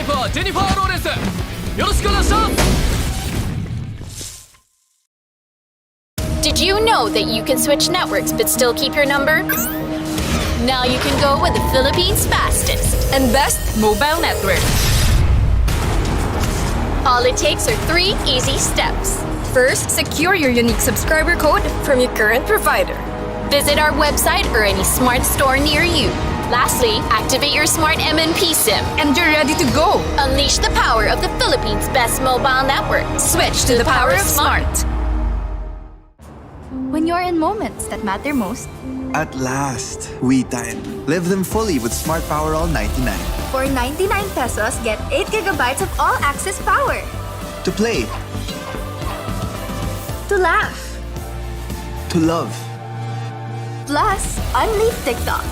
イパージェニファー・ローレンスよろしくお願いします。 Did you know that you can switch networks but still keep your number? Now you can go with the Philippines' fastest and best mobile network. All it takes are 3 easy steps. First, secure your unique subscriber code from your current provider. Visit our website or any smart store near you. Lastly, activate your smart MNP SIM And you're ready to go. Unleash the power of the Philippines' best mobile network. Switch to the power of smart. When you're in moments that matter most, At last, we time. Live them fully with Smart Power All 99. for 99 pesos, get 8 gigabytes of all-access power. To play, To laugh, to love, plus unleash TikTok.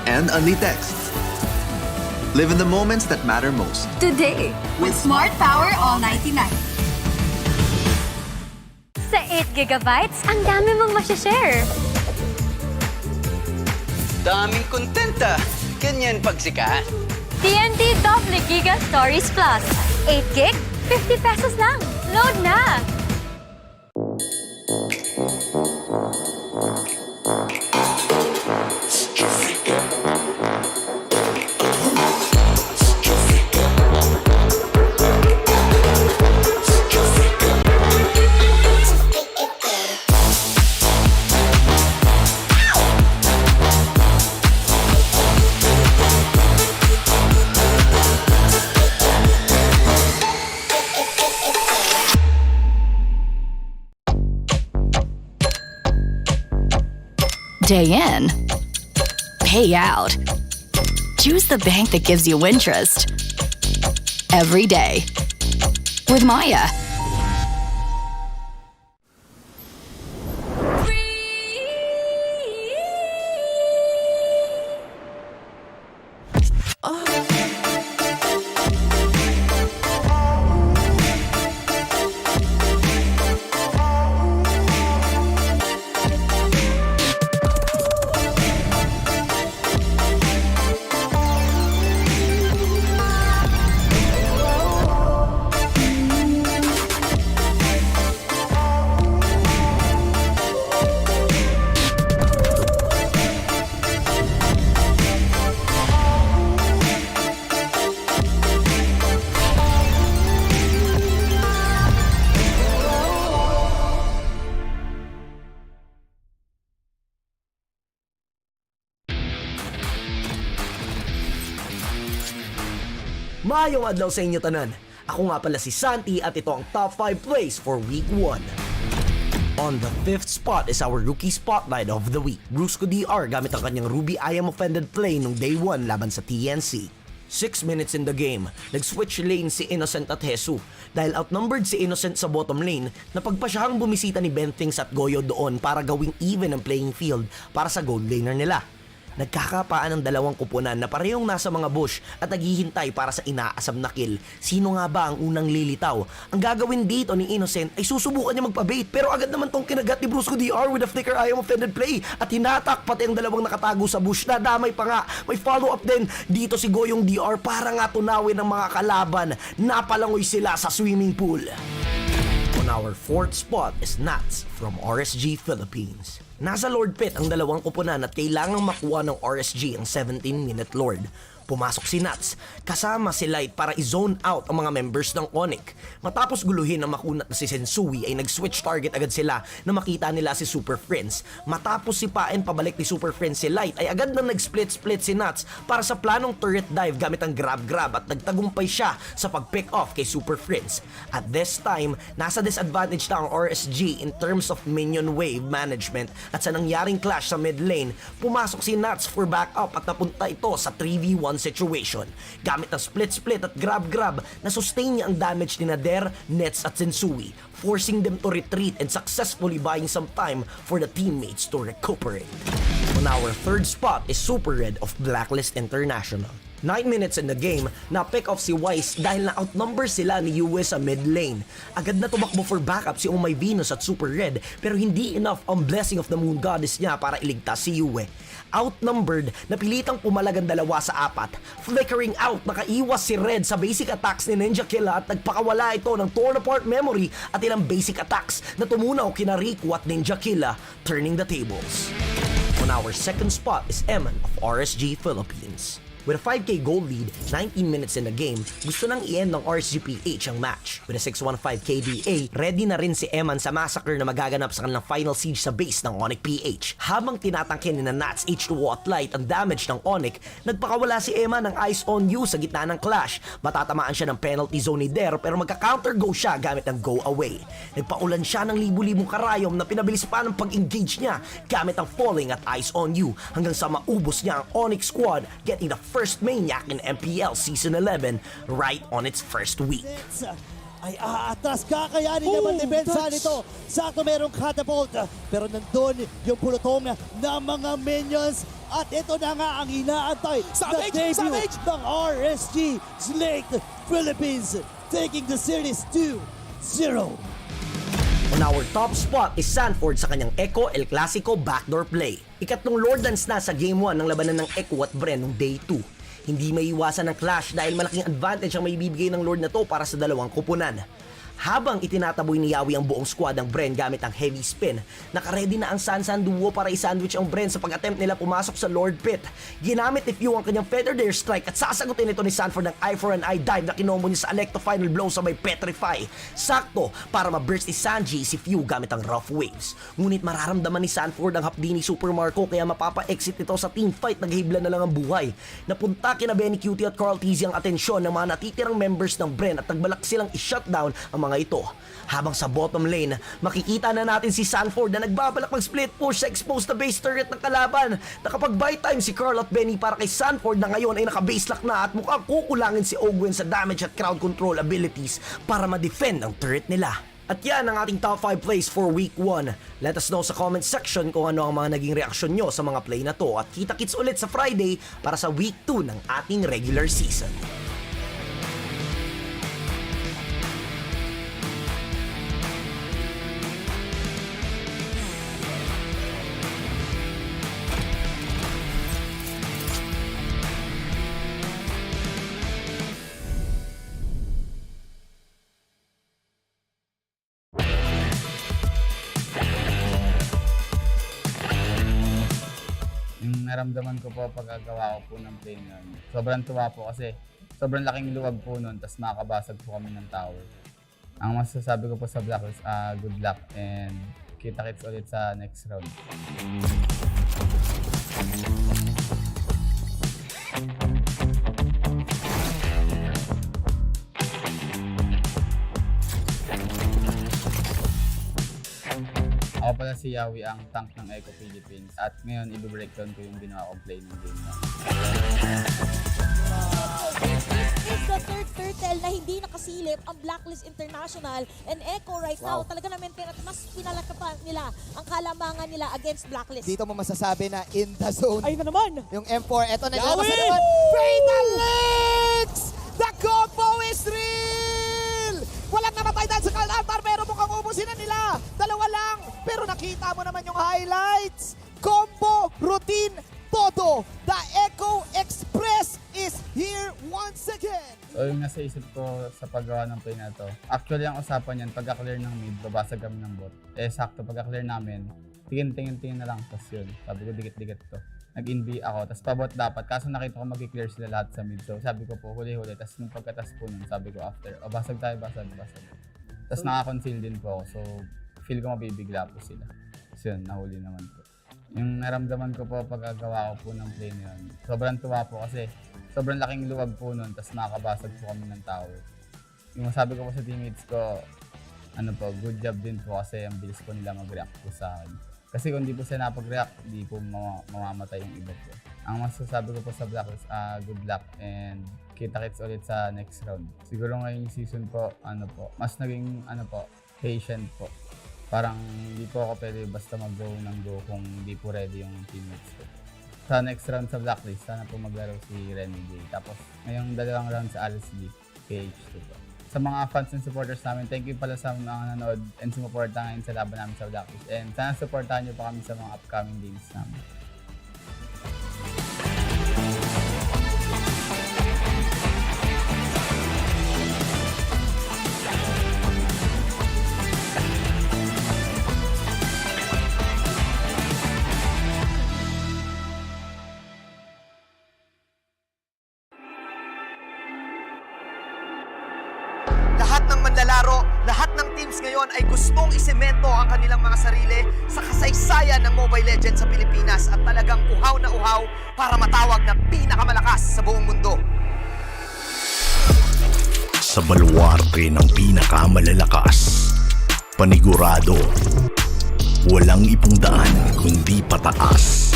and only text. Live in the moments that matter most. Today, with Smart Power All 99. Sa 8 gigabytes, ang dami mong masishare. Daming kontenta. Ganyan pagsikat. TNT Double Giga Stories Plus. 8 gig, 50 pesos lang. Load na! Day in, pay out. Choose the bank that gives you interest every day with Maya. Maayong adlaw sa inyo tanan. Ako nga pala si Santi at ito ang top 5 plays for week 1. On the 5th spot is our rookie spotlight of the week. Brusco DR gamit ang kanyang Ruby I Am Offended play nung day 1 laban sa TNC. 6 minutes in the game, nag-switch lane si Innocent at Jesu. Dahil outnumbered si Innocent sa bottom lane, napagpasyahang bumisita ni Bentings at Goyo doon para gawing even ang playing field para sa gold laner nila. Nagkakapaan ang dalawang kupunan na parehong nasa mga bush at naghihintay para sa inaasam na kill. Sino nga ba ang unang lilitaw? Ang gagawin dito ni Innocent ay susubukan niya magpabait pero agad naman tong kinagat ni Brusco DR with a flicker I Am Offended play at hinatak pati ang dalawang nakatago sa bush. Nadamay pa nga, may follow up din dito si Goyong DR para nga tunawin ng mga kalaban. Napalangoy sila sa swimming pool. On our 4th spot is Nats from RSG Philippines. Nasa Lord Pit ang dalawang kupunan at kailangang makuha ng RSG ang 17-minute Lord. Pumasok si Nats, kasama si Light para i-zone out ang mga members ng Onyx. Matapos guluhin ang makunat na si Sensui ay nag-switch target agad sila na makita nila si Super Friends. Matapos sipain pabalik ni Super Friends si Light ay agad na nag-split-split si Nats para sa planong turret dive gamit ang grab-grab at nagtagumpay siya sa pag-pick off kay Super Friends. At this time, nasa disadvantage na ang RSG in terms of minion wave management at sa nangyaring clash sa mid lane, pumasok si Nats for backup at napunta ito sa 3v1 situation. Gamit ang split-split at grab-grab, na-sustain niya ang damage ni Nader, Nets at Sensui, forcing them to retreat and successfully buying some time for the teammates to recuperate. On our 3rd spot is Super Red of Blacklist International. 9 minutes in the game, na-pick off si Wise dahil na-outnumber sila ni Yue sa mid lane. Agad na tumakbo for backup si Umay Venus at Super Red pero hindi enough ang blessing of the Moon Goddess niya para iligtas si Yue. Outnumbered, napilitang pumalag ang 2 sa 4. Flickering out, nakaiwas si Red sa basic attacks ni Ninja Killa at nagpakawala ito ng torn apart memory at ilang basic attacks na tumunaw kina Riku at Ninja Killa, turning the tables. On our second spot is Eman of RSG Philippines. With a 5k gold lead, 19 minutes in the game, gusto nang i-end ng RSG-PH ang match. With a 615 KDA, ready na rin si Eman sa massacre na magaganap sa kanilang final siege sa base ng Onyx-PH. Habang tinatangkin ni na Nats H2O at Light ang damage ng Onyx, nagpakawala si Eman ng Eyes on You sa gitna ng clash. Matatamaan siya ng penalty zone ni Der pero magka-counter go siya gamit ng go away. Nagpaulan siya ng libu-libong karayom na pinabilis pa ng pag-engage niya gamit ang Falling at Eyes on You hanggang sa maubos niya ang Onyx squad, getting the first maniac in MPL Season 11 right on its first week. Ay aatras, kakayanin naman depensa nito. Sakto merong catapult, pero nandun yung pulutong ng mga minions. At ito na nga ang inaantay na debut ng RSG Slate Philippines, taking the series 2-0. On our top spot is Sanford sa kanyang Echo El Clasico backdoor play. Ikatlong Lord Dance na sa Game 1 ng labanan ng Echo at Bren noong Day 2. Hindi may iwasan ng clash dahil malaking advantage ang may bibigay ng Lord na to para sa dalawang kupunan. Habang itinataboy ni Yawi ang buong squad ng Bren gamit ang heavy spin, nakaredy na ang Sansan duo para i-sandwich ang Bren sa pag-attempt nila pumasok sa Lord Pit. Ginamit ni Few ang kanyang Feather Dare Strike at sasagutin ito ni Sanford ng Eye for an Eye dive na kinombo niya sa Electo Final Blow sa may Petrify. Sakto para ma-burst ni Sanji si Few gamit ang Rough Waves. Ngunit mararamdaman ni Sanford ang hapdi ni Super Marco kaya mapapa-exit ito sa teamfight, naghihibla na lang ang buhay. Napunta kina Benny Cutie at Carl Tizzy ang atensyon ng mga natitirang members ng Bren at nagbalak silang i-shutdown ang mga ito. Habang sa bottom lane, makikita na natin si Sanford na nagbabalak mag-split push sa exposed na base turret ng kalaban. Nakapag-buy time si Carl at Benny para kay Sanford na ngayon ay naka-base lock na at mukhang kukulangin si Ogwen sa damage at crowd control abilities para ma-defend ang turret nila. At yan ang ating top 5 plays for week 1. Let us know sa comment section kung ano ang mga naging reaksyon nyo sa mga play na to at kita-kits ulit sa Friday para sa week 2 ng ating regular season. Naramdaman ko po pagkagawa ko po ng play nun. Sobrang tuwa po kasi sobrang laking luwag po nun, tapos makakabasag po kami ng tower. Ang masasabi ko po sa Blacklist, good luck and kita-kits ulit sa next round. Ako pala si Yawi, ang tank ng Echo Philippines. At ngayon, i-breakdown ko yung ginawa kong play ng game na. This is the third turtle na hindi nakasilip ang Blacklist International and Echo right now. Talaga naman mas pinalakapan nila ang kalamangan nila against Blacklist. Dito mo masasabi na in the zone. Ayun na naman! Yung M4, eto na naman sa naman. Fatal Links! The combo is real! Walang namatay dahil sa Kalantar pero mukhang ubusin na nila. Dalawa lang. Pero nakita mo naman yung highlights. Combo, routine, todo. The Echo Express is here once again. So yung nasa isip ko sa paggawa ng play na to, actually ang usapan yan, pagka-clear ng mid, babasag kami ng bot. Sakto, pagka-clear namin, tingin na lang, tapos yun. Sabi ko, dikit-dikit to. Nag-in-B ako, tapos pabot dapat. Kaso nakita ko mag-clear sila lahat sa mid. So sabi ko po, huli-huli. Tapos nung pagkatas po nun, sabi ko after, basag tayo, basag. Tapos naka-conceal din po ako. So feel ko mabibigla po sila. So yun, nahuli naman po. Yung naramdaman ko po pagkagawa ko po ng play na yun, sobrang tuwa po kasi sobrang laking luwag po nun, tapos makakabasag po kami ng tower. Yung masabi ko po sa teammates ko, good job din po kasi ang bilis po nila mag-react po sa akin. Kasi kung di po sila napag-react, di po mamamatay yung iba po. Ang masasabi ko po sa Blacklist, good luck and kita-kits ulit sa next round. Siguro ngayong season po, mas naging patient po. Parang hindi po ako pwede basta mag-go ng go kung hindi po ready yung teammates ko. sa next round sa Blacklist, sana po maglaro si Renegade. Tapos ngayong dalawang round sa PH2 po. Sa mga fans and supporters namin, thank you pala sa mga nanood and sumuporta ngayon sa laban namin sa Blacklist. And sana supportahan nyo pa kami sa mga upcoming games namin. Lahat ng manlalaro, lahat ng teams ngayon ay gustong isemento ang kanilang mga sarili sa kasaysayan ng Mobile Legends sa Pilipinas at talagang uhaw na uhaw para matawag na pinakamalakas sa buong mundo. Sa baluarte ng pinakamalalakas, panigurado, walang ibang daan kundi pataas.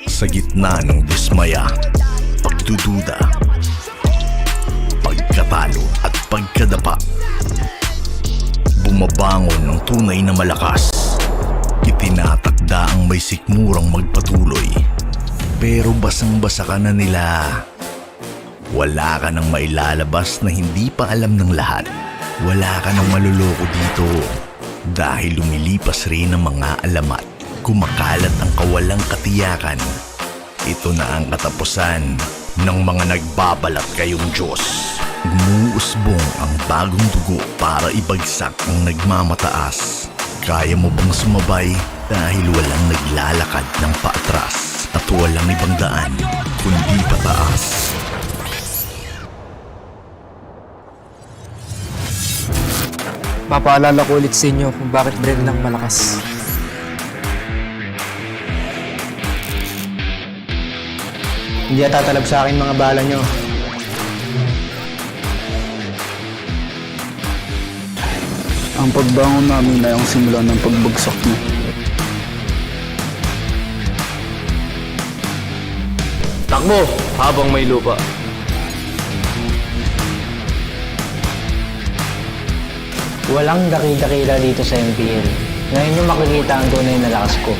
Sa gitna ng dismaya, pagdududa, pagkatalo at pagkadapa, bumabangon ng tunay na malakas. Itinatakda ang may sikmurang magpatuloy, pero basang-basa ka na nila. Wala ka nang mailalabas na hindi pa alam ng lahat. Wala ka nang maluloko dito dahil lumilipas rin ang mga alamat. Kumakalat ang kawalang katiyakan. Ito na ang katapusan ng mga nagbabalat kayong Diyos. Umuusbong ang bagong dugo para ibagsak ang nagmamataas. Kaya mo bang sumabay dahil walang naglalakad ng paatras at walang ibang daan kundi pataas? Papaalala ko ulit sa inyo kung bakit Bren lang malakas. Hindi tatalab sa akin mga bala nyo. Ang pagbangon namin ay ang simula ng pagbagsak niyo. Takbo habang may lupa. Walang dakil-dakila dito sa MPL. Ngayon yung makikita ang tunay na lakas ko.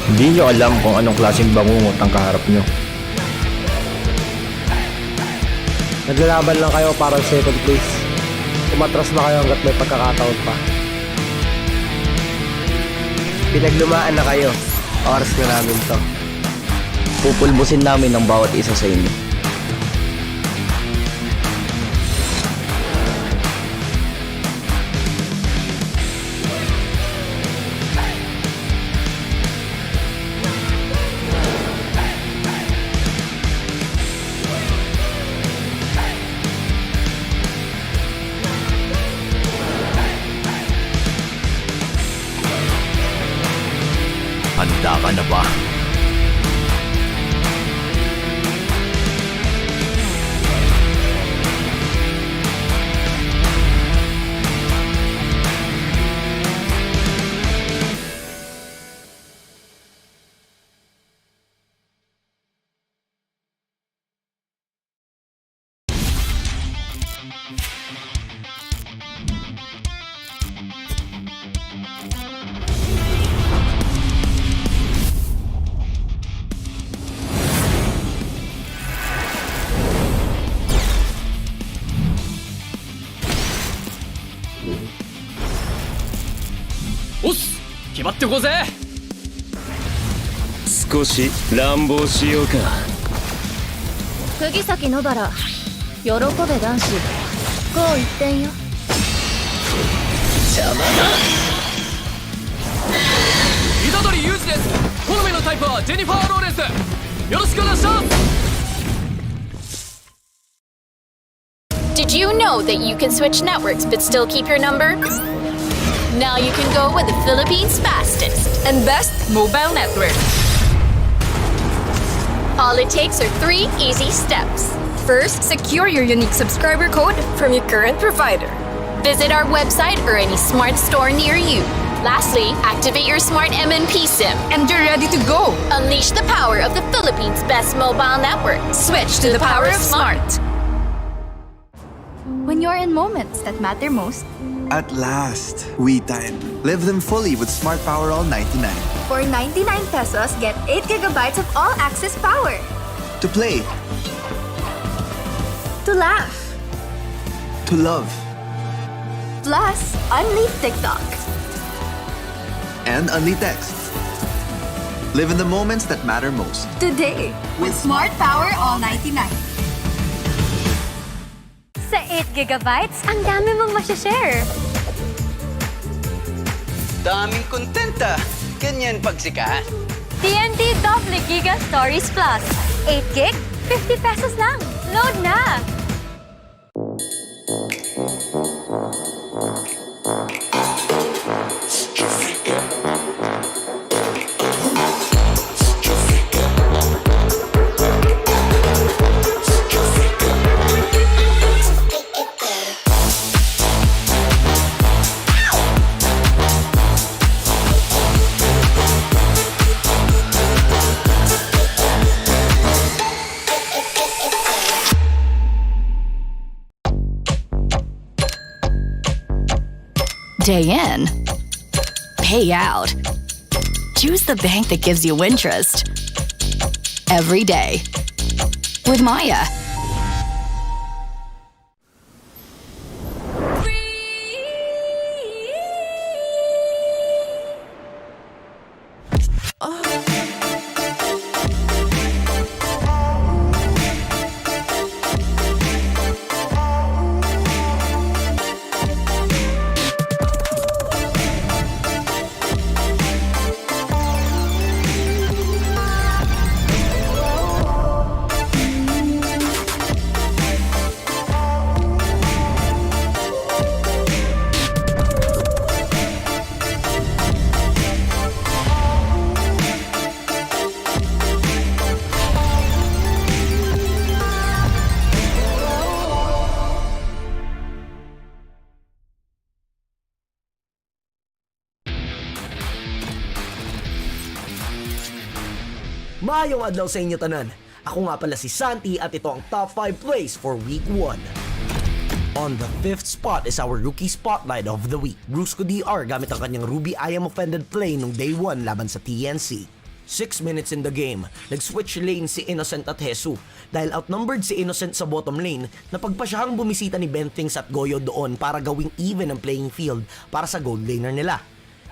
Hindi nyo alam kung anong klaseng bangungot ang kaharap nyo. Naglalaban lang kayo para second place. Umatras na kayo hanggat may pagkakataon pa. Pinaglumaan na kayo. Oras na namin to. Pupulbusin namin ang bawat isa sa inyo. Handa ka na ba? Os! 決まってこうぜ。少し乱暴しようか。釘崎野原、喜べ男子。こう一点よ。邪魔だ。虎杖裕二です。好みのタイプはジェニファー・ローレンス。よろしくお願いします。Did you know that you can switch networks but still keep your number? Now you can go with the Philippines' fastest and best mobile network. All it takes are 3 easy steps. First, secure your unique subscriber code from your current provider. Visit our website or any smart store near you. Lastly, activate your smart MNP SIM. And you're ready to go. Unleash the power of the Philippines' best mobile network. Switch to the power of smart. When you're in moments that matter most, At last, we time. Live them fully with Smart Power All 99. For 99 pesos, get 8 gigabytes of all-access power. To play. To laugh. To love. Plus, unleash TikTok. And only text. Live in the moments that matter most. Today, with Smart Power All 99. Sa 8 gigabytes, ang dami mong masashare. Daming kontenta. Ganyan pagsikat. TNT Double Giga Stories Plus. 8 gig, 50 pesos lang. Load na! Day in, pay out. Choose the bank that gives you interest every day with Maya. Maayong adlaw sa inyo tanan. Ako nga pala si Santi at ito ang top 5 plays for week 1. On the 5th spot is our rookie spotlight of the week. Brusco DR gamit ang kanyang Ruby I Am Offended play nung day 1 laban sa TNC. 6 minutes in the game, nag-switch lane si Innocent at Jesu. Dahil outnumbered si Innocent sa bottom lane, napagpasyahang bumisita ni Bentings at Goyo doon para gawing even ang playing field para sa gold laner nila.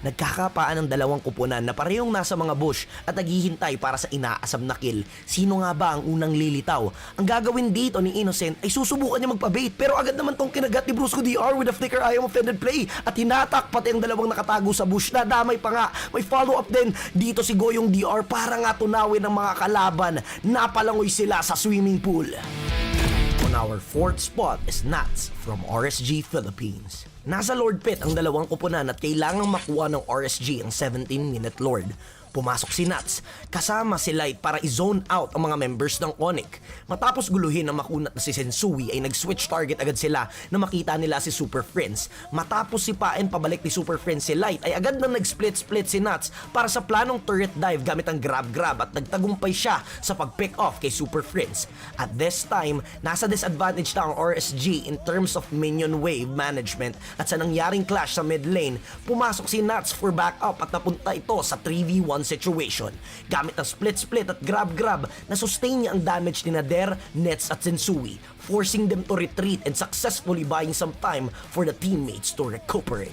Nagkakapaan ng dalawang kupunan na parehong nasa mga bush at naghihintay para sa inaasam na kill. Sino nga ba ang unang lilitaw? Ang gagawin dito ni Innocent ay susubukan niya magpabait pero agad naman tong kinagat ni Brusco DR with a flicker I Am Offended play at hinatak pati ang dalawang nakatago sa bush. Nadamay pa nga. May follow-up din dito si Goyong DR para nga tunawin ng mga kalaban. Napalangoy sila sa swimming pool. On our 4th spot is Nats from RSG Philippines. Nasa Lord Pit ang dalawang kupunan at kailangang makuha ng RSG ang 17-minute Lord. Pumasok si Nats, kasama si Light para i-zone out ang mga members ng Onyx. Matapos guluhin ang makunat na si Sensui ay nag-switch target agad sila na makita nila si Super Friends. Matapos si Paen pabalik ni Super Friends si Light ay agad na nag-split-split si Nats para sa planong turret dive gamit ang grab-grab at nagtagumpay siya sa pag-pick off kay Super Friends. At this time, nasa disadvantage na ang RSG in terms of minion wave management at sa nangyaring clash sa mid lane, pumasok si Nats for backup at napunta ito sa 3v1 situation. Gamit ang split-split at grab-grab, na-sustain niya ang damage ni Nader, Nets at Sensui, forcing them to retreat and successfully buying some time for the teammates to recuperate.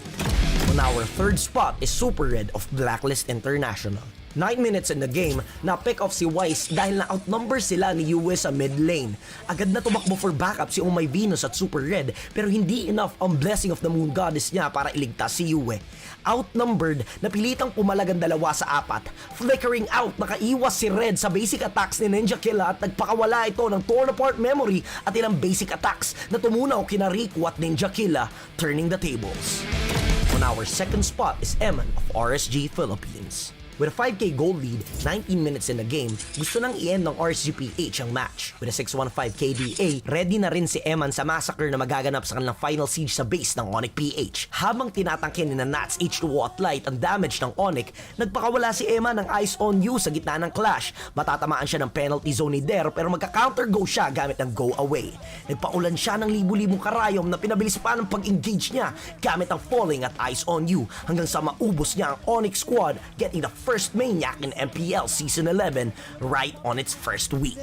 On our 3rd spot is Super Red of Blacklist International. 9 minutes in the game, na-pick off si Wise dahil na-outnumber sila ni US sa mid lane. Agad na tumakbo for backup si Umay Venus at Super Red pero hindi enough ang blessing of the Moon Goddess niya para iligtas si Yue. Outnumbered, napilitang pumalag ang dalawa sa 4. Flickering out, nakaiwas si Red sa basic attacks ni Ninja Killa at nagpakawala ito ng torn apart memory at ilang basic attacks na tumunaw kina Riku at Ninja Killa, turning the tables. On our 2nd spot is Eman of RSG Philippines. With a 5k goal lead, 19 minutes in the game, gusto nang i-end ng RSGPH ang match. With a 615 KDA, ready na rin si Eman sa massacre na magaganap sa kanilang final siege sa base ng NXPE. Habang tinatangkin ni na Nats H2O at Light ang damage ng Onyx, nagpakawala si Eman ng eyes on you sa gitna ng clash. Matatamaan siya ng penalty zone ni Der pero magka-counter go siya gamit ng go away. Nagpaulan siya ng libu-libong karayom na pinabilis pa ng pag-engage niya gamit ang falling at eyes on you hanggang sa maubos niya ang Onyx squad, getting the first maniac in MPL Season 11 right on its first week.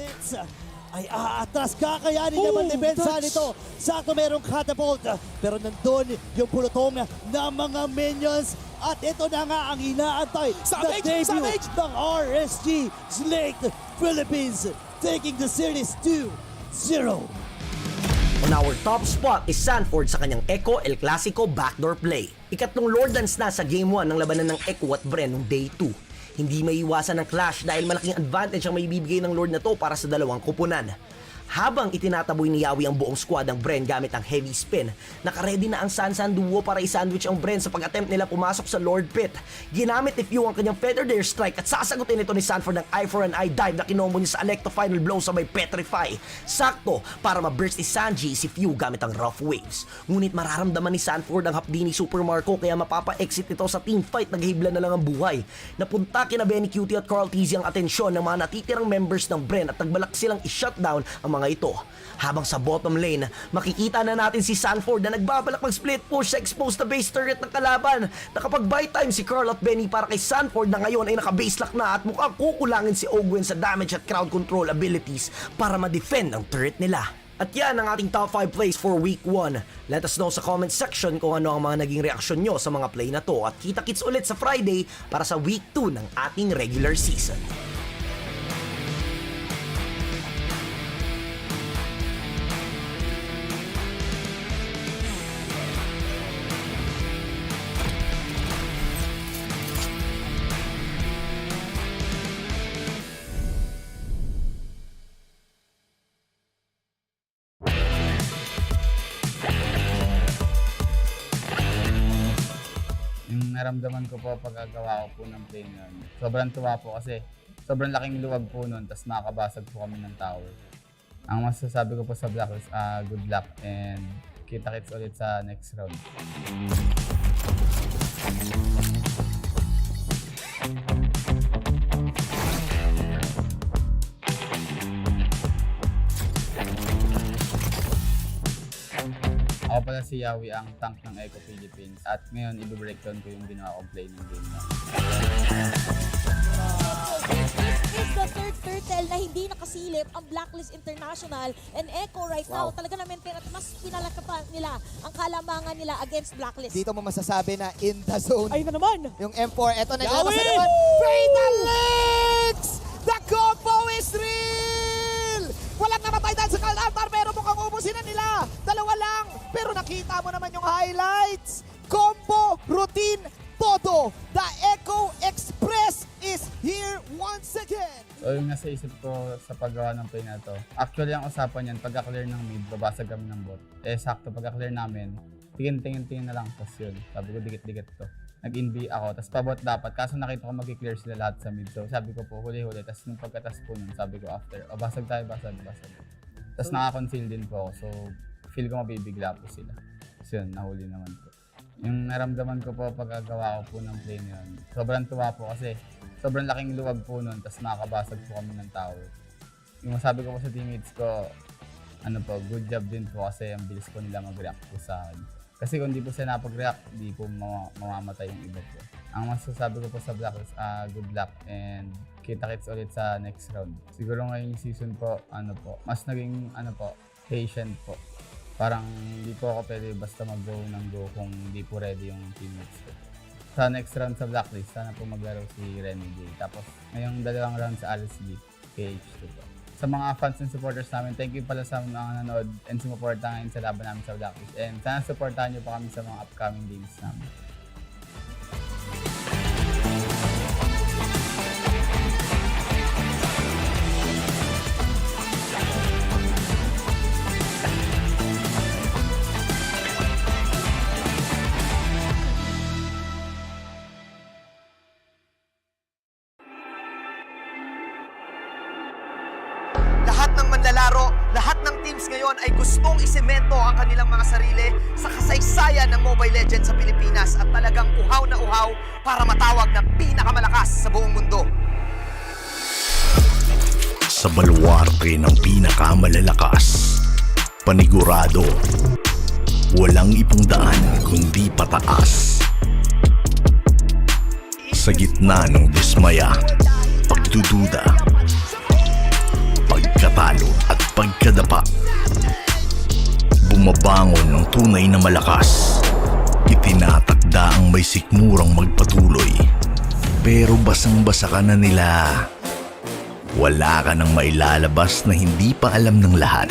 Ay aatras kakayanin naman depensa nito. Sakto merong catapult. Pero nandun yung pulutong ng mga minions. At ito na nga ang inaantay. The debut ng RSG Slate Philippines, taking the series 2-0. On our top spot is Sanford sa kanyang Echo El Clasico backdoor play. Ikatlong Lord Dance na sa Game 1 ng labanan ng Echo at Bren noong Day 2. Hindi may iwasan ng clash dahil malaking advantage ang maibibigay ng Lord na to para sa dalawang kupunan. Habang itinataboy ni Yawi ang buong squad ng Bren gamit ang heavy spin, nakaredy na ang Sansan duo para i-sandwich ang Bren sa pag-attempt nila pumasok sa Lord Pit. Ginamit ni Few ang kanyang Feather Dare Strike at sasagutin ito ni Sanford ng Eye for an Eye dive na kinombo niya sa Alecto final blow sa may Petrify. Sakto para ma-burst ni Sanji si Few gamit ang Rough Waves. Ngunit mararamdaman ni Sanford ang hapdi ni Super Marco kaya mapapa-exit ito sa team fight, naghihibla na lang ang buhay. Napunta kina Benny Cutie at Carl Tizzy ang atensyon ng mga natitirang members ng Bren at nagbalak silang i-shutdown ang mga ito. Habang sa bottom lane, makikita na natin si Sanford na nagbabalak mag-split push sa exposed na base turret ng kalaban. Nakapag-buy time si Carl at Benny para kay Sanford na ngayon ay naka-base lock na at mukhang kukulangin si Ogwen sa damage at crowd control abilities para ma-defend ang turret nila. At yan ang ating top 5 plays for week 1. Let us know sa comment section kung ano ang mga naging reaksyon nyo sa mga play na to at kita-kits ulit sa Friday para sa week 2 ng ating regular season. Naramdaman ko po pagkagawa ko po ng play nun. Sobrang tuwa po kasi sobrang laking luwag po nun, tapos makakabasag po kami ng tower. Ang masasabi ko po sa Blacklist, good luck and kita-kits ulit sa next round. Ako pala si Yawi, ang tank ng Echo Philippines. At ngayon, i-breakdown ko yung ginawa kong play ng game na. This is the third turtle na hindi nakasilip ang Blacklist International and Echo right now. Talaga naman mas pinalakapan nila ang kalamangan nila against Blacklist. Dito mo masasabi na in the zone. Ayun na naman. Yung M4, eto na naman. Fatal Links! The combo is real! Walang namatay dahil sa Kalantar pero mukhang ubusin na nila. Dalawa lang. Pero nakita mo naman yung highlights. Combo, routine, todo. The Echo Express is here once again. So yung nasa isip ko sa paggawa ng play na to, actually ang usapan yan, pagka-clear ng mid, babasag kami ng bot. Sakto, pagka-clear namin, tingin na lang, tapos yun. Sabi ko, dikit-dikit to. Nag-NB ako, tapos pabot dapat. Kaso nakita ko mag-clear sila lahat sa mid. So sabi ko po, huli-huli. Tapos nung pagkatas po nun, sabi ko after, basag tayo, basag. Tapos naka-conceal din po ako. So feel ko mabibigla po sila. So yun, nahuli naman po. Yung naramdaman ko po pagkagawa ko po ng play na yun, sobrang tuwa po kasi sobrang laking luwag po nun, tapos makakabasag po kami ng tower. Yung masabi ko po sa teammates ko, good job din po kasi ang bilis po nila mag-react po sa akin. Kasi kung di po sila napag-react, di po mamamatay yung iba po. Ang masasabi ko po sa Blacklist, good luck and kita-kits ulit sa next round. Siguro ngayong season po, mas naging patient po. Parang hindi po ako pwede basta mag-go ng go kung hindi po ready yung teammates ko. Sa next round sa Blacklist, sana po maglaro si Renegade. Tapos ngayong dalawang round sa RSG, PH2 po. Sa mga fans and supporters namin, thank you pala sa mga nanood and sumuporta ngayon sa laban namin sa Blacklist. And sana supportahan nyo pa kami sa mga upcoming games namin. naglalaro, lahat ng teams ngayon ay gustong isemento ang kanilang mga sarili sa kasaysayan ng Mobile Legends sa Pilipinas at talagang uhaw na uhaw para matawag na pinakamalakas sa buong mundo. Sa baluarte ng pinakamalalakas, panigurado, walang ibang daan kundi pataas. Sa gitna ng dismaya, pagdududa, pagkatalo at pagkadapa, bumabangon ng tunay na malakas. Itinatakda ang may sikmurang magpatuloy, pero basang-basa ka na nila. Wala ka nang mailalabas na hindi pa alam ng lahat.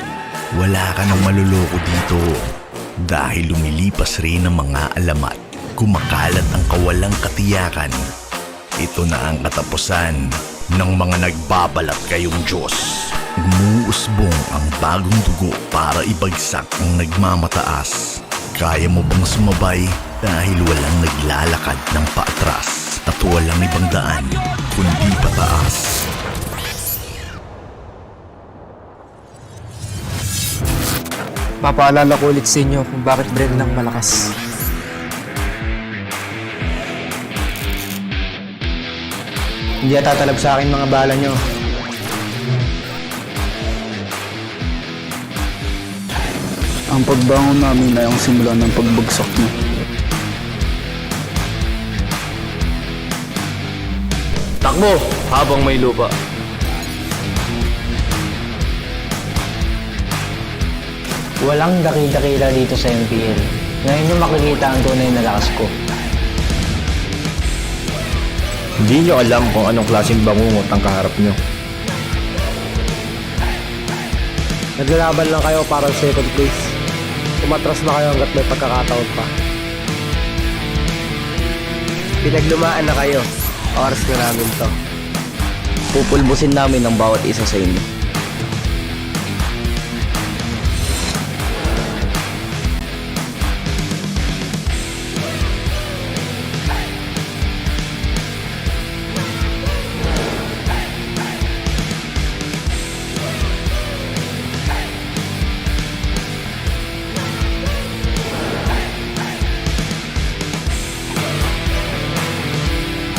Wala ka nang maluloko dito dahil lumilipas rin ang mga alamat. Kumakalat ang kawalang katiyakan. Ito na ang katapusan ng mga nagbabalat kayong Diyos. Umuusbong ang bagong dugo para ibagsak ang nagmamataas. Kaya mo bang sumabay dahil walang naglalakad ng paatras at walang ibang daan kundi pataas? Papaalala ko ulit sa inyo kung bakit Bren lang malakas. Hindi tatalab sa akin mga bala nyo. Ang pagbangon namin ay ang simula ng pagbagsak niya. Takbo habang may lupa. Walang dakil-dakila dito sa MPL. Ngayon nyo makikita ang tunay na lakas ko. Hindi nyo alam kung anong klaseng bangungot ang kaharap nyo. Naglalaban lang kayo para second place. Umatras na kayo hanggat may pagkakataon pa. Pinaglumaan na kayo. Oras na namin to. Pupulbusin namin ang bawat isa sa inyo.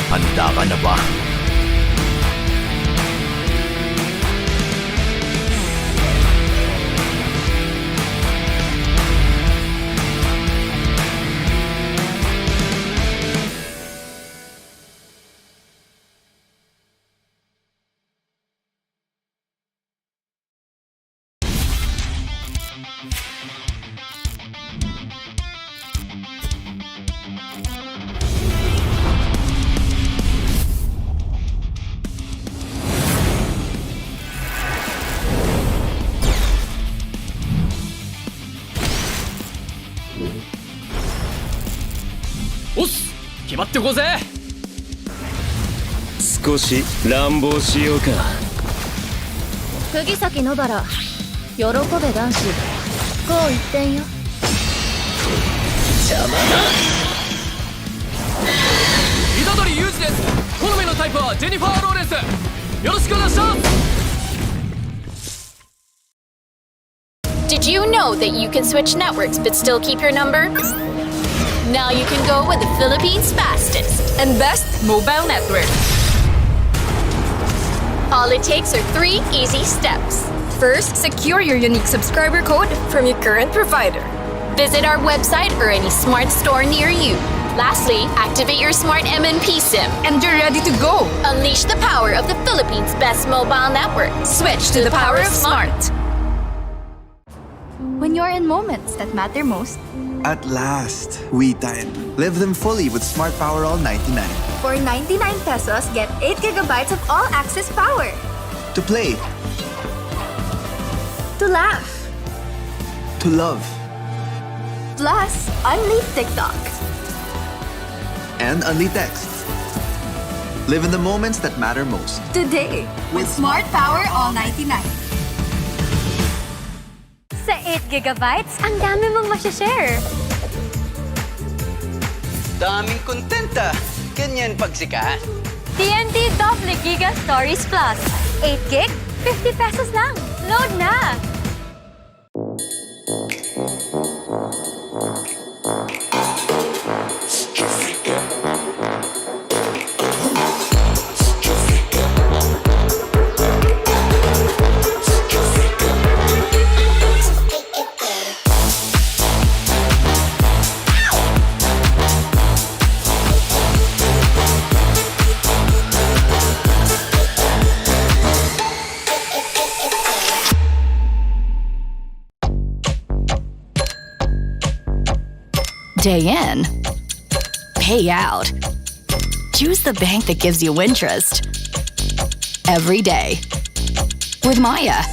Handa ka na ba? Os! 決まってこうぜ。少し乱暴しようか。釘崎野原、喜べ男子。こう一点よ。邪魔だ。虎杖裕二です。好みのタイプはジェニファー・ローレンス。よろしくお願いします。 Did you know that you can switch networks but still keep your number? Now you can go with the Philippines' fastest and best mobile network. All it takes are 3 easy steps. First, secure your unique subscriber code from your current provider. Visit our website or any smart store near you. Lastly, activate your smart MNP SIM. And you're ready to go. Unleash the power of the Philippines' best mobile network. Switch to the power of smart. When you're in moments that matter most, At last, we time. Live them fully with Smart Power All 99. For 99 pesos, get 8 gigabytes of all-access power. To play, To laugh. to love, Plus, unleash TikTok. and only text. Live in the moments that matter most. Today, with Smart Power All 99. Sa 8 gigabytes, ang dami mong masya-share. Daming kontenta. Ganyan pagsikat. TNT Double Giga Stories Plus. 8 gig, 50 pesos lang. Load na! Day in, pay out. Choose the bank that gives you interest every day with Maya.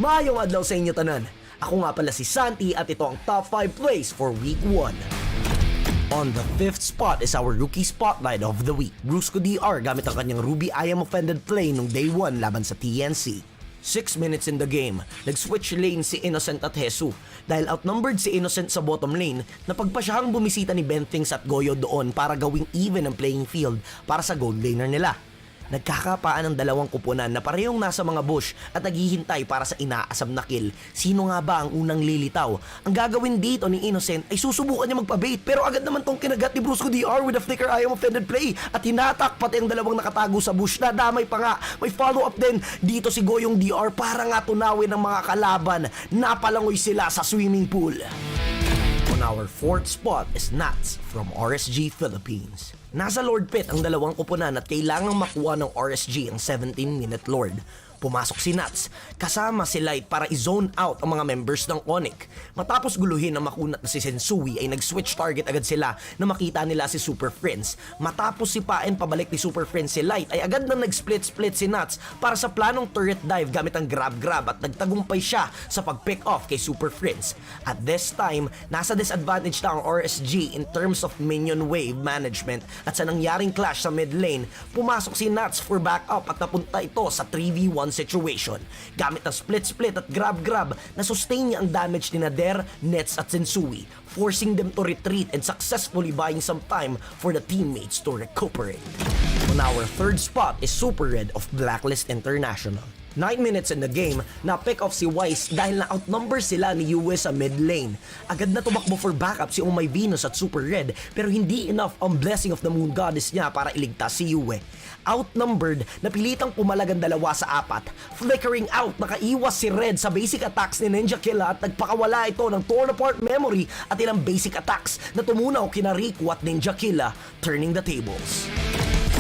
Maayong adlaw sa inyo tanan. Ako nga pala si Santi at ito ang top 5 plays for week 1. On the 5th spot is our rookie spotlight of the week. Brusco DR gamit ang kanyang Ruby I Am Offended play nung day 1 laban sa TNC. 6 minutes in the game, nag-switch lane si Innocent at Jesu. Dahil outnumbered si Innocent sa bottom lane, napagpasyahang bumisita ni Bentings at Goyo doon para gawing even ang playing field para sa gold laner nila. Nagkakapaan ang dalawang kupunan na parehong nasa mga bush at naghihintay para sa inaasam na kill. Sino nga ba ang unang lilitaw? Ang gagawin dito ni Innocent ay susubukan niya magpa-bait, pero agad naman tong kinagat ni Brusco DR with a flicker I Am Offended play at hinatak pati ang dalawang nakatago sa bush. Nadamay pa nga, may follow-up din dito si Goyong DR para nga tunawin ang mga kalaban. Napalangoy sila sa swimming pool. On our 4th spot is Nats from RSG Philippines. Nasa Lord Pit ang dalawang kupunan at kailangang makuha ng RSG ang 17-minute Lord. Pumasok si Nats, kasama si Light para i-zone out ang mga members ng Onyx. Matapos guluhin ang makunat na si Sensui ay nag-switch target agad sila na makita nila si Super Friends. Matapos sipain pabalik ni Super Friends si Light ay agad na nag-split-split si Nats para sa planong turret dive gamit ang grab-grab at nagtagumpay siya sa pag-pick off kay Super Friends. At this time, nasa disadvantage na ang RSG in terms of minion wave management at sa nangyaring clash sa mid lane, pumasok si Nats for backup at napunta ito sa 3v1 situation. Gamit ang split-split at grab-grab, na-sustain niya ang damage ni Nader, Nets at Sensui, forcing them to retreat and successfully buying some time for the teammates to recuperate. On our 3rd spot is Super Red of Blacklist International. 9 minutes in the game, na-pick off si Wise dahil na-outnumber sila ni Yue sa mid lane. Agad na tumakbo for backup si Umay Venus at Super Red pero hindi enough ang blessing of the Moon Goddess niya para iligtas si Yue. Outnumbered, napilitang pumalag ang 2 sa 4. Flickering out, nakaiwas si Red sa basic attacks ni Ninja Killa at nagpakawala ito ng torn apart memory at ilang basic attacks na tumunaw kina Riku at Ninja Killa, turning the tables.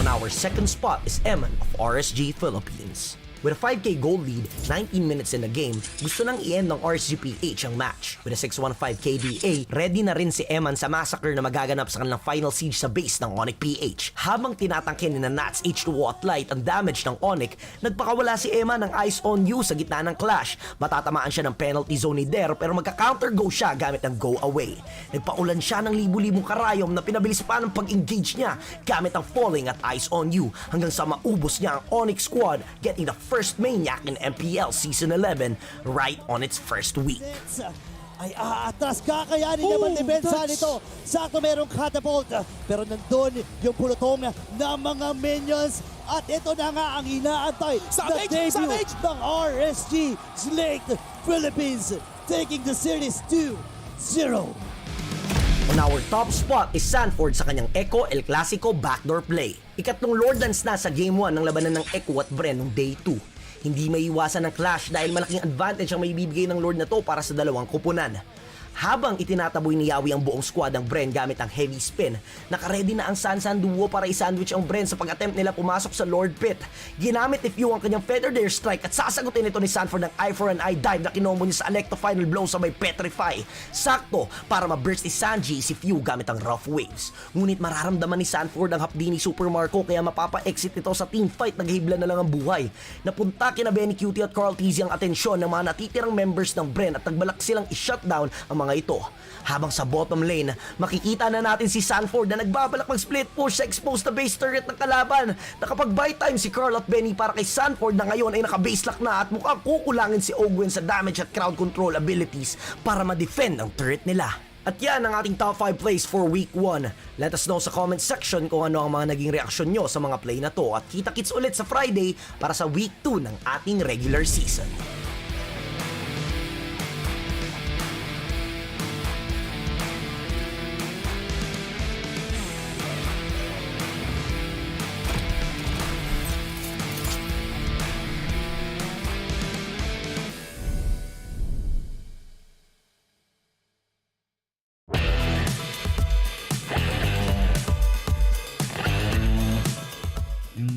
On our 2nd spot is Eman of RSG Philippines. With a 5k gold lead, 19 minutes in the game, gusto nang i-end ng RSG-PH ang match. With a 615 KDA, ready na rin si Eman sa massacre na magaganap sa kanilang final siege sa base ng NXPE. Habang tinatangkin ni Nats H2O at Light ang damage ng Onyx, nagpakawala si Eman ng Eyes on You sa gitna ng clash. Matatamaan siya ng penalty zone ni Der pero magka-counter go siya gamit ng go away. Nagpaulan siya ng libu-libong karayom na pinabilis pa ng pag-engage niya gamit ang Falling at Eyes on You hanggang sa maubos niya ang Onyx squad, getting the first maniac in MPL Season 11 right on its first week. Ay aatras, kakayanin naman depensa nito. Sakto merong catapult, pero nandun yung pulutong ng mga minions. At ito na nga ang inaantay, the debut ng RSG Slate Philippines, taking the series 2-0. On our top spot is Sanford sa kanyang Echo El Clasico backdoor play. Ikatlong Lord Dance na sa Game 1 ng labanan ng Echo at Bren noong Day 2. Hindi may iwasan ng clash dahil malaking advantage ang may bibigay ng Lord na to para sa dalawang kupunan. Habang itinataboy ni Yawi ang buong squad ng Bren gamit ang heavy spin, nakaredy na ang Sansan duo para i-sandwich ang Bren sa pag-attempt nila pumasok sa Lord Pit. Ginamit ni Few ang kanyang Feather Dare Strike at sasagutin ito ni Sanford ng Eye for an Eye dive na kinombo niya sa Electo Final Blow sa may Petrify. Sakto para ma-burst ni Sanji si Few gamit ang Rough Waves. Ngunit mararamdaman ni Sanford ang hapdi ni Super Marco kaya mapapa-exit ito sa team fight, naghihibla na lang ang buhay. Napunta kina Benny Cutie at Carl TZ ang atensyon ng mga natitirang members ng Bren at nagbalak silang i-shutdown ang mga ito. Habang sa bottom lane, makikita na natin si Sanford na nagbabalak mag-split push sa exposed na base turret ng kalaban. Nakapag-buy time si Carl at Benny para kay Sanford na ngayon ay naka-base lock na at mukhang kukulangin si Ogwen sa damage at crowd control abilities para ma-defend ang turret nila. At yan ang ating top 5 plays for week 1. Let us know sa comment section kung ano ang mga naging reaksyon nyo sa mga play na to at kita-kits ulit sa Friday para sa week 2 ng ating regular season.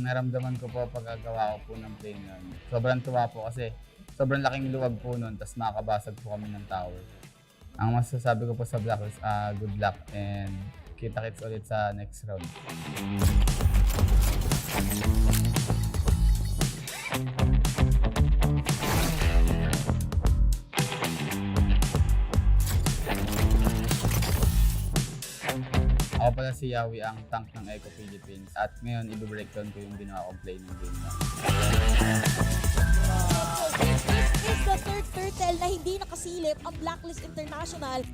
Naramdaman ko po pagkagawa ko po ng play nun. Sobrang tuwa po kasi sobrang laking luwag po nun, tapos makakabasag po kami ng tower. Ang masasabi ko po sa Blacklist, good luck and kita-kits ulit sa next round. Ako pala si Yawi, ang tank ng Eco Philippines. At ngayon, i-breakdown ko yung ginawa kong play ng game na. This is the third turtle na hindi nakasilip ang Blacklist International.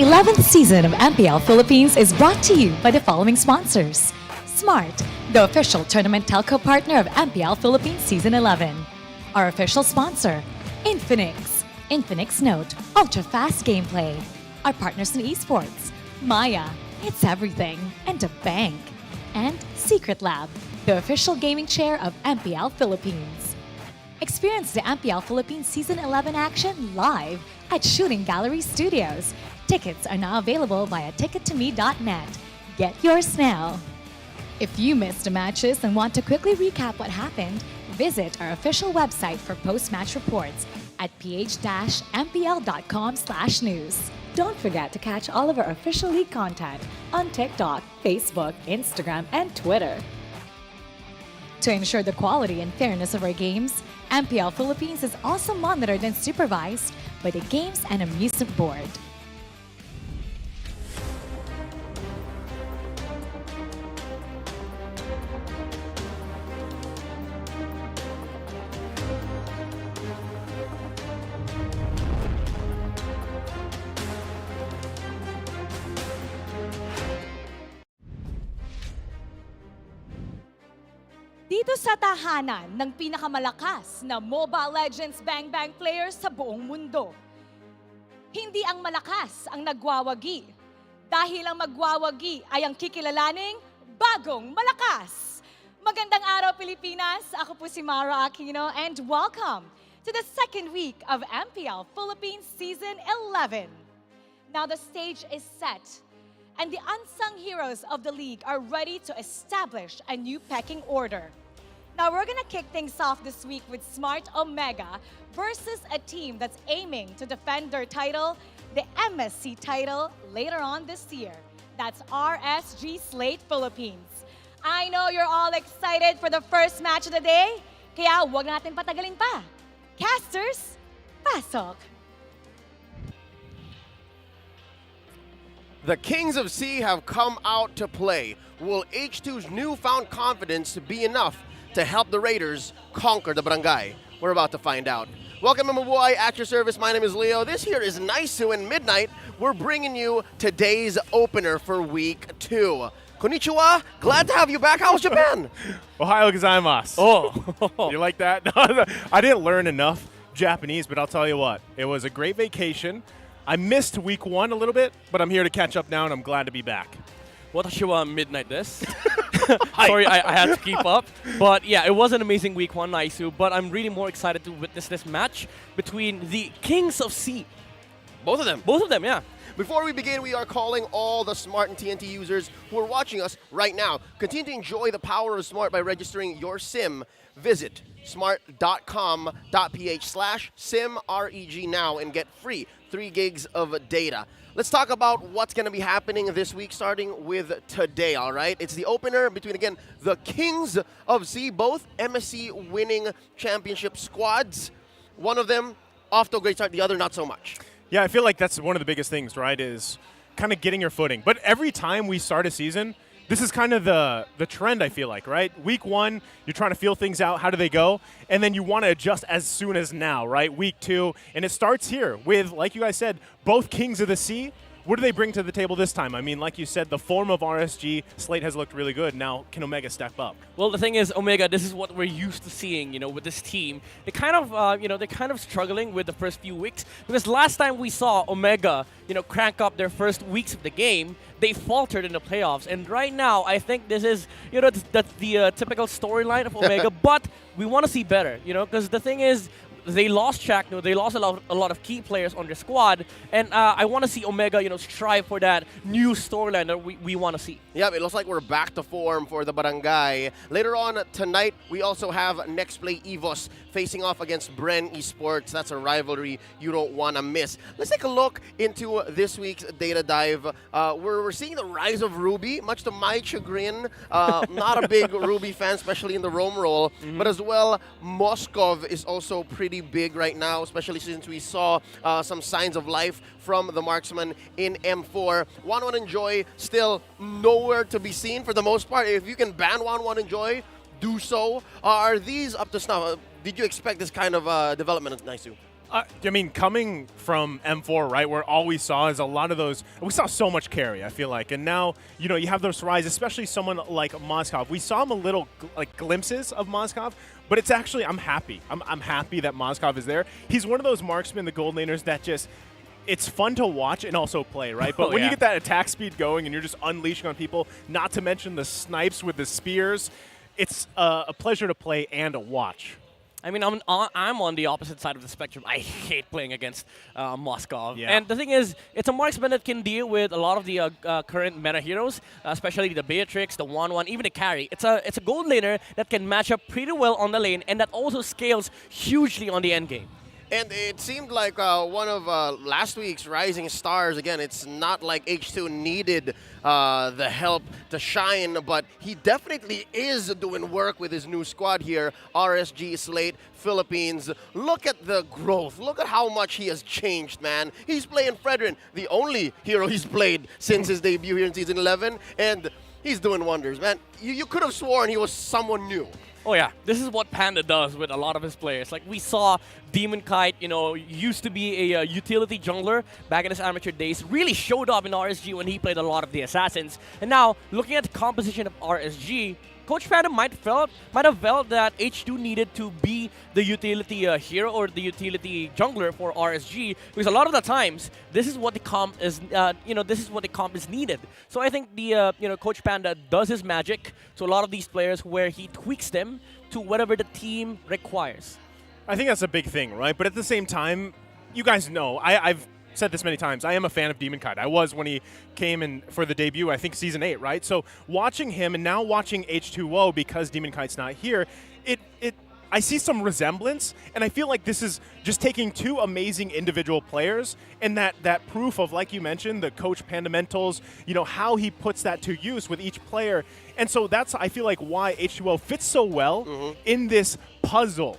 The 11th season of MPL Philippines is brought to you by the following sponsors. Smart, the official tournament telco partner of MPL Philippines Season 11. Our official sponsor, Infinix. Infinix Note, ultra-fast gameplay. Our partners in esports, Maya, it's everything, and a bank. And Secret Lab, the official gaming chair of MPL Philippines. Experience the MPL Philippines Season 11 action live at Shooting Gallery Studios. Tickets are now available via tickettome.net. Get yours now. If you missed the matches and want to quickly recap what happened, visit our official website for post-match reports at ph-mpl.com/news. Don't forget to catch all of our official league content on TikTok, Facebook, Instagram, and Twitter. To ensure the quality and fairness of our games, MPL Philippines is also monitored and supervised by the Games and Amusement Board. Dito sa tahanan ng pinakamalakas na Mobile Legends Bang Bang players sa buong mundo. Hindi ang malakas ang nagwawagi, dahil ang magwawagi ay ang kikilalaning bagong malakas. Magandang araw Pilipinas, ako po si Mara Aquino and welcome to the second week of MPL Philippines Season 11. Now the stage is set and the unsung heroes of the league are ready to establish a new pecking order. Now we're gonna kick things off this week with Smart Omega versus a team that's aiming to defend their title, the MSC title, later on this year. That's RSG Slate Philippines. I know you're all excited for the first match of the day, kaya huwag natin patagalin pa. Casters, pasok! The Kings of C have come out to play. Will H2's newfound confidence be enough to help the Raiders conquer the barangay? We're about to find out. Welcome to Mabuhay, at your service. My name is Leo. This here is Naisu, and midnight, we're bringing you today's opener for week 2. Konnichiwa, glad to have you back. How was Japan? Ohayou gozaimasu. Oh, you like that? I didn't learn enough Japanese, but I'll tell you what, it was a great vacation. I missed week 1 a little bit, but I'm here to catch up now, and I'm glad to be back. Watashi wa midnight desu. Sorry, I had to keep up. But yeah, it was an amazing week 1, Naisu. But I'm really more excited to witness this match between the Kings of C. Both of them? Both of them, yeah. Before we begin, we are calling all the Smart and TNT users who are watching us right now. Continue to enjoy the power of Smart by registering your SIM. Visit smart.com.ph/SIMREG now and get free 3 gigs of data. Let's talk about what's going to be happening this week, starting with today, all right? It's the opener between, again, the Kings of C, both MSC winning championship squads. One of them off to a great start, the other not so much. Yeah, I feel like that's one of the biggest things, right, is kind of getting your footing. But every time we start a season, this is kind of the trend, I feel like, right? Week 1, you're trying to feel things out. How do they go? And then you want to adjust as soon as now, right? Week 2, and it starts here with, like you guys said, both Kings of the Sea. What do they bring to the table this time? I mean, like you said, the form of RSG, Slate has looked really good. Now, can Omega step up? Well, the thing is, Omega, this is what we're used to seeing, with this team. They kind of, they're kind of struggling with the first few weeks because last time we saw Omega, crank up their first weeks of the game, they faltered in the playoffs. And right now, I think this is, that's the typical storyline of Omega. But we want to see better, because the thing is, they lost Chakno, they lost a lot of key players on their squad, and I want to see Omega, strive for that new storyline that we want to see. Yeah, it looks like we're back to form for the barangay. Later on tonight, we also have Nexplay EVOS facing off against Bren Esports. That's a rivalry you don't want to miss. Let's take a look into this week's data dive. We're seeing the rise of Ruby, much to my chagrin. Not a big Ruby fan, especially in the roam role, but as well, Moskov is also pretty big right now, especially since we saw some signs of life from the marksman in M4. 1-1 Enjoy still nowhere to be seen for the most part. If you can ban 1-1 Enjoy, do so. Are these up to snuff? Did you expect this kind of development, Naisu? I mean, coming from M4, right, where all we saw is a lot of those, we saw so much carry, I feel like. And now, you know, you have those rise, especially someone like Moskov. We saw him a little, like, glimpses of Moskov, but it's actually, I'm happy. I'm happy that Moskov is there. He's one of those marksmen, the gold laners, that just, it's fun to watch and also play, right? But when you get that attack speed going and you're just unleashing on people, not to mention the snipes with the spears, it's a pleasure to play and to watch. I mean, I'm on the opposite side of the spectrum. I hate playing against Moskov. Yeah. And the thing is, it's a marksman that can deal with a lot of the current meta heroes, especially the Beatrix, the 1-1, even the carry. It's a gold laner that can match up pretty well on the lane, and that also scales hugely on the end game. And it seemed like one of last week's rising stars. Again, it's not like H2 needed the help to shine, but he definitely is doing work with his new squad here, RSG Slate Philippines. Look at the growth. Look at how much he has changed, man. He's playing Fredrin, the only hero he's played since his debut here in Season 11, and he's doing wonders, man. You could have sworn he was someone new. Oh yeah, this is what Panda does with a lot of his players. Like we saw Demon Kite, you know, used to be a utility jungler back in his amateur days, really showed up in RSG when he played a lot of the assassins. And now, looking at the composition of RSG, Coach Panda might have felt that H2 needed to be the utility hero or the utility jungler for RSG, because a lot of the times this is what the comp is, this is what the comp is needed. So I think the Coach Panda does his magic to a lot of these players where he tweaks them to whatever the team requires. I think that's a big thing, right? But at the same time, you guys know, I've said this many times, I am a fan of Demon Kite. I was when he came in for the debut, I think Season 8, right? So watching him and now watching H2O because Demon Kite's not here, I see some resemblance, and I feel like this is just taking two amazing individual players and that proof of, like you mentioned, the Coach Pandamentals, you know, how he puts that to use with each player. And so that's, I feel like, why H2O fits so well in this puzzle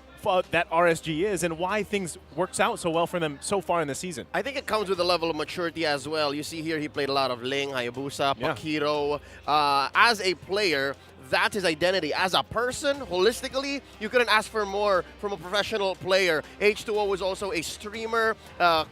that RSG is, and why things works out so well for them so far in the season. I think it comes with a level of maturity as well. You see here he played a lot of Ling, Hayabusa, Pakiro. As a player, that's his identity. As a person, holistically, you couldn't ask for more from a professional player. H2O was also a streamer,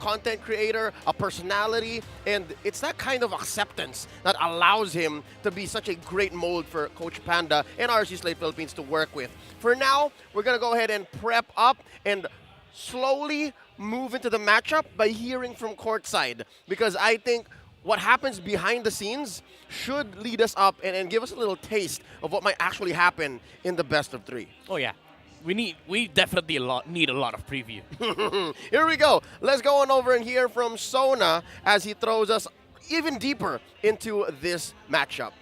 content creator, a personality, and it's that kind of acceptance that allows him to be such a great mold for Coach Panda and RSG Slate Philippines to work with. For now, we're going to go ahead and prep up and slowly move into the matchup by hearing from courtside, because I think what happens behind the scenes should lead us up and give us a little taste of what might actually happen in the best of 3. Oh yeah, we definitely need a lot of preview. Here we go. Let's go on over and hear from Sona as he throws us even deeper into this matchup.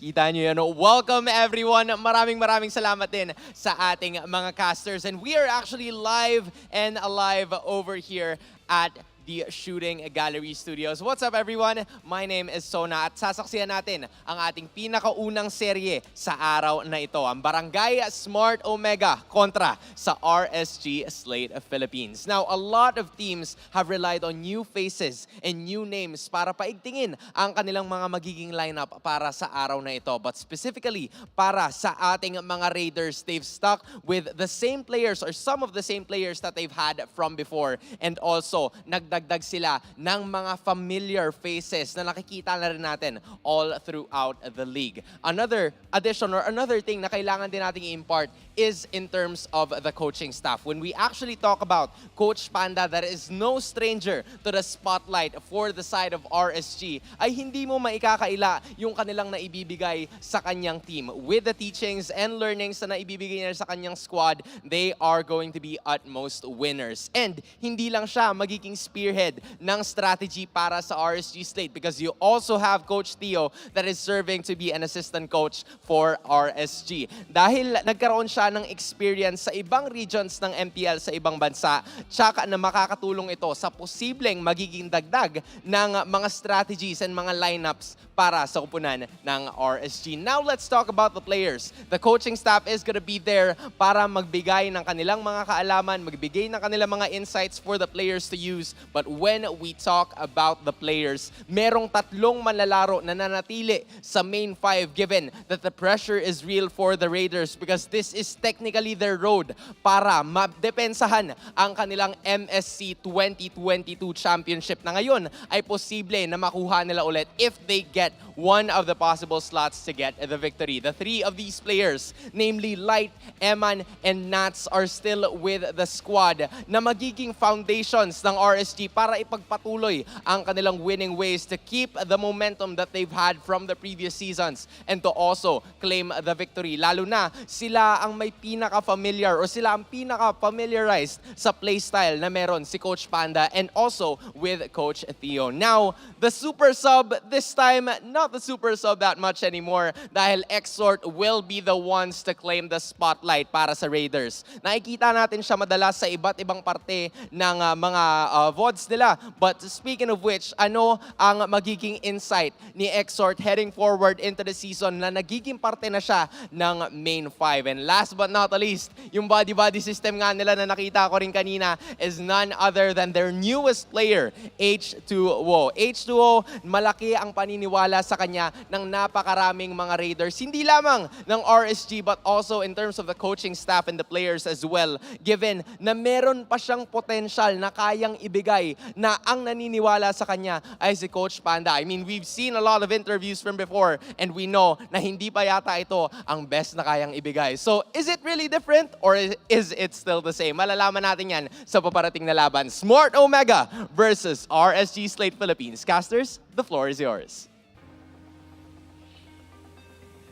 Kita nyo yan. Welcome everyone. Maraming salamat din sa ating mga casters. And we are actually live and alive over here at the Shooting Gallery Studios. What's up everyone? My name is Sona at sasaksihan natin ang ating pinakaunang serye sa araw na ito. Ang Barangay Smart Omega kontra sa RSG Slate Philippines. Now, a lot of teams have relied on new faces and new names para paigtingin ang kanilang mga magiging lineup para sa araw na ito. But specifically, para sa ating mga Raiders, they've stuck with the same players or some of the same players that they've had from before. And also, nagdagdag sila ng mga familiar faces na nakikita na rin natin all throughout the league. Another addition or another thing na kailangan din nating i-impart is in terms of the coaching staff. When we actually talk about Coach Panda, that is no stranger to the spotlight for the side of RSG, ay hindi mo maikakaila yung kanilang naibibigay sa kanyang team. With the teachings and learnings na naibibigay nila sa kanyang squad, they are going to be utmost winners. And hindi lang siya magiging spearhead ng strategy para sa RSG Slate, because you also have Coach Theo that is serving to be an assistant coach for RSG. Dahil nagkaroon siya ng experience sa ibang regions ng MPL sa ibang bansa, tsaka na makakatulong ito sa posibleng magiging dagdag ng mga strategies and mga lineups para sa kupunan ng RSG. Now let's talk about the players. The coaching staff is gonna be there para magbigay ng kanilang mga kaalaman, magbigay ng kanilang mga insights for the players to use But when we talk about the players, merong tatlong manlalaro na nanatili sa main 5 given that the pressure is real for the Raiders because this is technically their road para madepensahan ang kanilang MSC 2022 championship na ngayon ay posible na makuha nila ulit if they get one of the possible slots to get the victory. The 3 of these players, namely Light, Eman, and Nats are still with the squad na magiging foundations ng RSG para ipagpatuloy ang kanilang winning ways to keep the momentum that they've had from the previous seasons and to also claim the victory. Lalo na sila ang may pinaka-familiar or sila ang pinaka-familiarized sa playstyle na meron si Coach Panda and also with Coach Theo. Now, the super sub this time, not the super sub that much anymore dahil Exort will be the ones to claim the spotlight para sa Raiders. Nakikita natin siya madalas sa iba't ibang parte ng mga VODs nila. But speaking of which, ano ang magiging insight ni Exort heading forward into the season na nagiging parte na siya ng main 5? And last but not least, yung body-body system nga nila na nakita ko rin kanina is none other than their newest player, H2O. H2O, malaki ang paniniwala sa kanya ng napakaraming mga Raiders. Hindi lamang ng RSG but also in terms of the coaching staff and the players as well. Given na meron pa siyang potential na kayang ibigay na ang naniniwala sa kanya ay si Coach Panda. I mean, we've seen a lot of interviews from before and we know na hindi pa yata ito ang best na kayang ibigay. So, is it really different or is it still the same? Malalaman natin yan sa paparating na laban. Smart Omega versus RSG Slate Philippines. Casters, the floor is yours.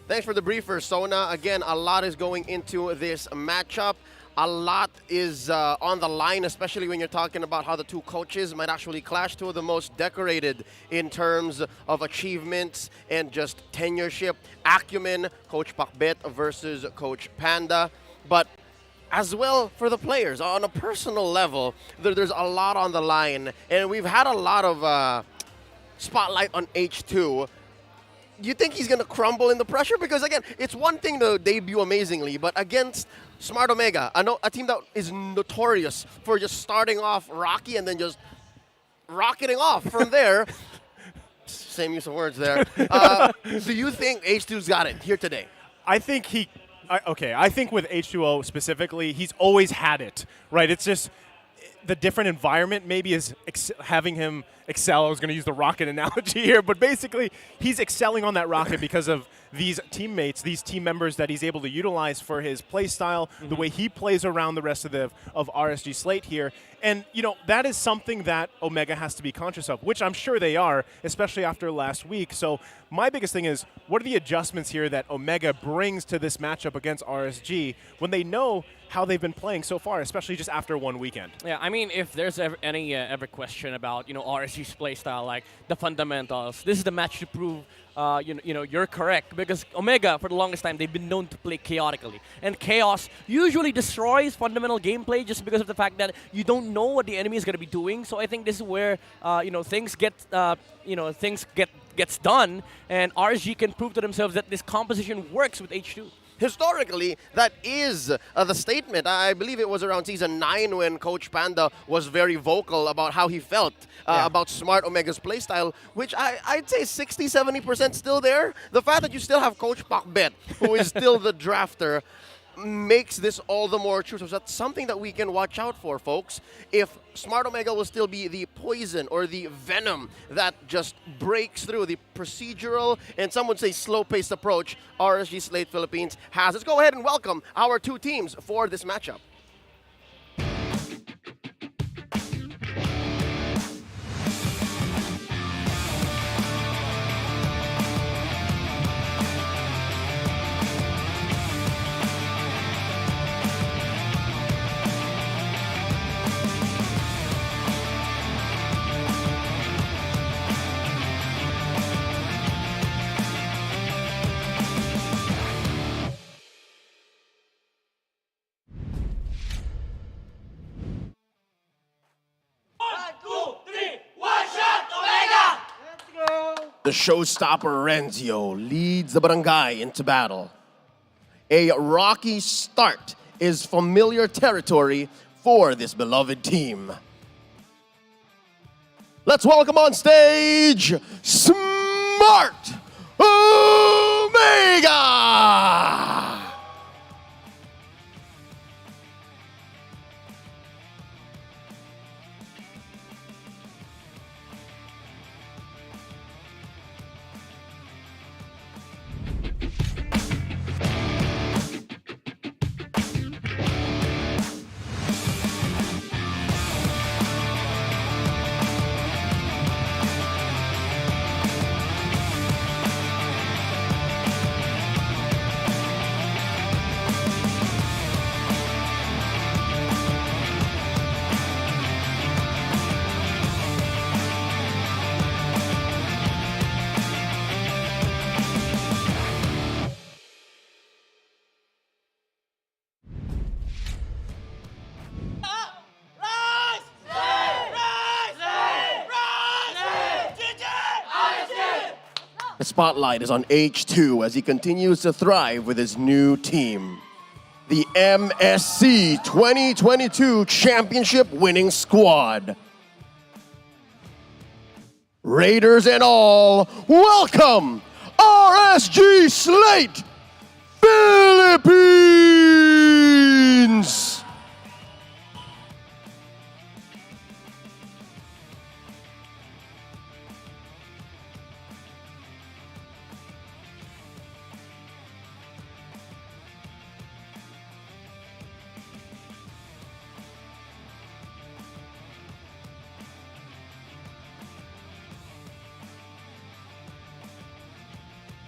Thanks for the briefer, Sona. Again, a lot is going into this matchup. A lot is on the line, especially when you're talking about how the two coaches might actually clash. Two of the most decorated in terms of achievements and just tenureship. Acumen, Coach Pakbet versus Coach Panda. But as well for the players, on a personal level, there's a lot on the line. And we've had a lot of spotlight on H2. You think he's going to crumble in the pressure? Because, again, it's one thing to debut amazingly, but against Smart Omega, a team that is notorious for just starting off rocky and then just rocketing off from there. Same use of words there. Do you think H2's got it here today? I think I think with H2O specifically, he's always had it, right? It's just the different environment maybe is having him excel. I was going to use the rocket analogy here, but basically he's excelling on that rocket because of these teammates, these team members that he's able to utilize for his play style, the way he plays around the rest of RSG Slate here. And, you know, that is something that Omega has to be conscious of, which I'm sure they are, especially after last week. So my biggest thing is, what are the adjustments here that Omega brings to this matchup against RSG when they know how they've been playing so far, especially just after one weekend? Yeah, I mean, if there's any question about, you know, RSG's play style, like the fundamentals, this is the match to prove you're correct, because Omega, for the longest time, they've been known to play chaotically. And chaos usually destroys fundamental gameplay just because of the fact that you don't know what the enemy is going to be doing. So I think this is where, things gets done, and RSG can prove to themselves that this composition works with H2. Historically, that is the statement. I believe it was around Season 9 when Coach Panda was very vocal about how he felt about Smart Omega's playstyle, which I'd say 60-70% still there. The fact that you still have Coach Pakbet, who is still the drafter, makes this all the more true. So that's something that we can watch out for, folks. If Smart Omega will still be the poison or the venom that just breaks through the procedural and some would say slow-paced approach RSG Slate Philippines has. Let's go ahead and welcome our two teams for this matchup. The showstopper Renzio leads the barangay into battle. A rocky start is familiar territory for this beloved team. Let's welcome on stage, Smart Omega! The spotlight is on H2 as he continues to thrive with his new team. The MSC 2022 Championship winning squad. Raiders and all, welcome RSG Slate Philippines!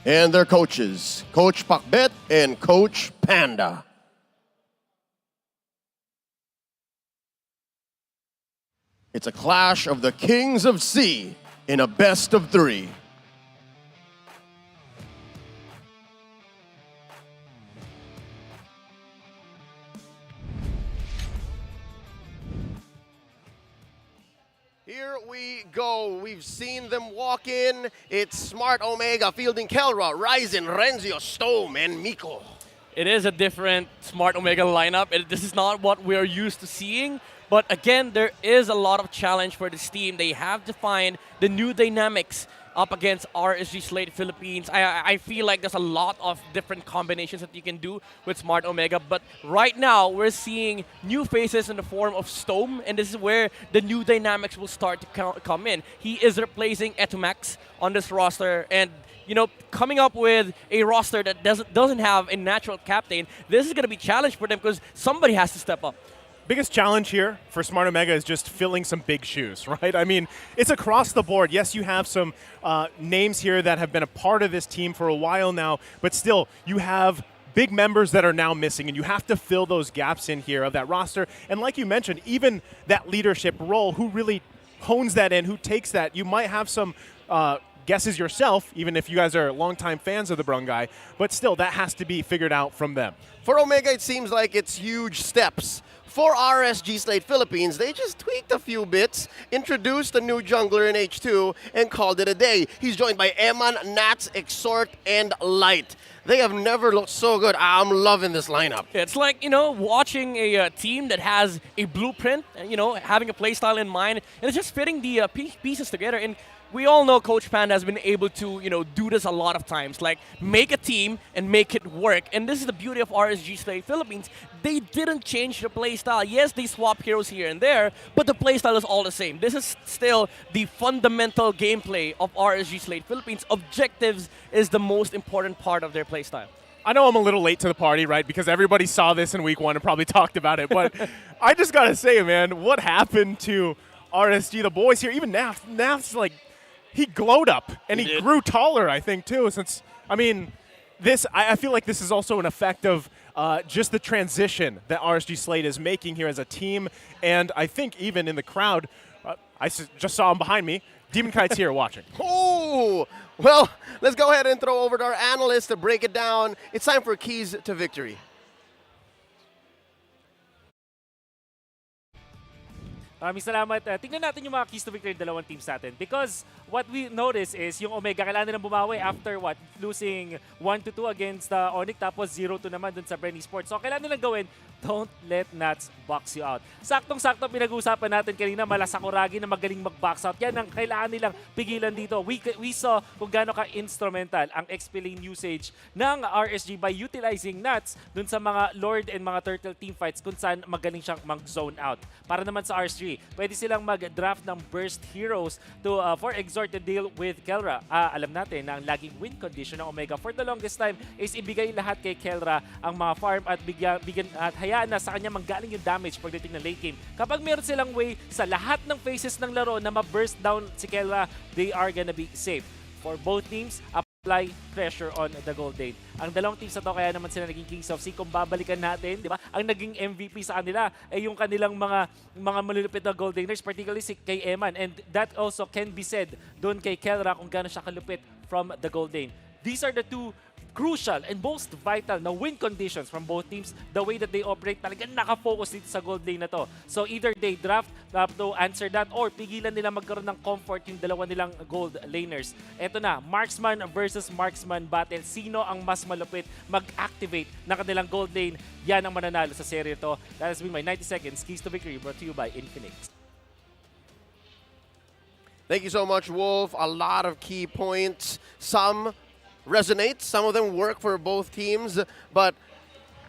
And their coaches, Coach Pakbet and Coach Panda. It's a clash of the Kings of C in a best of 3. Here we go. We've seen them walk in. It's Smart Omega fielding Kelra, Ryzen, Renzio, Stome, and Miko. It is a different Smart Omega lineup. This is not what we're used to seeing. But again, there is a lot of challenge for this team. They have to find the new dynamics up against RSG Slate Philippines. I feel like there's a lot of different combinations that you can do with Smart Omega, but right now we're seeing new faces in the form of Stome, and this is where the new dynamics will start to come in. He is replacing Etumax on this roster, and you know, coming up with a roster that doesn't have a natural captain, this is going to be a challenge for them because somebody has to step up. Biggest challenge here for Smart Omega is just filling some big shoes, right? I mean, it's across the board. Yes, you have some names here that have been a part of this team for a while now, but still, you have big members that are now missing, and you have to fill those gaps in here of that roster. And like you mentioned, even that leadership role, who really hones that in, who takes that. You might have some guesses yourself, even if you guys are longtime fans of the Barangay, but still, that has to be figured out from them. For Omega, it seems like it's huge steps. For RSG Slate Philippines, they just tweaked a few bits, introduced a new jungler in H2, and called it a day. He's joined by Eman, Nats, Exhort, and Light. They have never looked so good. I'm loving this lineup. It's like, you know, watching a team that has a blueprint, you know, having a playstyle in mind, and it's just fitting the pieces together. And we all know Coach Panda has been able to, you know, do this a lot of times, like make a team and make it work. And this is the beauty of RSG Slate Philippines. They didn't change the playstyle. Yes, they swap heroes here and there, but the playstyle is all the same. This is still the fundamental gameplay of RSG Slate Philippines. Objectives is the most important part of their playstyle. I know I'm a little late to the party, right, because everybody saw this in week 1 and probably talked about it, but I just got to say, man, what happened to RSG, the boys here, even Naf's like, he glowed up, and he grew taller, I think, too, since, I mean, this, I feel like this is also an effect of just the transition that RSG Slate is making here as a team, and I think even in the crowd, I just saw him behind me, Demon Kite's here watching. Oh, well, let's go ahead and throw over to our analyst to break it down. It's time for Keys to Victory. Maraming salamat. Tingnan natin yung mga keys to victory ng dalawang teams natin. Because what we notice is yung Omega, kailangan nilang bumawi after what? Losing 1-2 against Onyx, tapos 0-2 naman dun sa Bren Esports. So kailangan nilang gawin, don't let Nats box you out. Saktong-sakto pinag-uusapan natin kanina, mala Sakuragi na magaling mag-box out. Yan ang kailangan nilang pigilan dito. We saw kung gaano ka-instrumental ang XP lane usage ng RSG by utilizing Nats dun sa mga Lord and mga Turtle teamfights kung saan magaling siyang mag-zone out. Para naman sa RSG, pwede silang mag-draft ng burst heroes to for Exhort to deal with Kelra. Alam natin na ang laging win condition ng Omega for the longest time is ibigay lahat kay Kelra ang mga farm at bigyan at hayaan na sa kanya manggaling yung damage pagdating ng late game. Kapag meron silang way sa lahat ng phases ng laro na ma-burst down si Kelra, they are gonna be safe. For both teams, apply pressure on the gold lane. Ang dalawang teams na to kaya naman sila naging Kings of Sea. Kung babalikan natin, di ba? Ang naging MVP sa kanila ay yung kanilang mga malulupit na gold laners, particularly si kay Eman. And that also can be said doon kay Kelra kung gaano siya kalupit from the gold lane. These are the two crucial and most vital na win conditions from both teams. The way that they operate, talagang nakafocus dito sa gold lane na to. So either they draft to answer that or pigilan nila magkaroon ng comfort yung dalawa nilang gold laners. Eto na, marksman versus marksman battle. Sino ang mas malupit mag-activate ng kanilang gold lane? Yan ang mananalo sa serye to. That has been my 90 seconds Keys to Victory brought to you by Infinix. Thank you so much, Wolf. A lot of key points. Some resonate, some of them work for both teams, but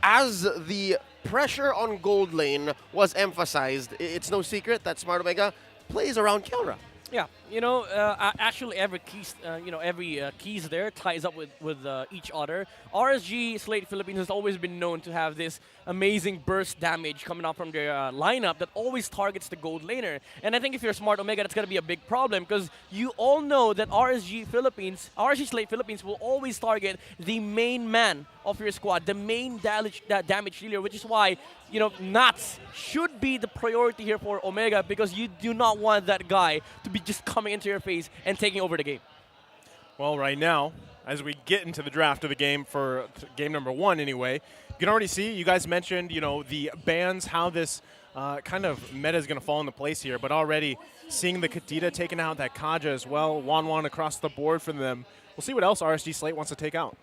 as the pressure on gold lane was emphasized, it's no secret that Smart Omega plays around Kelra. Yeah, actually every keys, keys there ties up with each other. RSG Slate Philippines has always been known to have this amazing burst damage coming out from their lineup that always targets the gold laner. And I think if you're Smart Omega, that's going to be a big problem because you all know that RSG Slate Philippines will always target the main man of your squad, the main damage dealer, which is why, Nats should be the priority here for Omega because you do not want that guy to be just coming into your face and taking over the game. Well, right now, as we get into the draft of the game for game number 1 anyway, you can already see, you guys mentioned, the bans, how this kind of meta is going to fall into place here, but already seeing the Kadita taking out that Kaja as well, Wan across the board for them. We'll see what else RSG Slate wants to take out.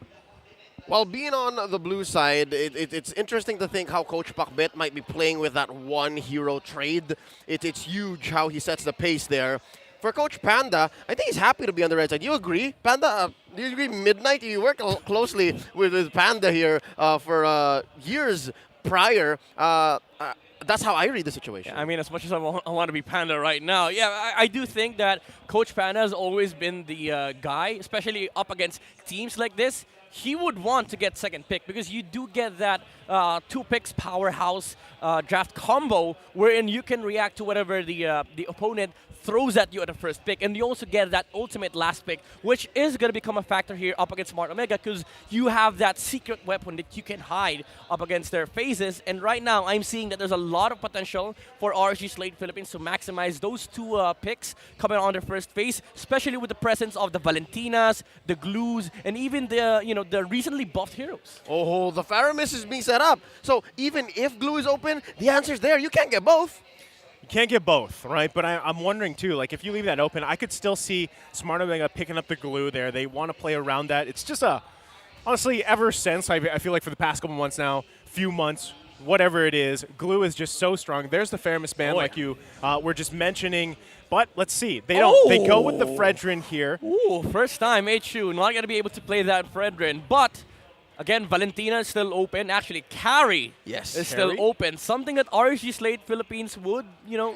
Well, being on the blue side, it's interesting to think how Coach Pakbet might be playing with that one hero trade. It's huge how he sets the pace there. For Coach Panda, I think he's happy to be on the red side. You agree, Panda? Do you agree? Midnight, you work closely with Panda here for years prior. That's how I read the situation. Yeah, I mean, as much as I want to be Panda right now, yeah, I do think that Coach Panda has always been the guy, especially up against teams like this. He would want to get second pick because you do get that 2 picks powerhouse draft combo wherein you can react to whatever the opponent throws at you at the first pick. And you also get that ultimate last pick, which is going to become a factor here up against Smart Omega because you have that secret weapon that you can hide up against their phases. And right now, I'm seeing that there's a lot of potential for RSG Slate Philippines to maximize those 2 picks coming on their first phase, especially with the presence of the Valentinas, the Glues, and even the recently buffed heroes. Oh, the Faramis is being set up. So even if Glue is open, the answer's there. You can't get both. You can't get both, right? But I'm wondering, too, like, if you leave that open, I could still see Smart Omega picking up the glue there. They want to play around that. It's just honestly, ever since, I feel like for the past couple months now, few months, whatever it is, glue is just so strong. There's the Faramis ban, like you were just mentioning. But let's see. They don't. They go with the Fredrin here. Ooh, first time HU not going to be able to play that Fredrin. But again, Valentina is still open. Actually, Carry is still open. Something that RSG Slate Philippines would,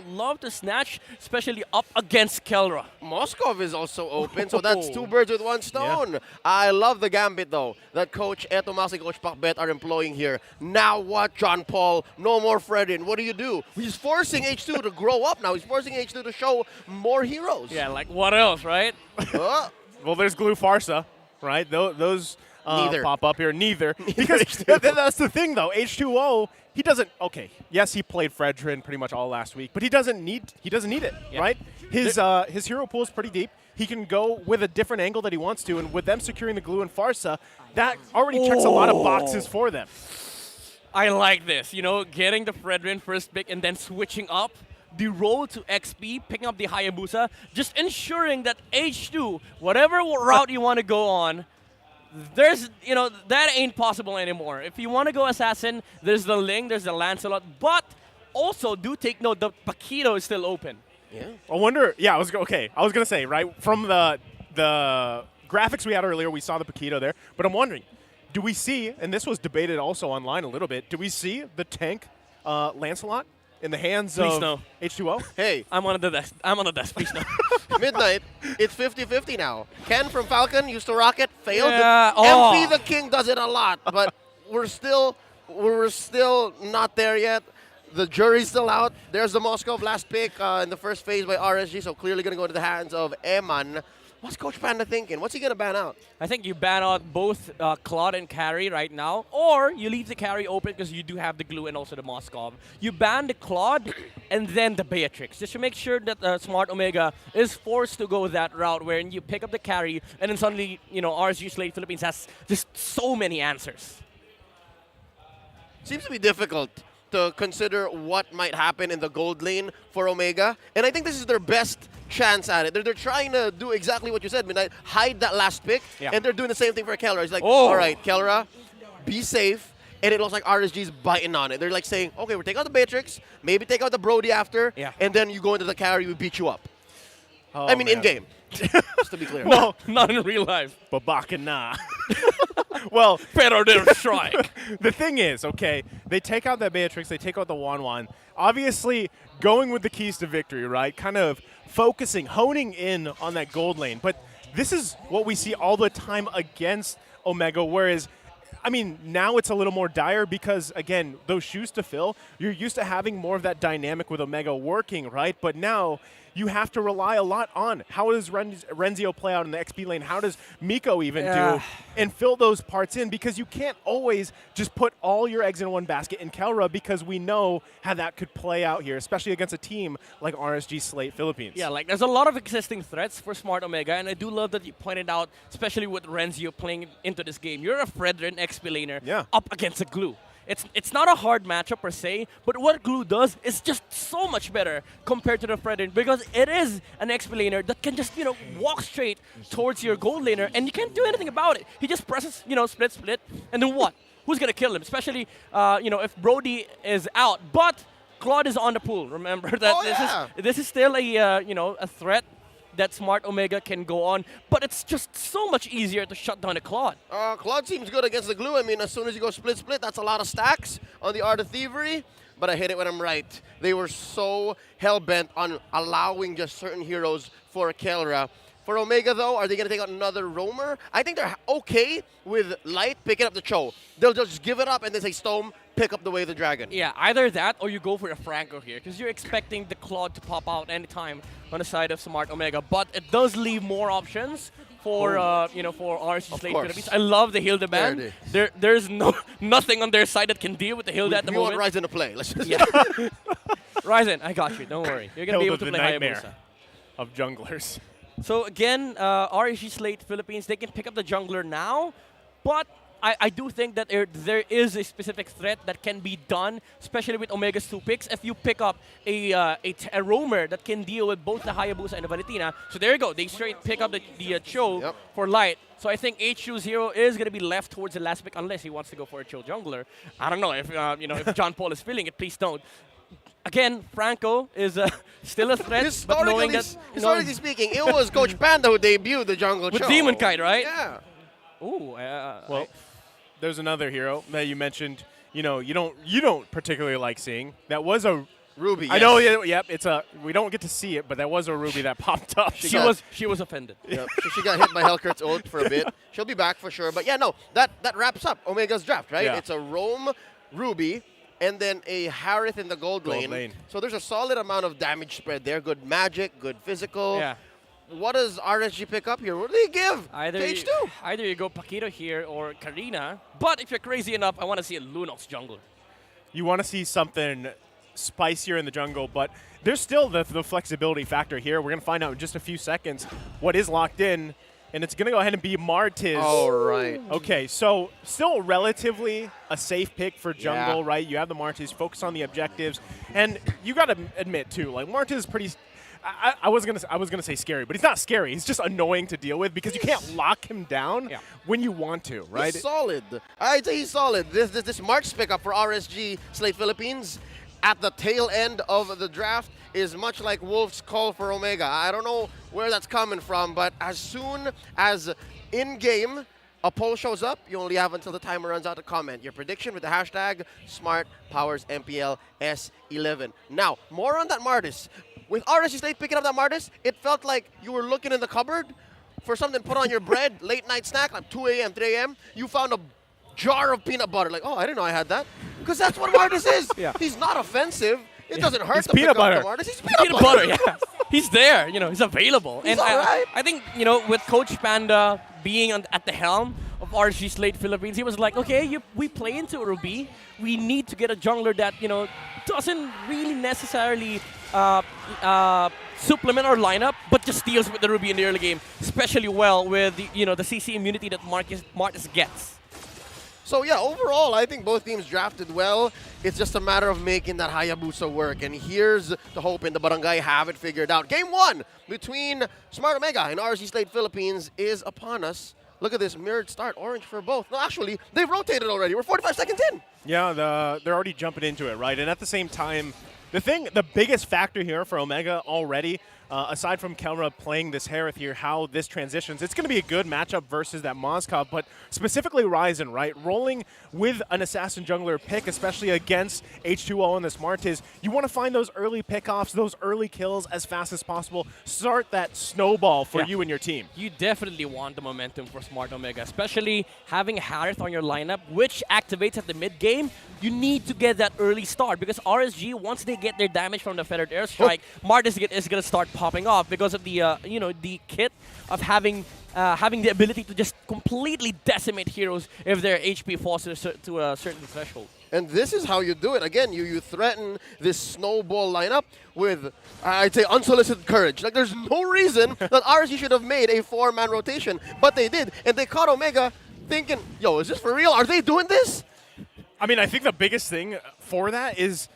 love to snatch, especially up against Kelra. Moskov is also open, so that's 2 birds with 1 stone. Yeah. I love the gambit, though, that Coach Etomas and Coach Pakbet are employing here. Now what, John Paul? No more Fredin. What do? He's forcing H2 to grow up now. He's forcing H2 to show more heroes. Yeah, like what else, right? Well, there's Glue Farsa, right? Those neither pop up here. Neither. Because that's the thing, though. H2O, he doesn't. Okay, yes, he played Fredrin pretty much all last week, but he doesn't need it, right? His hero pool is pretty deep. He can go with a different angle that he wants to, and with them securing the Glue and Farsa, that already checks a lot of boxes for them. I like this. Getting the Fredrin first pick and then switching up the role to XP, picking up the Hayabusa, just ensuring that H2, whatever route you want to go on, there's, that ain't possible anymore. If you want to go Assassin, there's the Ling, there's the Lancelot, but also do take note, the Paquito is still open. Yeah. I wonder, I was going to say, right, from the graphics we had earlier, we saw the Paquito there, but I'm wondering, do we see, and this was debated also online a little bit, do we see the tank Lancelot in the hands Please of no. H2O? Hey. I'm on the desk, please no. Midnight, it's 50-50 now. Ken from Falcon used to rock it, failed. Yeah. MP the King does it a lot, but we're still not there yet. The jury's still out. There's the Moscow last pick in the first phase by RSG, so clearly going to go into the hands of Eman. What's Coach Panda thinking? What's he going to ban out? I think you ban out both Claude and Carry right now, or you leave the Carry open because you do have the Glue and also the Moskov. You ban the Claude and then the Beatrix, just to make sure that Smart Omega is forced to go that route wherein you pick up the Carry and then suddenly, RSG Slate Philippines has just so many answers. Seems to be difficult to consider what might happen in the gold lane for Omega. And I think this is their best chance at it. They're trying to do exactly what you said, Midnight, hide that last pick, and they're doing the same thing for Kelra. It's like, all right, Kelra, be safe. And it looks like RSG's biting on it. They're like saying, okay, we'll take out the Beatrix, maybe take out the Brody after, and then you go into the carry, we beat you up. Oh, I mean, in-game, just to be clear. No, not in real life. Babakana. Well, pero their strike. The thing is, okay, they take out that Beatrix, they take out the Wan. Obviously, going with the keys to victory, right? Kind of focusing, honing in on that gold lane. But this is what we see all the time against Omega, whereas, I mean, now it's a little more dire because, again, those shoes to fill, you're used to having more of that dynamic with Omega working, right? But now you have to rely a lot on how does Renzio play out in the XP lane, how does Miko even do, and fill those parts in, because you can't always just put all your eggs in one basket in Kelra, because we know how that could play out here, especially against a team like RSG Slate Philippines. Yeah, like there's a lot of existing threats for Smart Omega, and I do love that you pointed out, especially with Renzio playing into this game. You're a Fredrin XP laner up against a Glue. It's not a hard matchup per se, but what Glue does is just so much better compared to the Fredrin, because it is an XP laner that can just, walk straight towards your gold laner, and you can't do anything about it. He just presses, split, and then what? Who's going to kill him? Especially, if Brody is out. But Claude is on the pool. Remember that this is still a threat that Smart Omega can go on, but it's just so much easier to shut down a Claude. Claude seems good against the Glue. I mean, as soon as you go split, that's a lot of stacks on the Art of Thievery, but I hit it when I'm right. They were so hell-bent on allowing just certain heroes for Kelra. For Omega, though, are they going to take out another roamer? I think they're okay with Light picking up the Cho. They'll just give it up and then say, Stone, pick up the Way of the Dragon. Yeah, either that or you go for a Franco here, because you're expecting the Claude to pop out anytime on the side of Smart Omega. But it does leave more options for for RSG Slate Philippines. I love the Hilda ban. There's nothing on their side that can deal with the Hilda at the moment. We want Ryzen to play. Let's just Ryzen, I got you. Don't worry. You're going to be able to play Hayabusa. Of junglers. So again, RSG Slate Philippines, they can pick up the jungler now, but I do think that there is a specific threat that can be done, especially with Omega's 2 picks. If you pick up a roamer that can deal with both the Hayabusa and the Valentina, so there you go. They straight pick up the Cho for Light. So I think H20 is going to be left towards the last pick unless he wants to go for a Cho jungler. I don't know if if John Paul is feeling it. Please don't. Again, Franco is still a threat, but knowing that... Historically speaking, it was Coach Panda who debuted the jungle with Cho. Demon Kite, right? Yeah. Ooh. Well, there's another hero that you mentioned. You don't particularly like seeing. That was a Ruby. I know. Yep. It's a. We don't get to see it, but that was a Ruby that popped up. She was offended. Yep. So she got hit by Hellcurt's ult for a bit. She'll be back for sure. But yeah, no, that wraps up Omega's draft, right? Yeah. It's a Roam, Ruby, and then a Harith in the gold lane. So there's a solid amount of damage spread there. Good magic, good physical. Yeah. What does RSG pick up here? What do they give? Either you go Paquito here or Karina. But if you're crazy enough, I want to see a Lunox jungler. You want to see something spicier in the jungle, but there's still the flexibility factor here. We're going to find out in just a few seconds what is locked in. and it's going to go ahead and be Martiz. Oh, right. Okay, so still relatively a safe pick for jungle, right? You have the Martiz, focus on the objectives, and you got to admit too, like Martiz is pretty. I was gonna say scary, but he's not scary. He's just annoying to deal with because you can't lock him down when you want to, right? He's solid. I'd say he's solid. This March pickup for RSG Slate Philippines at the tail end of the draft is much like Wolf's call for Omega. I don't know where that's coming from, but as soon as in-game a poll shows up, you only have until the timer runs out to comment your prediction with the hashtag SmartPowersMPL-S11. Now, more on that Martis. With RSG Slate picking up that Martis, it felt like you were looking in the cupboard for something to put on your bread, late night snack, like 2 a.m., 3 a.m. You found a jar of peanut butter. Like, oh, I didn't know I had that. Because that's what Martis is. He's not offensive. It doesn't hurt to pick up the Martis. He's peanut butter. Yeah. He's there. He's available. He's and I think, with Coach Panda being at the helm of RSG Slate Philippines, he was like, okay, we play into Ruby. We need to get a jungler that, doesn't really necessarily supplement our lineup, but just deals with the Ruby in the early game, especially well with the CC immunity that Martis gets. So yeah, overall, I think both teams drafted well. It's just a matter of making that Hayabusa work. And here's the hope in the Barangay have it figured out. Game 1 between Smart Omega and RSG Slate Philippines is upon us. Look at this mirrored start, orange for both. No, actually, they've rotated already. We're 45 seconds in. Yeah, they're already jumping into it, right? And at the same time, the biggest factor here for Omega already, aside from Kelra playing this Harith here, how this transitions, it's going to be a good matchup versus that Moskov, but specifically Ryzen, right? Rolling with an Assassin Jungler pick, especially against H2O and this Martiz, you want to find those early pickoffs, those early kills as fast as possible. Start that snowball for you and your team. You definitely want the momentum for Smart Omega, especially having Harith on your lineup, which activates at the mid-game. You need to get that early start because RSG, once they get their damage from the Feathered Airstrike, Martiz is going to start popping off because of the the kit of having the ability to just completely decimate heroes if their HP falls to a certain threshold. And this is how you do it. Again, you threaten this snowball lineup with, I'd say, unsolicited courage. Like, there's no reason that RSG should have made a 4-man rotation, but they did. And they caught Omega thinking, yo, is this for real? Are they doing this? I mean, I think the biggest thing for that is,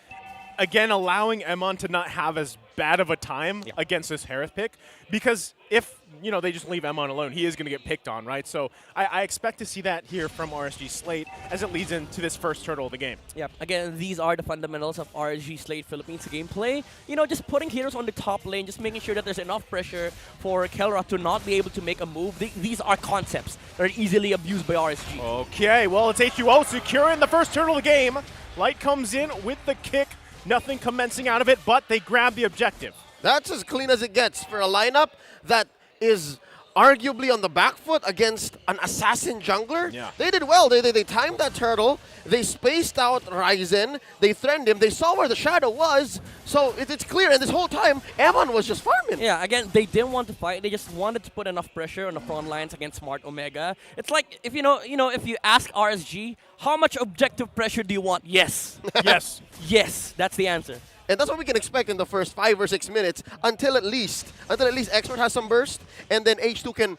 again, allowing Emon to not have as bad of a time against this Harith pick, because if they just leave Emon alone, he is going to get picked on, right? So I expect to see that here from RSG Slate as it leads into this first turtle of the game. Yep. Again, these are the fundamentals of RSG Slate Philippines gameplay. Just putting heroes on the top lane, just making sure that there's enough pressure for Kelra to not be able to make a move. These are concepts that are easily abused by RSG. Okay, well, it's H2O securing the first turtle of the game. Light comes in with the kick. Nothing commencing out of it, but they grab the objective. That's as clean as it gets for a lineup that is arguably on the back foot against an assassin jungler. Yeah. They did well. They timed that turtle. They spaced out Ryzen. They threatened him. They saw where the shadow was. So it's clear. And this whole time, Evan was just farming. Yeah, again, they didn't want to fight. They just wanted to put enough pressure on the front lines against Smart Omega. It's like, if if you ask RSG, how much objective pressure do you want? Yes. Yes. Yes, that's the answer. And that's what we can expect in the first 5 or 6 minutes until at least Expert has some burst, and then H2 can,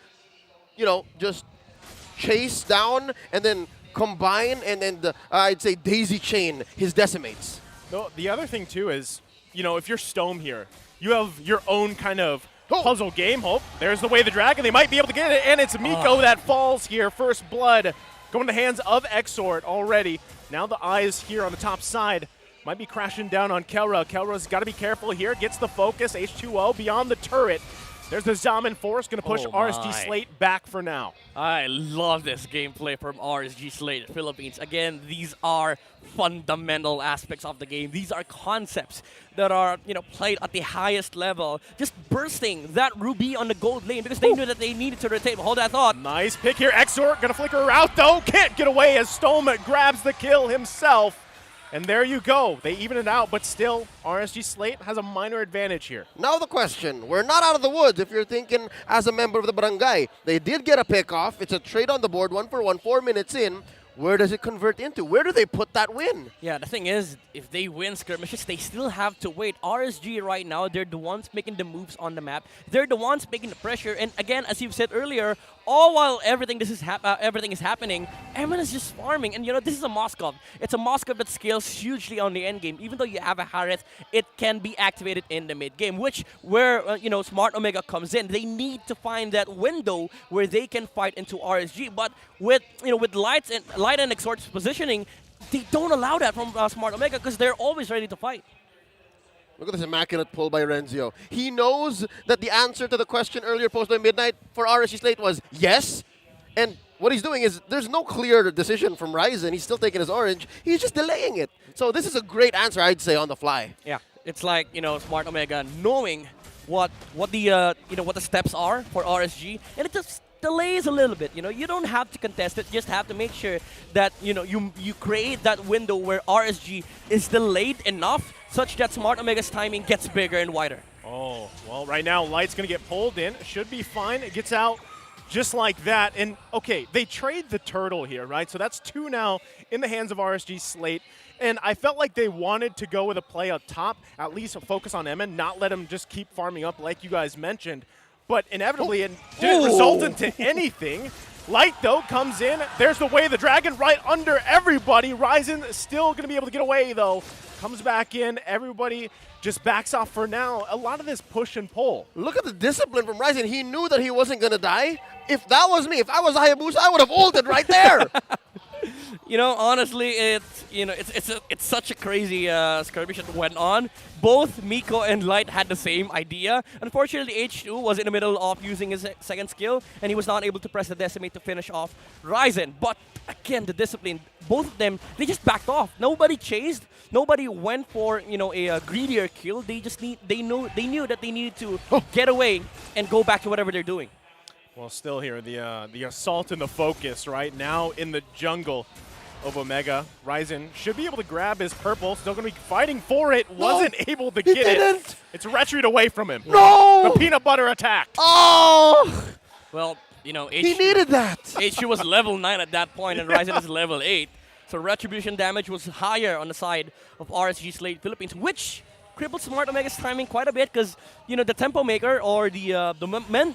just chase down and then combine and then I'd say daisy chain his decimates. No, the other thing too is, if you're Stome here, you have your own kind of puzzle game. There's the Way of the Dragon. They might be able to get it, and it's Miko that falls here. First blood going to the hands of Exort already. Now the eyes here on the top side. Might be crashing down on Kelra. Kelra's got to be careful here. Gets the focus. H2O beyond the turret. There's the Zaman Force. Going to push RSG Slate back for now. I love this gameplay from RSG Slate Philippines. Again, these are fundamental aspects of the game. These are concepts that are, played at the highest level. Just bursting that Ruby on the gold lane because they knew that they needed to rotate. Hold that thought. Nice pick here. Exort going to flicker her out, though. Can't get away as Stoma grabs the kill himself. And there you go. They even it out, but still, RSG Slate has a minor advantage here. Now the question. We're not out of the woods if you're thinking as a member of the barangay. They did get a pick off. It's a trade on the board, 1-for-1, 4 minutes in. where does it convert into? Where do they put that win? Yeah, the thing is, if they win skirmishes, they still have to wait. RSG right now, they're the ones making the moves on the map. They're the ones making the pressure. And again, as you've said earlier, all while everything is happening, Eman is just farming. And you know, this is a Moskov. It's a Moskov that scales hugely on the end game. Even though you have a Harith, it can be activated in the mid game, which where you know, Smart Omega comes in. They need to find that window where they can fight into RSG. But with Light and Exort's positioning, they don't allow that from Smart Omega because they're always ready to fight. Look at this immaculate pull by Renzio. He knows that the answer to the question earlier posed by Midnight for RSG Slate was yes. And what he's doing is there's no clear decision from Ryzen. He's still taking his orange. He's just delaying it. So this is a great answer, I'd say, on the fly. Yeah, it's like, you know, Smart Omega knowing what the steps are for RSG, and it just delays a little bit. You know, you don't have to contest it. Just have to make sure that you create that window where RSG is delayed enough such that Smart Omega's timing gets bigger and wider. Oh, well, right now Light's going to get pulled in. Should be fine. It gets out just like that. And okay, they trade the turtle here, right? So that's 2 now in the hands of RSG Slate. And I felt like they wanted to go with a play up top, at least focus on Eman, not let him just keep farming up like you guys mentioned. But inevitably, it didn't result into anything. Light, though, comes in. There's the way of the dragon right under everybody. Ryzen still going to be able to get away, though. Comes back in. Everybody just backs off for now. A lot of this push and pull. Look at the discipline from Ryzen. He knew that he wasn't going to die. If that was me, if I was Hayabusa, I would have ulted right there. You know, honestly, it's such a crazy skirmish that went on. Both Miko and Light had the same idea. Unfortunately, H2 was in the middle of using his second skill, and he was not able to press the decimate to finish off Ryzen. But again, the discipline, both of them, they just backed off. Nobody chased. Nobody went for a greedier kill. They knew that they needed to get away and go back to whatever they're doing. Well, still here, the assault and the focus right now in the jungle of Omega. Ryzen should be able to grab his purple. Still going to be fighting for it. Wasn't able to get it. It's retreat away from him. No! The peanut butter attack. Oh! Well, you know, he needed that. H2 was level 9 at that point, and Ryzen is level 8. So retribution damage was higher on the side of RSG Slate Philippines, which crippled Smart Omega's timing quite a bit because, you know, the tempo maker or the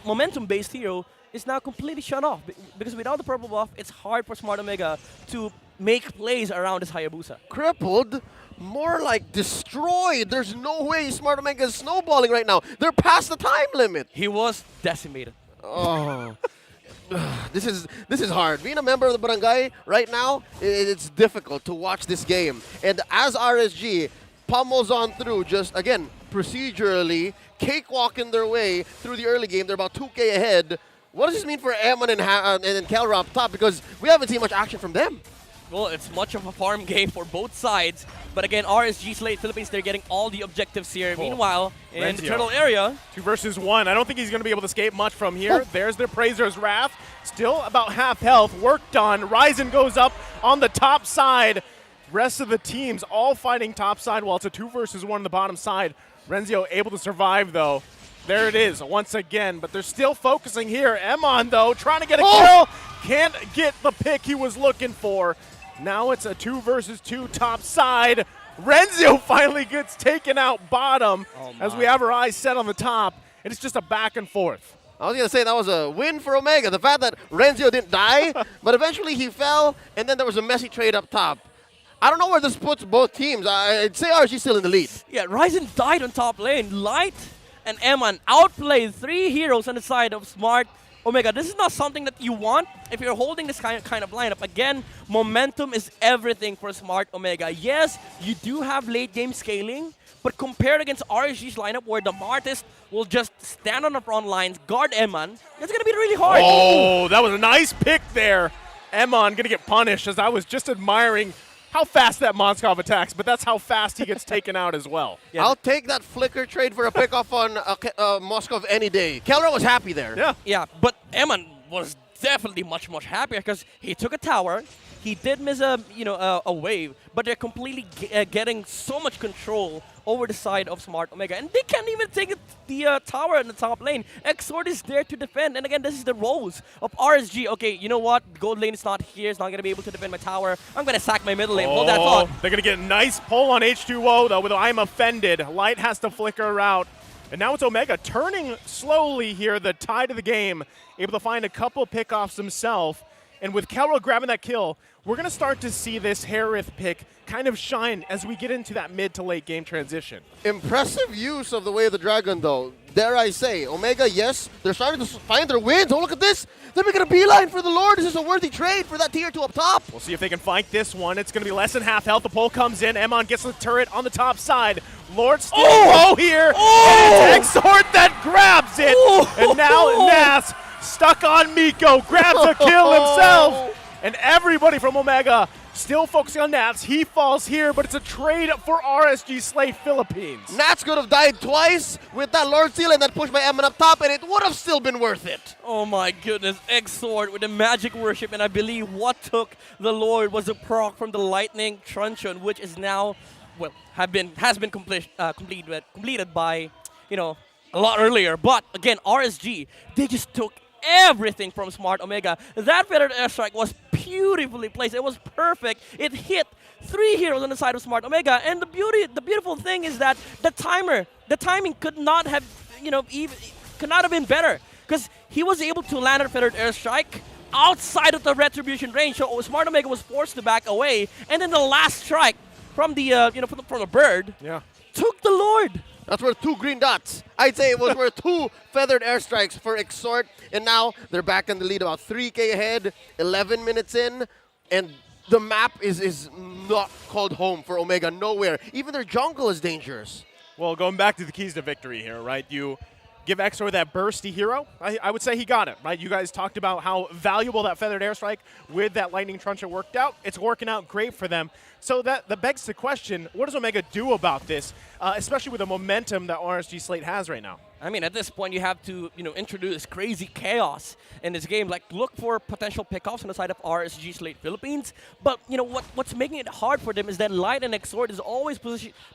momentum-based hero is now completely shut off. Because without the purple buff, it's hard for Smart Omega to make plays around his Hayabusa. Crippled? More like destroyed. There's no way Smart Omega is snowballing right now. They're past the time limit. He was decimated. Oh. This is hard. Being a member of the barangay right now, it's difficult to watch this game. And as RSG pummels on through, just again, procedurally, cakewalking their way through the early game, they're about 2K ahead. What does this mean for Eman and Kelra up top? Because we haven't seen much action from them. Well, it's much of a farm game for both sides. But again, RSG Slate Philippines, they're getting all the objectives here. Cool. Meanwhile, in the turtle area, 2 versus 1. I don't think he's going to be able to escape much from here. There's their Praiser's Wrath. Still about half health. Work done. Ryzen goes up on the top side. Rest of the teams all fighting top side while it's a 2 versus 1 on the bottom side. Renzio able to survive, though. There it is once again, but they're still focusing here. Eman, though, trying to get a kill. Can't get the pick he was looking for. Now it's a 2 versus 2 top side. Renzio finally gets taken out bottom as we have our eyes set on the top. And it's just a back and forth. I was going to say that was a win for Omega. The fact that Renzio didn't die, but eventually he fell, and then there was a messy trade up top. I don't know where this puts both teams. I'd say RSG's still in the lead. Yeah, Ryzen died on top lane. Light and Eman outplayed 3 heroes on the side of Smart Omega. This is not something that you want if you're holding this kind of lineup. Again, momentum is everything for Smart Omega. Yes, you do have late game scaling, but compared against RSG's lineup where the Martist will just stand on the front lines, guard Eman, it's going to be really hard. Oh, that was a nice pick there. Eman going to get punished, as I was just admiring how fast that Moskov attacks, but that's how fast he gets taken out as well. Yeah. I'll take that flicker trade for a pick off on Moskov any day. Kelra was happy there. Yeah, but Eman was definitely much happier because he took a tower. He did miss a wave, but they're completely getting so much control over the side of Smart Omega, and they can't even take the tower in the top lane. Exort is there to defend, and again, this is the roles of RSG. Okay, you know what? Gold lane is not here. It's not going to be able to defend my tower. I'm going to sack my middle lane. Hold that thought. They're going to get a nice pull on H2O, though, with I'm Offended. Light has to flicker out. And now it's Omega turning slowly here, the tide of the game, able to find a couple pickoffs himself. And with Kelra grabbing that kill, we're going to start to see this Harith pick kind of shine as we get into that mid to late game transition. Impressive use of the Way of the Dragon, though. Dare I say, Omega, yes, they're starting to find their wins. Oh, look at this. They're making a beeline for the Lord. This is a worthy trade for that tier 2 up top. We'll see if they can fight this one. It's going to be less than half health. The pull comes in. Emon gets the turret on the top side. Lord still low here. And it's Exort that grabs it. And now Nas stuck on Miko, grabs a kill himself. And everybody from Omega still focusing on Nats. He falls here, but it's a trade for RSG Slate Philippines. Nats could have died twice with that Lord Seal and that push by Emon up top, and it would have still been worth it. Oh my goodness, Exort with the magic worship, and I believe what took the Lord was a proc from the Lightning Truncheon, which is now, well, has been completed by, a lot earlier. But again, RSG, they just took everything from Smart Omega. That feathered airstrike was beautifully placed. It was perfect. It hit 3 heroes on the side of Smart Omega, and the beautiful thing is that the timing could not have, could not have been better, because he was able to land a feathered airstrike outside of the retribution range. So Smart Omega was forced to back away, and then the last strike from the from the bird took the Lord. That's worth 2 green dots. I'd say it was worth 2 feathered airstrikes for Exort. And now they're back in the lead, about 3K ahead, 11 minutes in. And the map is not called home for Omega, nowhere. Even their jungle is dangerous. Well, going back to the keys to victory here, right? You give Exor that bursty hero. I would say he got it, right? You guys talked about how valuable that feathered airstrike with that lightning truncheon worked out. It's working out great for them. So that begs the question, what does Omega do about this, especially with the momentum that RSG Slate has right now? I mean, at this point, you have to, introduce crazy chaos in this game. Like, look for potential pickoffs on the side of RSG Slate Philippines. But, what's making it hard for them is that Light and Exort is always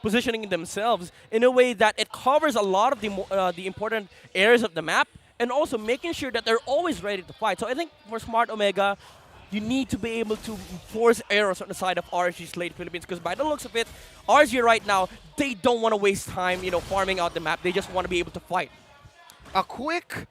positioning themselves in a way that it covers a lot of the important areas of the map, and also making sure that they're always ready to fight. So I think for Smart Omega, you need to be able to force arrows on the side of RSG Slate Philippines, because by the looks of it, RSG right now, they don't want to waste time, farming out the map. They just want to be able to fight. A quick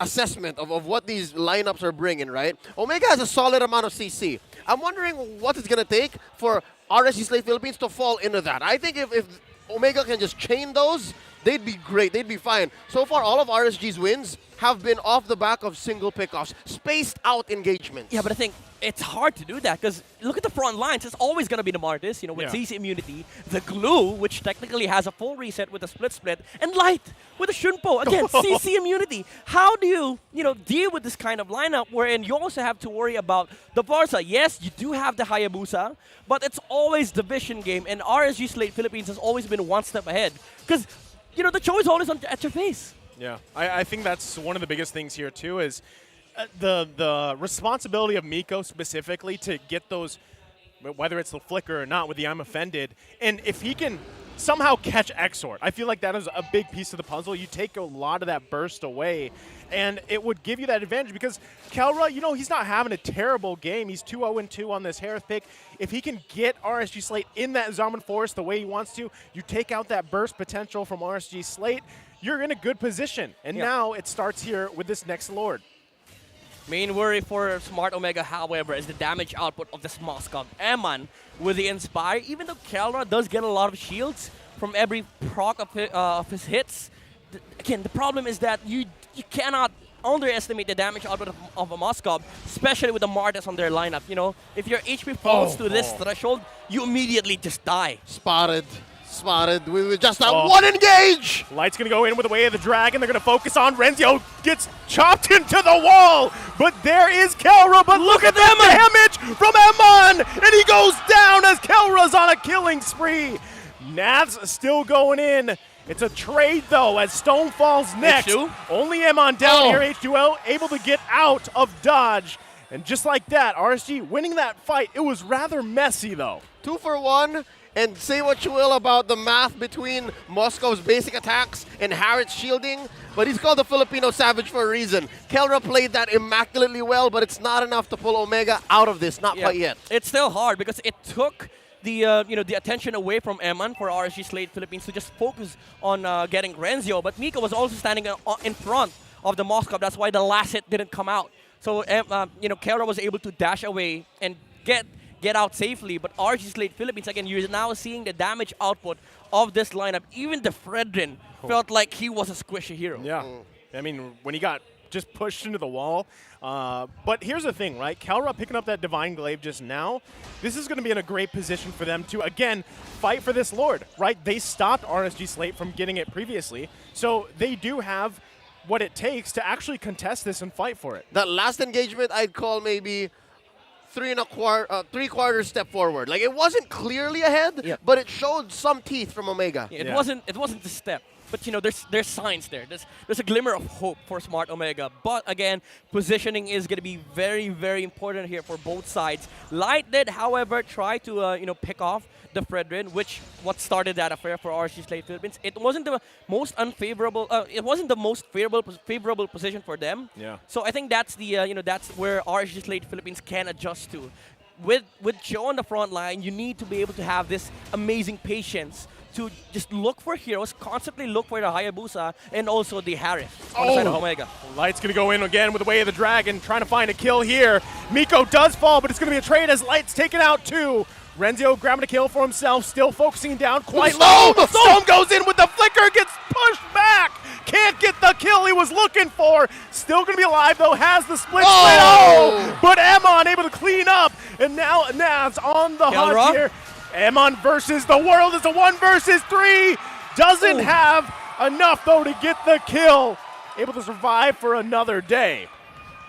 assessment of what these lineups are bringing, right? Omega has a solid amount of CC. I'm wondering what it's going to take for RSG Slate Philippines to fall into that. I think if Omega can just chain those, they'd be great. They'd be fine. So far, all of RSG's wins have been off the back of single pickoffs, spaced out engagements. Yeah, but I think it's hard to do that, because look at the front lines. It's always going to be the Martis, with CC immunity, the Glue, which technically has a full reset with a split, and Light with a Shunpo. Again, CC immunity. How do you, deal with this kind of lineup wherein you also have to worry about the Barca? Yes, you do have the Hayabusa, but it's always the vision game, and RSG Slate Philippines has always been one step ahead, because the show is always at your face. Yeah, I think that's one of the biggest things here, too, is the responsibility of Miko specifically to get those, whether it's the flicker or not, with the I'm Offended. And if he can somehow catch Exort, I feel like that is a big piece of the puzzle. You take a lot of that burst away, and it would give you that advantage, because Kelra, he's not having a terrible game. He's 2-0-2 on this Harith pick. If he can get RSG Slate in that Zombie Forest the way he wants to, you take out that burst potential from RSG Slate, you're in a good position. And now it starts here with this next Lord. Main worry for Smart Omega, however, is the damage output of this Moskov Eman with the Inspire. Even though Kelra does get a lot of shields from every proc of his hits, again, the problem is that you cannot underestimate the damage output of a Moskov, especially with the Martis on their lineup. If your HP falls to this threshold, you immediately just die. Spotted with just that one engage. Light's going to go in with the Way of the Dragon. They're going to focus on Renzio. Gets chopped into the wall. But there is Kelra. But look at the damage from Emon. And he goes down as Kelra's on a killing spree. Nats still going in. It's a trade, though, as Stone falls next. H2? Only Emon down here. H2O able to get out of dodge. And just like that, RSG winning that fight. It was rather messy, though. 2 for 1. And say what you will about the math between Moscow's basic attacks and Harriet's shielding, but he's called the Filipino Savage for a reason. Kelra played that immaculately well, but it's not enough to pull Omega out of this, not quite yet. It's still hard because it took the the attention away from Eman for RSG Slate Philippines to just focus on getting Renzio, but Miko was also standing in front of the Moscow. That's why the last hit didn't come out. So Kelra was able to dash away and get out safely, but RSG Slate Philippines, again, you're now seeing the damage output of this lineup. Even the Fredrin felt like he was a squishy hero. Yeah. I mean, when he got just pushed into the wall. But here's the thing, right? Kelra picking up that Divine Glaive just now, this is going to be in a great position for them to, again, fight for this Lord, right? They stopped RSG Slate from getting it previously, so they do have what it takes to actually contest this and fight for it. That last engagement, I'd call maybe 3/4 step forward. Like, it wasn't clearly ahead, but it showed some teeth from Omega. Yeah, it wasn't the step, but there's signs there. There's a glimmer of hope for Smart Omega. But again, positioning is going to be very, very important here for both sides. Light did, however, try to pick off the Fredrin, which what started that affair for RSG Slate Philippines. It wasn't the most unfavorable. It wasn't the most favorable position for them. Yeah. So I think that's the that's where RSG Slate Philippines can adjust to. With Joe on the front line, you need to be able to have this amazing patience to just look for heroes, constantly look for the Hayabusa and also the Harris on the side of Omega. Light's going to go in again with the Way of the Dragon, trying to find a kill here. Miko does fall, but it's going to be a trade as Light's taken out too. Renzio grabbing a kill for himself, still focusing down quite low. Storm goes in with the flicker, gets pushed back. Can't get the kill he was looking for. Still going to be alive though, has the split. But Emon able to clean up, and now Naz on the hunt here. Emon versus the world. It's a 1 versus 3. Doesn't have enough though to get the kill. Able to survive for another day.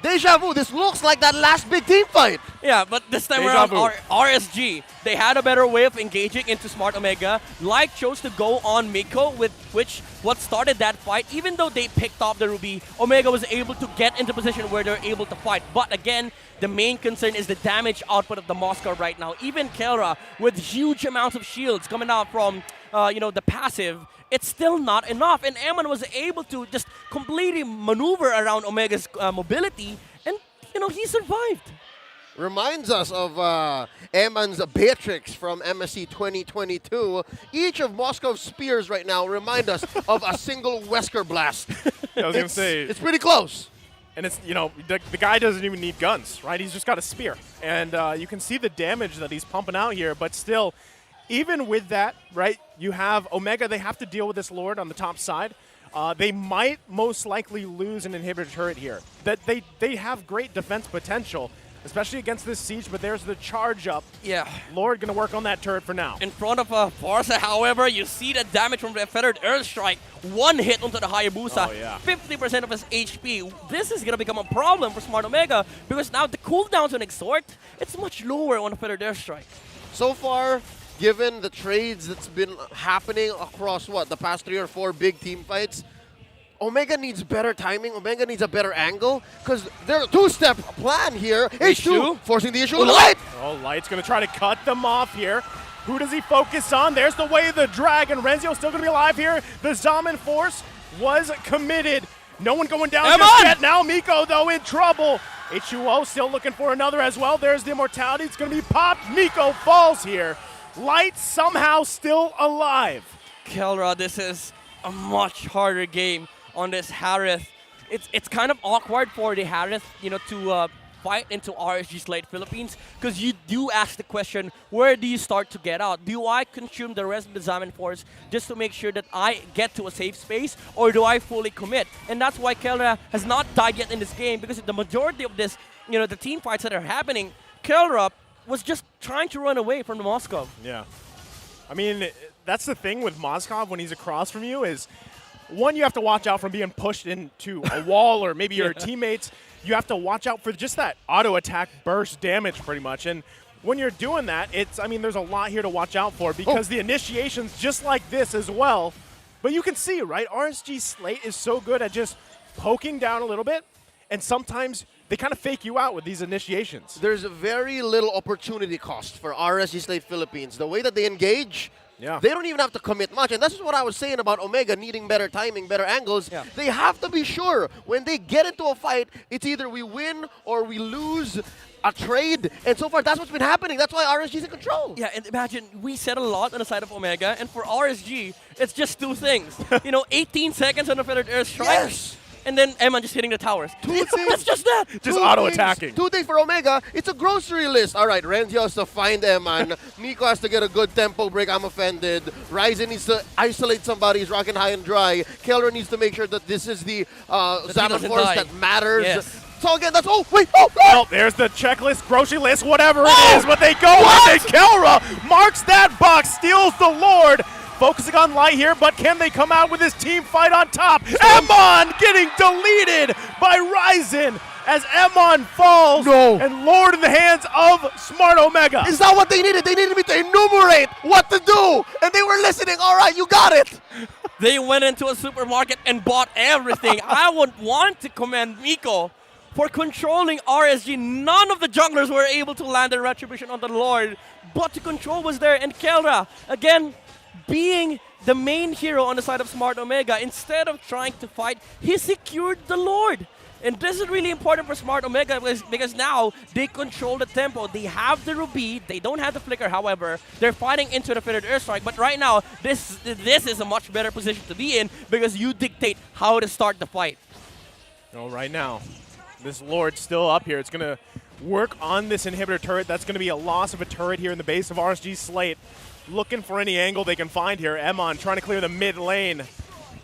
Deja vu, this looks like that last big team fight. Yeah, but this time around, RSG, they had a better way of engaging into Smart Omega. Light chose to go on Miko, with which what started that fight. Even though they picked off the Ruby, Omega was able to get into position where they're able to fight. But again, the main concern is the damage output of the Moscow right now. Even Kelra, with huge amounts of shields coming out from the passive, it's still not enough. And Eman was able to just completely maneuver around Omega's mobility, and he survived. Reminds us of Eman's Beatrix from MSC 2022. Each of Moscow's spears right now remind us of a single Wesker blast. I was going to say. It's pretty close. And it's, the guy doesn't even need guns, right? He's just got a spear. And you can see the damage that he's pumping out here, but still, even with that, right, you have Omega, they have to deal with this Lord on the top side. They might most likely lose an inhibitor turret here. That they have great defense potential, especially against this siege, but there's the charge up. Yeah. Lord gonna work on that turret for now. In front of Forza, however, you see the damage from the Feathered Airstrike. One hit onto the Hayabusa, 50% of his HP. This is gonna become a problem for Smart Omega because now the cooldowns on Exhort, it's much lower on the Feathered Airstrike. So far, given the trades that's been happening across the past 3 or 4 big team fights, Omega needs better timing. Omega needs a better angle because there's a 2-step plan here. H2 forcing the issue with Light. Oh, Light's going to try to cut them off here. Who does he focus on? There's the Way of the Dragon. Renzio still going to be alive here. The Zaman Force was committed. No one going down just yet. Now Miko, though, in trouble. H2O still looking for another as well. There's the Immortality. It's going to be popped. Miko falls here. Light somehow still alive. Kelra, this is a much harder game on this Harith. It's kind of awkward for the Harith, to fight into RSG Slate Philippines, because you do ask the question, where do you start to get out? Do I consume the rest of the Zaman Force just to make sure that I get to a safe space, or do I fully commit? And that's why Kelra has not died yet in this game, because the majority of this, the team fights that are happening, Kelra was just trying to run away from the Moskov. Yeah. I mean, that's the thing with Moskov when he's across from you is, one, you have to watch out from being pushed into a wall or maybe your teammates. You have to watch out for just that auto attack burst damage pretty much. And when you're doing that, there's a lot here to watch out for because the initiations just like this as well But you can see, right, RSG Slate is so good at just poking down a little bit, and sometimes they kind of fake you out with these initiations. There's very little opportunity cost for RSG Slate Philippines. The way that they engage, they don't even have to commit much. And this is what I was saying about Omega needing better timing, better angles. They have to be sure when they get into a fight, it's either we win or we lose a trade. And so far, that's what's been happening. That's why RSG is in control. Yeah, and imagine, we said a lot on the side of Omega, and for RSG, it's just two things. 18 seconds on the feathered airstrike. Yes! And then Emma just hitting the towers. That's just that. Just auto-attacking. Two things for Omega. It's a grocery list. All right, Renzio has to find Eman. Miko has to get a good tempo break. I'm offended. Ryzen needs to isolate somebody. He's rocking high and dry. Keller needs to make sure that this is the Zaman Force that matters. Yes. So again, that's Well, there's the checklist, grocery list, whatever it is, but they go with it. Kelra marks that box, steals the Lord. Focusing on Light here, but can they come out with this team fight on top? Emon getting deleted by Ryzen as Emon falls. And Lord in the hands of Smart Omega. Is that what they needed? They needed me to enumerate what to do, and they were listening. All right, you got it. They went into a supermarket and bought everything. I would want to commend Miko for controlling RSG. None of the junglers were able to land their retribution on the Lord, but the control was there. And Kelra, again, being the main hero on the side of Smart Omega, instead of trying to fight, he secured the Lord. And this is really important for Smart Omega because now they control the tempo. They have the Ruby, they don't have the Flicker, however. They're fighting into the feathered airstrike, but right now, this is a much better position to be in because you dictate how to start the fight. Oh, right now, this Lord's still up here. It's going to work on this inhibitor turret. That's going to be a loss of a turret here in the base of RSG Slate. Looking for any angle they can find here. Emon trying to clear the mid lane.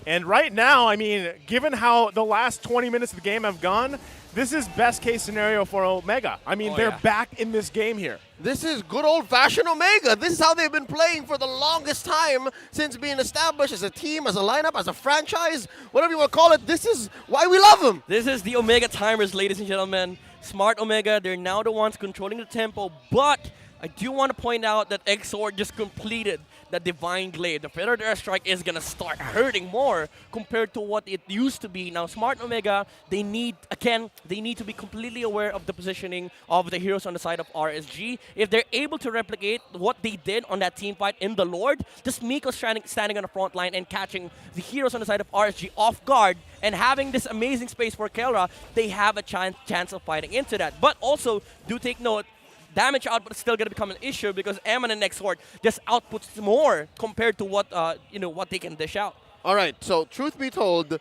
And right now, I mean, given how the last 20 minutes of the game have gone, this is best case scenario for Omega. I mean, they're back in this game here. This is good old-fashioned Omega. This is how they've been playing for the longest time since being established as a team, as a lineup, as a franchise, whatever you want to call it. This is why we love them. This is the Omega timers, ladies and gentlemen. Smart Omega, they're now the ones controlling the tempo, but I do want to point out that Exor just completed the Divine Glade. The feathered airstrike is going to start hurting more compared to what it used to be. Now, Smart Omega, they need to be completely aware of the positioning of the heroes on the side of RSG. If they're able to replicate what they did on that team fight in the Lord, just Miko standing on the front line and catching the heroes on the side of RSG off guard and having this amazing space for Kelra, they have a chance of fighting into that. But also, do take note, damage output is still going to become an issue because Eman and Nexword just outputs more compared to what what they can dish out. All right, so truth be told,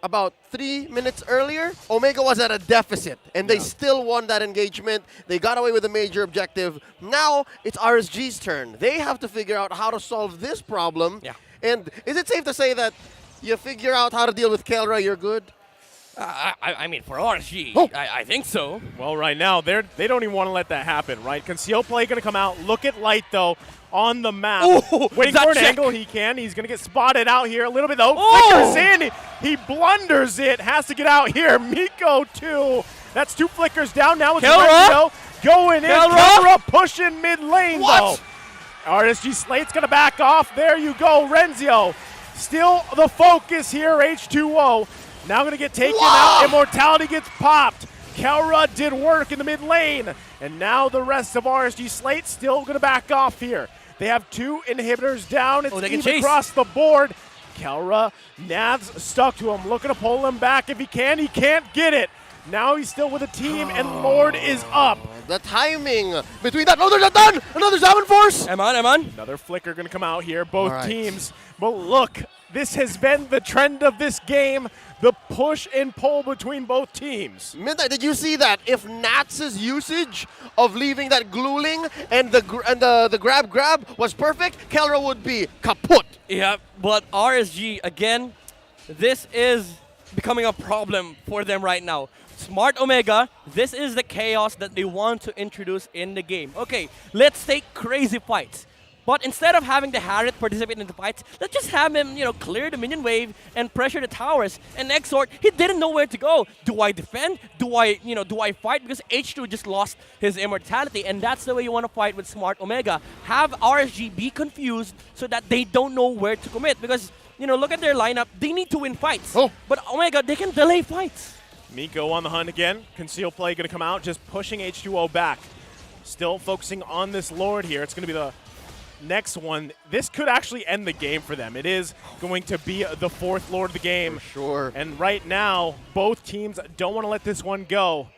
about 3 minutes earlier, Omega was at a deficit, and they still won that engagement. They got away with a major objective. Now it's RSG's turn. They have to figure out how to solve this problem. Yeah. And is it safe to say that you figure out how to deal with Kelra, you're good? I mean, for RSG, I think so. Well, right now, they don't even want to let that happen, right? Conceal play going to come out. Look at Light, though, on the map. Ooh, waiting for an angle he can. He's going to get spotted out here a little bit, though. Flickers in. He blunders it. Has to get out here. Miko, too. That's 2 flickers down. Now it's Renzio going in. Kelra pushing mid lane, though. RSG Slate's going to back off. There you go, Renzio. Still the focus here, H2O. Now going to get taken out. Immortality gets popped. Kelra did work in the mid lane. And now the rest of RSG Slate still going to back off here. They have 2 inhibitors down. It's even across the board. Kelra, Nav's stuck to him. Looking to pull him back if he can. He can't get it. Now he's still with a team, and Lord is up. The timing between that. Oh, there's a done. Another Zaman Force. Eman. Another flicker going to come out here. Both teams. But look, this has been the trend of this game. The push and pull between both teams. Midnight, did you see that? If Nats's usage of leaving that gluing and the grab was perfect, Kelra would be kaput. Yeah, but RSG, again, this is becoming a problem for them right now. Smart Omega, this is the chaos that they want to introduce in the game. Okay, let's take crazy fights. But instead of having the Harriet participate in the fights, let's just have him, clear the minion wave and pressure the towers. And Exort, he didn't know where to go. Do I defend? Do I fight? Because H2 just lost his immortality, and that's the way you want to fight with Smart Omega. Have RSG be confused so that they don't know where to commit. Because look at their lineup. They need to win fights. But Omega, they can delay fights. Miko on the hunt again. Conceal play going to come out, just pushing H2O back. Still focusing on this Lord here. It's going to be the next one. This could actually end the game for them. It is going to be the 4th Lord of the game. For sure. And right now, both teams don't want to let this one go,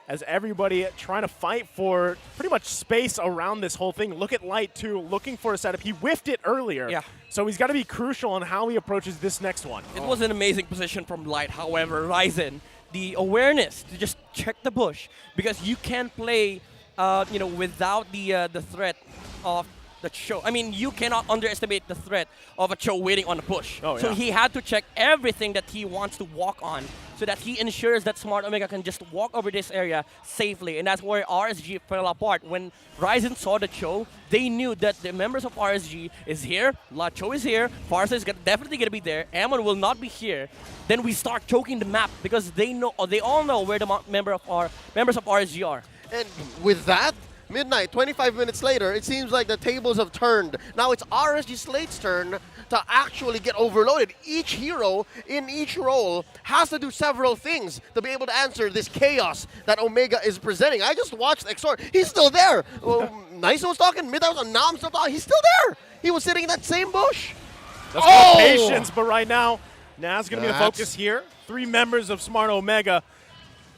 as everybody trying to fight for pretty much space around this whole thing. Look at Light, too, looking for a setup. He whiffed it earlier. Yeah. So he's got to be crucial on how he approaches this next one. It was an amazing position from Light. However, Ryzen, the awareness to just check the bush, because you can't play without the threat of the Cho. I mean, you cannot underestimate the threat of a Cho waiting on the push. Oh, yeah. So he had to check everything that he wants to walk on so that he ensures that Smart Omega can just walk over this area safely. And that's where RSG fell apart. When Ryzen saw the Cho, they knew that the members of RSG is here, La Cho is here, Farsa is definitely going to be there, Amon will not be here. Then we start choking the map because they all know where the members of RSG are. And with that, midnight, 25 minutes later, it seems like the tables have turned. Now it's RSG Slate's turn to actually get overloaded. Each hero in each role has to do several things to be able to answer this chaos that Omega is presenting. I just watched Exor. He's still there. Nice was talking, Midnight was on, now I'm still talking. He's still there. He was sitting in that same bush. That's called patience, but right now, Naz going to be the focus here. 3 members of Smart Omega.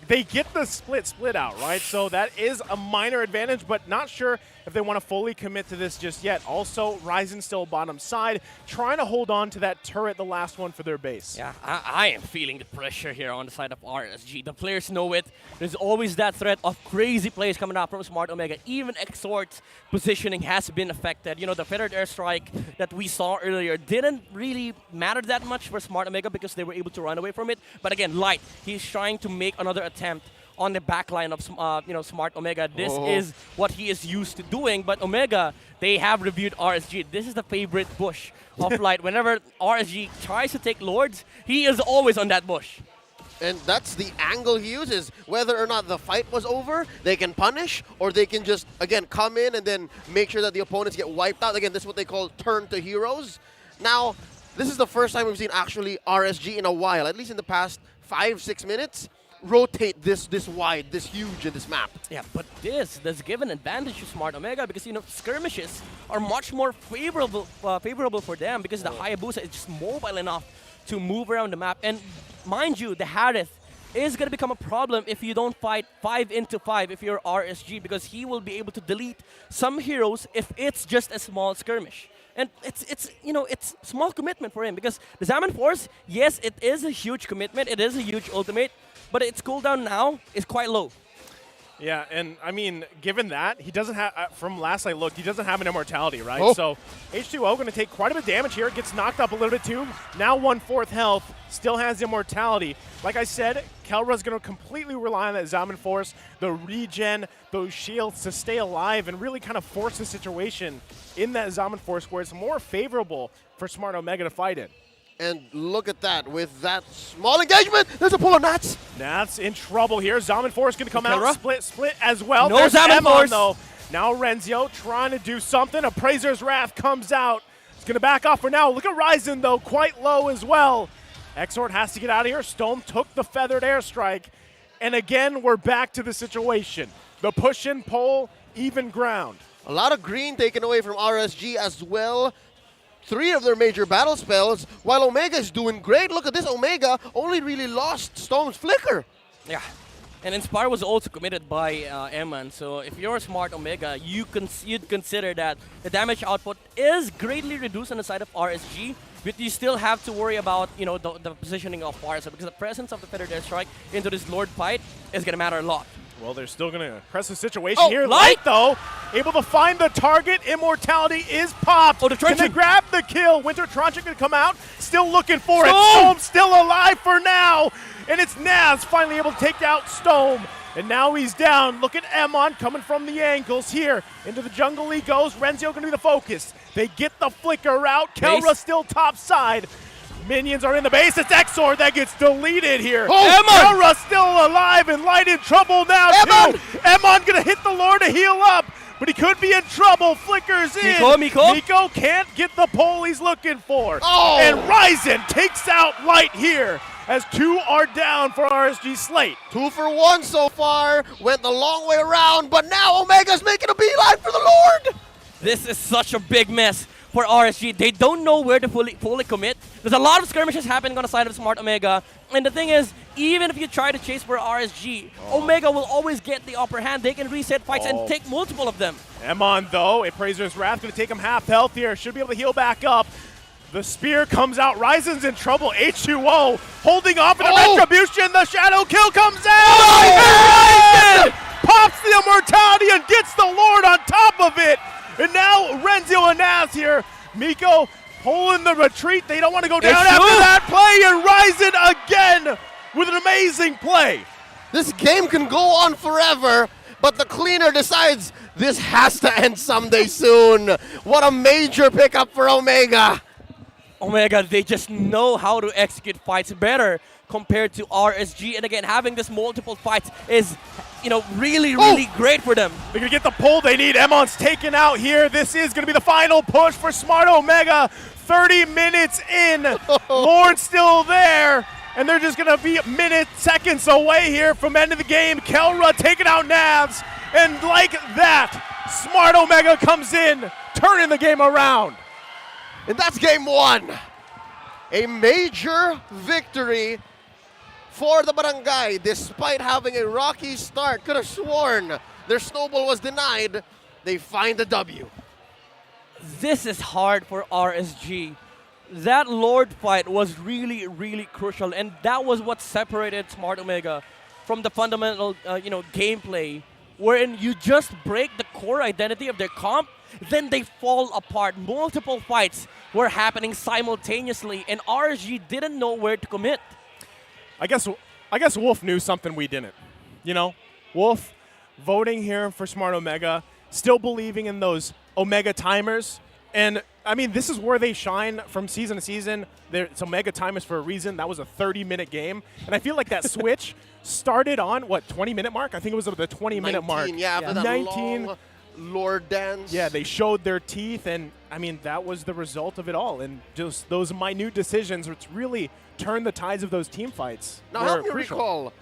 They get the split out, right? So that is a minor advantage, but not sure if they want to fully commit to this just yet. Also, Ryzen still bottom side, trying to hold on to that turret, the last one for their base. Yeah, I am feeling the pressure here on the side of RSG. The players know it. There's always that threat of crazy plays coming out from Smart Omega. Even Exort's positioning has been affected. The feathered airstrike that we saw earlier didn't really matter that much for Smart Omega because they were able to run away from it. But again, Light, he's trying to make another attempt on the backline of Smart Omega. This is what he is used to doing, but Omega, they have reviewed RSG. This is the favorite bush of Light. Whenever RSG tries to take Lords, he is always on that bush. And that's the angle he uses. Whether or not the fight was over, they can punish, or they can just, again, come in and then make sure that the opponents get wiped out. Again, this is what they call turn to heroes. Now, this is the first time we've seen actually RSG in a while, at least in the past 5-6 minutes, rotate this wide, this huge in this map. Yeah, but this does give an advantage to Smart Omega because skirmishes are much more favorable for them because the Hayabusa is just mobile enough to move around the map. And mind you, the Harith is going to become a problem if you don't fight 5 into 5 if you're RSG, because he will be able to delete some heroes if it's just a small skirmish. And it's small commitment for him because the Zaman Force, yes, it is a huge commitment, it is a huge ultimate, but its cooldown now is quite low. Yeah, and I mean, given that, he doesn't have, from last I looked, he doesn't have an immortality, right? So H2O going to take quite a bit of damage here, gets knocked up a little bit too. Now 1/4 health, still has immortality. Like I said, Kelra's going to completely rely on that Zaman Force, the regen, those shields to stay alive and really kind of force the situation in that Zaman Force where it's more favorable for Smart Omega to fight in. And look at that, with that small engagement, there's a pull of Nats. Nats in trouble here. Zaman Force going to come out, split as well. No There's Zaman Force though. Now Renzio trying to do something. Appraiser's Wrath comes out. It's going to back off for now. Look at Ryzen though, quite low as well. Exort has to get out of here. Stone took the feathered airstrike. And again, we're back to the situation. The push and pull, even ground. A lot of green taken away from RSG as well. 3 of their major battle spells, while Omega is doing great. Look at this, Omega only really lost Stone's Flicker. Yeah, and Inspire was also committed by Eman, so if you're a Smart Omega, you'd consider that the damage output is greatly reduced on the side of RSG, but you still have to worry about the positioning of Farsa, because the presence of the Feathered Airstrike into this Lord fight is going to matter a lot. Well, they're still going to press the situation here. Light, though, able to find the target. Immortality is popped. Can they grab the kill? Winter Tronchic going to come out. Still looking for it. Stome still alive for now. And it's Naz finally able to take out Stome. And now he's down. Look at Emon coming from the angles here. Into the jungle he goes. Renzio going to be the focus. They get the flicker out. Kelra still top side. Minions are in the base. It's Exor that gets deleted here. Kelra still alive and Light in trouble now too. Emon gonna hit the Lord to heal up, but he could be in trouble. Flickers in. Miko can't get the pull he's looking for. Oh! And Ryzen takes out Light here as 2 are down for RSG Slate. 2 for 1 so far. Went the long way around, but now Omega's making a beeline for the Lord. This is such a big mess for RSG. They don't know where to fully commit. There's a lot of skirmishes happening on the side of Smart Omega. And the thing is, even if you try to chase for RSG, Omega will always get the upper hand. They can reset fights and take multiple of them. Emon, though, Appraiser's Wrath going to take him half health here. Should be able to heal back up. The spear comes out. Ryzen's in trouble. H2O holding off in the retribution. The shadow kill comes out. And Ryzen pops the immortality and gets the Lord on top of it. And now Renzio and Naz here. Miko pulling the retreat. They don't want to go down after that play. And Ryzen again with an amazing play. This game can go on forever, but the cleaner decides this has to end someday soon. What a major pickup for Omega. Omega, they just know how to execute fights better compared to RSG. And again, having this multiple fights is, really great for them. They're going to get the pull they need. Emon's taken out here. This is going to be the final push for Smart Omega. 30 minutes in. Lord's still there. And they're just going to be seconds away here from end of the game. Kelra taking out Navs. And like that, Smart Omega comes in, turning the game around. And that's game 1. A major victory for the Barangay, despite having a rocky start. Could have sworn their snowball was denied. They find the W. This is hard for RSG. That Lord fight was really, really crucial, and that was what separated Smart Omega from the fundamental, gameplay, wherein you just break the core identity of their comp, then they fall apart. Multiple fights were happening simultaneously, and RSG didn't know where to commit. I guess Wolf knew something we didn't. Wolf voting here for Smart Omega, still believing in those Omega timers. And, this is where they shine from season to season. It's Omega timers for a reason. That was a 30-minute game. And I feel like that switch started on, 20-minute mark? I think it was at the 20-minute mark. Yeah, after that 19. Long Lord dance. Yeah, they showed their teeth, and, that was the result of it all. And just those minute decisions, which really turned the tides of those team fights. Now, help me recall.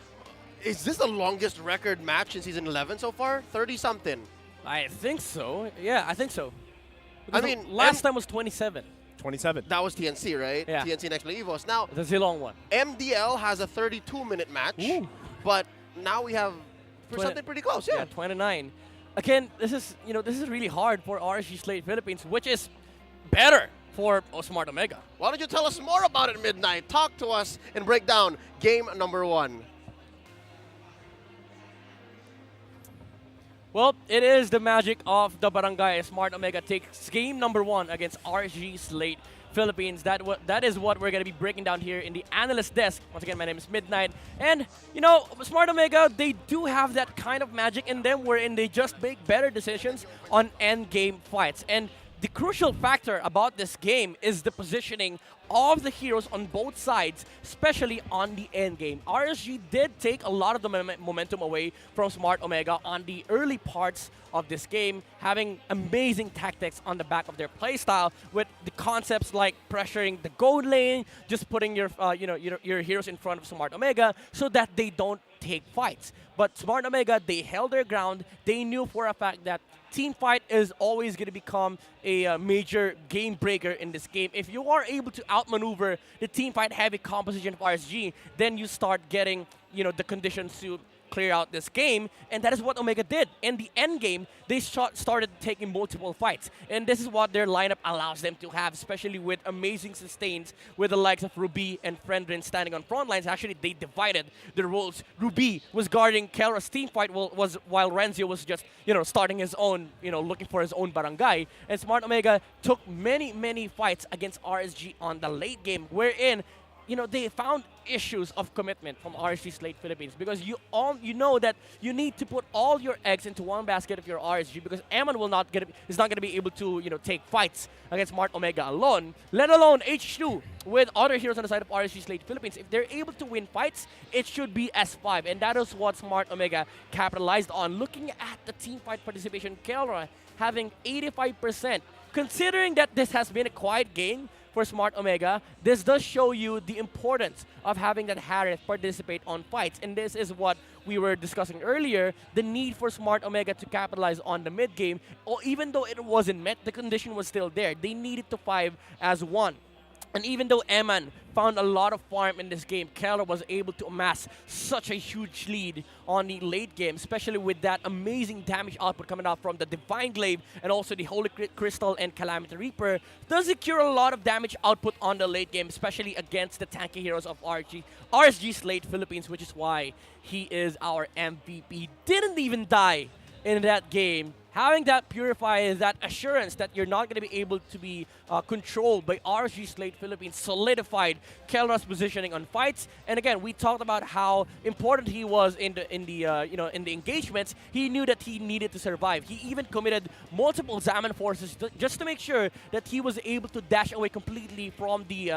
Is this the longest record match in Season 11 so far? 30-something. I think so. Yeah, I think so. Because last time was 27. 27. That was TNC, right? Yeah. TNC Nexplay EVOS. Now, the Zilong one. MDL has a 32-minute match, but now we have something pretty close. Yeah, 29. Again, this is really hard for RSG Slate Philippines, which is better for Smart Omega. Why don't you tell us more about it, Midnight? Talk to us and break down game number 1. Well, it is the magic of the Barangay. Smart Omega takes game number 1 against RSG Slate Philippines. That is what we're going to be breaking down here in the analyst desk. Once again, my name is Midnight. And, Smart Omega, they do have that kind of magic in them wherein they just make better decisions on end game fights. And the crucial factor about this game is the positioning of the heroes on both sides, especially on the end game. RSG did take a lot of the momentum away from Smart Omega on the early parts of this game, having amazing tactics on the back of their playstyle with the concepts like pressuring the gold lane, just putting your heroes in front of Smart Omega so that they don't take fights. But Smart Omega, they held their ground. They knew for a fact that team fight is always going to become a major game breaker in this game. If you are able to outmaneuver the team fight heavy composition of RSG, then you start getting, the conditions to clear out this game, and that is what Omega did. In the end game, they started taking multiple fights, and this is what their lineup allows them to have, especially with amazing sustains with the likes of Ruby and Friendrin standing on front lines. Actually, they divided their roles. Ruby was guarding Kelra's team fight while Renzio was just, starting his own, looking for his own barangay, and Smart Omega took many fights against RSG on the late game, wherein they found issues of commitment from RSG Slate Philippines, because you know that you need to put all your eggs into one basket of your RSG, because Eman is not going to be able to take fights against Smart Omega alone, let alone H2 with other heroes on the side of RSG Slate Philippines. If they're able to win fights, it should be S5, and that is what Smart Omega capitalized on. Looking at the team fight participation, Kelra having 85%. Considering that this has been a quiet game for Smart Omega, this does show you the importance of having that Harith participate on fights. And this is what we were discussing earlier, the need for Smart Omega to capitalize on the mid game. Or even though it wasn't met, the condition was still there. They needed to 5 as 1. And even though Eman found a lot of farm in this game, Keller was able to amass such a huge lead on the late game, especially with that amazing damage output coming out from the Divine Glaive and also the Holy Crystal and Calamity Reaper. Does secure a lot of damage output on the late game, especially against the tanky heroes of RSG Slate Philippines, which is why he is our MVP. Didn't even die in that game. Having that purify, that assurance that you're not going to be able to be controlled by RSG Slate Philippines, solidified Kelra's positioning on fights. And again, we talked about how important he was in the engagements. He knew that he needed to survive. He even committed multiple Zaman forces just to make sure that he was able to dash away completely from the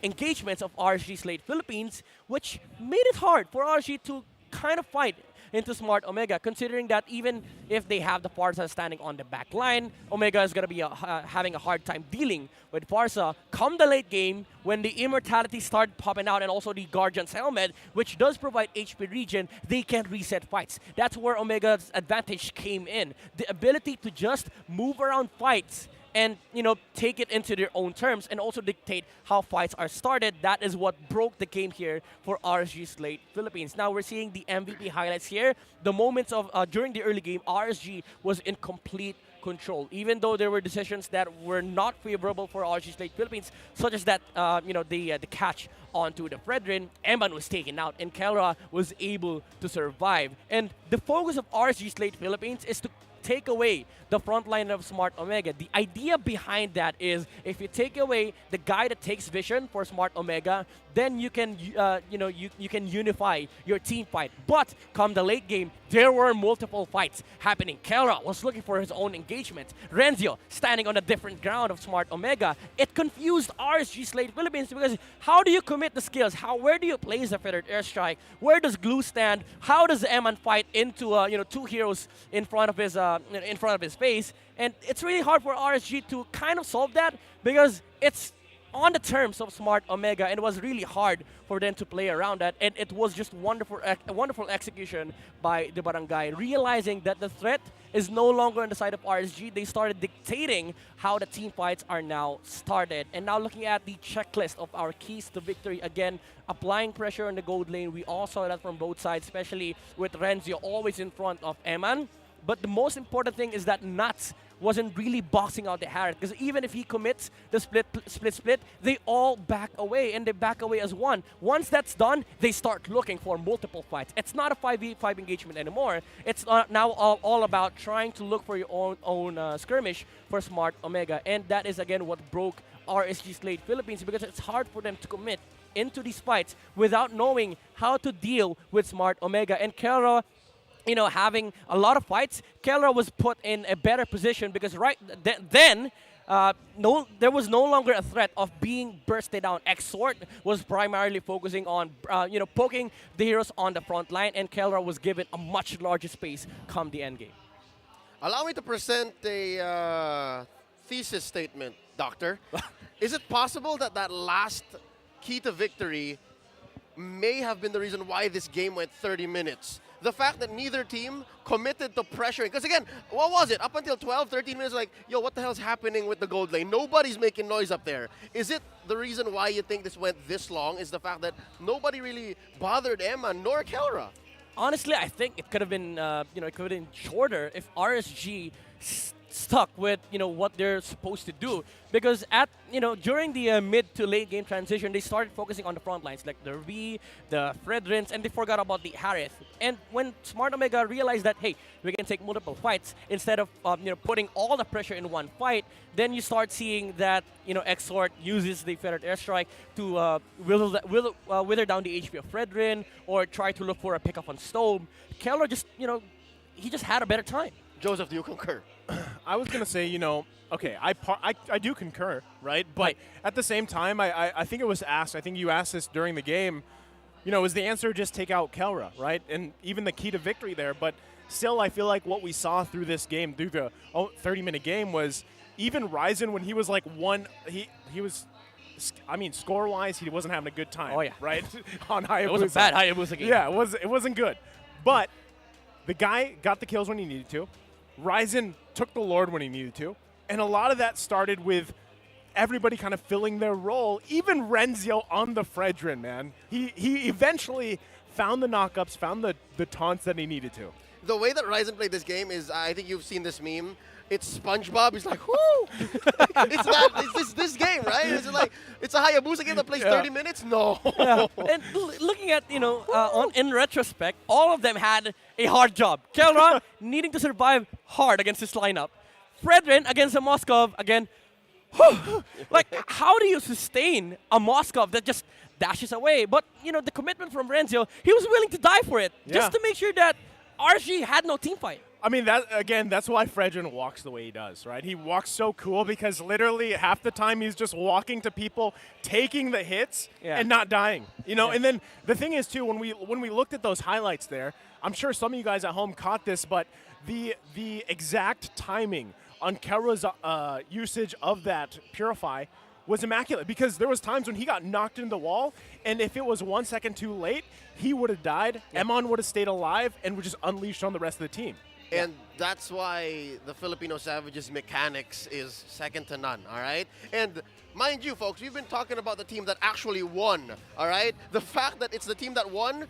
engagements of RSG Slate Philippines, which made it hard for RSG to kind of fight into Smart Omega, considering that even if they have the Farsa standing on the back line, Omega is going to be having a hard time dealing with Farsa. Come the late game, when the Immortality started popping out and also the Guardian's Helmet, which does provide HP regen, they can reset fights. That's where Omega's advantage came in. The ability to just move around fights and take it into their own terms and also dictate how fights are started. That is what broke the game here for RSG Slate Philippines. Now we're seeing the MVP highlights here. The moments of during the early game, RSG was in complete control, even though there were decisions that were not favorable for RSG Slate Philippines, such as that the catch onto the Fredrin. Eman was taken out and Kelra was able to survive. And the focus of RSG Slate Philippines is to take away the front line of Smart Omega. The idea behind that is, if you take away the guy that takes vision for Smart Omega, then you can you can unify your team fight. But come the late game, there were multiple fights happening. Kelra was looking for his own engagement. Renzio standing on a different ground of Smart Omega. It confused RSG Slate Philippines, because how do you commit the skills? Where do you place the feathered airstrike? Where does Glue stand? How does Eman fight into two heroes in front of his face? And it's really hard for RSG to kind of solve that, because it's on the terms of Smart Omega, and it was really hard for them to play around that. And it was just wonderful execution by the Barangay, realizing that the threat is no longer on the side of RSG. They started dictating how the team fights are now started. And now looking at the checklist of our keys to victory, again, applying pressure on the gold lane. We all saw that from both sides, especially with Renzio always in front of Eman. But the most important thing is that Nuts wasn't really boxing out the Harith, because even if he commits the split, they all back away, and they back away as one. Once that's done, they start looking for multiple fights. It's not a 5v5 engagement anymore. It's now all about trying to look for your own skirmish for Smart Omega, and that is again what broke RSG Slate Philippines, because it's hard for them to commit into these fights without knowing how to deal with Smart Omega. And Kelra, having a lot of fights, Kelra was put in a better position, because then there was no longer a threat of being bursted down. Exort was primarily focusing on poking the heroes on the front line, and Kelra was given a much larger space come the end game. Allow me to present a thesis statement, Doctor. Is it possible that that last key to victory may have been the reason why this game went 30 minutes? The fact that neither team committed to pressuring. Because again, what was it? Up until 12, 13 minutes, like, yo, what the hell's happening with the gold lane? Nobody's making noise up there. Is it the reason why you think this went this long is the fact that nobody really bothered Eman nor Kelra? Honestly, I think it could have been, it could have been shorter if RSG stuck with what they're supposed to do, because at during the mid to late game transition they started focusing on the front lines like the V, the Fredrins, and they forgot about the Harith. And when Smart Omega realized that hey, we can take multiple fights instead of putting all the pressure in one fight, then you start seeing that Exort uses the Feathered Airstrike to wither down the HP of Fredrin or try to look for a pickup on Stone. Keller just he just had a better time. Joseph, do you concur? I was going to say, okay, I do concur, right? But at the same time, I think it was asked, I think you asked this during the game, is the answer just take out Kelra, right? And even the key to victory there. But still, I feel like what we saw through this game, through the 30-minute game, was even Ryzen, when he was like he was, I mean, score-wise, he wasn't having a good time. Oh, yeah. Right? On Hayabusa. It was a bad Hayabusa game. Yeah, it wasn't good. But the guy got the kills when he needed to. Ryzen took the Lord when he needed to. And a lot of that started with everybody kind of filling their role. Even Renzio on the Fredrin, man. He eventually found the knockups, found the taunts that he needed to. The way that Ryzen played this game is, I think you've seen this meme. It's SpongeBob. He's like, whoo! It's this game, right? Is it like, it's a Hayabusa game that plays 30 minutes? No. Yeah. And looking at, in retrospect, all of them had a hard job. Kelra needing to survive hard against this lineup. Fredrin against a Moskov, again, like, how do you sustain a Moskov that just dashes away? But, the commitment from Renzio, he was willing to die for it, just to make sure that RG had no team fight. I mean, that's why Fredrin walks the way he does, right? He walks so cool because literally half the time he's just walking to people, taking the hits, and not dying. And then the thing is, too, when we looked at those highlights there, I'm sure some of you guys at home caught this, but the exact timing on Kelra's usage of that Purify was immaculate, because there was times when he got knocked into the wall, and if it was 1 second too late, he would have died, Emon would have stayed alive, and would just unleashed on the rest of the team. And that's why the Filipino Savages mechanics is second to none, all right? And mind you, folks, we've been talking about the team that actually won, all right? The fact that it's the team that won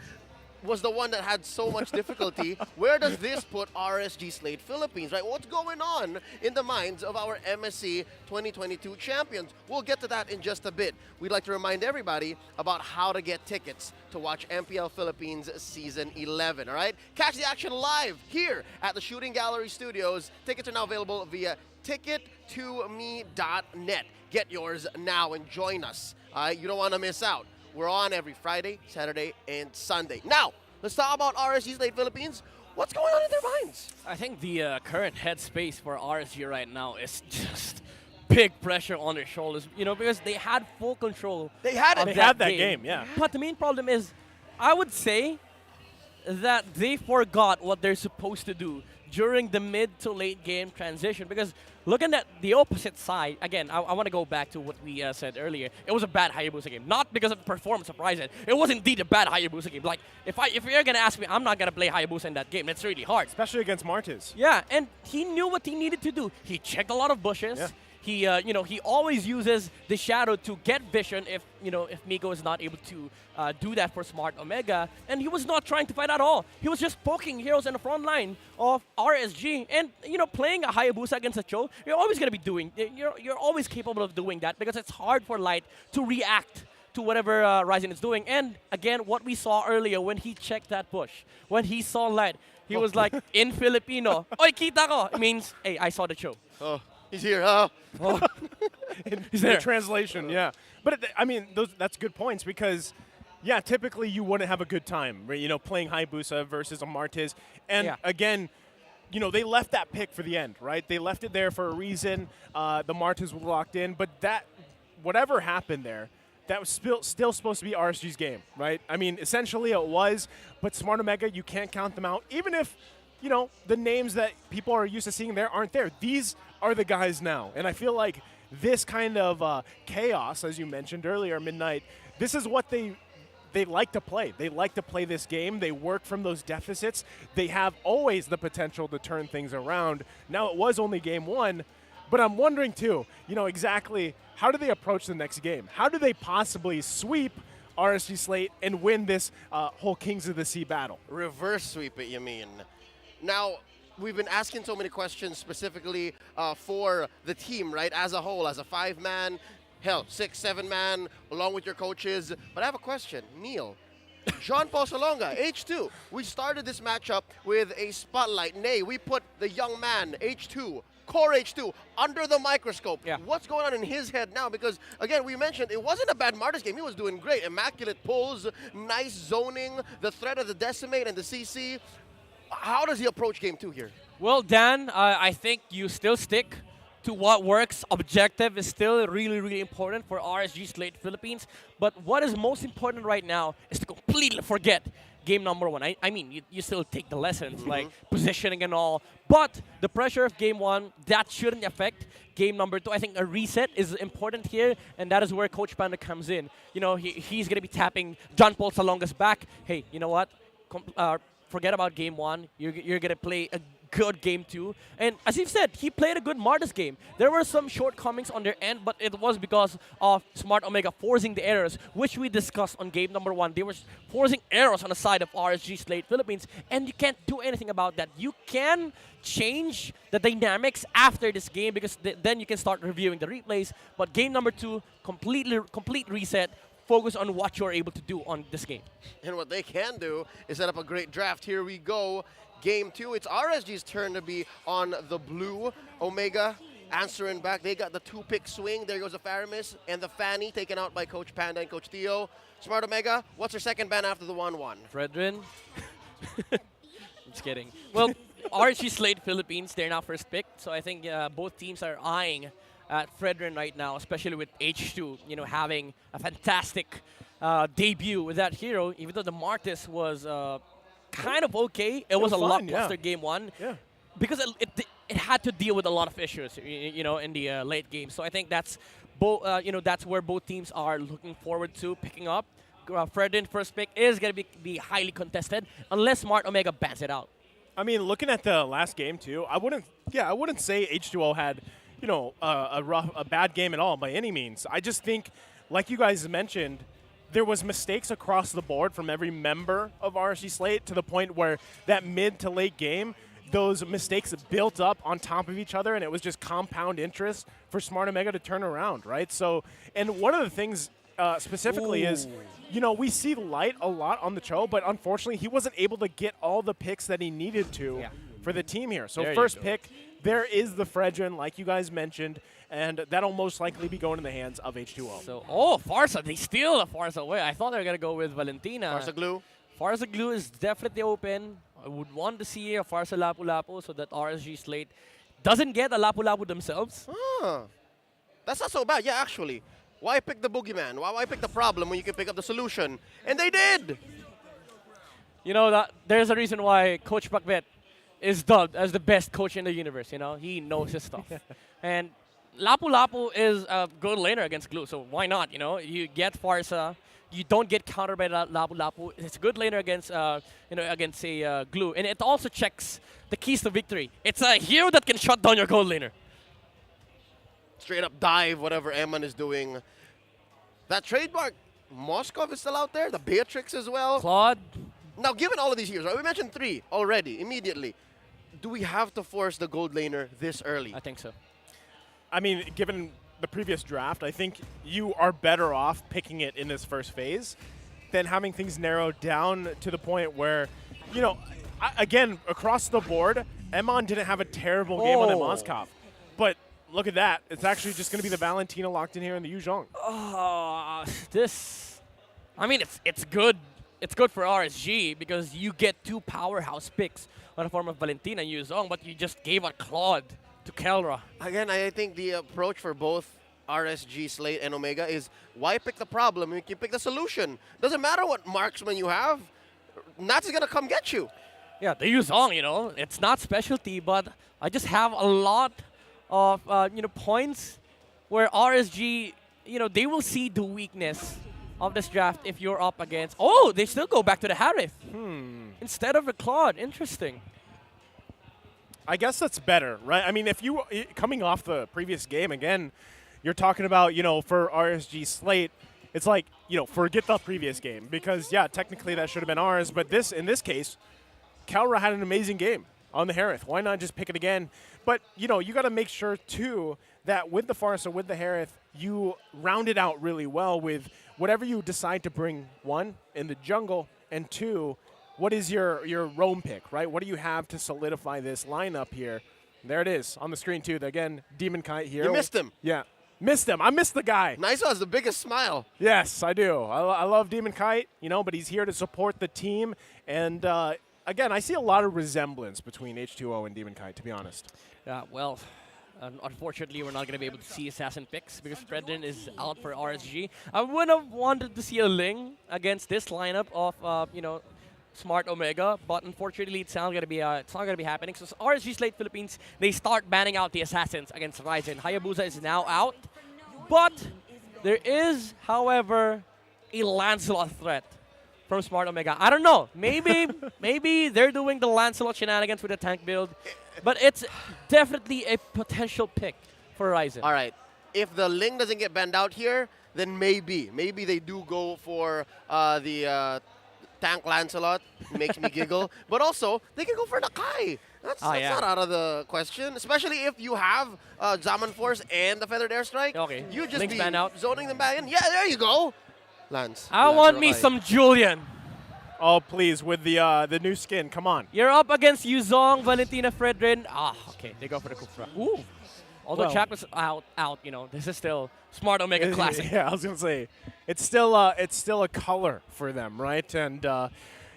was the one that had so much difficulty. Where does this put RSG Slate Philippines, right? What's going on in the minds of our MSC 2022 champions? We'll get to that in just a bit. We'd like to remind everybody about how to get tickets to watch MPL Philippines Season 11, all right? Catch the action live here at the Shooting Gallery Studios. Tickets are now available via tickettome.net. Get yours now and join us. You don't want to miss out. We're on every Friday, Saturday, and Sunday. Now, let's talk about RSG Slate Philippines. What's going on in their minds? I think the current headspace for RSG right now is just big pressure on their shoulders, because they had full control. They had that game, yeah. But the main problem is, I would say that they forgot what they're supposed to do during the mid to late game transition, because looking at the opposite side, again, I want to go back to what we said earlier. It was a bad Hayabusa game, not because of the performance of Ryzen. It was indeed a bad Hayabusa game. Like, if you're going to ask me, I'm not going to play Hayabusa in that game. It's really hard. Especially against Martis. Yeah, and he knew what he needed to do. He checked a lot of bushes. Yeah. He, he always uses the shadow to get vision if Miko is not able to do that for Smart Omega. And he was not trying to fight at all. He was just poking heroes in the front line of RSG. And, playing a Hayabusa against a Cho, you're always going to be doing, you're always capable of doing that, because it's hard for Light to react to whatever Ryzen is doing. And, again, what we saw earlier when he checked that bush, when he saw Light, he was like, in Filipino, "Oy, kita ko!" It means, hey, I saw the Cho. Oh. He's here, huh? Oh. He's there. Translation, yeah. But, I mean, that's good points, because, yeah, typically you wouldn't have a good time, right? Playing Hayabusa versus a Martis. And, again, they left that pick for the end, right? They left it there for a reason. The Martis were locked in. But whatever happened there, that was still supposed to be RSG's game, right? I mean, essentially it was. But Smart Omega, you can't count them out. Even if, the names that people are used to seeing there aren't there. These are the guys now. And I feel like this kind of chaos, as you mentioned earlier, Midnight, this is what they like to play. They like to play this game. They work from those deficits. They have always the potential to turn things around. Now, it was only game one, but I'm wondering, too, exactly how do they approach the next game? How do they possibly sweep RSG Slate and win this whole Kings of the Sea battle? Reverse sweep it, you mean? Now, we've been asking so many questions specifically for the team, right, as a whole, as a 5-man, hell, 6, 7-man, along with your coaches. But I have a question, Neil. John Paul Salonga, H2. We started this matchup with a spotlight. Nay, we put the young man, H2, core H2, under the microscope. Yeah. What's going on in his head now? Because, again, we mentioned it wasn't a bad Martis game. He was doing great. Immaculate pulls, nice zoning, the threat of the Decimate and the CC. How does he approach game 2 here? Well, Dan, I think you still stick to what works. Objective is still really, really important for RSG Slate Philippines. But what is most important right now is to completely forget game number 1. I mean, you still take the lessons, like positioning and all. But the pressure of game 1, that shouldn't affect game number 2. I think a reset is important here, and that is where Coach Panda comes in. You know, he's going to be tapping John Paul Salonga's back. Hey, you know what? Forget about game 1. You're going to play a good game 2. And as you've said, he played a good Martis game. There were some shortcomings on their end, but it was because of Smart Omega forcing the errors, which we discussed on game number 1. They were forcing errors on the side of RSG Slate Philippines, and you can't do anything about that. You can change the dynamics after this game because then you can start reviewing the replays. But game number 2, complete reset. Focus on what you're able to do on this game. And what they can do is set up a great draft. Here we go. Game 2, it's RSG's turn to be on the blue. Omega answering back. They got the 2-pick swing. There goes the Faramis and the Fanny taken out by Coach Panda and Coach Theo. Smart Omega, what's their second ban after the 1-1? Fredrin. Just kidding. Well, RSG Slate Philippines, they're now first pick. So I think both teams are eyeing at Fredrin right now, especially with H2, you know, having a fantastic debut with that hero, even though the Martis was kind of okay. It was a lackluster game 1 because it had to deal with a lot of issues, you know, in the late game. So I think that's that's where both teams are looking forward to picking up. Fredrin first pick is going to be highly contested unless Smart Omega bans it out. I mean, looking at the last game too, I wouldn't say H2O had, you know, a bad game at all by any means. I just think, like you guys mentioned, there was mistakes across the board from every member of RSG Slate to the point where that mid to late game, those mistakes built up on top of each other, and it was just compound interest for Smart Omega to turn around, right? So, and one of the things specifically is, you know, we see Light a lot on the show, but unfortunately he wasn't able to get all the picks that he needed to for the team here. So first pick, there is the Fredrin, like you guys mentioned, and that'll most likely be going in the hands of H2O. So, Farsa, they steal a Farsa away. I thought they were going to go with Valentina. Farsa Glue? Farsa Glue is definitely open. I would want to see a Farsa Lapu-Lapu so that RSG Slate doesn't get a Lapu-Lapu themselves. That's not so bad. Yeah, actually. Why pick the boogeyman? Why pick the problem when you can pick up the solution? And they did! You know, there's a reason why Coach Pakbet is dubbed as the best coach in the universe, you know? He knows his stuff. And Lapu-Lapu is a good laner against Glue, so why not, you know? You get Farsa, you don't get countered by Lapu-Lapu. It's a good laner against, against, say, Glue. And it also checks the keys to victory. It's a hero that can shut down your gold laner. Straight up dive, whatever Eman is doing. That trademark, Moskov is still out there, the Beatrix as well. Claude. Now, given all of these heroes, right, we mentioned 3 already, immediately. Do we have to force the gold laner this early? I think so. I mean, given the previous draft, I think you are better off picking it in this first phase than having things narrowed down to the point where, you know, again, across the board, Emon didn't have a terrible game on that Moskov. But look at that. It's actually just going to be the Valentina locked in here and the Yu Zhong. I mean, it's good. It's good for RSG because you get 2 powerhouse picks on the form of Valentina and Yu Zhong, but you just gave a Claude to Kelra. Again, I think the approach for both RSG, Slate, and Omega is why pick the problem? You can pick the solution. Doesn't matter what marksman you have. Nats is going to come get you. Yeah, the Yu Zhong, you know, it's not specialty, but I just have a lot of, points where RSG, they will see the weakness of this draft if you're up against. Oh, they still go back to the Harith instead of a Claude. Interesting. I guess that's better, right? I mean, if you coming off the previous game again, you're talking about, for RSG Slate, it's like, forget the previous game because, yeah, technically that should have been ours. But in this case, Kalra had an amazing game. on the Harith. Why not just pick it again? But, you know, you got to make sure, too, that with the Farsa, with the Harith, you round it out really well with whatever you decide to bring, one, in the jungle, and two, what is your roam pick, right? What do you have to solidify this lineup here? There it is on the screen, too. Again, Demon Kite here. You missed him. Yeah. Missed him. I missed the guy. Nice has the biggest smile. Yes, I do. I love Demon Kite, you know, but he's here to support the team. And, again, I see a lot of resemblance between H2O and Demon Kite, to be honest. Yeah, well, unfortunately, we're not going to be able to see Assassin picks because Fredrin is out for RSG. I would have wanted to see a Ling against this lineup of, you know, Smart Omega, but unfortunately, it's not gonna be happening. So RSG Slate Philippines, they start banning out the assassins against Ryzen. Hayabusa is now out, but there is, however, a Lancelot threat from Smart Omega. I don't know. Maybe they're doing the Lancelot shenanigans with a tank build, but it's definitely a potential pick for Ryzen. All right, if the Ling doesn't get banned out here, then maybe they do go for the. Tank Lancelot makes me giggle, but also they can go for Nakai. That's not out of the question, especially if you have Zaman Force and the Feathered Airstrike. Okay, you just Link's be ban out. zoning them back in. Yeah, there you go, Lance. I want me some Julian. Oh, please, with the new skin, come on. You're up against Yuzong, Valentina, Fredrin. Okay, they go for the Kufra. Ooh. Although Chapter's out, you know, this is still Smart Omega classic. Yeah, I was gonna say, it's still a color for them, right? And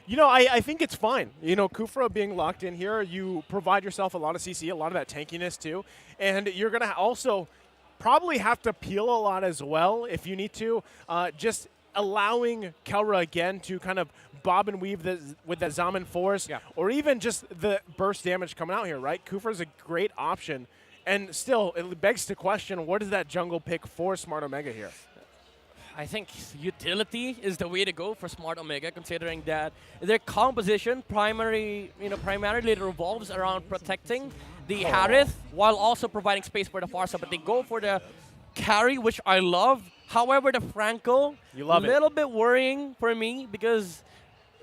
you know, I think it's fine. You know, Kufra being locked in here, you provide yourself a lot of CC, a lot of that tankiness too, and you're gonna also probably have to peel a lot as well if you need to. Just allowing Kelra again to kind of bob and weave with that Zaman Force, or even just the burst damage coming out here, right? Kufra's a great option. And still, it begs to question, what is that jungle pick for Smart Omega here? I think utility is the way to go for Smart Omega, considering that their composition primarily revolves around protecting the Harith while also providing space for the Farsa. But they go for the carry, which I love. However, the Franco, a little bit worrying for me because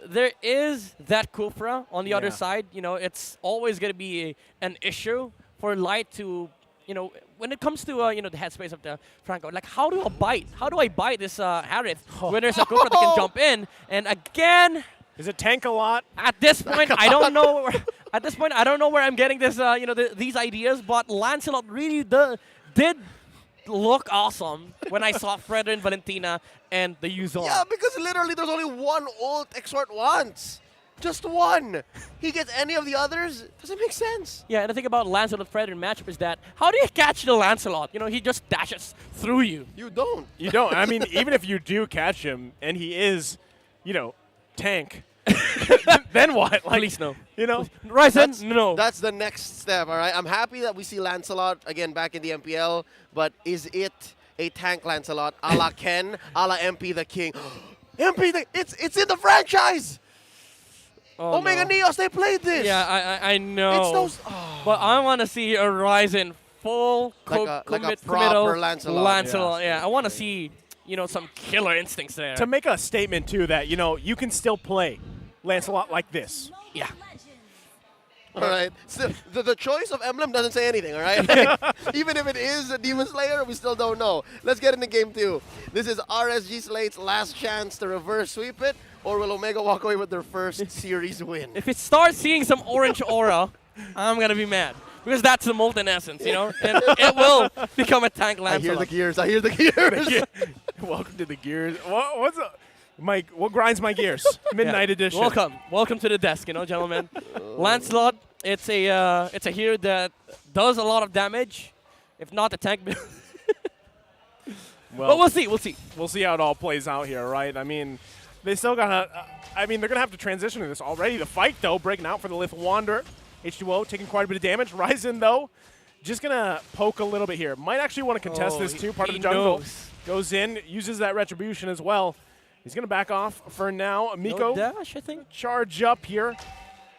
there is that Kufra on the other side. You know, it's always going to be an issue for Light to, you know, when it comes to, you know, the headspace of the Franco, like, how do I bite this Harith when there's a Kufra that can jump in? And again, does it tank a lot? At this point, I don't know. At this point, I don't know where I'm getting this, you know, these ideas. But Lancelot really did look awesome when I saw Fredrin, Valentina, and the Yuzong. Yeah, because literally there's only one ult Exort wants. Just one. He gets any of the others, doesn't make sense. Yeah, and the thing about Lancelot Fredrin matchup is that how do you catch the Lancelot? You know, he just dashes through you. You don't. You don't. I mean, even if you do catch him and he is, you know, tank, then what? Like, please no. You know, Ryzen, no. That's the next step, all right? I'm happy that we see Lancelot again back in the MPL, but is it a tank Lancelot a la Ken, a la MP the King? MP, it's in the franchise! Oh, Omega Neos, they played this. Yeah, I know. It's those. But I want to see a Ryzen full like a committal proper Lancelot. Yeah, I want to see, you know, some killer instincts there. To make a statement too that, you know, you can still play Lancelot like this. Yeah. All right. So the choice of emblem doesn't say anything, all right? Even if it is a Demon Slayer, we still don't know. Let's get into game 2. This is RSG Slate's last chance to reverse sweep it, or will Omega walk away with their first series win? If it starts seeing some orange aura, I'm going to be mad. Because that's the molten essence, you know? And it will become a tank Lancelot. I hear the gears. Welcome to the gears. What grinds my gears? Midnight edition. Welcome to the desk, you know, gentlemen. Lancelot, it's a hero that does a lot of damage, if not the tank build. Well, but we'll see. We'll see how it all plays out here, right? I mean, they still gotta. I mean, they're gonna have to transition to this already. The fight, though, breaking out for the Lith Wanderer. H2O taking quite a bit of damage. Ryzen, though, just gonna poke a little bit here. Might actually want to contest this too. Part of the jungle. Goes in, uses that retribution as well. He's going to back off for now. Miko, no dash, I think. Charge up here,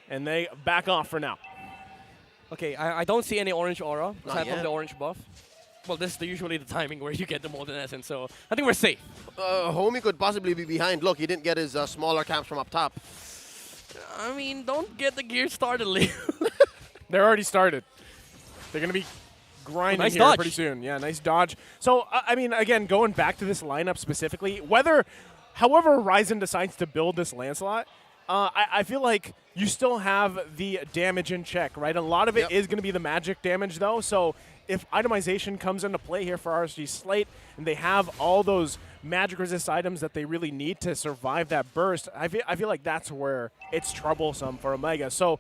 and they back off for now. Okay, I don't see any orange aura aside from the orange buff. Well, this is usually the timing where you get the molten essence, so I think we're safe. Homie could possibly be behind. Look, he didn't get his smaller camps from up top. I mean, don't get the gear started, Leo. They're already started. They're going to be grinding nice here dodge. pretty soon. Yeah, nice dodge. So, I mean, again, going back to this lineup specifically, however Ryzen decides to build this Lancelot, I feel like you still have the damage in check, right? A lot of it is going to be the magic damage, though. So if itemization comes into play here for RSG Slate, and they have all those magic resist items that they really need to survive that burst, I feel like that's where it's troublesome for Omega. So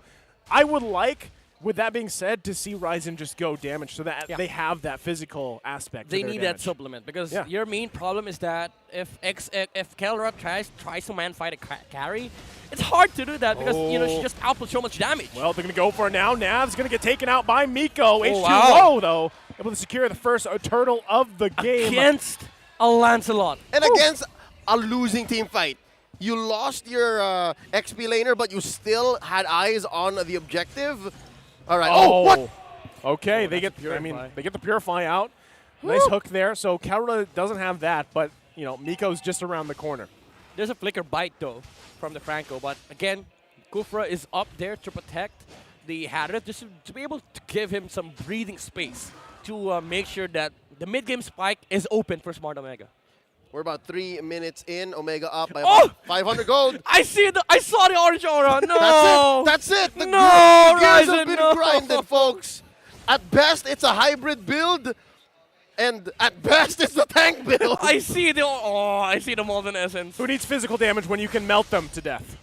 I would like, with that being said, to see Ryzen just go damage so that they have that physical aspect. They need that supplement because your main problem is that if Kelra tries to man fight a carry, it's hard to do that because she just outputs so much damage. Well, they're going to go for it now. Nav's going to get taken out by Miko. H2 low, though, able to secure the first turtle of the game. Against a Lancelot. And against a losing team fight. You lost your XP laner, but you still had eyes on the objective. All right. Oh, what? Okay, they get the Purify out. Nice hook there. So Kelra doesn't have that, but Miko's just around the corner. There's a flicker bite though from the Franco, but again, Kufra is up there to protect the Hadrat, just to be able to give him some breathing space to make sure that the mid-game spike is open for Smart Omega. We're about 3 minutes in. Omega up by about 500 gold. I saw the orange aura. No. That's it. The no, gears Ryzen, have been grinded, folks. At best, it's a hybrid build. And at best, it's the tank build. I see the Molten Essence. Who needs physical damage when you can melt them to death?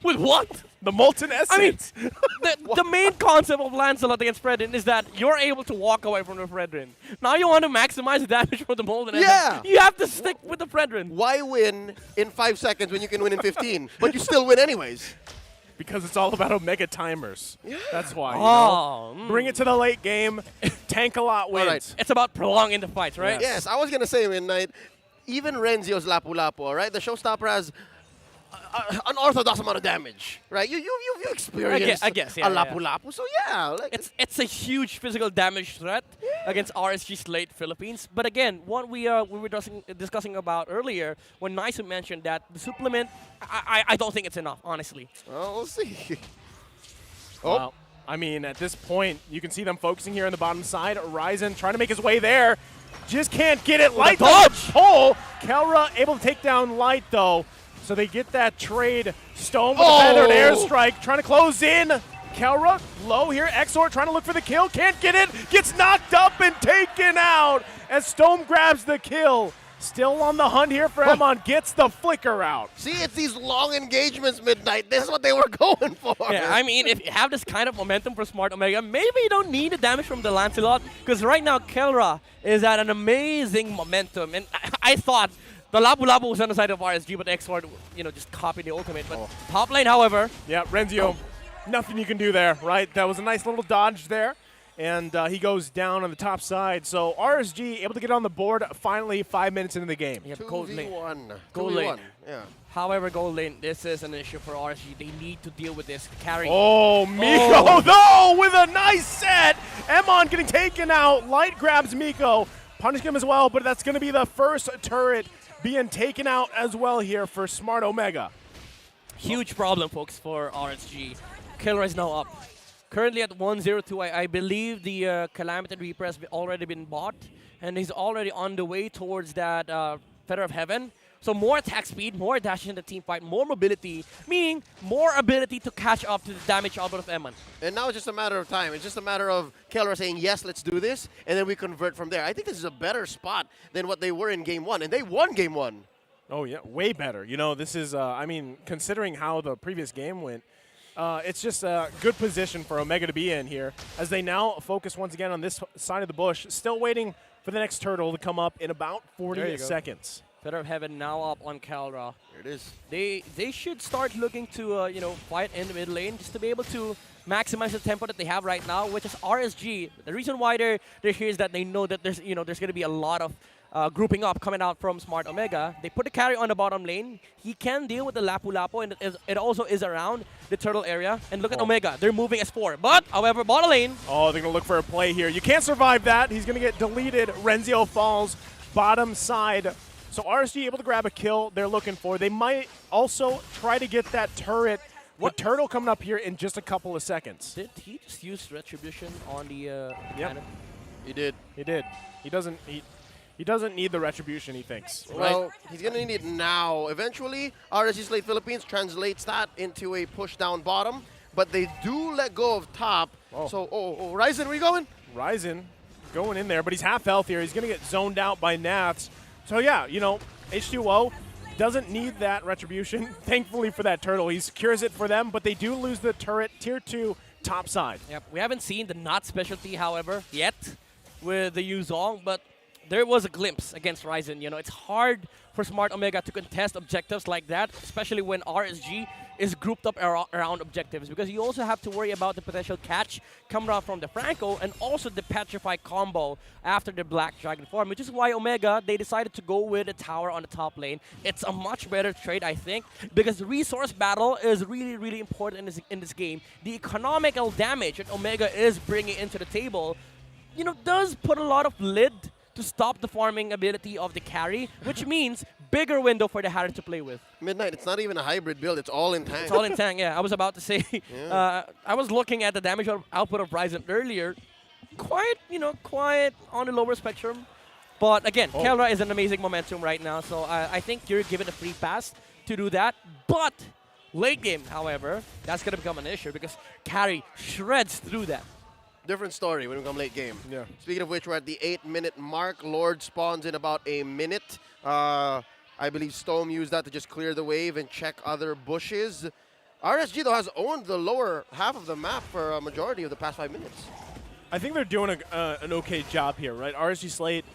With what? The Molten Essence. I mean, the main concept of Lancelot against Fredrin is that you're able to walk away from the Fredrin. Now you want to maximize the damage from the Molten Essence. You have to stick with the Fredrin. Why win in 5 seconds when you can win in 15? But you still win anyways. Because it's all about Omega timers. That's why. Bring it to the late game. Tank a lot wins. Right. It's about prolonging the fights, right? Yes, I was going to say, Midnight, even Renzio's Lapu Lapu, right? The showstopper has unorthodox amount of damage, right? You've experienced I guess, a Lapu Lapu, so yeah. It's a huge physical damage threat against RSG Slate Philippines. But again, what we were discussing about earlier, when Nice mentioned that the supplement, I don't think it's enough, honestly. Well, we'll see. Well, I mean, at this point, you can see them focusing here on the bottom side. Ryzen trying to make his way there. Just can't get it. Light dodge! Pull! Kelra able to take down Light, though. So they get that trade. Stone with a feathered airstrike, trying to close in. Kelra low here. Exort trying to look for the kill. Can't get it. Gets knocked up and taken out as Stone grabs the kill. Still on the hunt here for Emon. Gets the flicker out. See, it's these long engagements, Midnight. This is what they were going for. Yeah, I mean, if you have this kind of momentum for Smart Omega, maybe you don't need the damage from the Lancelot, because right now Kelra is at an momentum. And I thought the Lapu Lapu was on the side of RSG, but Exort, just copied the ultimate. But top lane, however. Yeah, Renzio, nothing you can do there, right? That was a nice little dodge there. And he goes down on the top side. So RSG able to get on the board finally 5 minutes into the game. Yeah, gold lane. 2v1. Gold lane. Yeah. However, gold lane, this is an issue for RSG. They need to deal with this carry. Oh, Miko, though, with a nice set. Emon getting taken out. Light grabs Miko. Punish him as well, but that's going to be the first turret being taken out as well here for Smart Omega. Huge problem, folks, for RSG. Killer is now up. Currently at 102, I believe the Calamity Reaper has already been bought, and he's already on the way towards that Feather of Heaven. So more attack speed, more dash in the team fight, more mobility, meaning more ability to catch up to the damage output of Emon. And now it's just a matter of time. It's just a matter of Kelra saying, yes, let's do this, and then we convert from there. I think this is a better spot than what they were in Game 1, and they won Game 1. Oh, yeah, way better. This is, I mean, considering how the previous game went, it's just a good position for Omega to be in here as they now focus once again on this side of the bush, still waiting for the next turtle to come up in about 40 seconds. Feather of Heaven now up on Kelra. Here it is. They should start looking to fight in the mid lane just to be able to maximize the tempo that they have right now, which is RSG. The reason why they're here is that they know that there's going to be a lot of grouping up coming out from Smart Omega. They put the carry on the bottom lane. He can deal with the Lapu Lapu, and it also is around the turtle area. And look at Omega. They're moving as 4. But, however, bottom lane. Oh, they're going to look for a play here. You can't survive that. He's going to get deleted. Renzio falls bottom side. So So RSG able to grab a kill they're looking for. They might also try to get that turret. What turtle coming up here in just a couple of seconds. Did he just use Retribution on the cannon? He did. He did. He doesn't need the Retribution, he thinks. Well, right? he's going to need it now. Eventually, RSG Slate Philippines translates that into a push down bottom, but they do let go of top. So, Ryzen, where you going? Ryzen going in there, but he's half health here. He's going to get zoned out by Naths. So, yeah, you know, H2O doesn't need that Retribution. Thankfully for that turtle, he secures it for them, but they do lose the turret tier 2 top side. Yep, we haven't seen the not specialty, however, yet with the Yuzong, but there was a glimpse against Ryzen. You know, it's hard for Smart Omega to contest objectives like that, especially when RSG is grouped up around objectives, because you also have to worry about the potential catch coming out from the Franco and also the Petrify combo after the Black Dragon form, which is why Omega, they decided to go with a tower on the top lane. It's a much better trade, I think, because resource battle is really, really important in this game. The economical damage that Omega is bringing into the table, you know, does put a lot of lid to stop the farming ability of the carry, which means bigger window for the Harry to play with. Midnight, it's not even a hybrid build, it's all in tank. It's all in tank, yeah. I was about to say, I was looking at the damage output of Ryzen earlier. Quite on the lower spectrum. But again, Kelra is an amazing momentum right now, so I think you're given a free pass to do that. But late game, however, that's going to become an issue because carry shreds through that. Different story when we come late game. Yeah. Speaking of which, we're at the 8-minute mark. Lord spawns in about a minute. I believe Stome used that to just clear the wave and check other bushes. RSG, though, has owned the lower half of the map for a majority of the past 5 minutes. I think they're doing an okay job here, right? RSG Slate,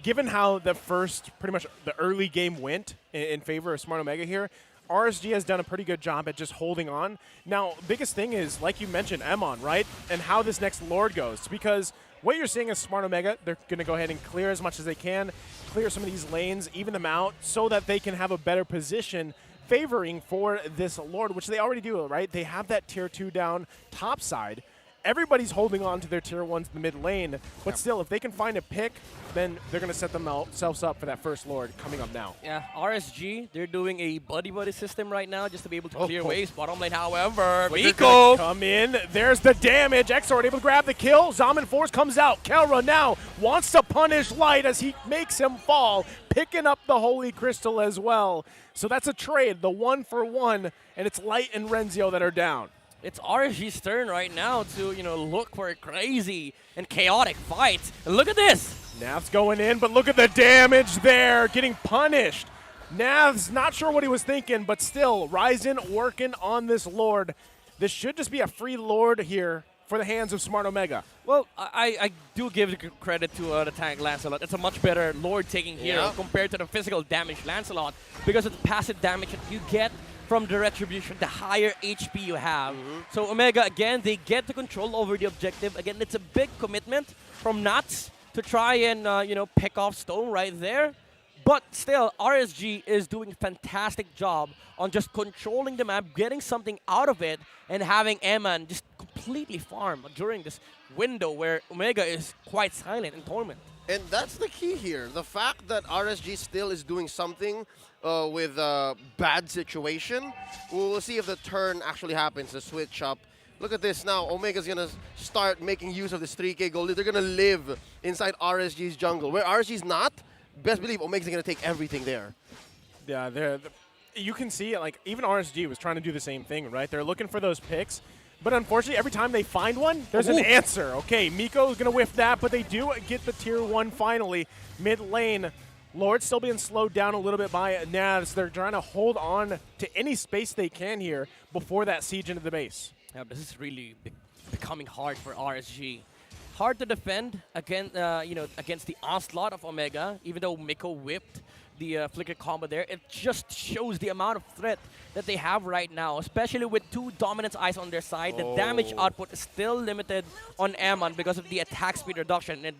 given how pretty much the early game went in favor of Smart Omega here, RSG has done a pretty good job at just holding on. Now, biggest thing is, like you mentioned, Emon, right? And how this next Lord goes. Because what you're seeing is Smart Omega, they're going to go ahead and clear as much as they can, clear some of these lanes, even them out, so that they can have a better position favoring for this Lord, which they already do, right? They have that tier 2 down top side. Everybody's holding on to their tier 1s in the mid lane, but still, if they can find a pick, then they're going to set themselves up for that first Lord coming up now. Yeah, RSG, they're doing a buddy-buddy system right now just to be able to clear waves. Bottom lane, however, Miko! Come in, there's the damage. Exort able to grab the kill. Zaman Force comes out. Kelra now wants to punish Light as he makes him fall, picking up the Holy Crystal as well. So that's a trade, the 1-for-1, and it's Light and Renzio that are down. It's RSG's turn right now to, look for a crazy and chaotic fight. And look at this. Nav's going in, but look at the damage there, getting punished. Nav's not sure what he was thinking, but still, Ryzen working on this Lord. This should just be a free Lord here for the hands of Smart Omega. Well, I do give the credit to the tank Lancelot. It's a much better Lord taking here compared to the physical damage Lancelot because of the passive damage that you get from the Retribution, the higher HP you have. So Omega, again, they get the control over the objective. Again, it's a big commitment from Nuts to try and, pick off Stone right there. But still, RSG is doing a fantastic job on just controlling the map, getting something out of it, and having Eman just completely farm during this window where Omega is quite silent in Torment. And that's the key here. The fact that RSG still is doing something with a bad situation. We'll see if the turn actually happens, the switch up. Look at this now. Omega's going to start making use of this 3K gold. They're going to live inside RSG's jungle. Where RSG's not, best believe Omega's going to take everything there. Yeah, you can see, like, even RSG was trying to do the same thing, right? They're looking for those picks. But unfortunately, every time they find one, there's an answer. Okay, Miko's going to whiff that, but they do get the tier 1 finally. Mid lane, Lord's still being slowed down a little bit by Navs. They're trying to hold on to any space they can here before that siege into the base. Yeah, this is really becoming hard for RSG. Hard to defend against the onslaught of Omega, even though Miko whipped the flicker combo there. It just shows the amount of threat that they have right now, especially with 2 dominance eyes on their side. The damage output is still limited on Ammon because of the attack speed reduction. And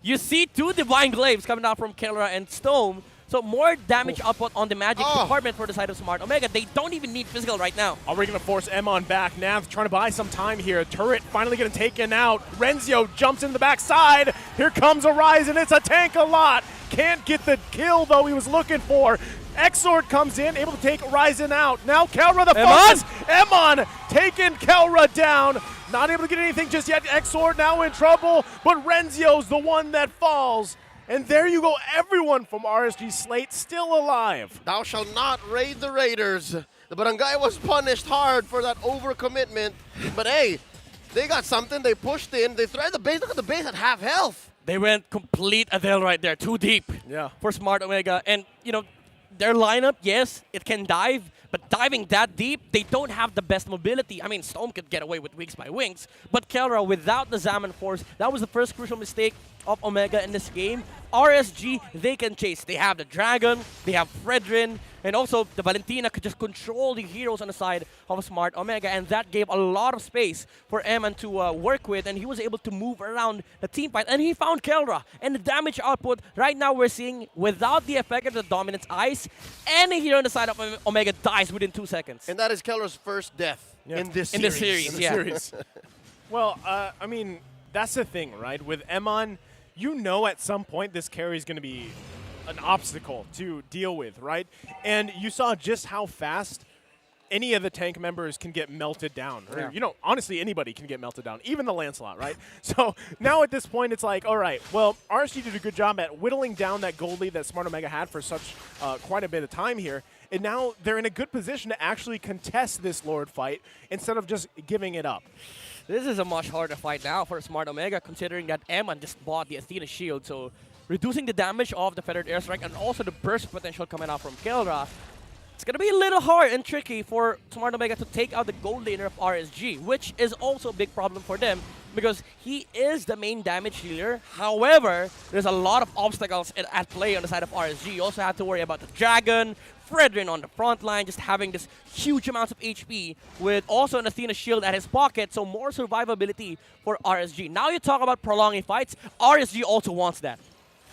you see 2 Divine Glaives coming out from Kelra and Stone. So more damage output on the magic department for the side of Smart Omega. They don't even need physical right now. Are we going to force Emon back? Nav trying to buy some time here. Turret finally getting taken out. Renzio jumps in the backside. Here comes Horizon. It's a tank a lot. Can't get the kill, though, he was looking for. Exord comes in, able to take Ryzen out. Now Kelra the focus. Emon taking Kelra down. Not able to get anything just yet. Exord now in trouble, but Renzio's the one that falls. And there you go, everyone from RSG Slate still alive. Thou shalt not raid the Raiders. The Barangay was punished hard for that overcommitment. But hey, they got something. They pushed in. They threaded the base. Look at the base at half health. They went complete Adele right there, too deep for Smart Omega. And, you know, their lineup, yes, it can dive, but diving that deep, they don't have the best mobility. I mean, Storm could get away with Wings by Wings, but Kelra, without the Zaman Force, that was the first crucial mistake of Omega in this game. RSG, they can chase. They have the Dragon, they have Fredrin, and also the Valentina could just control the heroes on the side of Smart Omega, and that gave a lot of space for Eman to work with, and he was able to move around the team fight, and he found Kelra. And the damage output, right now we're seeing, without the effect of the Dominance Ice, any hero on the side of Omega dies within 2 seconds. And that is Kelra's first death in this series. Well, I mean, that's the thing, right? With Emon, you know at some point this carry is going to be an obstacle to deal with, right? And you saw just how fast any of the tank members can get melted down. Or, you know, honestly, anybody can get melted down, even the Lancelot, right? So now at this point, it's like, all right, well, RSG did a good job at whittling down that gold lead that Smart Omega had for such quite a bit of time here. And now they're in a good position to actually contest this Lord fight instead of just giving it up. This is a much harder fight now for Smart Omega, considering that Eman just bought the Athena shield, so reducing the damage of the Feathered Airstrike and also the burst potential coming out from Kelra, it's going to be a little hard and tricky for Smart Omega to take out the gold laner of RSG, which is also a big problem for them because he is the main damage healer. However, there's a lot of obstacles at play on the side of RSG. You also have to worry about the Dragon, Fredrin on the front line, just having this huge amounts of HP with also an Athena shield at his pocket, so more survivability for RSG. Now you talk about prolonging fights, RSG also wants that.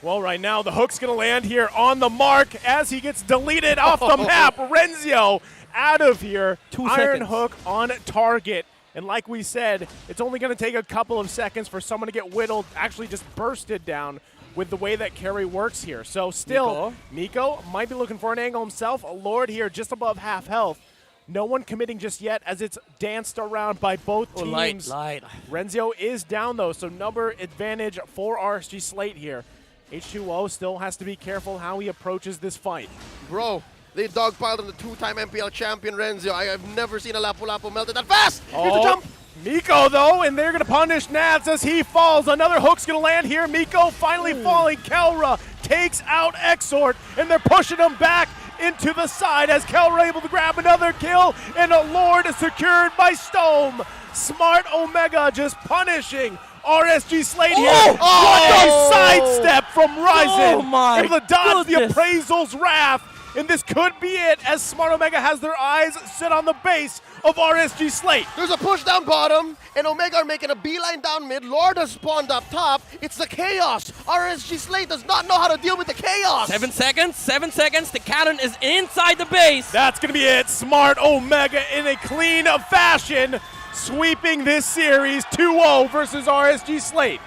Well, right now, the hook's going to land here on the mark as he gets deleted off the map. Renzio out of here. 2 Iron seconds. Hook on target. And like we said, it's only going to take a couple of seconds for someone to get whittled, actually just bursted down with the way that carry works here. So still, Miko might be looking for an angle himself. A Lord here just above half health. No one committing just yet as it's danced around by both teams. Light. Renzio is down, though, so number advantage for RSG Slate here. H2O still has to be careful how he approaches this fight. Bro, they dogpiled on the two-time MPL champion Renzio. I have never seen a Lapu-Lapu melted that fast. Here's the jump. Miko, though, and they're going to punish Nats as he falls. Another hook's going to land here. Miko finally falling. Kelra takes out Exort, and they're pushing him back into the side as Kelra able to grab another kill, and a Lord is secured by Stome. Smart Omega just punishing RSG Slate here. What a sidestep from Ryzen. Oh my able to dodge the goodness. Appraisal's wrath. And this could be it as Smart Omega has their eyes set on the base of RSG Slate. There's a push down bottom, and Omega are making a beeline down mid. Lord has spawned up top. It's the chaos. RSG Slate does not know how to deal with the chaos. 7 seconds, 7 seconds. The cannon is inside the base. That's going to be it. Smart Omega in a clean fashion, sweeping this series 2-0 versus RSG Slate.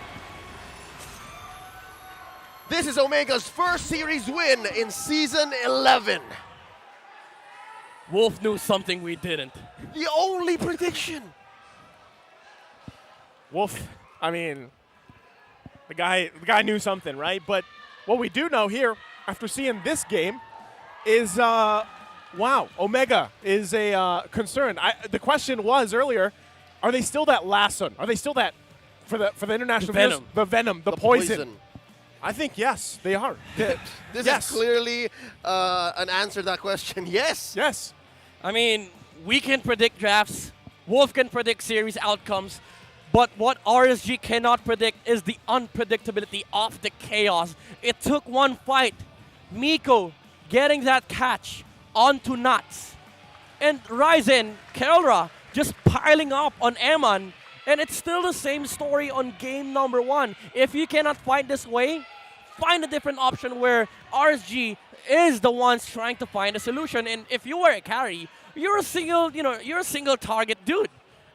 This is Omega's first series win in Season 11. Wolf knew something we didn't. The only prediction. Wolf, I mean, the guy knew something, right? But what we do know here, after seeing this game, is, wow, Omega is a concern. The question was earlier, are they still that last one? Are they still that, for the international viewers, the venom, the poison? I think yes, they are. This is clearly an answer to that question. Yes. Yes. I mean, we can predict drafts. Wolf can predict series outcomes. But what RSG cannot predict is the unpredictability of the chaos. It took one fight. Miko getting that catch onto Nuts. And Ryzen, Kelra just piling up on Eman. And it's still the same story on game number 1. If you cannot fight this way, find a different option where RSG is the ones trying to find a solution. And if you were a carry, you're a single target dude.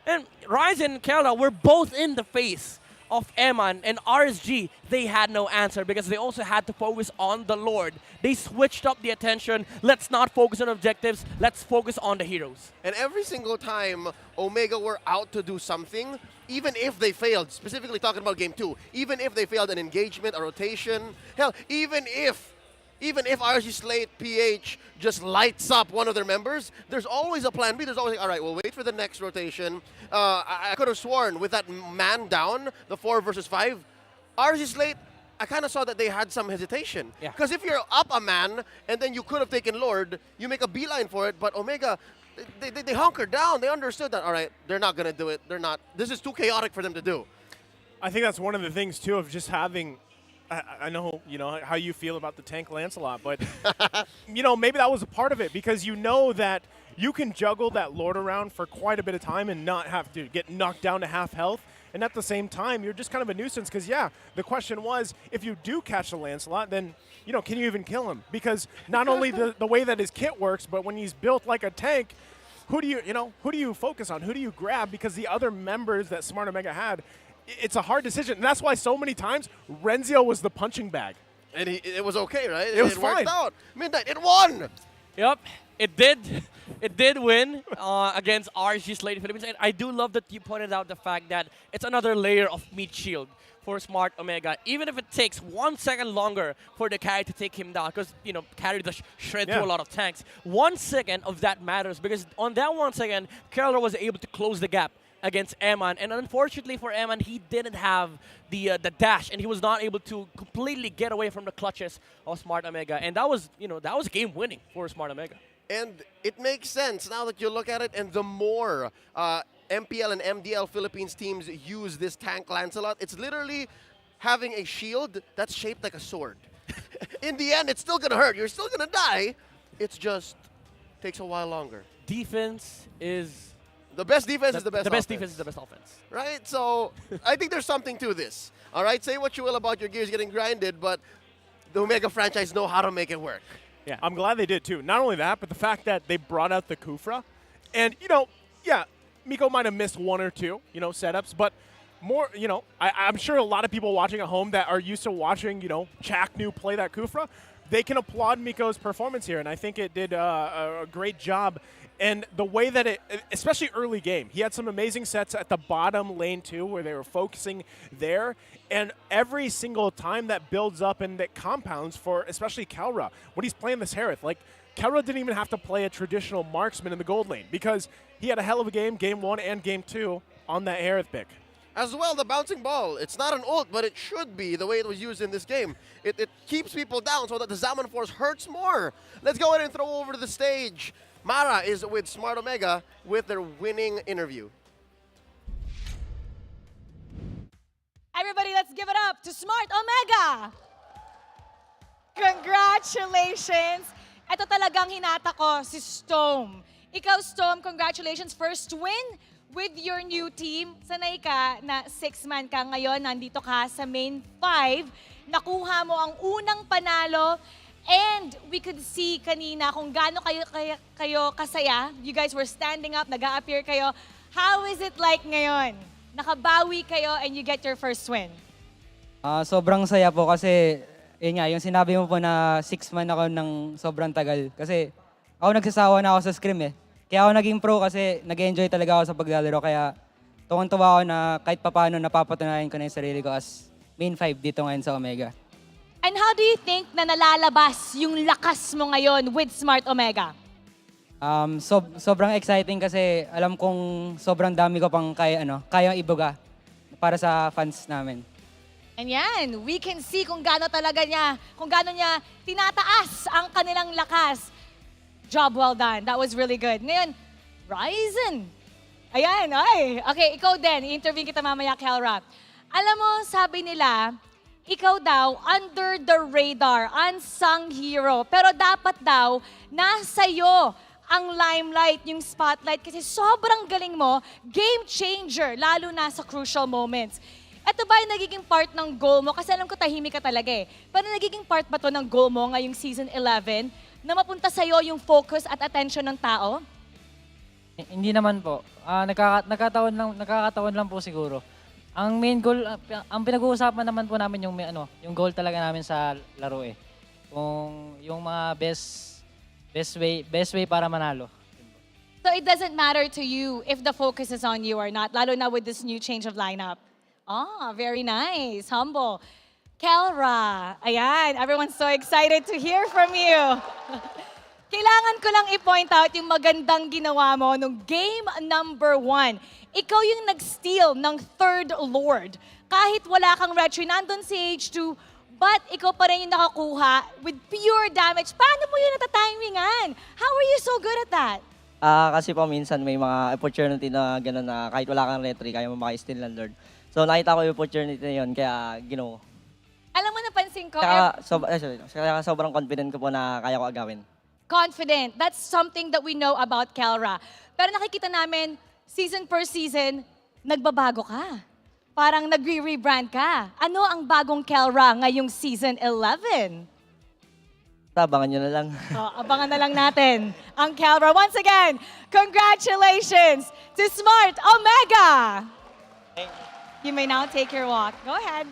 And Ryzen and Kelra were both in the face of Eman and RSG, they had no answer because they also had to focus on the Lord. They switched up the attention. Let's not focus on objectives. Let's focus on the heroes. And every single time Omega were out to do something, even if they failed, specifically talking about Game 2, even if they failed an engagement, a rotation, hell, even if RG Slate PH just lights up one of their members, there's always a plan B. There's always, all right, we'll wait for the next rotation. I could have sworn with that man down, the 4 versus 5, RG Slate, I kind of saw that they had some hesitation. Because if you're up a man and then you could have taken Lord, you make a beeline for it, but Omega, they hunkered down. They understood that, all right, they're not going to do it. They're not. This is too chaotic for them to do. I think that's one of the things, too, of just having I know, how you feel about the tank Lancelot, but, maybe that was a part of it because you know that you can juggle that Lord around for quite a bit of time and not have to get knocked down to half health. And at the same time, you're just kind of a nuisance because, the question was, if you do catch the Lancelot, then, can you even kill him? Because not only the way that his kit works, but when he's built like a tank, who do you focus on? Who do you grab? Because the other members that Smart Omega had, it's a hard decision. And that's why so many times Renzio was the punching bag. And it was okay, right? It was fine. Worked out. Midnight, it won! Yep, it did. It did win against RG Slate Philippines. And I do love that you pointed out the fact that it's another layer of meat shield for Smart Omega. Even if it takes 1 second longer for the carry to take him down, because, carry does shred through a lot of tanks. 1 second of that matters because on that 1 second, Kerala was able to close the gap against Eman, and unfortunately for Eman, he didn't have the dash, and he was not able to completely get away from the clutches of Smart Omega, and that was game winning for Smart Omega. And it makes sense now that you look at it, and the more MPL and MDL Philippines teams use this tank Lancelot, it's literally having a shield that's shaped like a sword. In the end, it's still gonna hurt. You're still gonna die. It's just takes a while longer. Defense is the best defense is the best offense. The best defense is the best offense. Right? So, I think there's something to this. All right? Say what you will about your gears getting grinded, but the Omega franchise know how to make it work. Yeah, I'm glad they did, too. Not only that, but the fact that they brought out the Kufra. And, Miko might have missed 1 or 2, setups, but more, I'm sure a lot of people watching at home that are used to watching, Chaknu play that Kufra, they can applaud Miko's performance here, and I think it did a great job. And the way that especially early game, he had some amazing sets at the bottom lane too, where they were focusing there. And every single time that builds up and that compounds for especially Kelra, when he's playing this Harith, like Kelra didn't even have to play a traditional marksman in the gold lane because he had a hell of a game 1 and game 2 on that Harith pick. As well, the bouncing ball. It's not an ult, but it should be the way it was used in this game. It keeps people down so that the Zaman Force hurts more. Let's go ahead and throw over to the stage. Mara is with Smart Omega with their winning interview. Everybody, let's give it up to Smart Omega! Congratulations! Ito talagang hinata ko, si Storm. Ikaw, Storm, congratulations. First win with your new team. Sanay ka na 6-man ka ngayon. Nandito ka sa main 5. Nakuha mo ang unang panalo. And we could see kanina kung gaano kayo kasaya. You guys were standing up, nag-a-appear kayo. How is it like ngayon? Nakabawi kayo and you get your first win. Sobrang saya po kasi, yung sinabi mo po na 6-man ako ng sobrang tagal. Kasi ako nagsasawa na ako sa scrim eh. Kaya ako naging pro kasi nag-enjoy talaga ako sa paglalaro. Kaya tuwang-tuwa ako na kahit papaano napapatunayan ko na yung sarili ko as main 5 dito ngayon sa Omega. And how do you think na nalalabas yung lakas mo ngayon with Smart Omega? Sobrang exciting kasi alam kong sobrang dami ko pang kayang ibuga para sa fans namin. And yan, we can see kung gaano niya tinataas ang kanilang lakas. Job well done. That was really good. Ngayon, Ryzen. Ayan, ay. Okay, ikaw din. I-interview kita mamaya, Kelra. Alam mo, sabi nila, ikaw daw, under the radar, unsung hero. Pero dapat daw, nasa iyo ang limelight, yung spotlight. Kasi sobrang galing mo, game changer, lalo na sa crucial moments. Ito ba yung nagiging part ng goal mo? Kasi alam ko tahimik ka talaga eh. Pero nagiging part ba to ng goal mo ngayong Season 11 na mapunta sa iyo yung focus at attention ng tao? Hindi naman po. Nakakataon lang po siguro. Ang main goal, ang pinag-uusapan naman po namin yung yung goal talaga namin sa laro eh. Kung yung mga best way para manalo. So it doesn't matter to you if the focus is on you or not, lalo na with this new change of lineup. Ah, very nice. Humble. Kelra, ayan, everyone's so excited to hear from you. Kailangan ko lang i-point out yung magandang ginawa mo nung game number 1. Ikaw yung nag-steal ng third Lord. Kahit wala kang retry, nandun si H2, but ikaw pa rin yung nakakuha with pure damage. Paano mo yun natatimingan? How are you so good at that? Kasi po minsan may mga opportunity na gano'n na kahit wala kang retry, kaya mo maka-steal ng Lord. So nakita ko yung opportunity na yun, kaya ginawa. Alam mo, napansin ko, Kaya sobrang confident ko po na kaya ko agawin. confident. That's something that we know about Kelra. Pero nakikita namin, season per season, nagbabago ka. Parang nagre-rebrand ka. Ano ang bagong Kelra ngayong season 11? Abangan nyo na lang. Abangan na lang natin ang Kelra. Once again, congratulations to Smart Omega! You may now take your walk. Go ahead.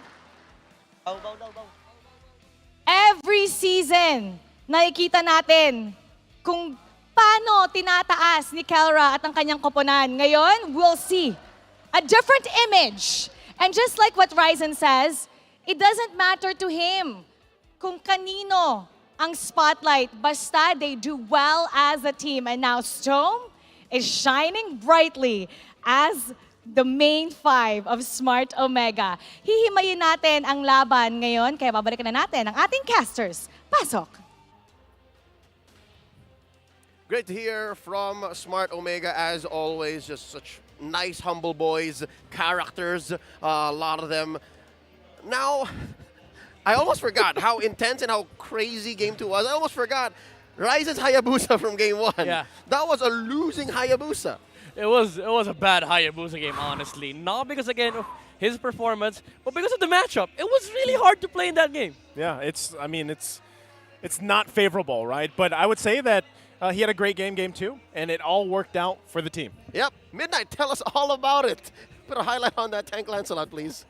Every season, nakikita natin kung paano tinataas ni Kelra at ang kanyang koponan. Ngayon, we'll see a different image. And just like what Ryzen says, it doesn't matter to him kung kanino ang spotlight, basta they do well as a team. And now Stone is shining brightly as the main 5 of Smart Omega. Hihimayin natin ang laban ngayon, kaya babalikan na natin ang ating casters. Pasok! Great to hear from Smart Omega, as always. Just such nice, humble boys, characters, a lot of them. Now, I almost forgot how intense and how crazy Game 2 was. I almost forgot Ryzen's Hayabusa from Game 1. Yeah. That was a losing Hayabusa. It was a bad Hayabusa game, honestly. Not because, again, of his performance, but because of the matchup. It was really hard to play in that game. Yeah, it's not favorable, right? But I would say that he had a great game 2, and it all worked out for the team. Yep. Midnight, tell us all about it. Put a highlight on that Tank Lancelot, please.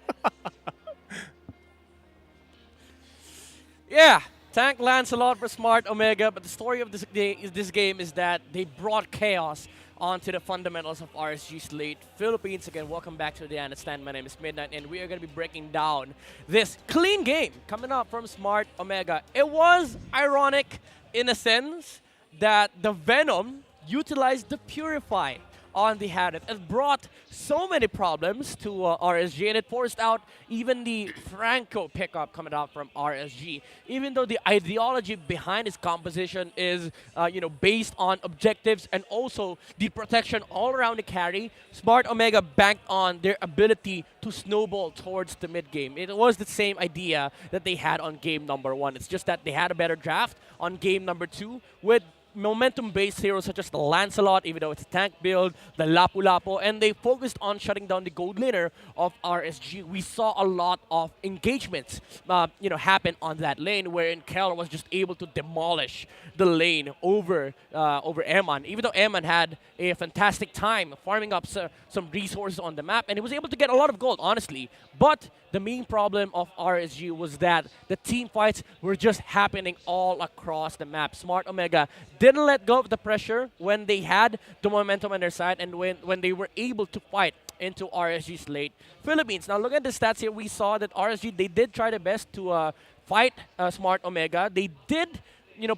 Yeah, Tank Lancelot for Smart Omega, but the story of this game is that they brought chaos onto the fundamentals of RSG Slate Philippines. Again, welcome back to the Understand. My name is Midnight, and we are going to be breaking down this clean game coming up from Smart Omega. It was ironic in a sense that the Venom utilized the Purify on the Hadith. It brought so many problems to RSG, and it forced out even the Franco pickup coming out from RSG. Even though the ideology behind his composition is based on objectives and also the protection all around the carry, Smart Omega banked on their ability to snowball towards the mid game. It was the same idea that they had on game number 1. It's just that they had a better draft on game number 2 with momentum-based heroes such as the Lancelot, even though it's a tank build, the Lapu-Lapu, and they focused on shutting down the gold laner of RSG. We saw a lot of engagements happen on that lane, wherein Kel was just able to demolish the lane over Eman. Even though Eman had a fantastic time farming up some resources on the map, and he was able to get a lot of gold, honestly. But the main problem of RSG was that the team fights were just happening all across the map. Smart Omega didn't let go of the pressure when they had the momentum on their side and when they were able to fight into RSG Slate Philippines. Now, look at the stats here. We saw that RSG, they did try their best to fight Smart Omega. They did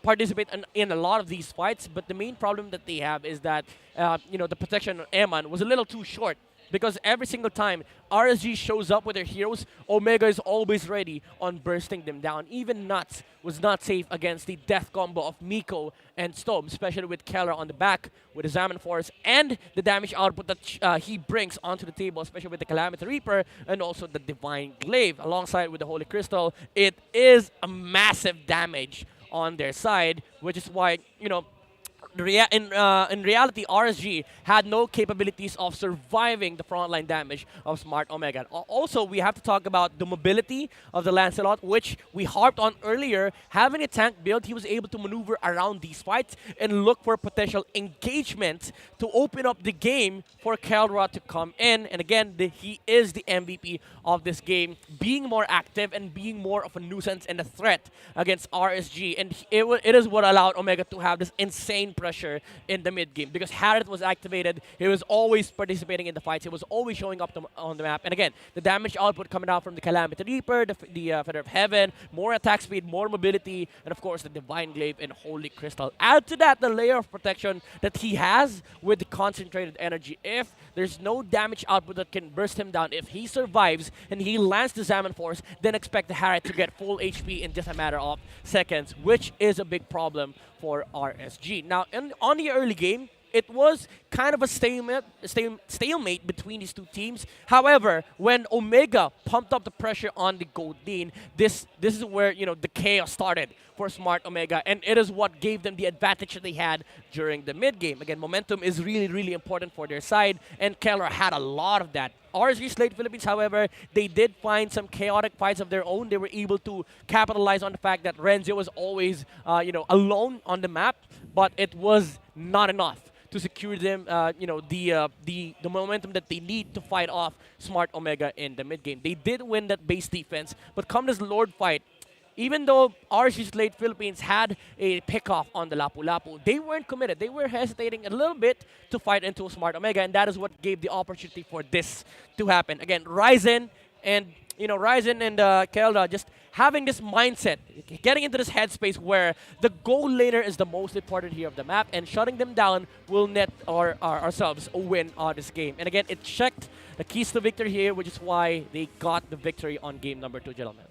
participate in a lot of these fights, but the main problem that they have is that the protection of Eman was a little too short. Because every single time RSG shows up with their heroes, Omega is always ready on bursting them down. Even Nuts was not safe against the death combo of Miko and Storm, especially with Keller on the back, with the Zaman Force, and the damage output that he brings onto the table, especially with the Calamity Reaper and also the Divine Glaive, alongside with the Holy Crystal. It is a massive damage on their side, which is why, in reality, RSG had no capabilities of surviving the frontline damage of Smart Omega. Also, we have to talk about the mobility of the Lancelot, which we harped on earlier. Having a tank build, he was able to maneuver around these fights and look for potential engagement to open up the game for Kelra to come in. And again, he is the MVP of this game, being more active and being more of a nuisance and a threat against RSG. And it is what allowed Omega to have this insane pressure in the mid game, because Harriet was activated. He was always participating in the fights. He was always showing up on the map. And again, the damage output coming out from the Calamity Reaper, the Feather of Heaven, more attack speed, more mobility, and of course the Divine Glaive and Holy Crystal. Add to that the layer of protection that he has with the concentrated energy. If there's no damage output that can burst him down, if he survives and he lands the Zaman Force, then expect the Harriet to get full HP in just a matter of seconds, which is a big problem for RSG. Now, on the early game, it was kind of a stalemate between these two teams. However, when Omega pumped up the pressure on the gold lane, this is where the chaos started for Smart Omega, and it is what gave them the advantage that they had during the mid game. Again, momentum is really, really important for their side, and Keller had a lot of that. RSG Slate Philippines, however, they did find some chaotic fights of their own. They were able to capitalize on the fact that Renzo was always, alone on the map, but it was not enough to secure them, the momentum that they need to fight off Smart Omega in the mid game. They did win that base defense, but come this Lord fight, even though RSG Slate Philippines had a pickoff on the Lapu-Lapu, they weren't committed. They were hesitating a little bit to fight into Smart Omega, and that is what gave the opportunity for this to happen. Again, Ryzen and Kelda just having this mindset, getting into this headspace where the gold laner is the most important here of the map, and shutting them down will net ourselves a win on this game. And again, it checked the keys to victory here, which is why they got the victory on game number 2, gentlemen.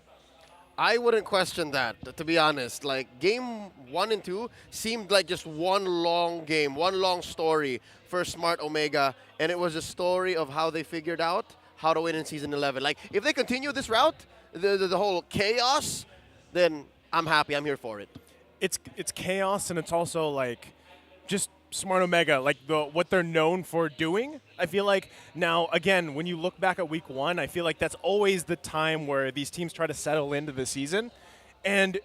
I wouldn't question that, to be honest. Like, game 1 and 2 seemed like just one long game, one long story for Smart Omega, and it was a story of how they figured out how to win in Season 11. Like, if they continue this route, the whole chaos, then I'm happy. I'm here for it. It's chaos, and it's also like just Smart Omega, like what they're known for doing. I feel like now, again, when you look back at week 1, I feel like that's always the time where these teams try to settle into the season. And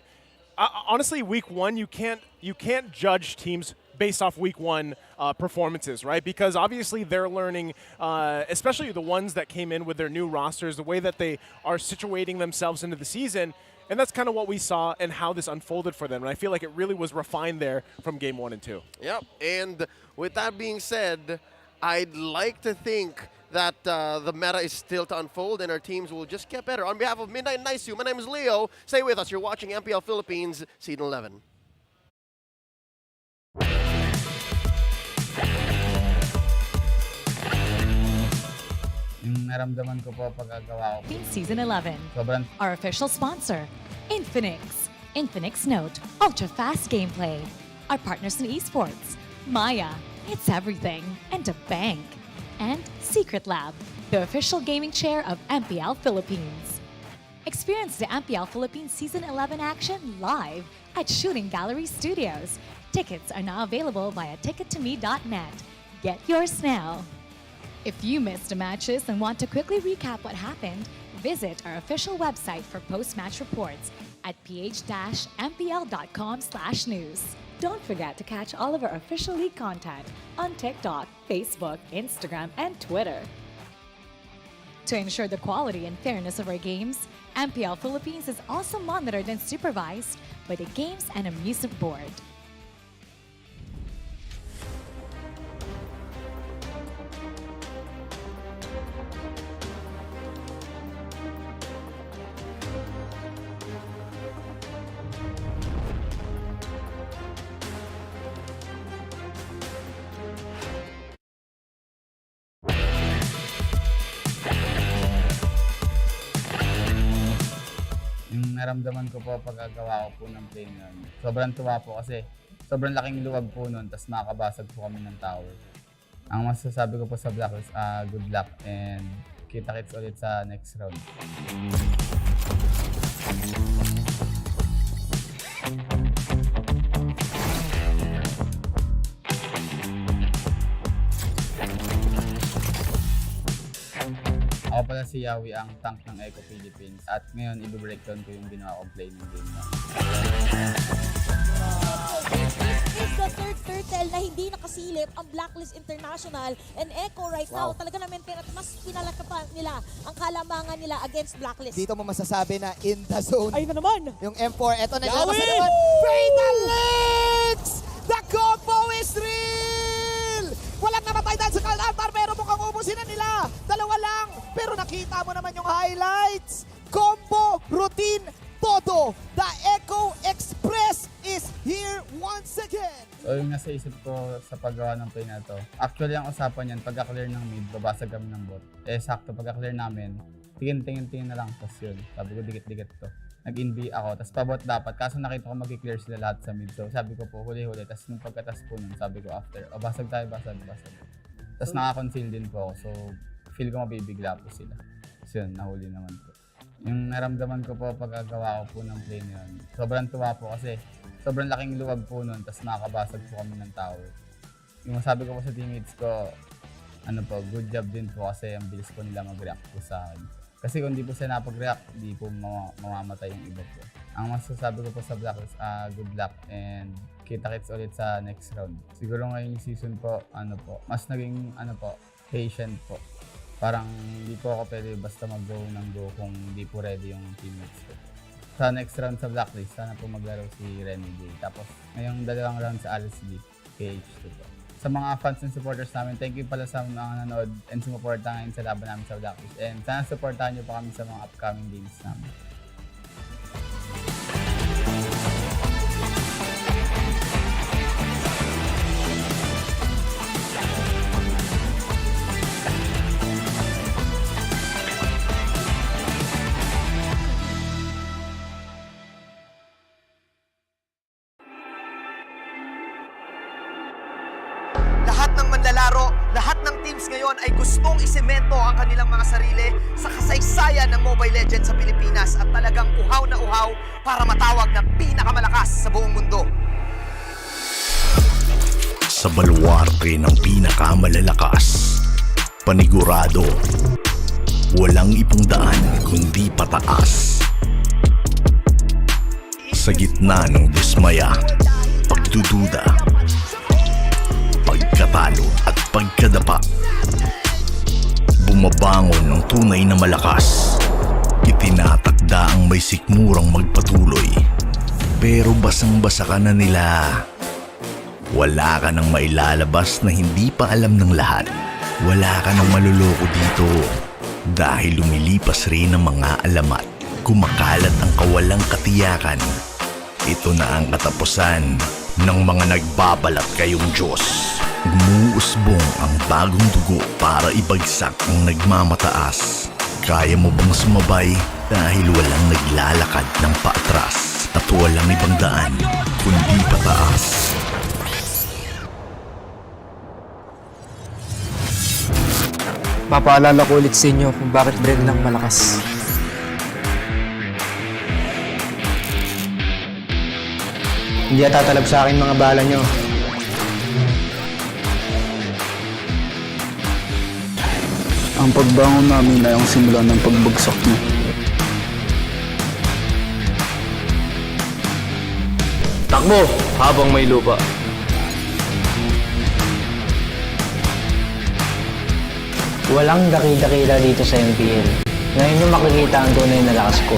honestly, week 1, you can't judge teams based off week 1 performances, right? Because obviously they're learning, especially the ones that came in with their new rosters, the way that they are situating themselves into the season. And that's kind of what we saw and how this unfolded for them. And I feel like it really was refined there from game 1 and 2. Yep. And with that being said, I'd like to think that the meta is still to unfold and our teams will just get better. On behalf of Midnight Nice You, my name is Leo. Stay with us. You're watching MPL Philippines Season 11. Yung naramdaman ko po pagkagawa ko. Season 11. Sobrang Our official sponsor, Infinix. Infinix Note, ultra-fast gameplay. Our partners in esports, Maya, it's everything, and a bank. And Secret Lab, the official gaming chair of MPL Philippines. Experience the MPL Philippines Season 11 action live at Shooting Gallery Studios. Tickets are now available via tickettome.net. Get yours now. If you missed the matches and want to quickly recap what happened, visit our official website for post-match reports at ph-mpl.com/news. Don't forget to catch all of our official league content on TikTok, Facebook, Instagram, and Twitter. To ensure the quality and fairness of our games, MPL Philippines is also monitored and supervised by the Games and Amusement Board. yung naramdaman ko po pagkagawa ko po ng plane yun. Sobrang tuwa po kasi sobrang laking luwag po nun, tapos makakabasag po kami ng tower. Ang masasabi ko po sa Blacklist, good luck and kita-kits ulit sa next round. si Yawi ang tank ng Eco Philippines at ngayon i-breakdown ko yung ginawa kong play ng game niya. Is the third turtle na hindi nakasilip ang Blacklist International and Echo right now. Talaga naman mas pinalakapan nila ang kalamangan nila against Blacklist. Dito mo masasabi na in the zone. Ay na naman! Yung M4, eto na Yawi! sa naman. Fatal Links! The combo is real! Walang namatay dahil sa Cold Altar pero mukhang ubusin na nila. Dalawa lang. Pero nakita mo naman yung highlights. Combo, routine, todo. The Echo Express is here once again. So yung nasa isip ko sa paggawa ng play na to, actually ang usapan yan, pagka-clear ng mid, babasag kami ng bot. Sakto, pagka-clear namin, tingin na lang, tas yun. Sabi ko, dikit-dikit to. Nag-NB ako, tas pabot dapat. Kaso nakita ko mag-clear sila lahat sa mid. So sabi ko po, huli-huli. Tas nung pagkatas po nun, sabi ko after, basag tayo, basag. Tas naka-conceal din po ako. So feel ko mabibigla po sila. So yun, nahuli naman po. Yung naramdaman ko po pagkagawa ko po ng play na yun, sobrang tuwa po kasi sobrang laking luwag po nun, tas nakakabasag po kami ng tower. Yung sabi ko po sa teammates ko, good job din po kasi ang bilis po nila mag-react po sa akin. Kasi kung di po sila napag-react, di po mamamatay yung iba po. Ang masasabi ko po sa Blacklist, good luck and kita-kits ulit sa next round. Siguro ngayon yung season po, mas naging patient po. Parang hindi po ako pwede basta mag-go ng go kung hindi po ready yung teammates ko. Sa next round sa Blacklist, sana po maglaro si Renegade. Tapos ngayong dalawang round sa RSB, PH2 po. Sa mga fans and supporters namin, thank you pala sa mga nanood and sumuporta ngayon sa laban namin sa Blacklist. And sana supportahan nyo pa kami sa mga upcoming games namin. Lahat ng teams ngayon ay gustong isemento ang kanilang mga sarili sa kasaysayan ng Mobile Legends sa Pilipinas at talagang uhaw na uhaw para matawag na pinakamalakas sa buong mundo. Sa baluarte ng pinakamalalakas, panigurado, walang ibang daan kundi pataas. Sa gitna ng dismaya, pagdududa, pagkatalo at pagkadapa, bumabangon ng tunay na malakas. Itinatakda ang may sikmurang magpatuloy, pero basang-basa ka na nila. Wala ka nang mailalabas na hindi pa alam ng lahat. Wala ka nang maluloko dito dahil lumilipas rin ang mga alamat. Kumakalat ang kawalang katiyakan. Ito na ang katapusan ng mga nagbabalat kayong Diyos. Gumuusbong ang bagong dugo para ibagsak ang nagmamataas. Kaya mo bang sumabay dahil walang naglalakad ng paatras at walang ibang daan kundi pataas? Papaalala ko ulit sa inyo kung bakit Bren lang malakas. Hindi tatalab sa akin mga bala nyo. Ang pagbangon namin ay ang simula ng pagbagsak niyo. Takbo habang may lupa. Walang dakila-dakila dito sa MPL. Ngayon yung makikita ang tunay na lakas ko.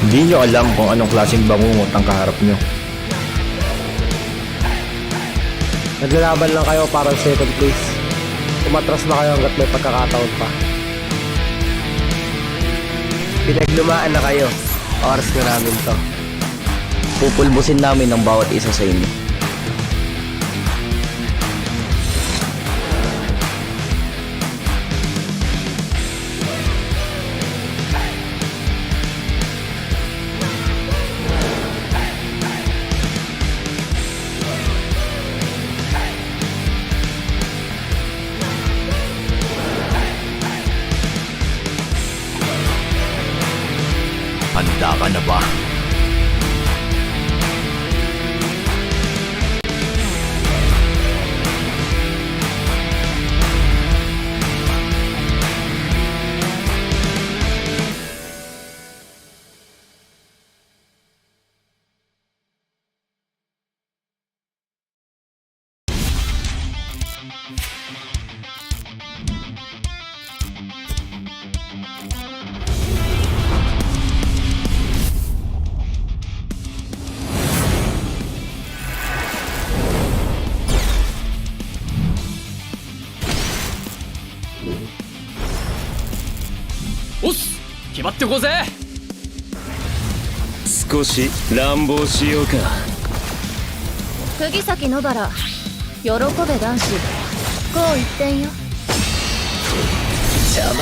Hindi nyo alam kung anong klaseng bangungot ang kaharap nyo. Naglalaban lang kayo para sa second place. Umatras na kayo hanggat may pagkakataon pa. Pinaglumaan na kayo. Oras na namin to. Pupulbusin namin ang bawat isa sa inyo. Handa ka na ba? 張ってこうぜ。少し乱暴しようか。釘崎野原、喜べ男子、こう一点よ。邪魔だ。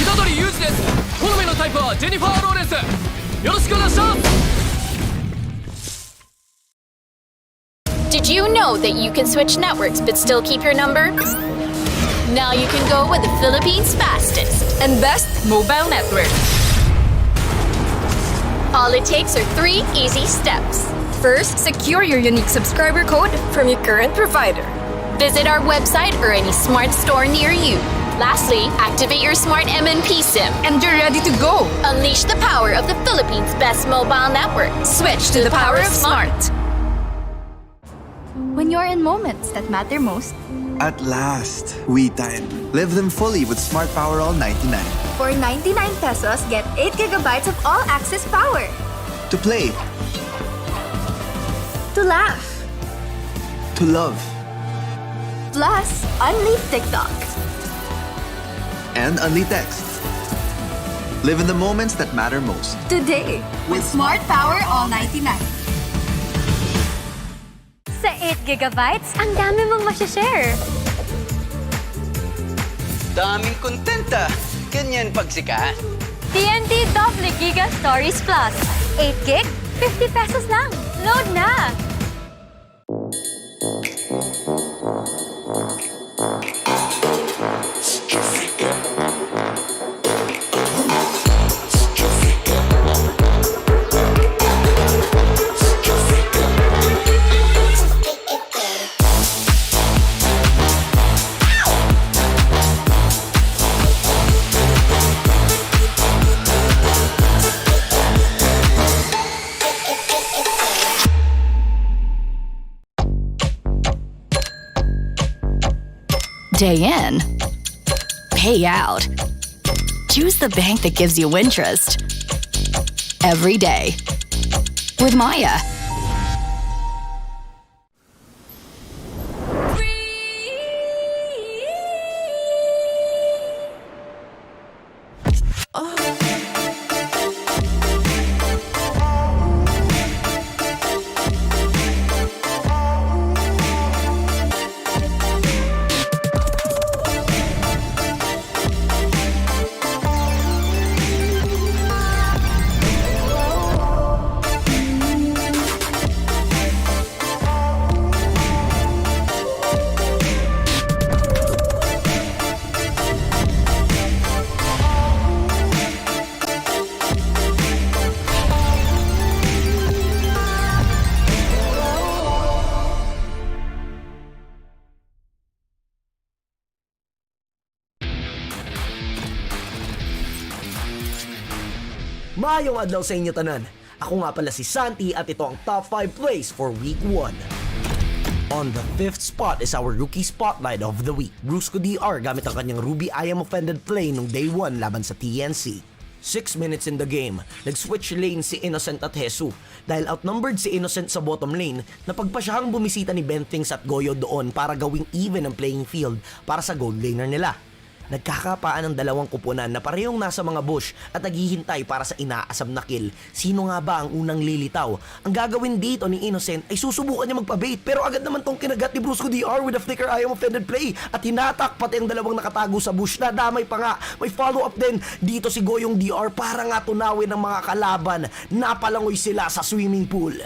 虎杖裕二です。好みのタイプはジェニファー・ローレンス。よろしくお願いします。 Did you know that you can switch networks but still keep your number? Now you can go with the Philippines' fastest and best mobile network. All it takes are 3 easy steps. First, secure your unique subscriber code from your current provider. Visit our website or any smart store near you. Lastly, activate your smart MNP SIM and you're ready to go. Unleash the power of the Philippines' best mobile network. Switch to the power of smart. When you're in moments that matter most. At last, we time. Live them fully with Smart Power All 99. For 99 pesos, get 8 gigabytes of all-access power. To play. To laugh. To love. Plus, unleash TikTok. And only text. Live in the moments that matter most. Today, with Smart Power All 99. Sa 8 gigabytes, ang dami mong masashare. Daming kontenta. Ganyan pagsikat. TNT Double Giga Stories Plus. 8 gig, 50 pesos lang. Load na! Day in, pay out. Choose the bank that gives you interest every day with Maya. Maayong adlaw sa inyo tanan. Ako nga pala si Santi at ito ang top 5 plays for week 1. On the 5th spot is our rookie spotlight of the week. Brusco DR gamit ang kanyang Ruby I Am Offended play nung day 1 laban sa TNC. 6 minutes in the game, nag-switch lane si Innocent at Jesu. Dahil outnumbered si Innocent sa bottom lane, napagpasyahang bumisita ni Bentings at Goyo doon para gawing even ang playing field para sa gold laner nila. Nagkakapaan ang dalawang kupunan na parehong nasa mga bush at naghihintay para sa inaasam na kill. Sino nga ba ang unang lilitaw? Ang gagawin dito ni Innocent ay susubukan niya magpa-bait pero agad naman tong kinagat ni Brusco DR with a flicker I Am Offended play at hinatak pati ang dalawang nakatago sa bush na damay pa nga. May follow-up din dito si Goyong DR para nga tunawin ng mga kalaban. Napalangoy sila sa swimming pool.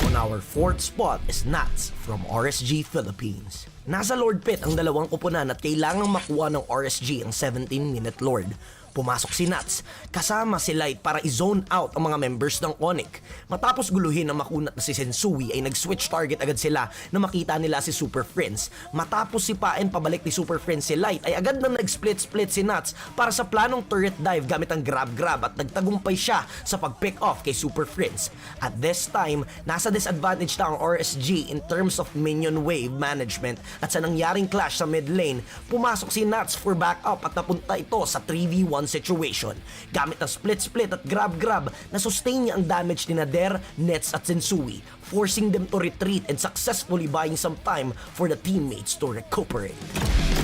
On our 4th spot is Nats from RSG Philippines. Nasa Lord Pit ang dalawang kupunan at kailangang makuha ng RSG ang 17-minute Lord. Pumasok si Nats, kasama si Light para i-zone out ang mga members ng Onyx. Matapos guluhin ang makunat na si Sensui ay nag-switch target agad sila na makita nila si Super Friends. Matapos sipain pabalik ni Super Friends si Light ay agad na nag-split-split si Nats para sa planong turret dive gamit ang grab-grab at nagtagumpay siya sa pag-pick off kay Super Friends. At this time, nasa disadvantage na ang RSG in terms of minion wave management at sa nangyaring clash sa mid lane, pumasok si Nats for backup at napunta ito sa 3v1 one-on-one situation. Gamit ang split-split at grab-grab, na sustain niya ang damage ni Nader, Nets at Sensui, forcing them to retreat and successfully buying some time for the teammates to recuperate.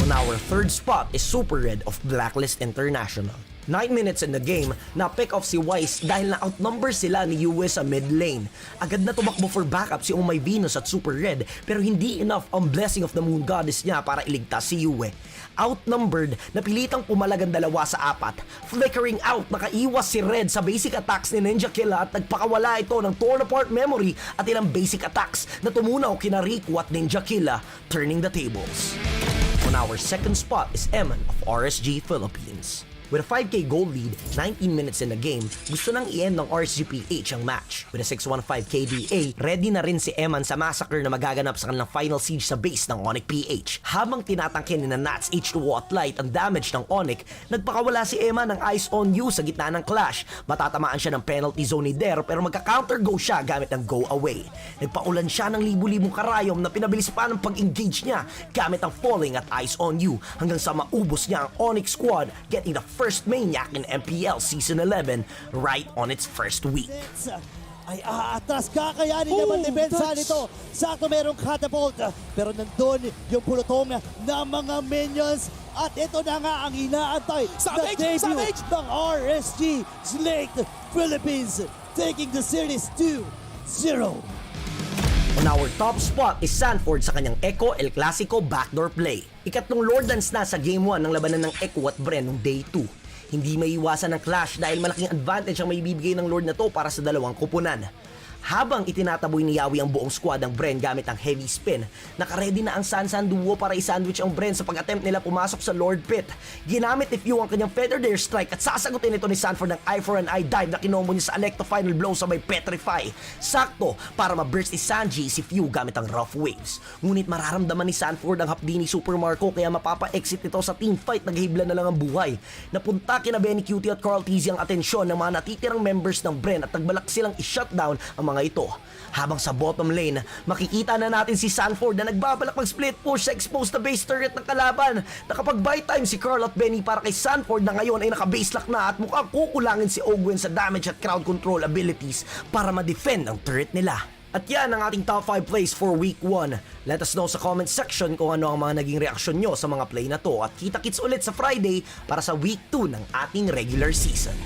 On our third spot is Super Red of Blacklist International. 9 minutes in the game, na-pick off si Wise dahil na-outnumber sila ni Yue sa mid lane. Agad na tumakbo for backup si Umay Venus at Super Red, pero hindi enough ang blessing of the Moon Goddess niya para iligtas si Yue. Outnumbered, napilitang pumalag ang 2 sa 4. Flickering out, nakaiwas si Red sa basic attacks ni Ninja Killa at nagpakawala ito ng torn apart memory at ilang basic attacks na tumunaw kina Riku at Ninja Killa, turning the tables. On our second spot is Eman of RSG Philippines. With a 5k gold lead, 19 minutes in the game, gusto nang i-end ng RSG-PH ang match. With a 615 KDA, ready na rin si Eman sa massacre na magaganap sa kanilang final siege sa base ng Onyx-PH. Habang tinatangkin ni Nats H2O at Light ang damage ng Onyx, nagpakawala si Eman ng Eyes on You sa gitna ng clash. Matatamaan siya ng penalty zone ni Der pero magka-counter go siya gamit ng go away. Nagpaulan siya ng libu-libong karayom na pinabilis pa ng pag-engage niya gamit ang Falling at Eyes on You hanggang sa maubos niya ang Onyx squad, getting the first maniac in MPL Season 11 right on its first week. Ay aatras, kakayanin naman depensa nito. Sakto merong catapult, pero nandun yung pulutong ng mga minions. At ito na nga ang inaantay, the debut ng RSG Slate Philippines, taking the series 2-0. On our top spot is Sanford sa kanyang Echo El Clasico backdoor play. Ikatlong Lord Dance na sa Game 1 ng labanan ng Echo at Bren noong Day 2. Hindi maiiwasan ng clash dahil malaking advantage ang maibibigay ng Lord na to para sa dalawang kupunan. Habang itinataboy ni Yawi ang buong squad ng Bren gamit ang heavy spin, nakaredy na ang Sansan duo para i-sandwich ang Bren sa pag-attempt nila pumasok sa Lord Pit. Ginamit ni Few ang kanyang Feather Dare Strike at sasagutin ito ni Sanford ng Eye for an Eye dive na kinombo niya sa Alecto final blow sa may Petrify. Sakto para ma-burst ni Sanji si Few gamit ang Rough Waves. Ngunit mararamdaman ni Sanford ang hapdi ni Super Marco kaya mapapa-exit ito sa team fight, naghihibla na lang ang buhay. Napunta kina Benny Cutie at Carl Tizzy ang atensyon ng mga natitirang members ng Bren at nagbalak silang i-shutdown ang mga ito. Habang sa bottom lane, makikita na natin si Sanford na nagbabalak mag-split push sa exposed na base turret ng kalaban. Nakapag-buy time si Carl at Benny para kay Sanford na ngayon ay naka-base lock na at mukhang kukulangin si Ogwen sa damage at crowd control abilities para ma-defend ang turret nila. At yan ang ating top 5 plays for week 1. Let us know sa comment section kung ano ang mga naging reaksyon nyo sa mga play na to at kita-kits ulit sa Friday para sa week 2 ng ating regular season.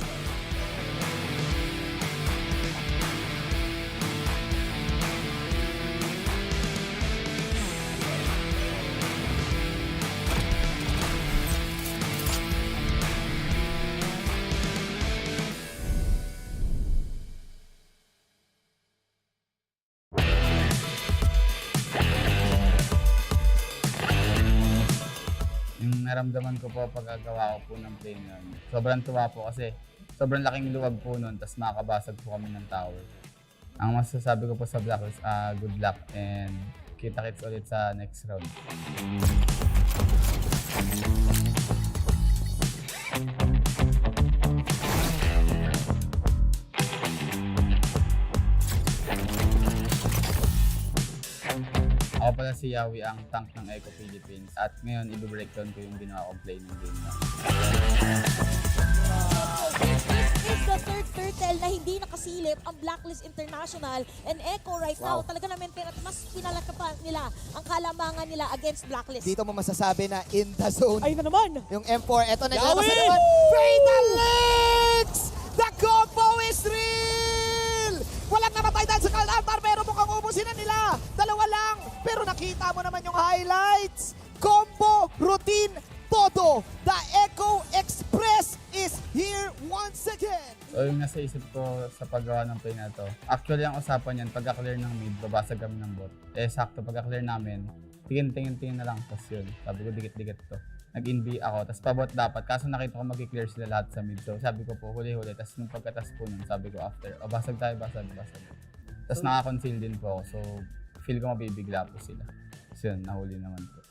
Naramdaman ko po pagkagawa ko po ng play nun. Sobrang tuwa po kasi sobrang laking luwag po nun, tapos makakabasag po kami ng tower. Ang masasabi ko po sa Blacklist, good luck and kita-kits ulit sa next round. Ako pala si Yawi, ang tank ng Echo Philippines. At ngayon, i-breakdown ko yung ginawa kong play ng game na. It's the third turtle na hindi nakasilip ang Blacklist International and Echo right now. Talaga naman mas pinalakapan nila ang kalamangan nila against Blacklist. Dito mo masasabi na in the zone. Ay na naman! Yung M4, eto na naman sa naman. Fatal Links! The combo is real! Walang namatay dahil sa Cold Altar pero mukhang ubusin na nila. Dalawa lang. Pero nakita mo naman yung highlights. Combo, routine, todo. The Echo Express is here once again. So yung nasa isip ko sa paggawa ng play na to, actually ang usapan yan, pagka-clear ng mid, babasag kami ng bot. Sakto, pagka-clear namin, tingin na lang, tapos yun. Sabi ko, dikit-dikit to. Nag-NB ako, tapos pabot dapat. Kaso nakita ko mag-clear sila lahat sa mid. So sabi ko po, huli-huli. Tapos nung pagkatas po nun, sabi ko after, basag tayo, basag. Tapos naka-conceal din po ako. So feel ko mabibigla po sila. So yun, nahuli naman po.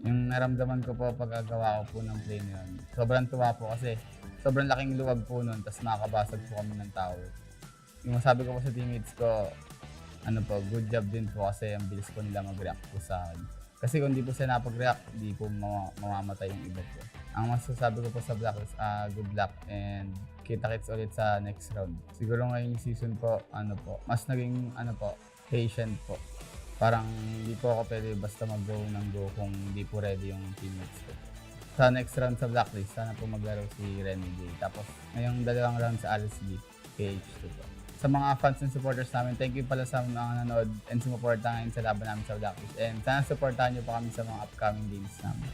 Yung naramdaman ko po pagkagawa ko po ng play na yun, sobrang tuwa po kasi sobrang laking luwag po nun, tapos nakakabasag po kami ng tower. Yung sabi ko po sa teammates ko, good job din po kasi ang bilis po nila mag-react po sa akin. Kasi kung di po siya napag-react, di po mamamatay yung iba po. Ang masasabi ko po sa Blacklist, good luck and kita-kits ulit sa next round. Siguro ngayon yung season po, mas naging patient po. Parang hindi po ako pwede basta mag-go ng go kung di po ready yung teammates ko. Sa next round sa Blacklist, sana po maglaro si Renegade. Tapos ngayong dalawang round sa LSD, PH2 po. Sa mga fans and supporters namin, thank you pala sa mga nanood and sumuporta ngayon sa laban namin sa Blacklist. And sana supportahan nyo pa kami sa mga upcoming games namin.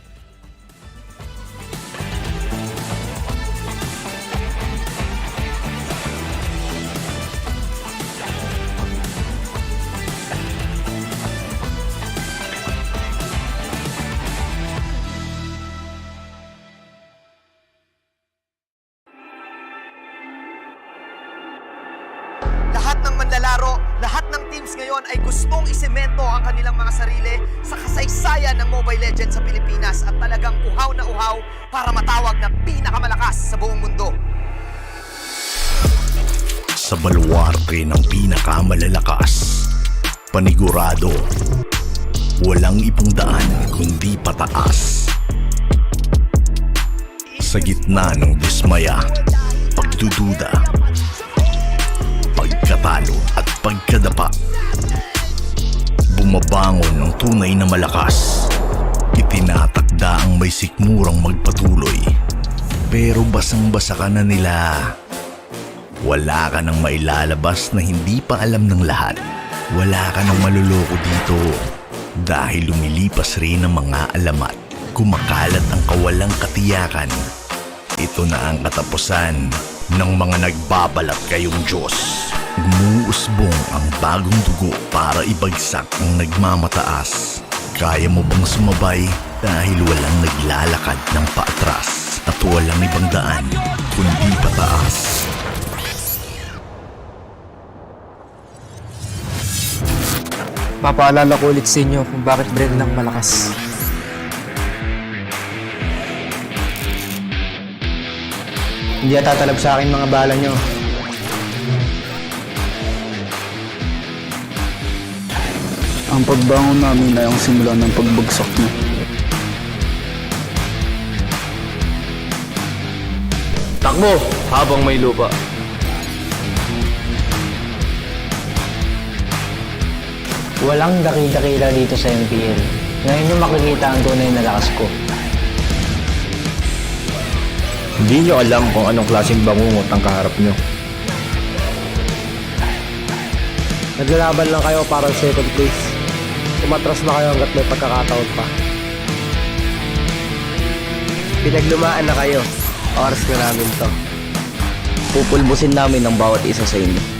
Lahat ng manlalaro, lahat ng teams ngayon ay gustong isemento ang kanilang mga sarili sa kasaysayan ng Mobile Legends sa Pilipinas at talagang uhaw na uhaw para matawag na pinakamalakas sa buong mundo. Sa baluarte ng pinakamalalakas, panigurado, walang ibang daan kundi pataas. Sa gitna ng dismaya, pagdududa, pagkatalo at pagkadapa, bumabangon ng tunay na malakas. Itinatakda ang may sikmurang magpatuloy, pero basang-basa ka na nila. Wala ka nang mailalabas na hindi pa alam ng lahat. Wala ka nang maluloko dito dahil lumilipas rin ang mga alamat. Kumakalat ang kawalang katiyakan. Ito na ang katapusan ng mga nagbabalat kayong Diyos. Umuusbong ang bagong dugo para ibagsak ang nagmamataas. Kaya mo bang sumabay dahil walang naglalakad ng paatras at walang ibang daan kundi pataas? Mapaalala ko ulit sa inyo kung bakit Bren lang malakas. Hindi tatalab sa akin mga bala nyo. Ang pagbangon namin ay ang simula ng pagbagsak niyo. Takbo habang may lupa. Walang dakil-dakila dito sa MPL. Ngayon yung makikita ang tunay na lakas ko. Hindi nyo alam kung anong klaseng bangungot ang kaharap nyo. Naglalaban lang kayo para second place. Umatras na kayo hanggat may pagkakataon pa. Pinaglumaan na kayo. Oras na namin to. Pupulbusin namin ang bawat isa sa inyo.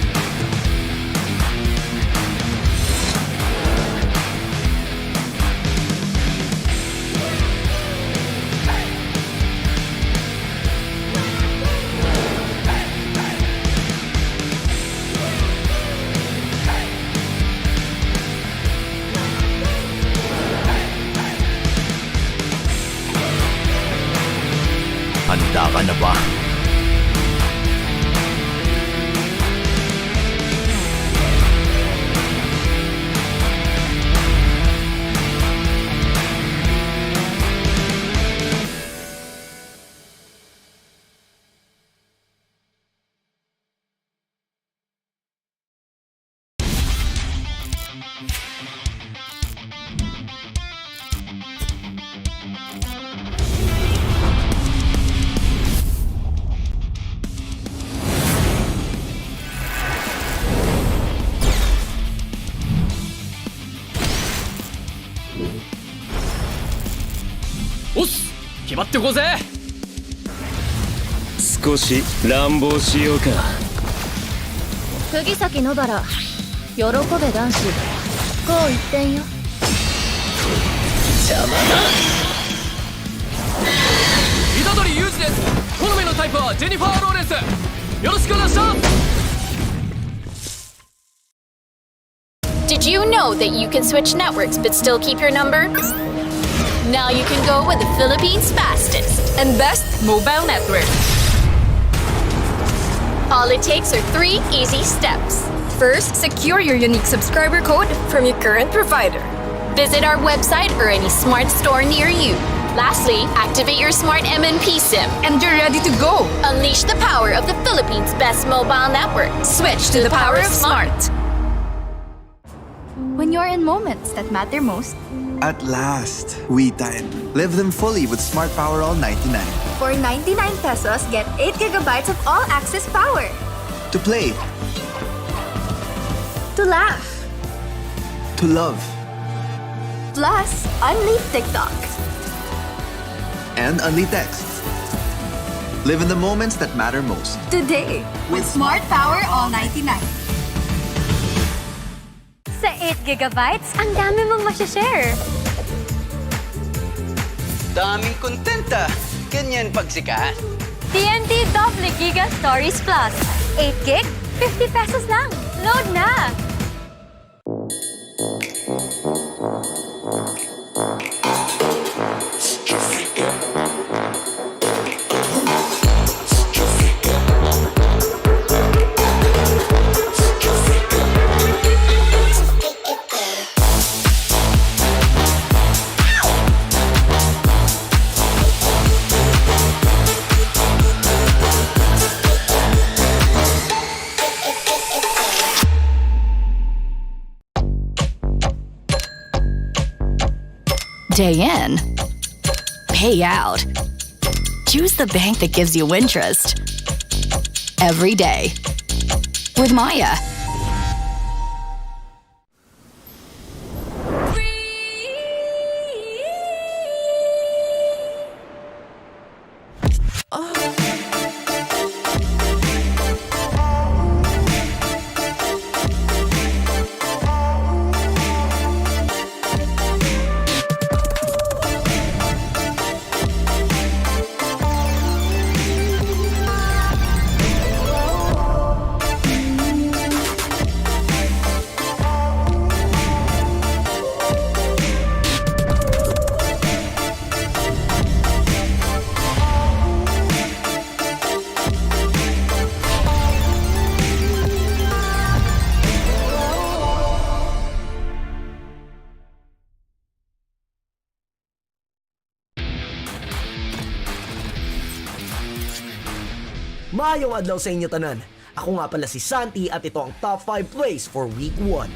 Handa ka na ba?おっす決まってこうぜ少し乱暴しようか。釘崎野原喜べ男子こう一点よ。邪魔だ。虎杖裕二です。好みのタイプはジェニファー・ローレンス。よろしくお願いします。 Did you know that you can switch networks but still keep your number? Now you can go with the Philippines' fastest and best mobile network. All it takes are 3 easy steps. First, secure your unique subscriber code from your current provider. Visit our website or any smart store near you. Lastly, activate your smart MNP SIM and you're ready to go. Unleash the power of the Philippines' best mobile network. Switch to the power of smart. When you're in moments that matter most, At last, we time. Live them fully with Smart Power All 99. for 99 pesos, get 8 gigabytes of all-access power. To play, To laugh. to love, Plus, unleash TikTok. and only text. Live in the moments that matter most. Today, with Smart Power All 99. Sa 8 gigabytes, ang dami mong masashare. Daming kontenta. Ganyan pagsikat. TNT Double Giga Stories Plus. 8 gig, 50 pesos lang. Load na! Day in, pay out. Choose the bank that gives you interest every day with Maya. Maayong adlaw sa inyo tanan. Ako nga pala si Santi at ito ang top 5 plays for week 1.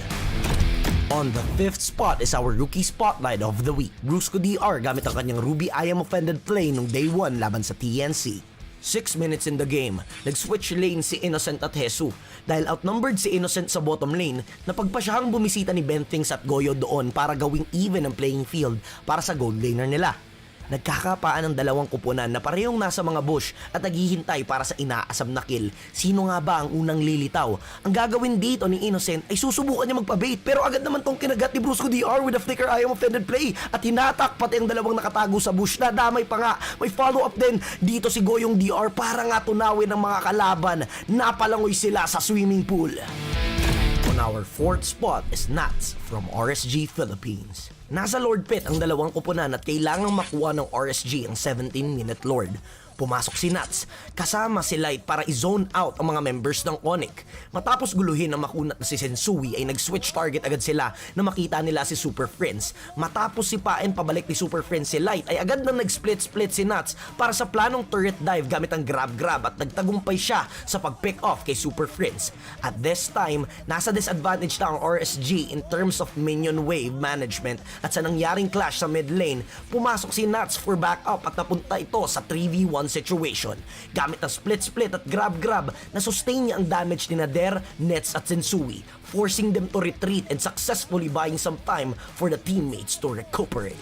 On the 5th spot is our rookie spotlight of the week. Brusco DR gamit ang kanyang Ruby I Am Offended play nung day 1 laban sa TNC. 6 minutes in the game, nag-switch lane si Innocent at Jesu. Dahil outnumbered si Innocent sa bottom lane, napagpasyahang bumisita ni Bentings at Goyo doon para gawing even ang playing field para sa gold laner nila. Nagkakapaan ng dalawang kupunan na parehong nasa mga bush at naghihintay para sa inaasam na kill. Sino nga ba ang unang lilitaw? Ang gagawin dito ni Innocent ay susubukan niya magpa-bait pero agad naman tong kinagat ni Brusco DR with a flicker I Am Offended play at hinatak pati ang dalawang nakatago sa bush na damay pa nga. May follow-up din dito si Goyong DR para nga tunawin ng mga kalaban. Napalangoy sila sa swimming pool. On our 4th spot is Nats from RSG Philippines. Nasa Lord Pit ang dalawang kupunan at kailangang makuha ng RSG ang 17-minute Lord. Pumasok si Nats, kasama si Light para i-zone out ang mga members ng Onyx. Matapos guluhin ang makunat na si Sensui ay nag-switch target agad sila na makita nila si Super Friends. Matapos si Paen pabalik ni Super Friends si Light ay agad na nag-split-split si Nats para sa planong turret dive gamit ang grab-grab at nagtagumpay siya sa pag-pick off kay Super Friends. At this time, nasa disadvantage na ang RSG in terms of minion wave management at sa nangyaring clash sa mid lane, pumasok si Nats for backup at napunta ito sa 3v1 situation. Gamit ang split-split at grab-grab, na-sustain niya ang damage ni Nader, Nets at Sensui, forcing them to retreat and successfully buying some time for the teammates to recuperate.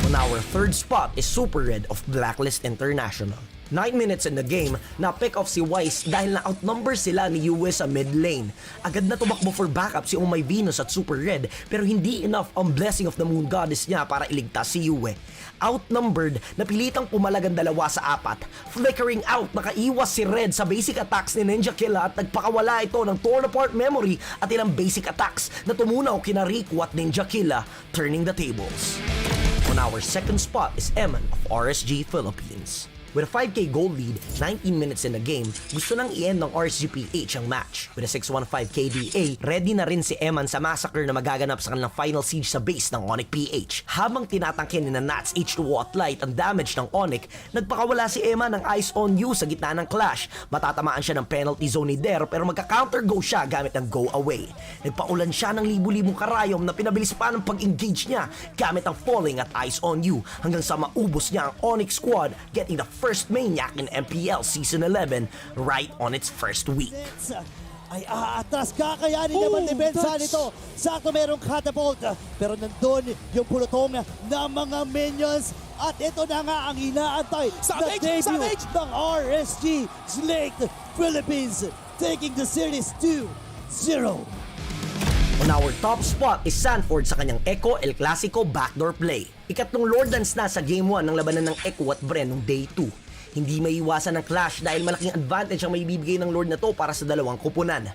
On our 3rd spot is Super Red of Blacklist International. 9 minutes in the game, na-pick off si Wise dahil na-outnumber sila ni Yue sa mid lane. Agad na tumakbo for backup si Umay Venus at Super Red pero hindi enough ang blessing of the Moon Goddess niya para iligtas si Yue. Outnumbered, napilitang pumalag ang dalawa sa 4. Flickering out, nakaiwas si Red sa basic attacks ni Ninja Killa at nagpakawala ito ng torn apart memory at ilang basic attacks na tumunaw kina Riku at Ninja Killa, turning the tables. On our 2nd spot is Eman of RSG Philippines. With a 5k goal lead, 19 minutes in the game, gusto nang i-end ng RSGPH ang match. With a 6-1-5 KDA, ready na rin si Eman sa massacre na magaganap sa kanilang final siege sa base ng NXPE. Habang tinatangkin ni na Nats H2O at Light ang damage ng Onyx, nagpakawala si Eman ng eyes on you sa gitna ng clash. Matatamaan siya ng penalty zone ni Der pero magka-counter go siya gamit ng go away. Nagpaulan siya ng libu-libong karayom na pinabilis pa ng pag-engage niya gamit ang falling at eyes on you hanggang sa maubos niya ang Onyx squad, getting the first maniac in MPL Season 11 right on its first week. Ay aatras, kakayanin naman depensa nito. Sakto merong catapult, pero nandun yung pulutong ng mga minions. At ito na nga ang inaantay na debut ng RSG Slate Philippines, taking the series 2-0. On our top spot is Sanford sa kanyang Echo El Clasico backdoor play. Ikatlong Lord Dance na sa Game 1 ng labanan ng Echo at Bren noong Day 2. Hindi maiiwasan ng clash dahil malaking advantage ang maibibigay ng Lord na to para sa dalawang kupunan.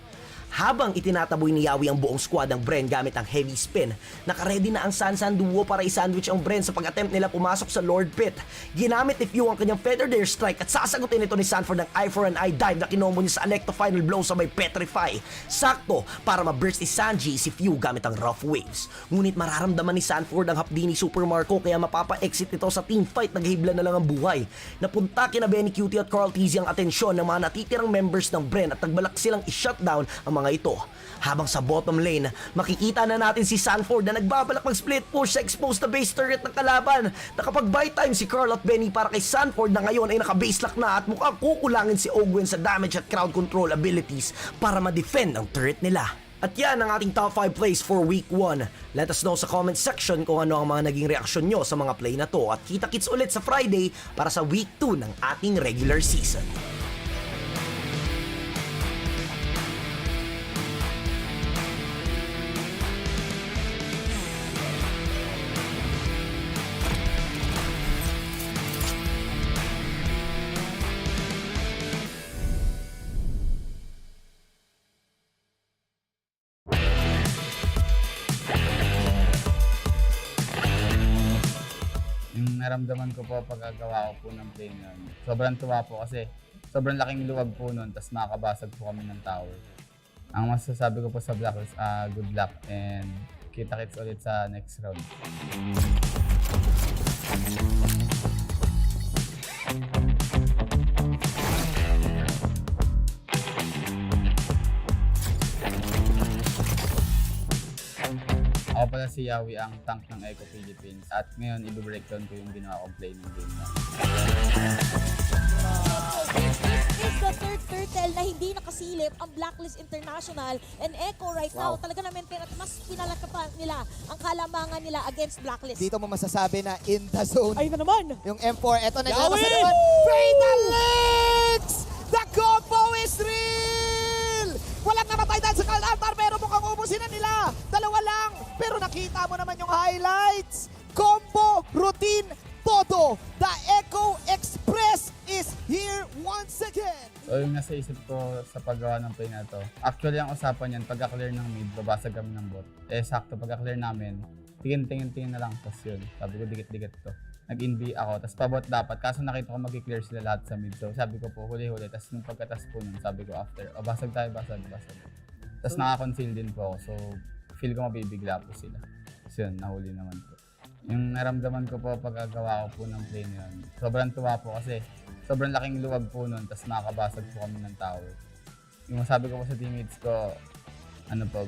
Habang itinataboy ni Yawi ang buong squad ng Bren gamit ang heavy spin, nakaredy na ang Sansan duo para i-sandwich ang Bren sa pag-attempt nila pumasok sa Lord Pit. Ginamit ni Few ang kanyang Feather Dare Strike at sasagutin ito ni Sanford ng Eye for an Eye dive na kinombo niya sa Alecto final blow sabay Petrify. Sakto para ma-burst ni Sanji si Few gamit ang Rough Waves. Ngunit mararamdaman ni Sanford ang hapdi ni Super Marco kaya mapapa-exit ito sa team fight, naghihibla na lang ang buhay. Napunta kina Benny Cutie at Carl Tizzy ang atensyon ng mga natitirang members ng Bren at nagbalak silang i-shutdown ang mga ito. Habang sa bottom lane, makikita na natin si Sanford na nagbabalak mag-split push sa exposed na base turret ng kalaban. Nakapag-buy time si Carl at Benny para kay Sanford na ngayon ay naka-base lock na at mukhang kukulangin si Ogwen sa damage at crowd control abilities para ma-defend ang turret nila. At yan ang ating top 5 plays for week 1. Let us know sa comment section kung ano ang mga naging reaksyon nyo sa mga play na to at kita-kits ulit sa Friday para sa week 2 ng ating regular season. Naramdaman ko po pagkagawa ko po ng play nun. Sobrang tuwa po kasi sobrang laking luwag po nun, tapos makakabasag po kami ng tower. Ang masasabi ko po sa Blacklist, good luck and kita-kits ulit sa next round. Ako pala si Yawi, ang tank ng Echo Philippines. At ngayon, i-breakdown ko yung ginawa kong play ng game na. It's the third turtle na hindi nakasilip ang Blacklist International and Echo right now. Talaga naman mas pinalakapan nila ang kalamangan nila against Blacklist. Dito mo masasabi na in the zone. Ayun na naman! Yung M4, eto naglabas na naman. Fatal Links! The combo is real! Walang namatay dahil sa Kaldantar pero mukhang ubusin na nila. Dalawa lang. Pero nakita mo naman yung highlights. Combo, routine, todo. The Echo Express is here once again. So yung nasa isip ko sa paggawa ng play na to, actually ang usapan yan, pagka-clear ng mid, babasag kami ng bot. Sakto, pagka-clear namin, tingin na lang, tapos yun. Sabi ko, dikit-dikit to. Nag-NB ako, tapos pabot dapat. Kaso nakita ko mag-clear sila lahat sa mid. So sabi ko po, huli-huli. Tapos nung pagkatas po nun, sabi ko after, basag tayo, basag. Tapos naka-conceal din po ako. So feel ko mabibigla po sila. So yun, nahuli naman po. Yung naramdaman ko po pagkagawa ko po ng play na yun, sobrang tuwa po kasi sobrang laking luwag po nun, tapos nakakabasag po kami ng tower. Yung sabi ko po sa teammates ko,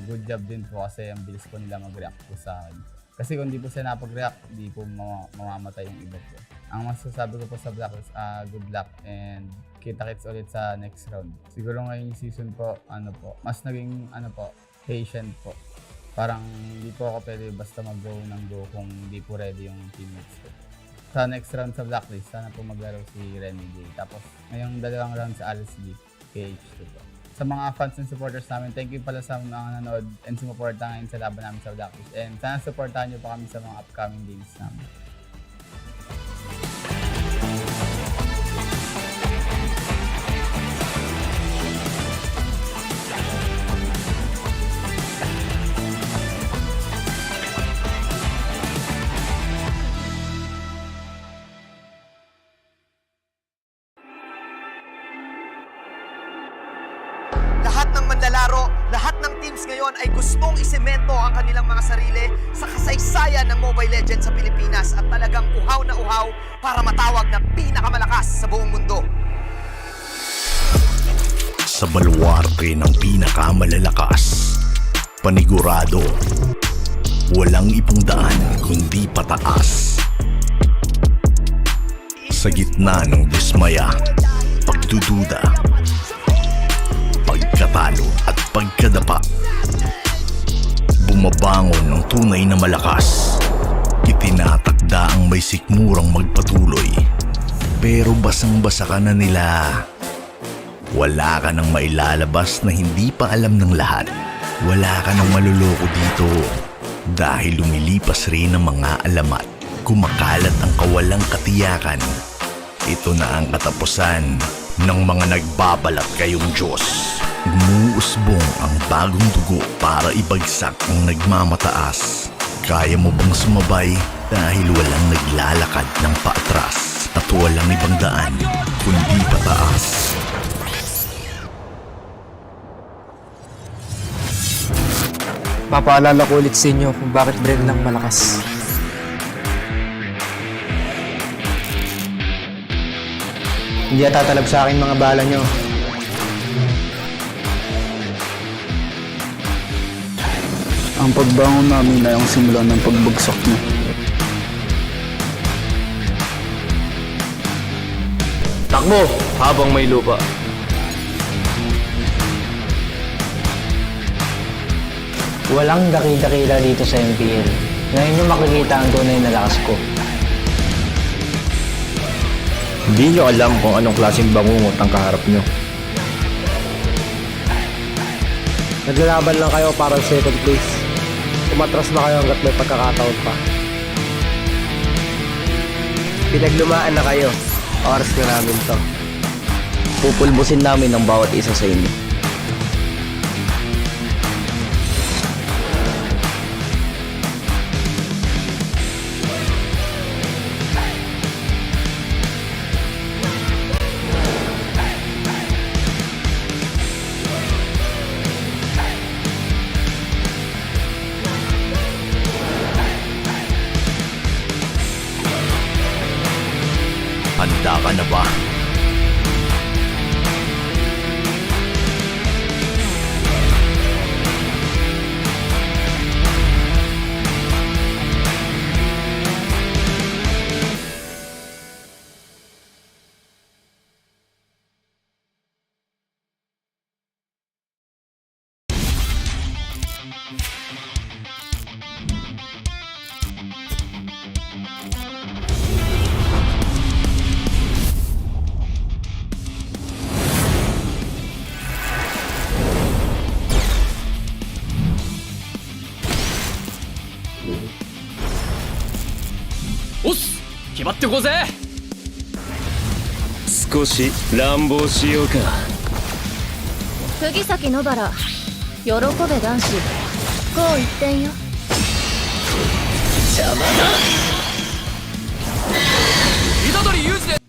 good job din po kasi ang bilis po nila mag-react po sa akin. Kasi kung di po sila napag-react, di po mamamatay yung iba po. Ang masasabi ko po sa Blacklist, good luck and kita-kits ulit sa next round. Siguro ngayon yung season po, mas naging patient po. Parang hindi po ako pwede basta mag-go ng go kung hindi po ready yung teammates ko. Sa next round sa Blacklist, sana po maglaro si Renegade. Tapos ngayong dalawang round sa RSG, PH2 po. Sa mga fans and supporters namin, thank you pala sa mga nanood and sumuporta ngayon sa laban namin sa Blacklist. And sana supportahan nyo pa kami sa mga upcoming games namin. ng manlalaro, lahat ng teams ngayon ay gustong isemento ang kanilang mga sarili sa kasaysayan ng Mobile Legends sa Pilipinas at talagang uhaw na uhaw para matawag na pinakamalakas sa buong mundo. Sa baluarte ng pinakamalalakas, panigurado, walang ibang daan kundi pataas. Sa gitna ng dismaya, pagdududa, pagkatalo at pagkadapa, bumabangon ng tunay na malakas. Itinatakda ang may sikmurang magpatuloy, pero basang-basa ka na nila. Wala ka nang mailalabas na hindi pa alam ng lahat. Wala ka nang maluloko dito dahil lumilipas rin ang mga alamat. Kumakalat ang kawalang katiyakan. Ito na ang katapusan ng mga nagbabalat kayong Diyos. Umuusbong ang bagong dugo para ibagsak ang nagmamataas. Kaya mo bang sumabay dahil walang naglalakad ng paatras at walang ibang daan kundi pataas? Papaalala ko ulit sa inyo kung bakit Bren lang malakas. Hindi tatalab sa akin mga bala nyo. Ang pagbangon namin ay ang simula ng pagbagsak niyo. Takbo habang may lupa. Walang daki-dakila dito sa MPL. Ngayon nyo makikita ang tunay na lakas ko. Hindi nyo alam kung anong klaseng bangungot ang kaharap nyo. Naglalaban lang kayo para second place. Umatras na kayo hanggat may pagkakataon pa. Pinaglumaan na kayo. Oras na namin to. Pupulbusin namin ang bawat isa sa inyo. Handa ka na ba? Os! 決まってこうぜ。少し乱暴しようか。釘崎野原、喜べ男子、こう一点よ。邪魔だ。虎杖裕二です。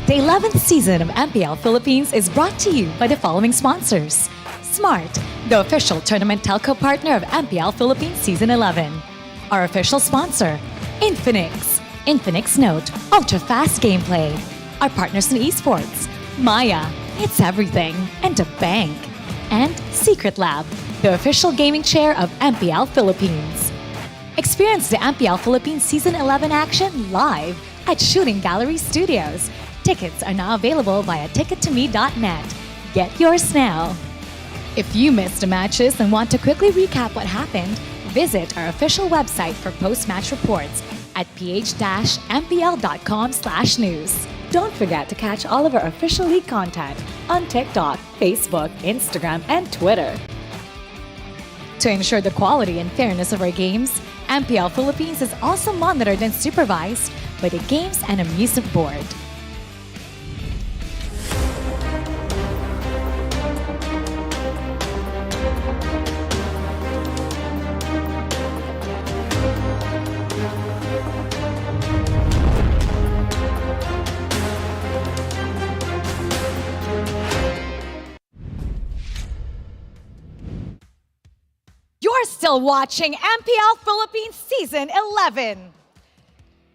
The 11th season of MPL Philippines is brought to you by the following sponsors. Smart, the official tournament telco partner of MPL Philippines Season 11. Our official sponsor, Infinix. Infinix Note, ultra-fast gameplay. Our partners in esports, Maya, it's everything, and a bank. And Secret Lab, the official gaming chair of MPL Philippines. Experience the MPL Philippines Season 11 action live at Shooting Gallery Studios. Tickets are now available via tickettome.net. Get yours now. If you missed the matches and want to quickly recap what happened, visit our official website for post-match reports at ph-mpl.com/news. Don't forget to catch all of our official league content on TikTok, Facebook, Instagram, and Twitter. To ensure the quality and fairness of our games, MPL Philippines is also monitored and supervised by the Games and Amusement Board. You're still watching MPL Philippines Season 11.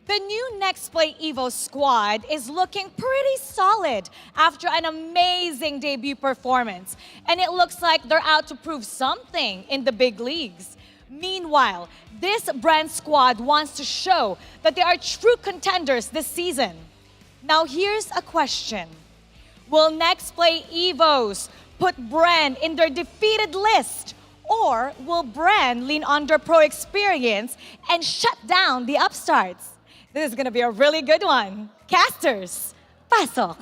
The new Nexplay EVOS squad is looking pretty solid after an amazing debut performance, and it looks like they're out to prove something in the big leagues. Meanwhile, this Bren squad wants to show that they are true contenders this season. Now here's a question. Will Nexplay EVOS put Bren in their defeated list? Or will Bren lean on their pro experience and shut down the upstarts? This is going to be a really good one. Casters, pasok.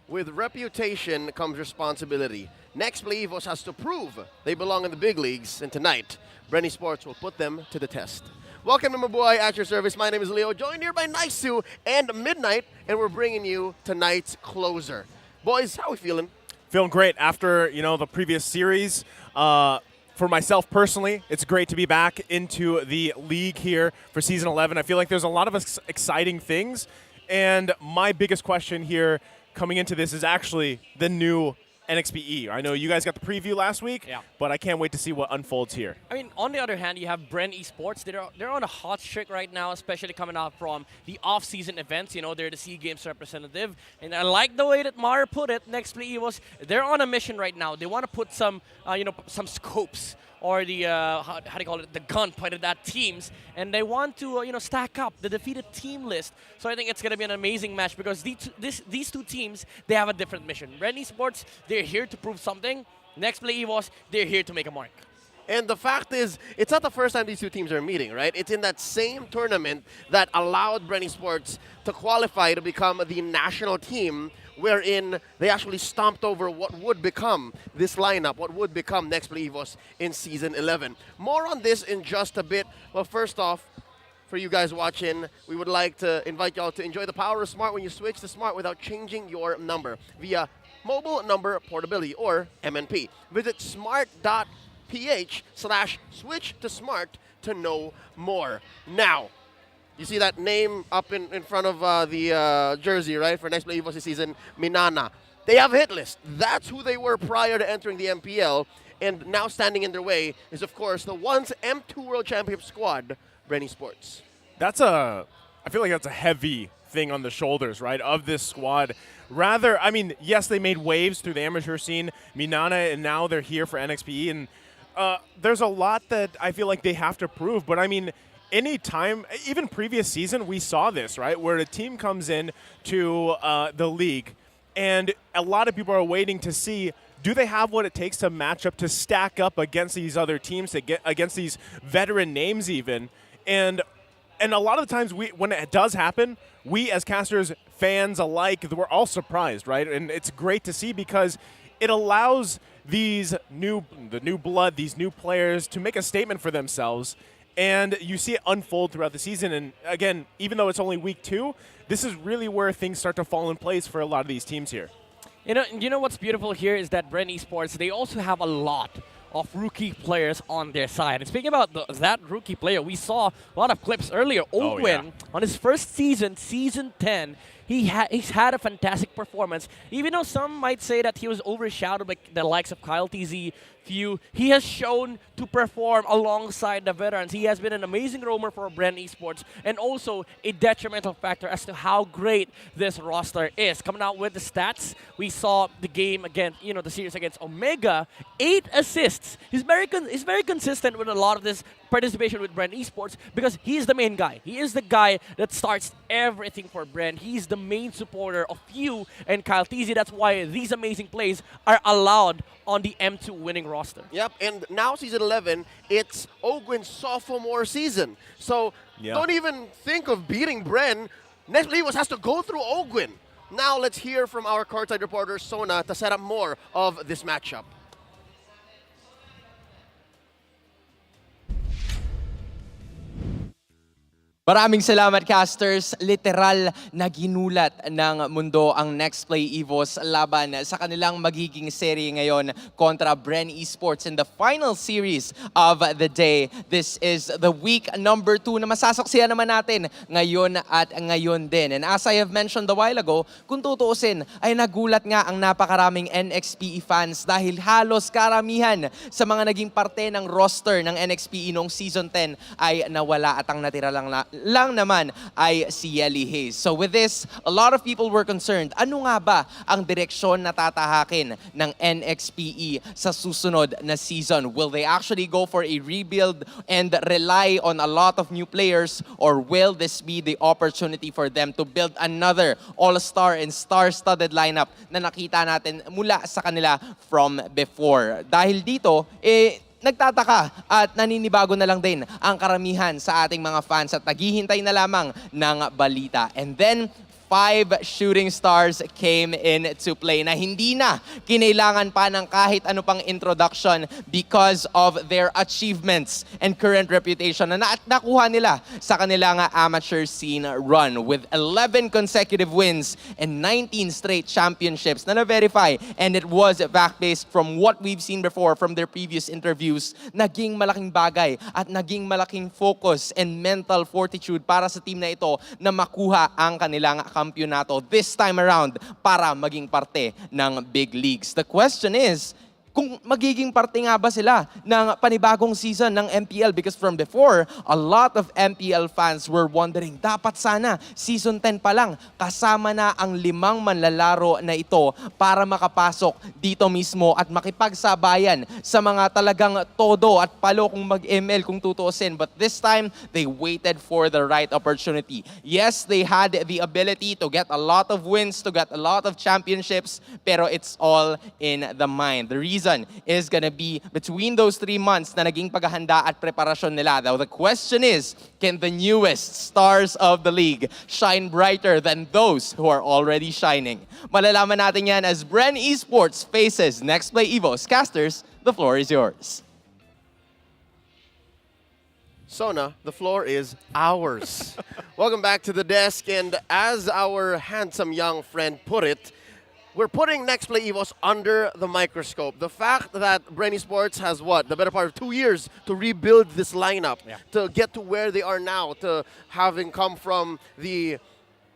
With reputation comes responsibility. Nexplay EVOS has to prove they belong in the big leagues, and tonight, Bren Esports will put them to the test. Welcome to Mabuhay at your service. My name is Leo, joined here by Nice2 and Midnight, and we're bringing you tonight's closer. Boys, how are we feeling? Feeling great after, the previous series. For myself personally, it's great to be back into the league here for Season 11. I feel like there's a lot of exciting things, and my biggest question here coming into this is actually the new NXPE. I know you guys got the preview last week, but I can't wait to see what unfolds here. I mean, on the other hand, you have Bren Esports. They're on a hot streak right now, especially coming out from the off-season events. They're the SEA Games representative. And I like the way that Mar put it. Nexplay EVOS, they're on a mission right now. They want to put some scopes or the, how do you call it, the gun pointed at teams. And they want to, stack up the defeated team list. So I think it's going to be an amazing match because these two teams, they have a different mission. Bren Esports, they're here to prove something. Nexplay EVOS, they're here to make a mark. And the fact is, it's not the first time these two teams are meeting, right? It's in that same tournament that allowed Bren Esports to qualify to become the national team, wherein they actually stomped over what would become this lineup, what would become Nexplay EVOS in Season 11. More on this in just a bit. Well, first off, for you guys watching, we would like to invite y'all to enjoy the power of Smart when you switch to Smart without changing your number via Mobile Number Portability, or MNP. Visit smart.ph/switch to Smart to know more. Now, you see that name up in front of the jersey, right, for Nexplay EVOS this season, Minana. They have a hit list. That's who they were prior to entering the MPL. And now standing in their way is, of course, the once M2 World Championship squad, Bren Esports. I feel like that's a heavy thing on the shoulders, right, of this squad. Rather, yes, they made waves through the amateur scene, Minana, and now they're here for NXPE. And there's a lot that I feel like they have to prove. But, any time, even previous season, we saw this, right, where a team comes in to the league, and a lot of people are waiting to see, do they have what it takes to match up, to stack up against these other teams, to get against these veteran names even. And a lot of the times, when it does happen, we as casters, fans alike, we're all surprised, right? And it's great to see because it allows the new blood, these new players to make a statement for themselves. And you see it unfold throughout the season. And again, even though it's only week 2, this is really where things start to fall in place for a lot of these teams here. You know what's beautiful here is that Bren Esports, they also have a lot of rookie players on their side. And speaking about that rookie player, we saw a lot of clips earlier. Ogwin, on his first season, Season 10, he's had a fantastic performance. Even though some might say that he was overshadowed by the likes of Kyle TZ, Few, he has shown to perform alongside the veterans. He has been an amazing roamer for Bren Esports and also a detrimental factor as to how great this roster is. Coming out with the stats, we saw the game against, the series against Omega, 8 assists. He's very consistent with a lot of this participation with Bren Esports because he's the main guy. He is the guy that starts everything for Bren. He's the main supporter of Few and Kyle TZ. That's why these amazing plays are allowed on the M2 winning roster. Yep, and now Season 11, it's Ogwin's sophomore season. So don't even think of beating Bren. Nexplay EVOS has to go through Ogwin. Now let's hear from our courtside reporter, Sona, to set up more of this matchup. Maraming salamat, casters. Literal na ginulat ng mundo ang Nexplay EVOS laban sa kanilang magiging serye ngayon kontra Bren Esports in the final series of the day. This is the week number 2 na masasaksihan naman natin ngayon at ngayon din. And as I have mentioned a while ago, kung tutuusin ay nagulat nga ang napakaraming NXPE fans dahil halos karamihan sa mga naging parte ng roster ng NXPE noong Season 10 ay nawala at ang natira lang naman ay si Yeli Hayes. So with this, a lot of people were concerned. Ano nga ba ang direksyon na tatahakin ng NXPE sa susunod na season? Will they actually go for a rebuild and rely on a lot of new players, or will this be the opportunity for them to build another all-star and star-studded lineup na nakita natin mula sa kanila from before? Dahil dito, nagtataka at naninibago na lang din ang karamihan sa ating mga fans at naghihintay na lamang ng balita. And then, 5 shooting stars came into play na hindi na kinailangan pa ng kahit ano pang introduction because of their achievements and current reputation na nakuha nila sa kanilang amateur scene run with 11 consecutive wins and 19 straight championships na na-verify, and it was fact-based from what we've seen before from their previous interviews. Naging malaking bagay at naging malaking focus and mental fortitude para sa team na ito na makuha ang kanilang kampyonato this time around para maging parte ng big leagues. The question is, kung magiging parte nga ba sila ng panibagong season ng MPL, because from before, a lot of MPL fans were wondering, dapat sana Season 10 pa lang kasama na ang 5 manlalaro na ito para makapasok dito mismo at makipagsabayan sa mga talagang todo at palo kung mag-ML kung tutuusin. But this time, they waited for the right opportunity. Yes, they had the ability to get a lot of wins, to get a lot of championships, pero it's all in the mind. The reason is gonna be between those 3 months na naging paghahanda at preparasyon nila. Now, the question is, can the newest stars of the league shine brighter than those who are already shining? Malalaman natin yan as Bren Esports faces Nexplay EVOS. Casters, the floor is yours. Sona, the floor is ours. Welcome back to the desk, and as our handsome young friend put it, we're putting Nexplay EVOS under the microscope. The fact that Bren Esports has the better part of 2 years to rebuild this lineup, to get to where they are now, to having come from the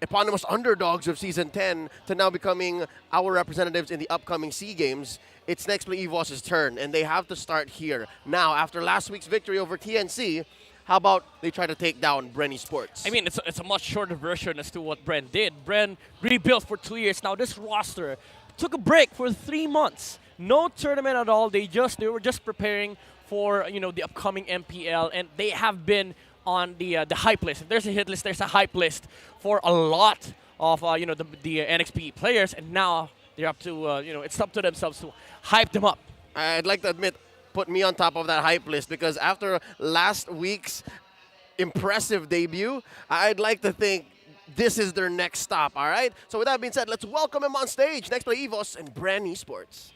eponymous underdogs of Season 10 to now becoming our representatives in the upcoming SEA Games. It's Nexplay EVOS' turn, and they have to start here. Now, after last week's victory over TNC, how about they try to take down Bren Esports? I mean, it's a much shorter version as to what Bren did. Bren rebuilt for 2 years. Now this roster took a break for 3 months. No tournament at all. They were just preparing for the upcoming MPL, and they have been on the hype list. If there's a hit list, there's a hype list for a lot of the NXPE players, and now they're up to it's up to themselves to hype them up. I'd like to admit, put me on top of that hype list, because after last week's impressive debut, I'd like to think this is their next stop, all right? So with that being said, let's welcome him on stage, Nexplay EVOS and Bren Esports.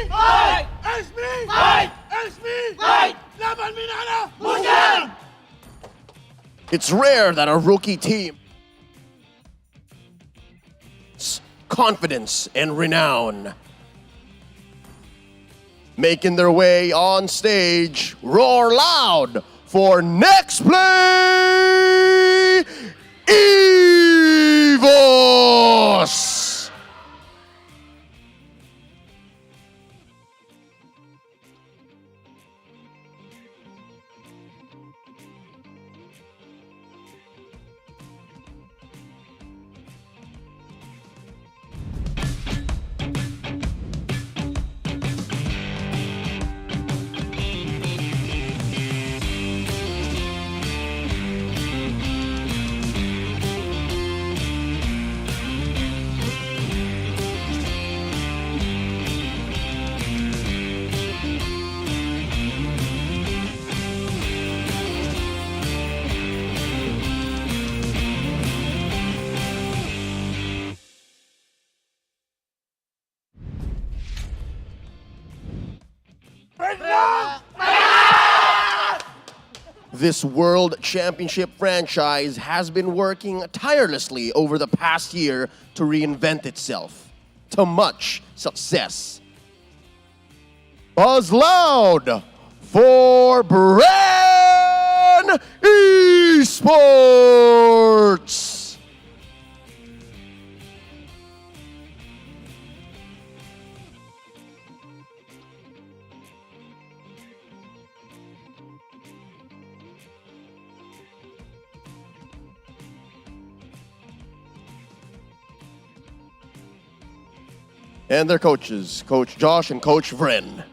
Fight! SB! Fight! SB! Fight! Laban Minana! Butcher! It's rare that a rookie team confidence and renown. Making their way on stage, roar loud for Nexplay EVOS! This World Championship franchise has been working tirelessly over the past year to reinvent itself, to much success. Buzz loud for Bren Esports! And their coaches, Coach Josh and Coach Bren.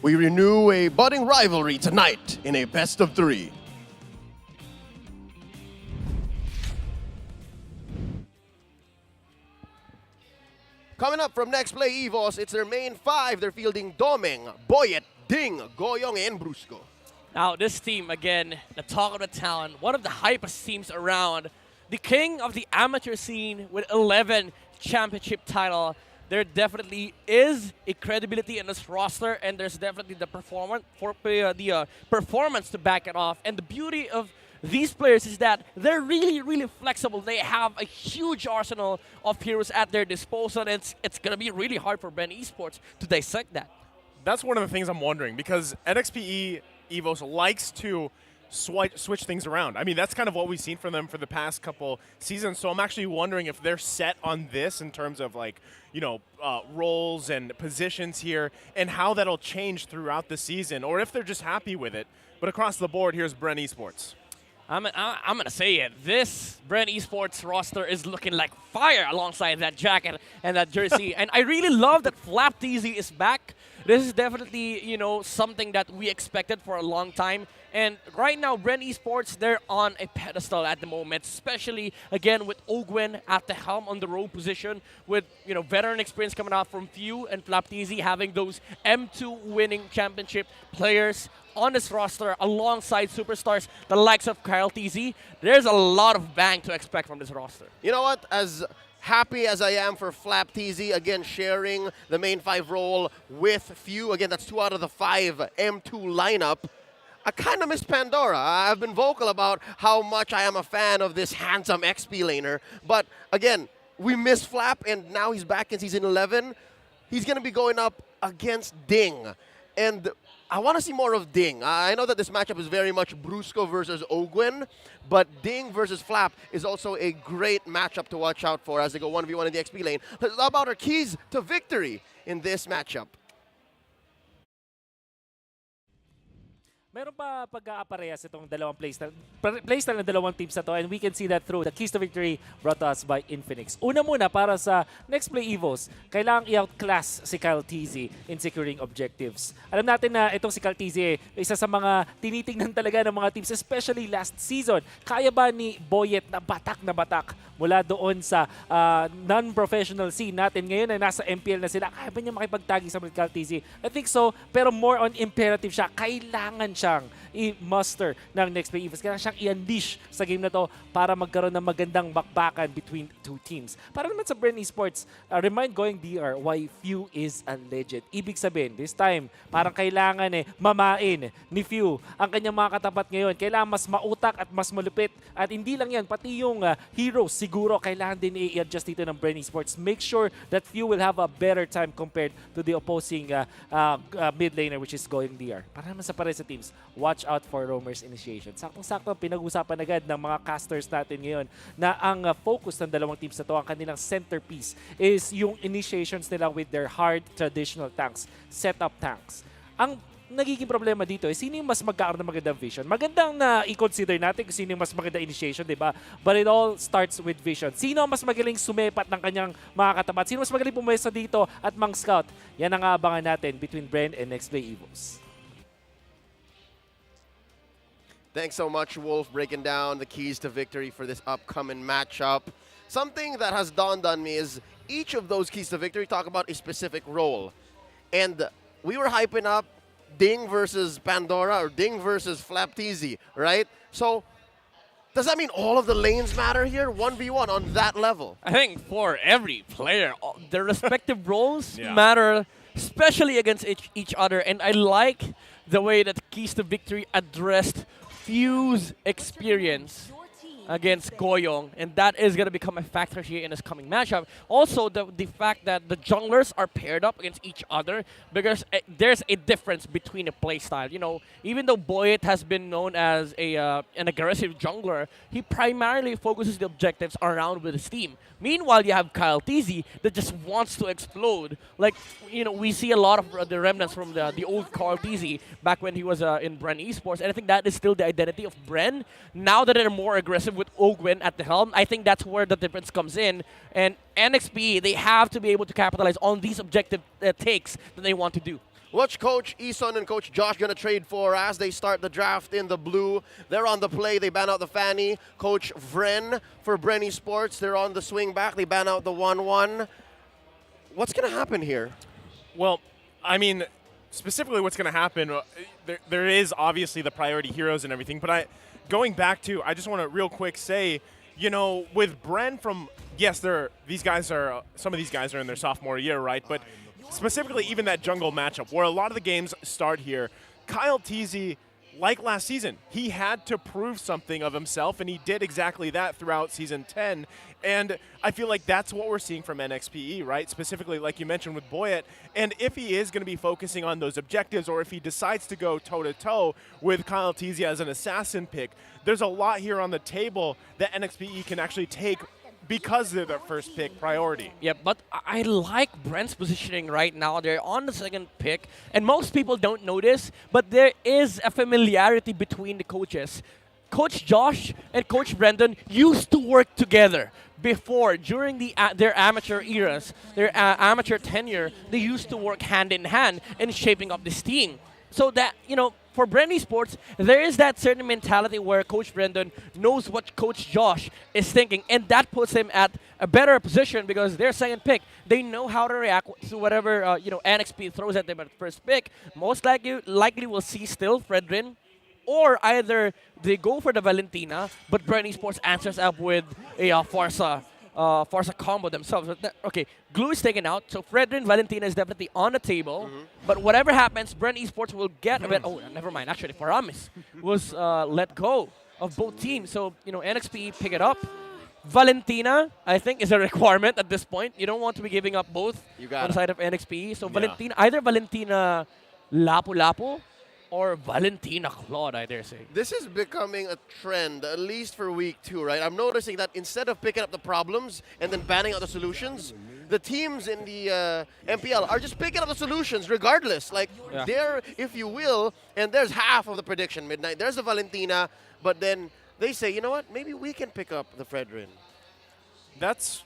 We renew a budding rivalry tonight in a best of 3. Coming up from Nexplay EVOS, it's their main 5. They're fielding Domeng, Boyet, Ding, Goyong, and Brusco. Now, this team, again, the talk of the town, one of the hypest teams around. The king of the amateur scene with 11 championship title. There definitely is a credibility in this roster, and there's definitely the performance to back it off. And the beauty of these players is that they're really, really flexible. They have a huge arsenal of heroes at their disposal, and it's going to be really hard for Bren Esports to dissect that. That's one of the things I'm wondering, because NXPE EVOS likes to switch things around. I mean, that's kind of what we've seen from them for the past couple seasons. So I'm actually wondering if they're set on this in terms of, like, you know, roles and positions here, and how that'll change throughout the season, or if they're just happy with it. But across the board, here's Bren Esports. I'm going to say it. This Bren Esports roster is looking like fire alongside that jacket and that jersey. And I really love that FlapTZ is back. This is definitely, you know, something that we expected for a long time. And right now, Bren Esports, they're on a pedestal at the moment, especially, again, with Ogwen at the helm on the row position, with, you know, veteran experience coming out from Few and FlapTZ having those M2 winning championship players on this roster alongside superstars, the likes of Kyle TZ. There's a lot of bang to expect from this roster. You know what? As happy as I am for FlapTZ, again, sharing the main 5 role with Few, again, that's 2 out of the 5 M2 lineup, I kind of miss Pandora. I've been vocal about how much I am a fan of this handsome XP laner. But again, we miss Flap, and now he's back in Season 11. He's going to be going up against Ding. And I want to see more of Ding. I know that this matchup is very much Brusco versus Ogwen, but Ding versus Flap is also a great matchup to watch out for as they go 1v1 in the XP lane. Let's talk about our keys to victory in this matchup. Meron pa pag-aaparehas itong dalawang playstyle ng dalawang teams na to, and we can see that through the keys to victory brought to us by Infinix. Una muna, para sa Nexplay EVOS, kailangang i-outclass si Kyle TZ in securing objectives. Alam natin na itong si Kyle TZ, isa sa mga tinitingnan talaga ng mga teams, especially last season. Kaya ba ni Boyet na batak mula doon sa non-professional scene natin. Ngayon ay nasa MPL na sila. Kaya ba niya makipagtagi sa Cal TZ? I think so, pero more on imperative siya. Kailangan siyang i-muster ng Nexplay EVOS. Kailangan siyang i-unleash sa game na to para magkaroon ng magandang bakbakan between two teams. Para naman sa Bren Esports, remind going DR why Few is a legend. Ibig sabihin, this time, parang kailangan mamain ni Few ang kanyang mga katapat ngayon. Kailangan mas mautak at mas malupit. At hindi lang yan, pati yung heroes siguro kailangan din i-adjust dito ng Bren Esports. Make sure that Few will have a better time compared to the opposing mid laner which is going DR. Para naman sa pare sa teams, watch out for Roamer's initiation. Saktong-sakto, pinag-usapan agad ng mga casters natin ngayon na ang focus ng dalawang teams na to, ang kanilang centerpiece is yung initiations nila with their hard traditional tanks, setup tanks. Ang nagiging problema dito is sino yung mas magkakaroon ng magandang vision. Magandang na i-consider natin kung sino yung mas magandang initiation, di ba? But it all starts with vision. Sino ang mas magaling sumepat ng kanyang mga katapat? Sino mas magaling pumesa dito at mang-scout? Yan ang aabangan natin between Bren and Nexplay EVOS. Thanks so much, Wolf, breaking down the keys to victory for this upcoming matchup. Something that has dawned on me is each of those keys to victory talk about a specific role. And we were hyping up Ding versus Pandora or Ding versus Flapteasy, right? So, does that mean all of the lanes matter here? 1v1 on that level? I think for every player, their respective roles matter, especially against each other. And I like the way that Keys to Victory addressed Few's experience against Goyong, and that is going to become a factor here in this coming matchup. Also, the fact that the junglers are paired up against each other, because there's a difference between the playstyle. You know, even though Boyet has been known as an aggressive jungler, he primarily focuses the objectives around with his team. Meanwhile, you have Kyle TZ that just wants to explode. Like, you know, we see a lot of the remnants from the old Kyle TZ back when he was in Bren Esports, and I think that is still the identity of Bren. Now that they're more aggressive with Ogwen at the helm, I think that's where the difference comes in. And NXPE, they have to be able to capitalize on these objective takes that they want to do. What's Coach Eason and Coach Josh going to trade for as they start the draft in the blue? They're on the play. They ban out the Fanny. Coach Vren for Bren Esports. They're on the swing back. They ban out the 1-1. What's going to happen here? Well, I mean, specifically what's going to happen, there is obviously the priority heroes and everything, but going back to, I just want to real quick say, you know, with Bren from, yes, some of these guys are in their sophomore year, right? But specifically even that jungle matchup where a lot of the games start here, Kyle TZ, like last season, he had to prove something of himself, and he did exactly that throughout Season 10. And I feel like that's what we're seeing from NXPE, right? Specifically, like you mentioned with Boyet. And if he is going to be focusing on those objectives, or if he decides to go toe-to-toe with Kyle TZ as an assassin pick, there's a lot here on the table that NXPE can actually take because they're their first pick priority. Yeah, but I like Brent's positioning right now. They're on the second pick, and most people don't notice, but there is a familiarity between the coaches. Coach Josh and Coach Brendan used to work together before, during their amateur eras, their amateur tenure. They used to work hand in hand in shaping up this team. So that, you know, for Bren Esports, there is that certain mentality where Coach Brendan knows what Coach Josh is thinking, and that puts him at a better position because their second pick, they know how to react to whatever NXP throws at them at first pick. Most likely we'll see still Fredrin, or either they go for the Valentina, but Bren Esports answers up with a Forza combo themselves. Okay, Glue is taken out, so Fredrin Valentina is definitely on the table. But whatever happens, Bren Esports will get a bit. Oh, never mind. Actually, Paramis was let go of both teams. So, you know, NXPE pick it up. Valentina, I think, is a requirement at this point. You don't want to be giving up both on the side of NXPE. So, Valentina, either Valentina Lapu-Lapu or Valentina Claude, I dare say. This is becoming a trend, at least for week 2, right? I'm noticing that instead of picking up the problems and then banning out the solutions, the teams in the MPL are just picking up the solutions regardless. Like, there, if you will, and there's half of the prediction, Midnight. There's the Valentina, but then they say, you know what, maybe we can pick up the Fredrin. That's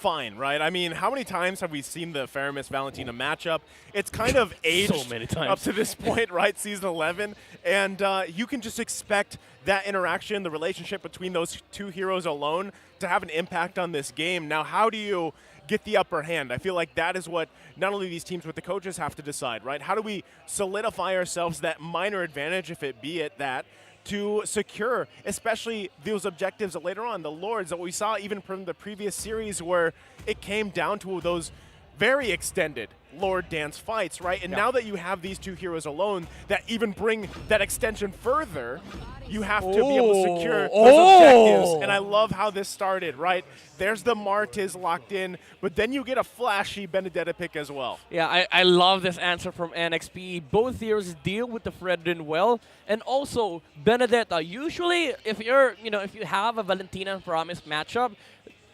fine, right? I mean, how many times have we seen the Faramis-Valentina matchup? It's kind of aged So many times. up to this point, right? Season 11. And you can just expect that interaction, the relationship between those two heroes alone to have an impact on this game. Now, how do you get the upper hand? I feel like that is what not only these teams, but the coaches have to decide, right? How do we solidify ourselves that minor advantage, if it be it that, to secure, especially those objectives that later on, the Lords that we saw even from the previous series where it came down to those very extended Lord Dance fights, right? And now that you have these two heroes alone that even bring that extension further, you have to be able to secure those objectives. And I love how this started, right? There's the Martiz locked in, but then you get a flashy Benedetta pick as well. Yeah, I love this answer from NXPE. Both heroes deal with the Fredrin well, and also Benedetta. Usually, if you have a Valentina and Promise matchup,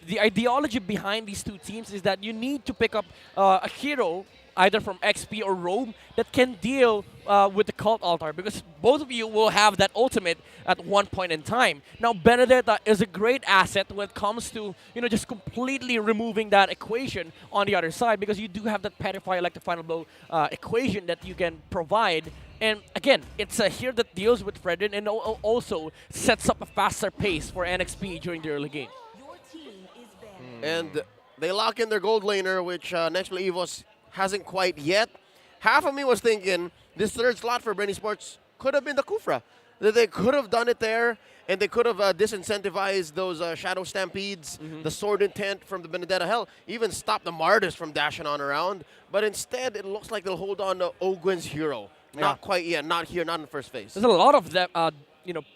the ideology behind these two teams is that you need to pick up a hero, either from XP or Roam, that can deal with the Cult Altar, because both of you will have that ultimate at one point in time. Now, Benedetta is a great asset when it comes to just completely removing that equation on the other side, because you do have that Petrify like the final blow equation that you can provide. And again, it's a hero that deals with Fredrin and also sets up a faster pace for NXP during the early game. And they lock in their gold laner, which Nexplay EVOS hasn't quite yet. Half of me was thinking this third slot for Bren Esports could have been the Kufra. That they could have done it there, and they could have disincentivized those Shadow Stampedes, the Sword Intent from the Benedetta. Hell, even stopped the Martis from dashing on around. But instead, it looks like they'll hold on to Ogwen's hero. Not quite yet, not here, not in the first phase. There's a lot of that,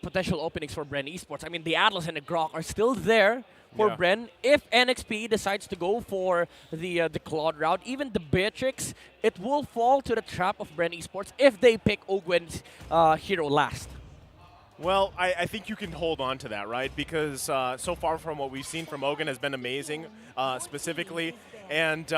potential openings for Bren Esports. I mean, the Atlas and the Grok are still there for Bren. If NXP decides to go for the Claude route, even the Beatrix, it will fall to the trap of Bren Esports if they pick Ogwen's hero last. Well, I think you can hold on to that, right? Because so far from what we've seen from Ogun has been amazing, specifically. And,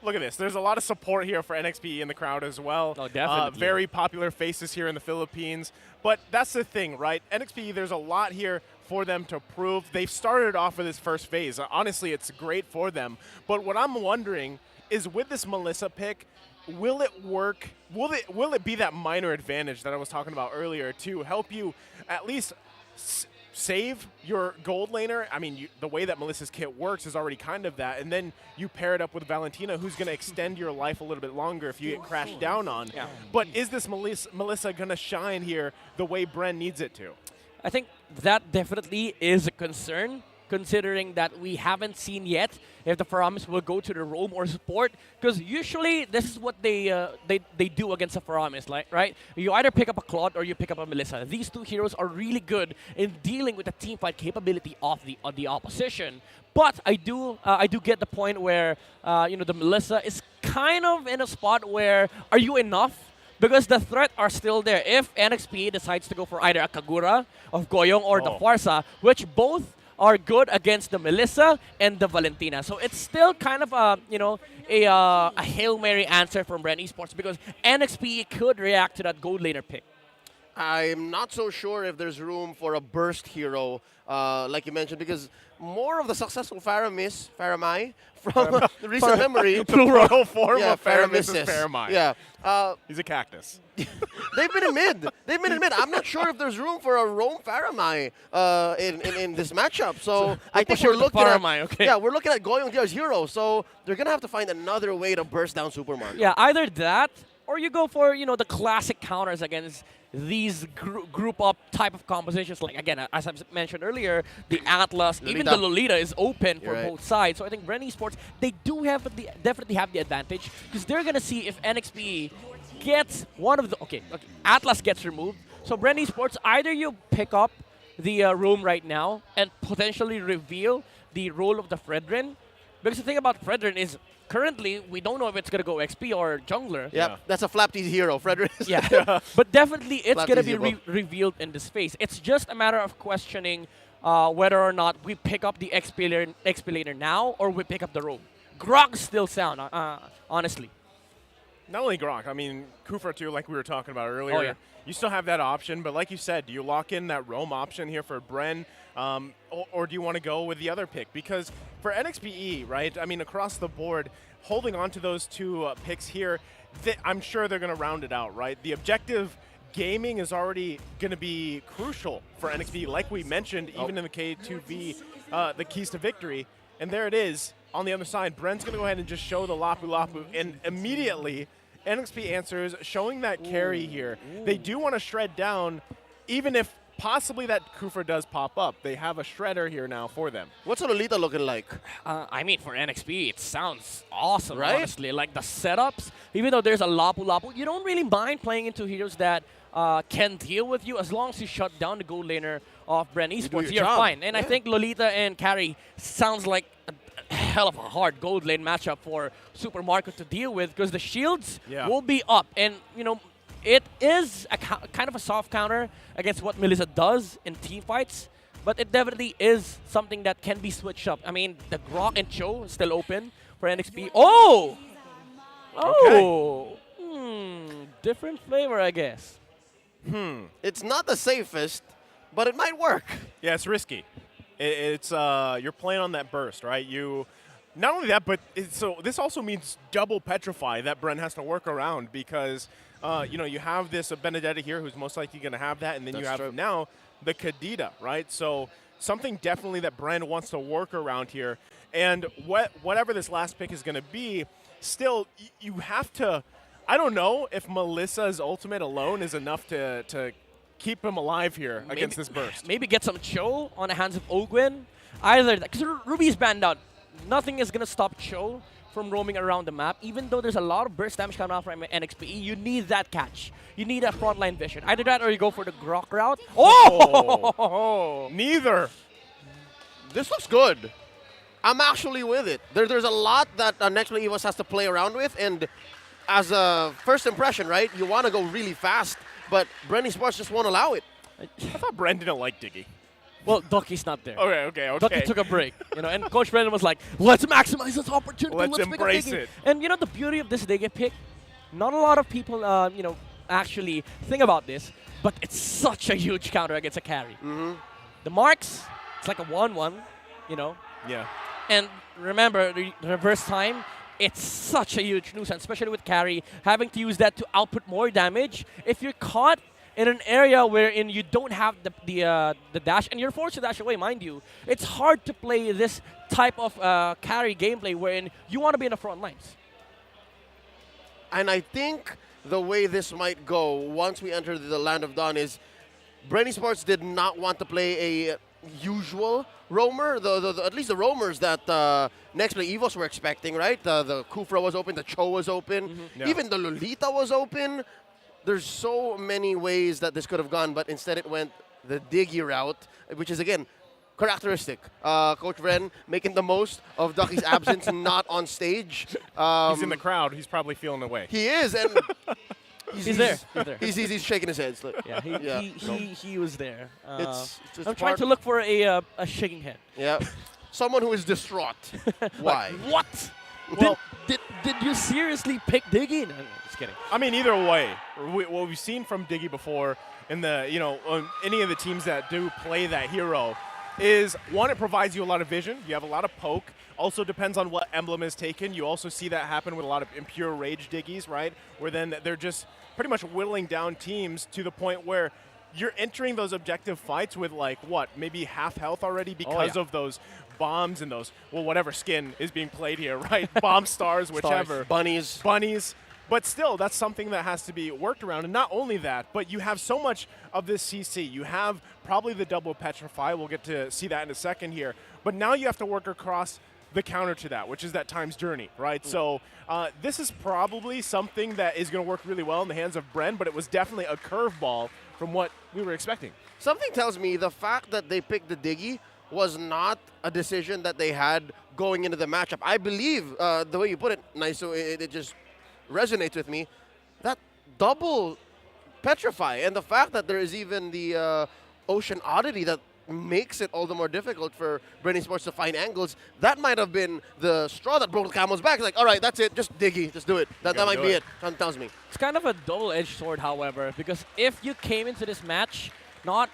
look at this. There's a lot of support here for NXPE in the crowd as well. Oh, definitely. Very popular faces here in the Philippines. But that's the thing, right? NXPE, there's a lot here for them to prove. They've started off with this first phase. Honestly, it's great for them. But what I'm wondering is, with this Melissa pick, will it work? Will it be that minor advantage that I was talking about earlier to help you at least save your gold laner? I mean, the way that Melissa's kit works is already kind of that, and then you pair it up with Valentina, who's going to extend your life a little bit longer if you get crashed down on. Yeah. But is this Melissa going to shine here the way Bren needs it to? I think that definitely is a concern, considering that we haven't seen yet if the Faramis will go to the roam or support, because usually this is what they do against the Faramis, right? You either pick up a Claude or you pick up a Melissa. These two heroes are really good in dealing with the teamfight capability of the opposition. But I do get the point where the Melissa is kind of in a spot where, are you enough? Because the threat are still there. If NXP decides to go for either a Kagura of Goyong or the Farsa, which both are good against the Melissa and the Valentina. So it's still kind of a Hail Mary answer from Bren Esports, because NXP could react to that gold laner pick. I'm not so sure if there's room for a burst hero, like you mentioned, because more of the successful Faramai, from recent memory. Plural form of Faramis is Faramai. Yeah. He's a cactus. They've been in mid. I'm not sure if there's room for a roam Faramai in this matchup. So I think we're looking at we're looking at Goyong as hero. So they're gonna have to find another way to burst down Supermarket. Yeah, either that or you go for the classic counters against these group up type of compositions. Like, again, as I mentioned earlier, the Atlas, even the Lolita is open for both sides. So I think Bren Esports, they do definitely have the advantage, because they're going to see if NXPE gets one of the... Okay, Atlas gets removed. So Bren Esports, either you pick up the room right now and potentially reveal the role of the Fredrin. Because the thing about Fredrin is, currently, we don't know if it's going to go XP or jungler. Yeah, that's a Flaptease hero, Fredrin. Yeah, but definitely it's going to be revealed in this phase. It's just a matter of questioning whether or not we pick up the XP laner now or we pick up the roam. Grog's still sound, honestly. Not only Gronk, I mean, Kufra too, like we were talking about earlier. Oh, yeah. You still have that option, but like you said, do you lock in that roam option here for Bren, or do you want to go with the other pick? Because for NXPE, right, I mean, across the board, holding on to those two picks here, I'm sure they're going to round it out, right? The objective gaming is already going to be crucial for NXPE, like we mentioned, even in the K2V, the keys to victory. And there it is on the other side. Bren's going to go ahead and just show the Lapu Lapu, and immediately NXP answers, showing that carry here. They do want to shred down, even if possibly that Kufra does pop up. They have a shredder here now for them. What's Lolita looking like? I mean, for NXP, it sounds awesome, Right? honestly. Like the setups, even though there's a Lapu Lapu, you don't really mind playing into heroes that can deal with you as long as you shut down the gold laner of Bren Esports. You're fine. And I think Lolita and Carry sounds like a hell of a hard gold lane matchup for Super Marco to deal with, because the shields will be up. And, you know, it is a kind of a soft counter against what Melissa does in team fights, but it definitely is something that can be switched up. I mean, the Grok and Cho is still open for NXP. Oh! Oh! Different flavor, I guess. It's not the safest, but it might work. Yeah, it's risky. It's you're playing on that burst, right? Not only that, but so this also means double petrify that Bren has to work around, because you know, you have this Benedetta here who's most likely going to have that, and then you have now the Kadita, right? So something definitely that Bren wants to work around here. And whatever this last pick is going to be, still you have to. I don't know if Melissa's ultimate alone is enough to keep him alive here against this burst. Maybe get some Cho on the hands of Ogwin. Either that, because Ruby's banned out. Nothing is going to stop Cho from roaming around the map. Even though there's a lot of burst damage coming off from NXPE, you need that catch. You need that frontline vision. Either that or you go for the Grok route. Oh! Neither. This looks good. I'm actually with it. There's a lot that Nexplay EVOS has to play around with, and as a first impression, right, you want to go really fast, but Bren Esports just won't allow it. I thought Bren didn't like Diggy. Well, Ducky's not there. Okay. Ducky took a break, you know, and Coach Brennan was like, let's maximize this opportunity. Let's embrace it. And, you know, the beauty of this Diggy pick, not a lot of people, you know, actually think about this, but it's such a huge counter against a carry. The marks, it's like a 1-1, you know. Yeah. And remember, the reverse time, it's such a huge nuisance, especially with carry, having to use that to output more damage. If you're caught in an area wherein you don't have the dash, and you're forced to dash away, mind you, it's hard to play this type of carry gameplay wherein you want to be in the front lines. And I think the way this might go once we enter the Land of Dawn is Bren Esports did not want to play a usual roamer, at least the roamers that Nexplay EVOS were expecting, right? The Kufra was open, the Cho was open, even the Lolita was open. There's so many ways that this could have gone, but instead it went the Diggy route, which is, again, characteristic. Coach Bren making the most of Ducky's absence, not on stage. He's in the crowd. He's probably feeling away. He is, and he's there. He's shaking his head. Like, yeah, he was there. It's I'm trying to look for a shaking head. Yeah, someone who is distraught. Why? Like, what? Well, did you seriously pick Diggy? No, just kidding. I mean, either way, what we've seen from Diggy before in the any of the teams that do play that hero is, one, it provides you a lot of vision. You have a lot of poke. Also depends on what emblem is taken. You also see that happen with a lot of impure rage Diggies, right? Where then they're just pretty much whittling down teams to the point where you're entering those objective fights with, like, what, maybe half health already because of those bombs and those, well, whatever skin is being played here, right? Bomb stars, whichever. Bunnies. But still, that's something that has to be worked around. And not only that, but you have so much of this CC. You have probably the double petrify. We'll get to see that in a second here. But now you have to work across the counter to that, which is that time's journey, right? So this is probably something that is going to work really well in the hands of Bren, but it was definitely a curveball from what we were expecting. Something tells me the fact that they picked the Diggy was not a decision that they had going into the matchup. I believe the way you put it, nice, so it just resonates with me, that double petrify, and the fact that there is even the Ocean Oddity that makes it all the more difficult for Bren Esports to find angles. That might have been the straw that broke the camel's back. It's like, all right, that's it. Just Diggy. Just do it. That might be it. Something tells me. It's kind of a double-edged sword, however, because if you came into this match not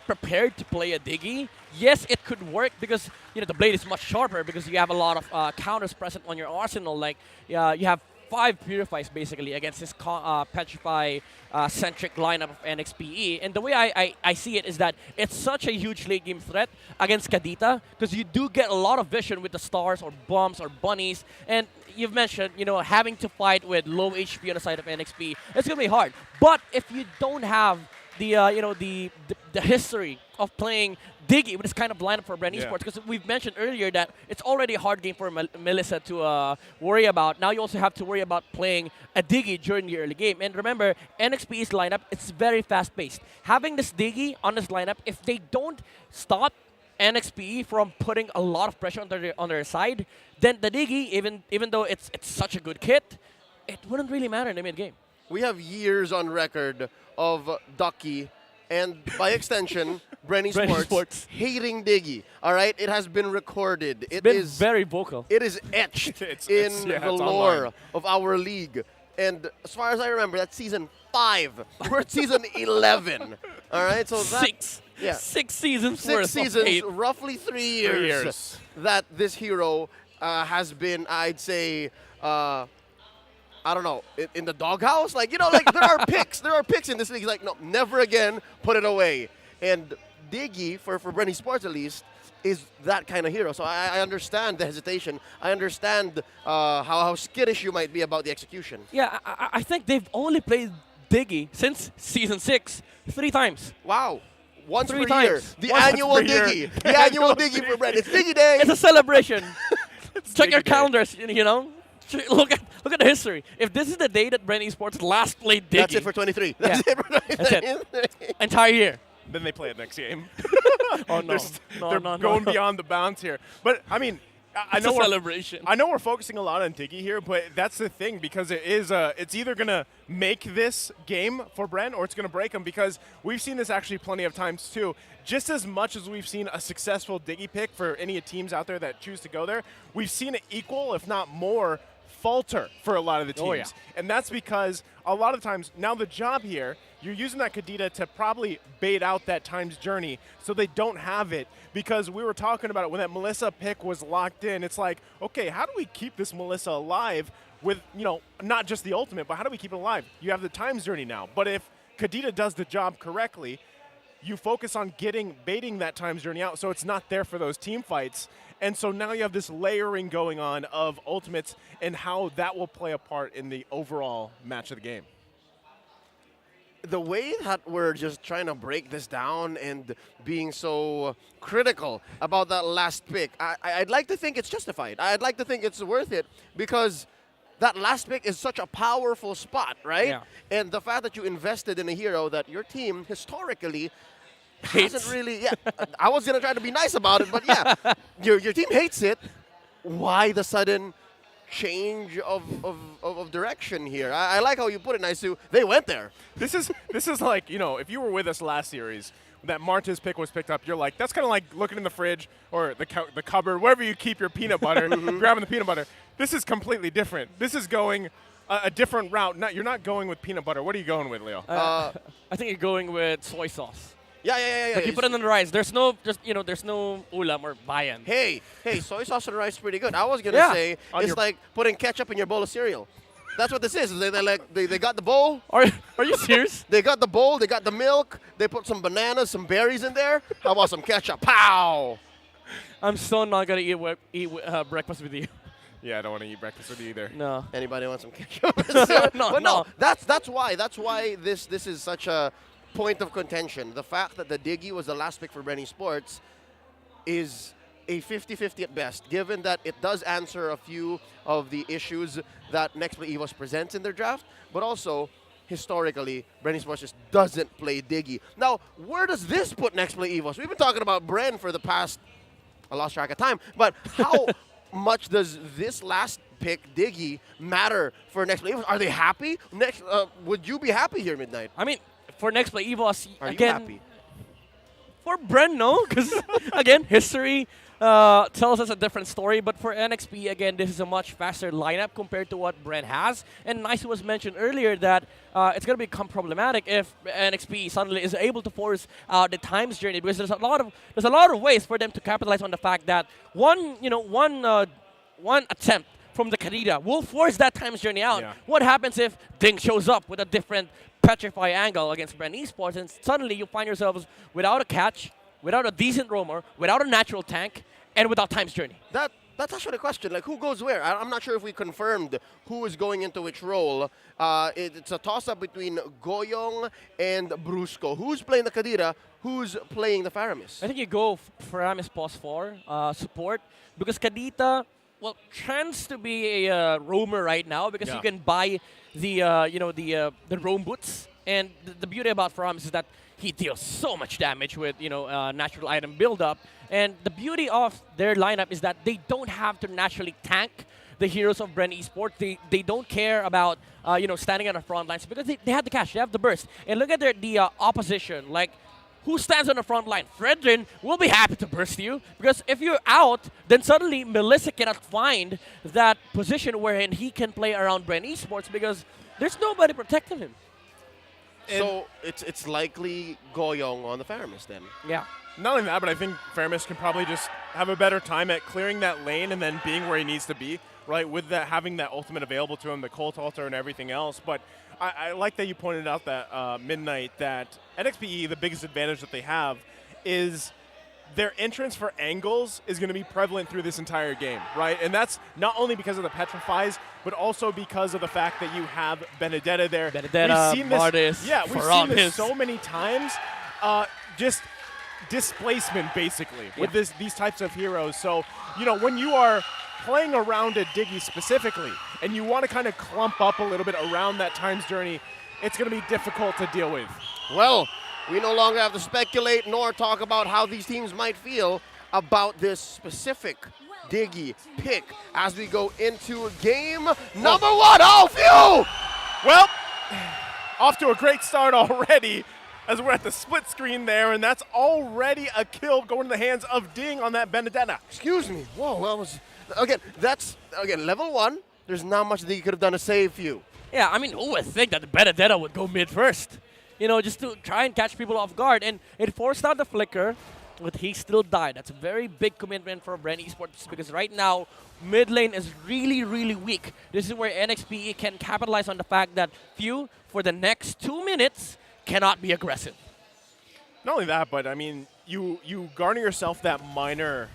prepared to play a Diggy, yes, it could work because the blade is much sharper because you have a lot of counters present on your arsenal. Like you have 5 Purifies basically against this Petrify-centric lineup of NXPE. And the way I see it is that it's such a huge late game threat against Kadita because you do get a lot of vision with the stars or bombs or bunnies. And you've mentioned, having to fight with low HP on the side of NXPE, it's going to be hard. But if you don't have the history of playing Diggy with this kind of lineup for Bren Esports, because we've mentioned earlier that it's already a hard game for Melissa to worry about. Now you also have to worry about playing a Diggy during the early game. And remember, NXPE's lineup, it's very fast-paced. Having this Diggy on this lineup, if they don't stop NXPE from putting a lot of pressure on their side, then the Diggy, even though it's such a good kit, it wouldn't really matter in the mid-game. We have years on record of Ducky and, by extension, Bren Esports hating Diggy. All right? It has been recorded. It is very vocal. It is etched in the lore of our league. And as far as I remember, that's season 5. We're at season 11. All right? So Six seasons worth of 6 seasons, hate. roughly 3 years that this hero has been, I'd say, I don't know, in the doghouse? Like, there are picks. There are picks in this league. Like, no, never again, put it away. And Diggy, for Bren Esports at least, is that kind of hero. So I understand the hesitation. I understand how skittish you might be about the execution. Yeah, I think they've only played Diggy since Season 6 3 times. Wow. Once 3 per year. times. The annual Diggy. The annual Diggy for Bren. It's Diggy Day. It's a celebration. Check your Diggy Day. calendars, Look at the history. If this is the day that Bren Esports last played Diggy. That's it for 23. That's it for 23. That's it. Entire year. Then they play it next game. Oh, no. They're going beyond the bounds here. But, I mean, I know It's a celebration. I know we're focusing a lot on Diggy here, but that's the thing because it's either going to make this game for Bren or it's going to break him because we've seen this actually plenty of times too. Just as much as we've seen a successful Diggy pick for any teams out there that choose to go there, we've seen it equal, if not more, falter for a lot of the teams. Oh, yeah. And that's because a lot of times, now the job here, you're using that Kadita to probably bait out that time's journey so they don't have it because we were talking about it when that Melissa pick was locked in. It's like, okay, how do we keep this Melissa alive with, not just the ultimate, but how do we keep it alive? You have the time's journey now. But if Kadita does the job correctly, you focus on baiting that time's journey out so it's not there for those team fights. And so now you have this layering going on of ultimates and how that will play a part in the overall match of the game. The way that we're just trying to break this down and being so critical about that last pick, I'd like to think it's justified. I'd like to think it's worth it because that last pick is such a powerful spot, right? Yeah. And the fact that you invested in a hero that your team historically hasn't really, I was going to try to be nice about it, but yeah, your team hates it. Why the sudden change of direction here? I like how you put it, Naisu. They went there. This is like, if you were with us last series, that Marta's pick was picked up, you're like, that's kind of like looking in the fridge or the cupboard, wherever you keep your peanut butter, grabbing the peanut butter. This is completely different. This is going a different route. You're not going with peanut butter. What are you going with, Leo? I think you're going with soy sauce. Yeah. Like you put it on the rice. There's no ulam or bayan. Hey, soy sauce on rice is pretty good. I was gonna say it's like putting ketchup in your bowl of cereal. That's what this is. They got the bowl. Are you serious? They got the bowl. They got the milk. They put some bananas, some berries in there. How about some ketchup? Pow! I'm so not gonna eat breakfast with you. Yeah, I don't want to eat breakfast with you either. No. Anybody want some ketchup? No. That's why this is such a point of contention. The fact that the Diggy was the last pick for Bren Esports is a 50-50 at best, given that it does answer a few of the issues that Nexplay EVOS presents in their draft, but also, historically, Bren Esports just doesn't play Diggy. Now, where does this put Nexplay EVOS? We've been talking about Bren for the past, I lost track of time, but how much does this last pick, Diggy, matter for Nexplay EVOS? Are they happy? Would you be happy here, Midnight? I mean, for Nexplay EVOS, Are again, you happy? For Bren, no, because again, history tells us a different story. But for NXP, again, this is a much faster lineup compared to what Bren has. And Nice was mentioned earlier that it's going to become problematic if NXP suddenly is able to force the times journey, because there's a lot of ways for them to capitalize on the fact that one attempt from the Kadita will force that times journey out. Yeah. What happens if Ding shows up with a different petrify angle against Bren Esports, and suddenly you find yourselves without a catch, without a decent roamer, without a natural tank, and without times journey? That's actually a question. Like, who goes where? I'm not sure if we confirmed who is going into which role. It's a toss-up between Goyong and Brusco. Who's playing the Kadira? Who's playing the Faramis? I think you go Faramis Pos 4 support, because Kadita, well, trends to be a roamer right now, because you can buy the roam boots, and the beauty about Faramis is that he deals so much damage with natural item build-up. And the beauty of their lineup is that they don't have to naturally tank the heroes of Bren Esports. They don't care about standing on the front lines, because they have the cash, they have the burst. And look at the opposition. Like, who stands on the front line? Fredrin will be happy to burst you, because if you're out, then suddenly Melissa cannot find that position wherein he can play around Bren Esports, because there's nobody protecting him. So it's likely Goyong on the Faramis then. Yeah. Not only that, but I think Faramis can probably just have a better time at clearing that lane and then being where he needs to be, right, with that having that ultimate available to him, the Cult Altar and everything else. But I like that you pointed out that Midnight, that NXPE, the biggest advantage that they have is their entrance for angles is going to be prevalent through this entire game, right? And that's not only because of the Petrifies, but also because of the fact that you have Benedetta there. Benedetta, Martis, we've seen this so many times. Just displacement, basically, with these types of heroes. So, when you are playing around a Diggy specifically, and you want to kind of clump up a little bit around that times journey, it's going to be difficult to deal with. Well, we no longer have to speculate nor talk about how these teams might feel about this specific Diggy pick as we go into game number 1. Oh, phew! Well, off to a great start already, as we're at the split screen there, and that's already a kill going to the hands of Ding on that Benedetta. Excuse me. Whoa, that was... Again, level 1. There's not much that you could have done to save you. Yeah, I mean, who would think that the Benedetta would go mid first? Just to try and catch people off guard. And it forced out the flicker, but he still died. That's a very big commitment for Bren Esports, because right now, mid lane is really, really weak. This is where NXPE can capitalize on the fact that few, for the next 2 minutes, cannot be aggressive. Not only that, but I mean, you garner yourself that minor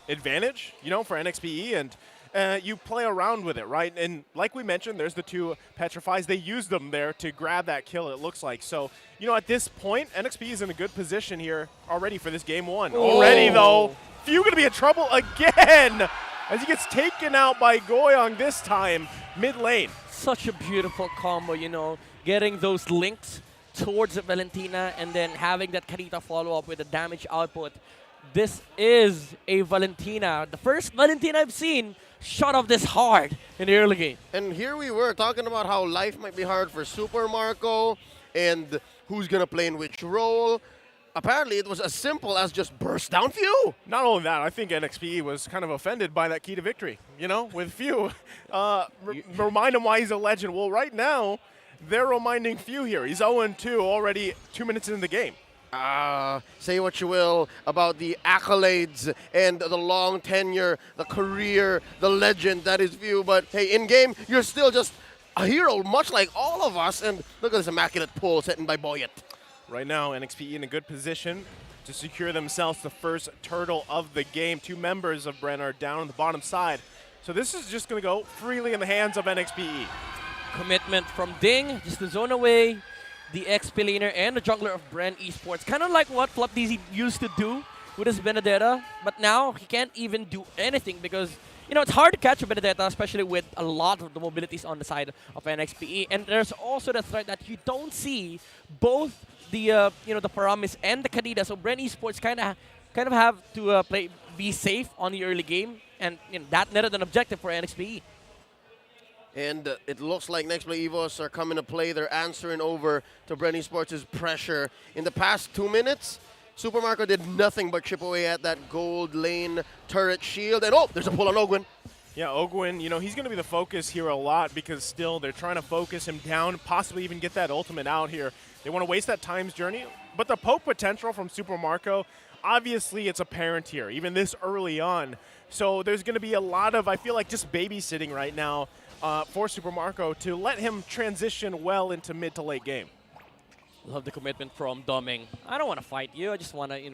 advantage, for NXPE, and you play around with it, right? And like we mentioned, there's the 2 Petrifies. They used them there to grab that kill, it looks like. So, at this point, NXPE is in a good position here already for this game 1. Oh. Already, though, Few going to be in trouble again as he gets taken out by Goyong this time, mid lane. Such a beautiful combo, getting those links towards Valentina and then having that Karita follow up with the damage output. This is a Valentina, the first Valentina I've seen shot off this hard in the early game. And here we were talking about how life might be hard for Super Marco and who's going to play in which role. Apparently, it was as simple as just burst down Few. Not only that, I think NXPE was kind of offended by that key to victory, with Few. Remind him why he's a legend. Well, right now, they're reminding Few here. He's 0-2 already 2 minutes into the game. Say what you will about the accolades and the long tenure, the career, the legend that is Few, but hey, in-game, you're still just a hero, much like all of us, and look at this immaculate pull set in by Boyet. Right now, NXPE in a good position to secure themselves the first turtle of the game. 2 members of Bren are down on the bottom side, so this is just going to go freely in the hands of NXPE. Commitment from Ding, just to zone away the XP laner and the jungler of Bren Esports. Kind of like what FlopDZ used to do with his Benedetta, but now he can't even do anything because, it's hard to catch a Benedetta, especially with a lot of the mobilities on the side of NXPE. And there's also the threat that you don't see both the, the Paramis and the Kadida. So Bren Esports kind of have to be safe on the early game, and that netted an objective for NXPE. And it looks like Nexplay EVOS are coming to play. They're answering over to Bren Esports' pressure. In the past 2 minutes, Super Marco did nothing but chip away at that gold lane turret shield. And oh, there's a pull on Ogwin. Yeah, Ogwin, you know, he's going to be the focus here a lot because still they're trying to focus him down, possibly even get that ultimate out here. They want to waste that time's journey. But the poke potential from Super Marco, obviously it's apparent here, even this early on. So there's going to be a lot of, I feel like, just babysitting right now for Super Marco to let him transition well into mid to late game. Love the commitment from Doming. I don't want to fight you. I just want to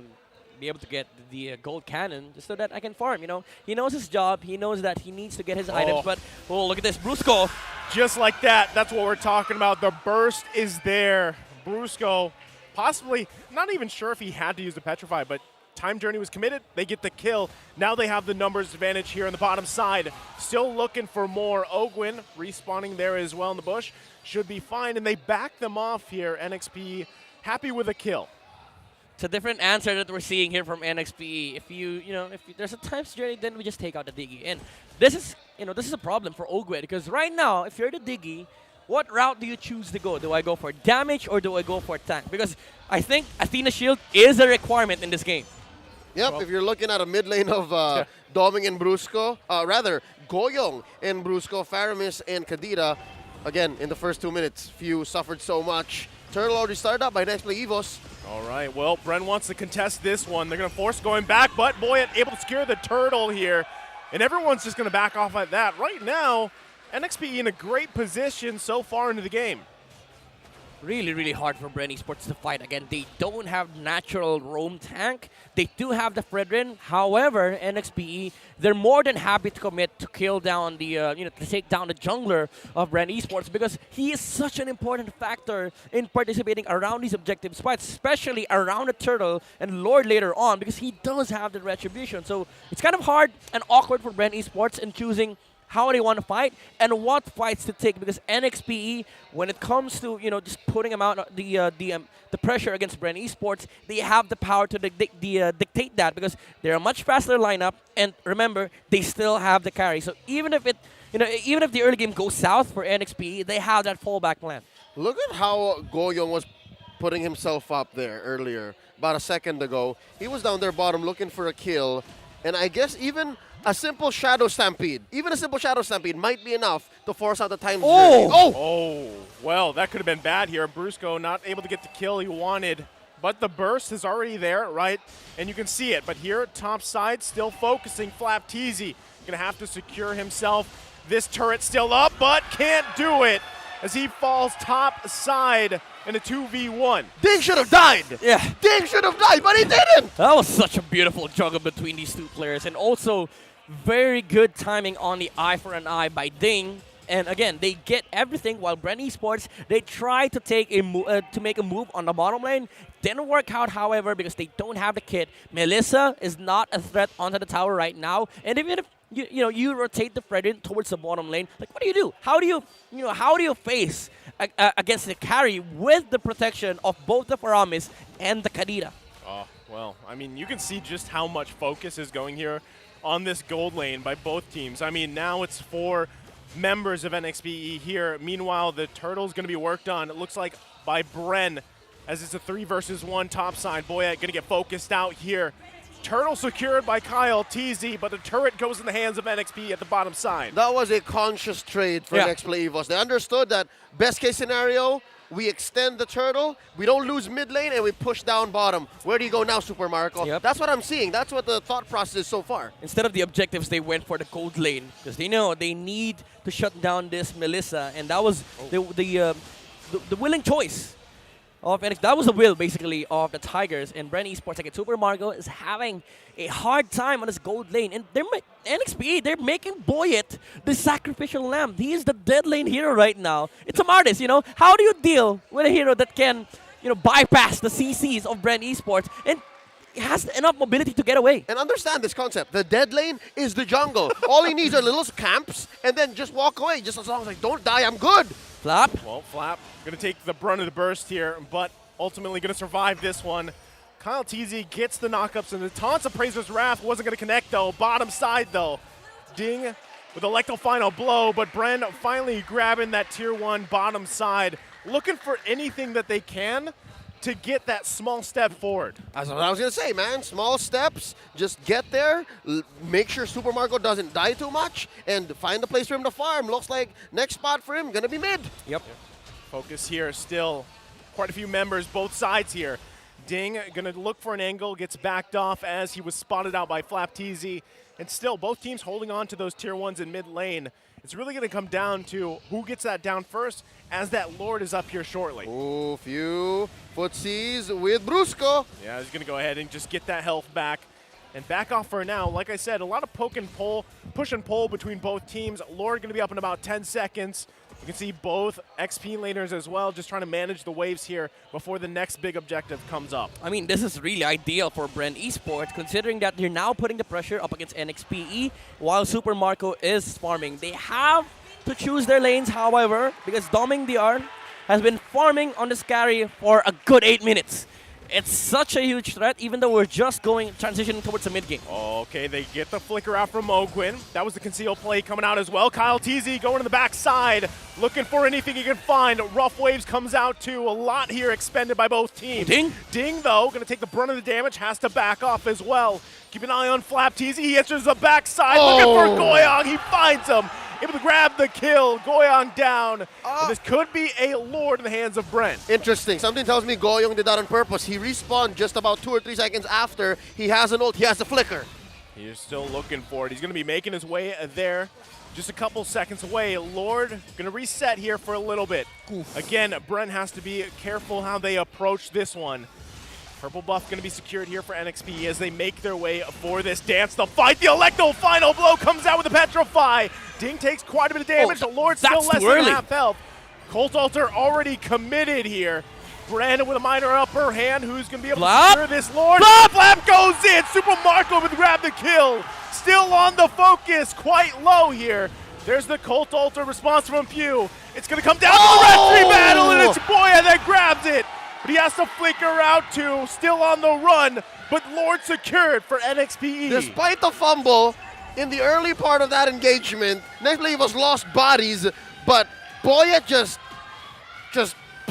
be able to get the gold cannon just so that I can farm, you know. He knows his job. He knows that he needs to get his items. But, oh, look at this. Brusco. Just like that. That's what we're talking about. The burst is there. Brusco, possibly, not even sure if he had to use the Petrify, but Time Journey was committed. They get the kill. Now they have the numbers advantage here on the bottom side. Still looking for more. Ogwin respawning there as well in the bush. Should be fine, and they back them off here. NXPE happy with a kill. It's a different answer that we're seeing here from NXPE. If there's a times journey, then we just take out the Diggy. And this is a problem for Ogwin because right now, if you're the Diggy, what route do you choose to go? Do I go for damage or do I go for tank? Because I think Athena Shield is a requirement in this game. Yep, if you're looking at a mid lane of Doming and Brusco, rather, Goyong and Brusco, Faramis and Kadira, again, in the first 2 minutes, few suffered so much. Turtle already started up by Nexplay EVOS. All right, well, Bren wants to contest this one. They're going to force going back, but Boyet able to secure the turtle here. And everyone's just going to back off at that. Right now, NXPE in a great position so far into the game. Really, really hard for Bren Esports to fight. Again, they don't have natural roam tank. They do have the Fredrin. However, NXPE, they're more than happy to commit to kill down the, to take down the jungler of Bren Esports because he is such an important factor in participating around these objective spots, especially around the turtle and Lord later on because he does have the retribution. So it's kind of hard and awkward for Bren Esports in choosing how they want to fight and what fights to take because NXPE, when it comes to just putting them out the pressure against Bren Esports, they have the power to dictate that because they're a much faster lineup and remember they still have the carry. So even if even if the early game goes south for NXPE, they have that fallback plan. Look at how Goyong was putting himself up there earlier, about a second ago. He was down there bottom looking for a kill, and I guess even a simple Shadow Stampede, might be enough to force out the time. Oh, well, that could have been bad here. Brusco not able to get the kill he wanted, but the burst is already there, right? And you can see it. But here, top side, still focusing. Flap Teasy gonna have to secure himself. This turret still up, but can't do it as he falls top side in a 2v1. Ding should have died. Yeah. Ding should have died, but he didn't. That was such a beautiful juggle between these two players. And also, very good timing on the eye for an eye by Ding. And again, they get everything while Bren Esports, they try to take to make a move on the bottom lane. Didn't work out, however, because they don't have the kit. Melissa is not a threat onto the tower right now. And even if you rotate the Fredrin towards the bottom lane, like what do you do? How do you face against the carry with the protection of both the Faramis and the Kadira? Oh, well, I mean, you can see just how much focus is going here on this gold lane by both teams. I mean, now it's 4 members of NXPE here. Meanwhile, the turtle's going to be worked on, it looks like, by Bren, as it's a 3 versus 1 top side. Boyet going to get focused out here. Turtle secured by Kyle TZ, but the turret goes in the hands of NXPE at the bottom side. That was a conscious trade for Nexplay EVOS. They understood that best case scenario, we extend the turtle, we don't lose mid lane, and we push down bottom. Where do you go now, Super Marco? Yep. That's what I'm seeing. That's what the thought process is so far. Instead of the objectives, they went for the gold lane because they know they need to shut down this Melissa, and that was the willing choice of NXPE. That was the will, basically, of the Tigers. And Bren Esports, like Super Marco, is having a hard time on this gold lane. And NXPE, they're making Boyet the sacrificial lamb. He is the dead lane hero right now. It's a Martis, How do you deal with a hero that can, bypass the CCs of Bren Esports and has enough mobility to get away? And understand this concept. The dead lane is the jungle. All he needs are little camps and then just walk away. Just as long as I don't die, I'm good. Flap. Well, Flap going to take the brunt of the burst here, but ultimately going to survive this one. Kyle TZ gets the knockups, and the taunts of Prazer's Wrath wasn't going to connect, though. Bottom side, though. Ding with a lethal final blow, but Bren finally grabbing that tier 1 bottom side, looking for anything that they can to get that small step forward. That's what I was going to say, man. Small steps, just get there, make sure Super Marco doesn't die too much, and find a place for him to farm. Looks like next spot for him going to be mid. Yep. Focus here still. Quite a few members, both sides here. Ding going to look for an angle, gets backed off as he was spotted out by FlapTZ. And still, both teams holding on to those tier 1s in mid lane. It's really going to come down to who gets that down first as that Lord is up here shortly. Ooh, few footsies with Brusco. Yeah, he's going to go ahead and just get that health back and back off for now. Like I said, a lot of poke and pull, push and pull between both teams. Lord going to be up in about 10 seconds. You can see both XP laners as well, just trying to manage the waves here before the next big objective comes up. I mean, this is really ideal for Bren Esports, considering that they're now putting the pressure up against NXPE while Super Marco is farming. They have to choose their lanes, however, because Doming DR has been farming on this carry for a good 8 minutes. It's such a huge threat, even though we're just transitioning towards the mid game. Okay, they get the flicker out from Ogwin. That was the conceal play coming out as well. Kyle TZ going to the backside, looking for anything he can find. Rough Waves comes out too. A lot here expended by both teams. Ding, though, going to take the brunt of the damage, has to back off as well. Keep an eye on FlapTZ. He enters the backside, looking for Goyong. He finds him. Able to grab the kill. Goyong down. And this could be a Lord in the hands of Bren. Interesting. Something tells me Goyong did that on purpose. He respawned just about 2 or 3 seconds after. He has an ult. He has a flicker. He's still looking for it. He's going to be making his way there. Just a couple seconds away. Lord going to reset here for a little bit. Again, Bren has to be careful how they approach this one. Purple buff going to be secured here for NXPE as they make their way for this dance to fight. The Electro final blow comes out with the Petrify. Ding takes quite a bit of damage. The Lord still less than half health. Colt Altar already committed here. Brandon with a minor upper hand. Who's going to be able to secure this Lord? Flap goes in. Super Marco with grab the kill. Still on the focus. Quite low here. There's the Colt Altar response from Pew. It's going to come down to the Red 3 battle, and it's Boya that grabs it. But he has to flicker out too, still on the run, but Lord secured for NXPE. Despite the fumble in the early part of that engagement, Nexplay EVOS lost bodies, but Boya just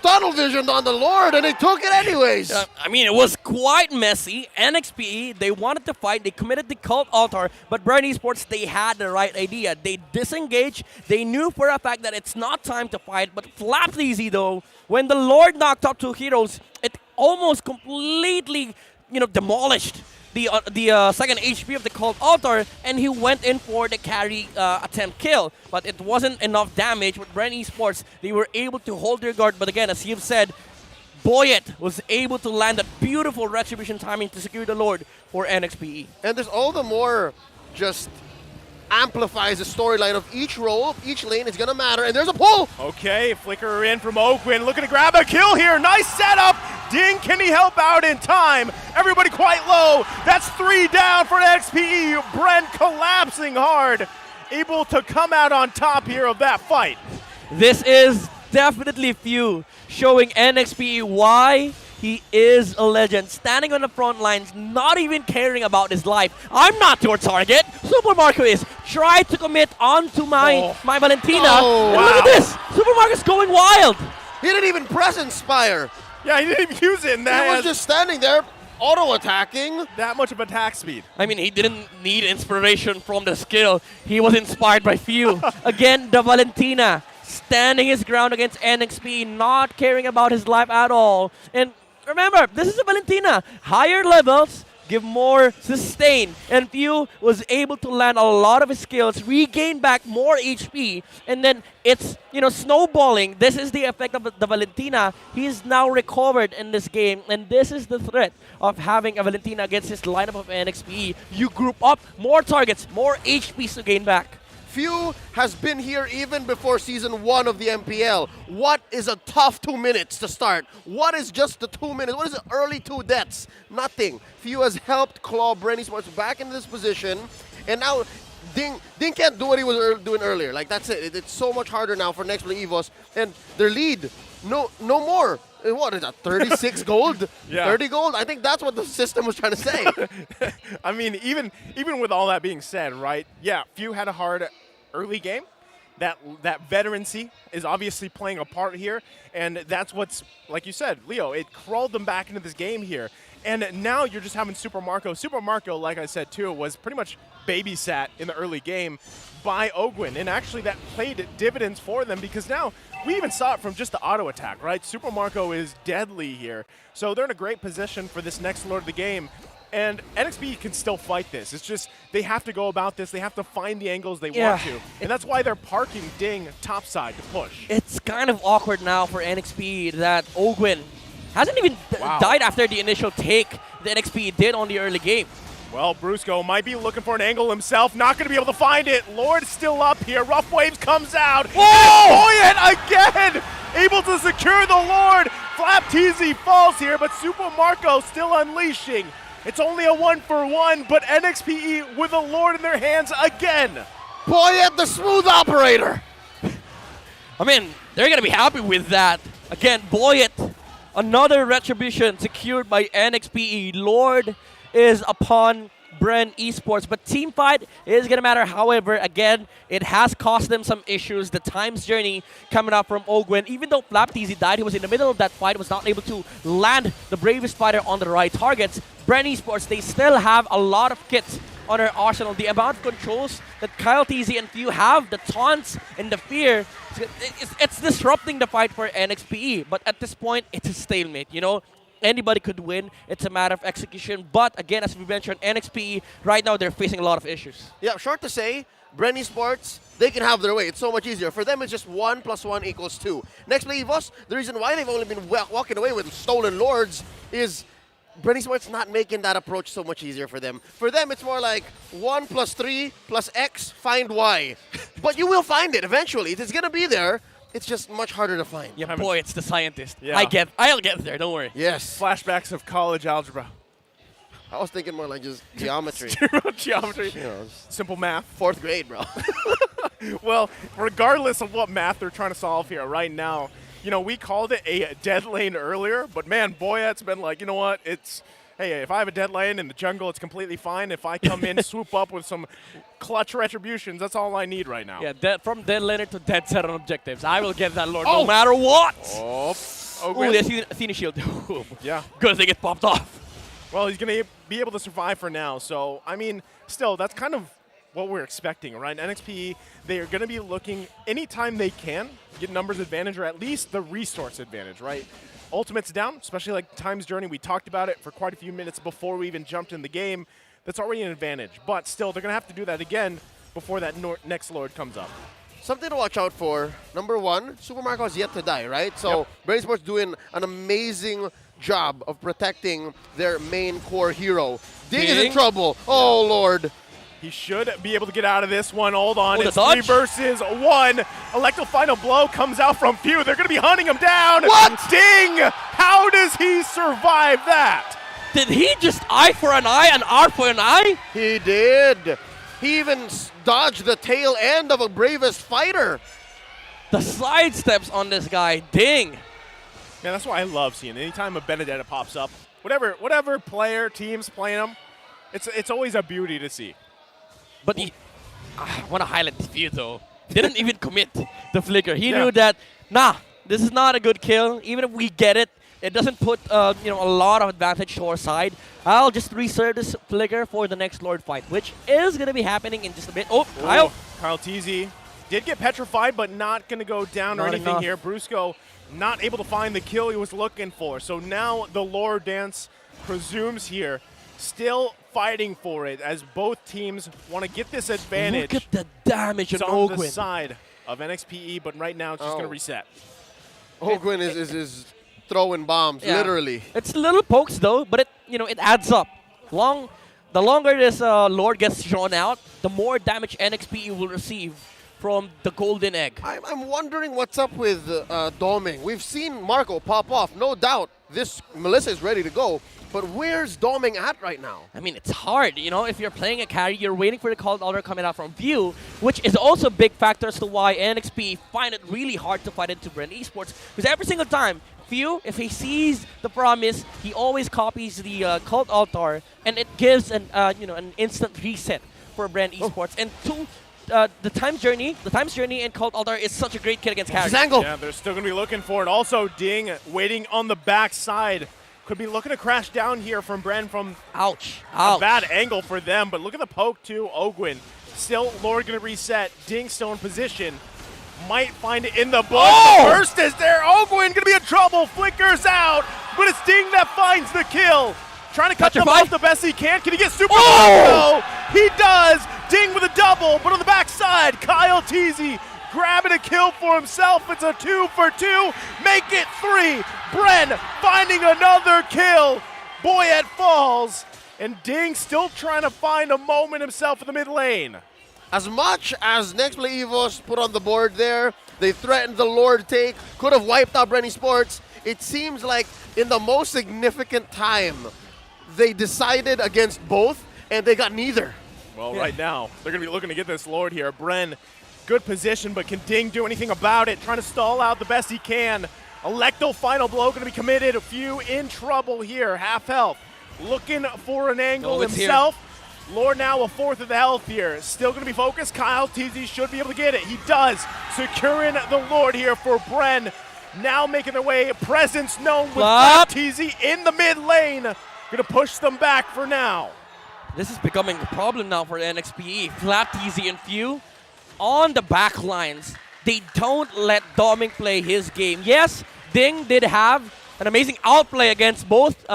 tunnel visioned on the Lord, and they took it anyways. I mean, it was quite messy. NXPE, they wanted to fight. They committed the Cult Altar, but Bren Esports, they had the right idea. They disengaged. They knew for a fact that it's not time to fight, but FlapTZ, though, when the Lord knocked up 2 heroes, it almost completely, demolished the second HP of the Cult Altar, and he went in for the carry attempt kill. But it wasn't enough damage. With Bren Esports, they were able to hold their guard. But again, as you've said, Boyet was able to land a beautiful retribution timing to secure the Lord for NXPE. And there's all the more just amplifies the storyline of each role, each lane is going to matter, and there's a pull! Okay, flicker in from Oakwin, looking to grab a kill here, nice setup! Ding, can he help out in time? Everybody quite low, that's 3 down for NXPE, Bren collapsing hard, able to come out on top here of that fight. This is definitely Few, showing NXPE why he is a legend, standing on the front lines, not even caring about his life. I'm not your target. Super Marco is. Try to commit onto my Valentina. And look at this. Super Marco's going wild. He didn't even press Inspire. Yeah, he didn't even use it in that. He was just standing there, auto-attacking. That much of attack speed. I mean, he didn't need inspiration from the skill. He was inspired by Few. Again, the Valentina, standing his ground against NXP, not caring about his life at all. And remember, this is a Valentina. Higher levels give more sustain. And Few was able to land a lot of his skills, regain back more HP, and then it's, snowballing. This is the effect of the Valentina. He's now recovered in this game, and this is the threat of having a Valentina against his lineup of NXPE. You group up more targets, more HPs to gain back. Few has been here even before Season 1 of the MPL. What is a tough 2 minutes to start? What is just the 2 minutes? What is the early 2 deaths? Nothing. Few has helped claw Bren Esports back into this position, and now Ding can't do what he was doing earlier. Like, that's it. It's so much harder now for Nexplay EVOS, and their lead, no more. What is that, 36 gold? Yeah. 30 gold? I think that's what the system was trying to say. I mean, even with all that being said, right? Yeah, Few had a hard early game. that veterancy is obviously playing a part here, and that's what's, like you said, Leo, it crawled them back into this game here. And now you're just having Super Marco. Super Marco, like I said too, was pretty much babysat in the early game by Ogwin, and actually that played dividends for them because now we even saw it from just the auto attack, right? Super Marco is deadly here. So they're in a great position for this next Lord of the game. And NXPE can still fight this. It's just they have to go about this. They have to find the angles they want to. And that's why they're parking Ding topside to push. It's kind of awkward now for NXPE that Ogwin hasn't even died after the initial take that NXPE did on the early game. Well, Brusco might be looking for an angle himself. Not going to be able to find it. Lord still up here. Rough Waves comes out. Boyet again! Able to secure the Lord. Flap TZ falls here, but Super Marco still unleashing. It's only a 1-for-1, but NXPE with a Lord in their hands again. Boyet, the smooth operator. I mean, they're going to be happy with that. Again, Boyet, another retribution secured by NXPE. Lord is upon Bren Esports, but team fight is going to matter. However, again, it has cost them some issues. The time's journey coming up from Ogwin. Even though Flap TZ died, he was in the middle of that fight, was not able to land the bravest fighter on the right targets. Bren Esports, they still have a lot of kits on their arsenal. The amount of controls that Kyle TZ and Few have, the taunts and the fear, it's disrupting the fight for NXPE. But at this point, it's a stalemate, you know? Anybody could win. It's a matter of execution. But again, as we mentioned, NXPE, right now, they're facing a lot of issues. Yeah, short to say, Bren Esports, they can have their way. It's so much easier. For them, it's just 1 + 1 = 2. Nexplay EVOS, the reason why they've only been walking away with stolen Lords is Bren Esports not making that approach so much easier for them. For them, it's more like 1 + 3 + X, find Y. But you will find it eventually. It's going to be there. It's just much harder to find. Yeah, boy, it's the scientist. Yeah. I'll get there, don't worry. Yes. Flashbacks of college algebra. I was thinking more like just geometry. Geometry. You know, simple math. 4th grade, bro. Well, regardless of what math they're trying to solve here right now, you know, we called it a dead lane earlier, but man, Boyet's been like, you know what, it's, hey, if I have a dead lane in the jungle, it's completely fine. If I come in, swoop up with some clutch retributions, that's all I need right now. Yeah, from dead laner to dead set on objectives. I will get that Lord no matter what. Oh, there's Athena shield. Yeah. Good thing it popped off. Well, he's going to be able to survive for now. So, I mean, still, that's kind of what we're expecting, right? NXPE, they are going to be looking anytime they can get numbers advantage or at least the resource advantage, right? Ultimate's down, especially like Time's Journey. We talked about it for quite a few minutes before we even jumped in the game. That's already an advantage. But still, they're going to have to do that again before that next Lord comes up. Something to watch out for. Number 1, Super Marco is yet to die, right? So Bren Esports doing an amazing job of protecting their main core hero. Ding is in trouble. Oh, Lord. He should be able to get out of this one. Hold on. Oh, it's 3 versus 1. Electro Final Blow comes out from Few. They're going to be hunting him down. What? Ding! How does he survive that? Did he just eye for an eye and R for an eye? He did. He even dodged the tail end of a bravest fighter. The sidesteps on this guy, Ding. Man, that's why I love seeing it. Anytime a Benedetta pops up, whatever player, team's playing him, it's always a beauty to see. But I want to highlight this view though. He didn't even commit the flicker. He knew that, nah, this is not a good kill. Even if we get it, it doesn't put a lot of advantage to our side. I'll just reserve this flicker for the next Lord fight, which is going to be happening in just a bit. Oh, Kyle TZ did get petrified, but not going to go down or anything here. Brusco not able to find the kill he was looking for. So now the Lord dance presumes here. Still fighting for it as both teams want to get this advantage. Look at the damage it's on on Ogwin. the side of NXPE, but right now it's just going to reset. Ogwin is throwing bombs, literally. It's little pokes though, but it adds up. The longer this Lord gets drawn out, the more damage NXPE will receive from the golden egg. I'm wondering what's up with Doming. We've seen Marco pop off, no doubt. This Melissa is ready to go. But where's Doming at right now? I mean, it's hard. If you're playing a carry, you're waiting for the called order coming out from View, which is also a big factor as to why NXP find it really hard to fight into Bren Esports. Because every single time, View, if he sees the promise, he always copies the cult altar, and it gives an instant reset for Bren Esports. And the Time's Journey and Cult Altar is such a great kit against carry. Yeah, they're still going to be looking for it. Also, Ding waiting on the backside. Could be looking to crash down here from Bren from a bad angle for them. But look at the poke to Ogwin. Still, Lord going to reset. Ding still in position. Might find it in the bush. The burst is there. Ogwin going to be in trouble. Flickers out. But it's Ding that finds the kill. Trying to cut them off the best he can. Can he get Super Marco? He does. Ding with a double. But on the backside, Kyle Teasy grabbing a kill for himself. It's a 2 for 2. Make it 3. Bren finding another kill. Boyette falls. And Ding still trying to find a moment himself in the mid lane. As much as Nexplay EVOS put on the board there, they threatened the Lord take, could have wiped out Bren Esports. It seems like in the most significant time, they decided against both, and they got neither. Well, right now, they're going to be looking to get this Lord here. Bren, good position, but can Ding do anything about it? Trying to stall out the best he can. Electo final blow going to be committed. A few in trouble here. Half health. Looking for an angle himself. Lord now a fourth of the health here. Still going to be focused. Kyle Teasy should be able to get it. He does. Securing the Lord here for Bren. Now making their way. Presence known with Teasy in the mid lane. Going to push them back for now. This is becoming a problem now for NXPE. Flap Teasy and Few on the back lines. They don't let Doming play his game. Yes, Ding did have an amazing outplay against both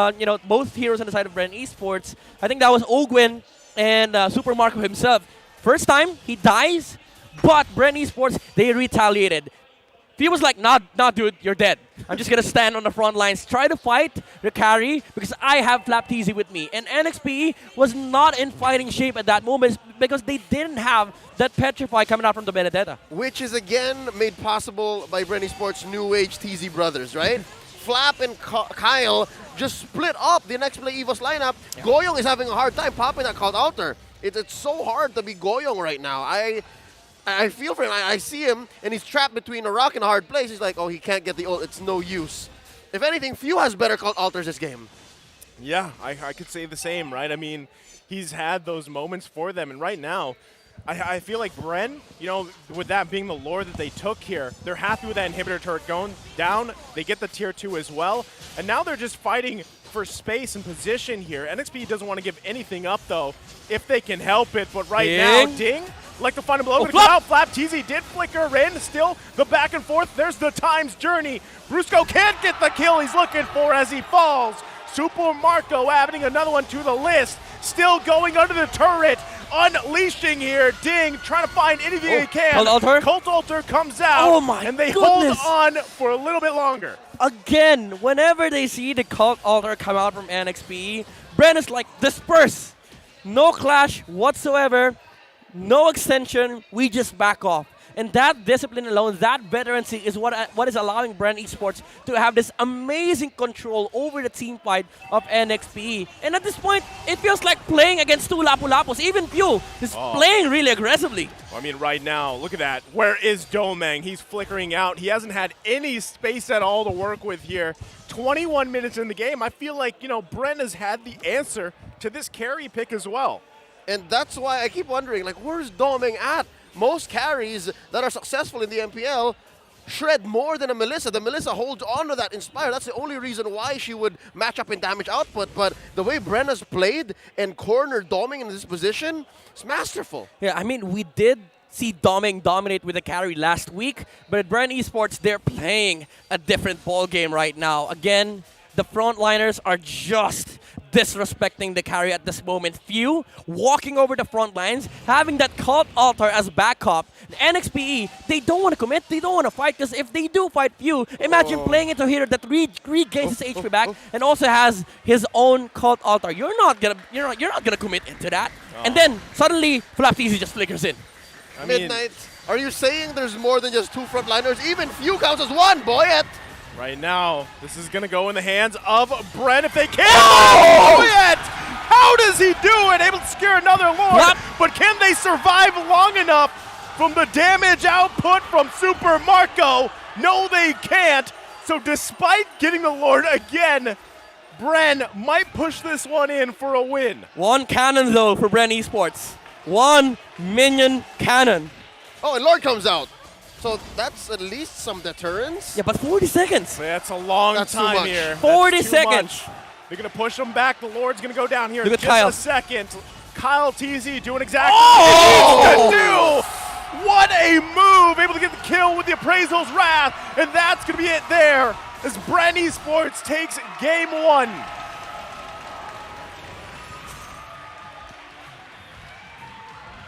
both heroes on the side of Bren Esports. I think that was Ogwin and Super Marco himself. First time, he dies, but Bren Esports, they retaliated. He was like, nah, dude, you're dead. I'm just going to stand on the front lines, try to fight the carry because I have Flap Teasy with me. And NXPE was not in fighting shape at that moment because they didn't have that Petrify coming out from the Benedetta. Which is again made possible by Bren Esports' new age Teasy brothers, right? Flap and Kyle just split up the Nexplay EVOS lineup. Yeah. Goyong is having a hard time popping that Cult Altar. It's so hard to be Goyong right now. I feel for him. I see him, and he's trapped between a rock and a hard place. He's like, oh, he can't get the ult. It's no use. If anything, Few has better Cult Altars this game. Yeah, I could say the same, right? I mean, he's had those moments for them, and right now, I feel like Bren, with that being the lore that they took here, they're happy with that inhibitor turret going down. They get the tier 2 as well, and now they're just fighting for space and position here. NXPE doesn't want to give anything up, though, if they can help it, but right now, Ding, like the final blow, come out. Flap Teasy did flicker in. Still, the back and forth. There's the Time's Journey. Brusco can't get the kill he's looking for as he falls. Super Marco adding another one to the list. Still going under the turret. Unleashing here. Ding trying to find anything he can. Cult Altar comes out. And they hold on for a little bit longer. Again, whenever they see the Cult Altar come out from NXPE, Bren is like, disperse. No clash whatsoever. No extension, we just back off. And that discipline alone, that veterancy is what is allowing Bren Esports to have this amazing control over the team fight of NXPE. And at this point, it feels like playing against two Lapu-Lapus. Even Pew is playing really aggressively. Well, I mean, right now, look at that. Where is Domang? He's flickering out. He hasn't had any space at all to work with here. 21 minutes in the game. I feel like, Bren has had the answer to this carry pick as well. And that's why I keep wondering, like, where's Doming at? Most carries that are successful in the MPL shred more than a Melissa. The Melissa holds on to that Inspire. That's the only reason why she would match up in damage output. But the way Bren has played and cornered Doming in this position, it's masterful. Yeah, I mean, we did see Doming dominate with a carry last week, but at Bren Esports, they're playing a different ball game right now. Again, the frontliners are just disrespecting the carry at this moment. Few walking over the front lines, having that Cult Altar as backup. NXPE, they don't want to commit, they don't want to fight, because if they do fight Few, imagine playing into a hero that regains his HP back and also has his own Cult Altar. You're not gonna commit into that. And then suddenly Flap Teasy just flickers in. Midnight, are you saying there's more than just two frontliners? Even Few counts as one, Boyette. Right now, this is going to go in the hands of Bren if they can. Boyette! How does he do it? Able to secure another Lord, but can they survive long enough from the damage output from Super Marco? No, they can't. So despite getting the Lord again, Bren might push this one in for a win. One cannon, though, for Bren Esports. one minion cannon. Oh, and Lord comes out. So that's at least some deterrence. Yeah, but 40 seconds. That's a long That's too time much. here. 40 That's too seconds. much. They're going to push him back. The Lord's going to go down here Look in at just Kyle. a second. Kyle TZ doing exactly what he needs to do. What a move. Able to get the kill with the Appraisal's Wrath. And that's going to be it there as Bren Esports takes game one.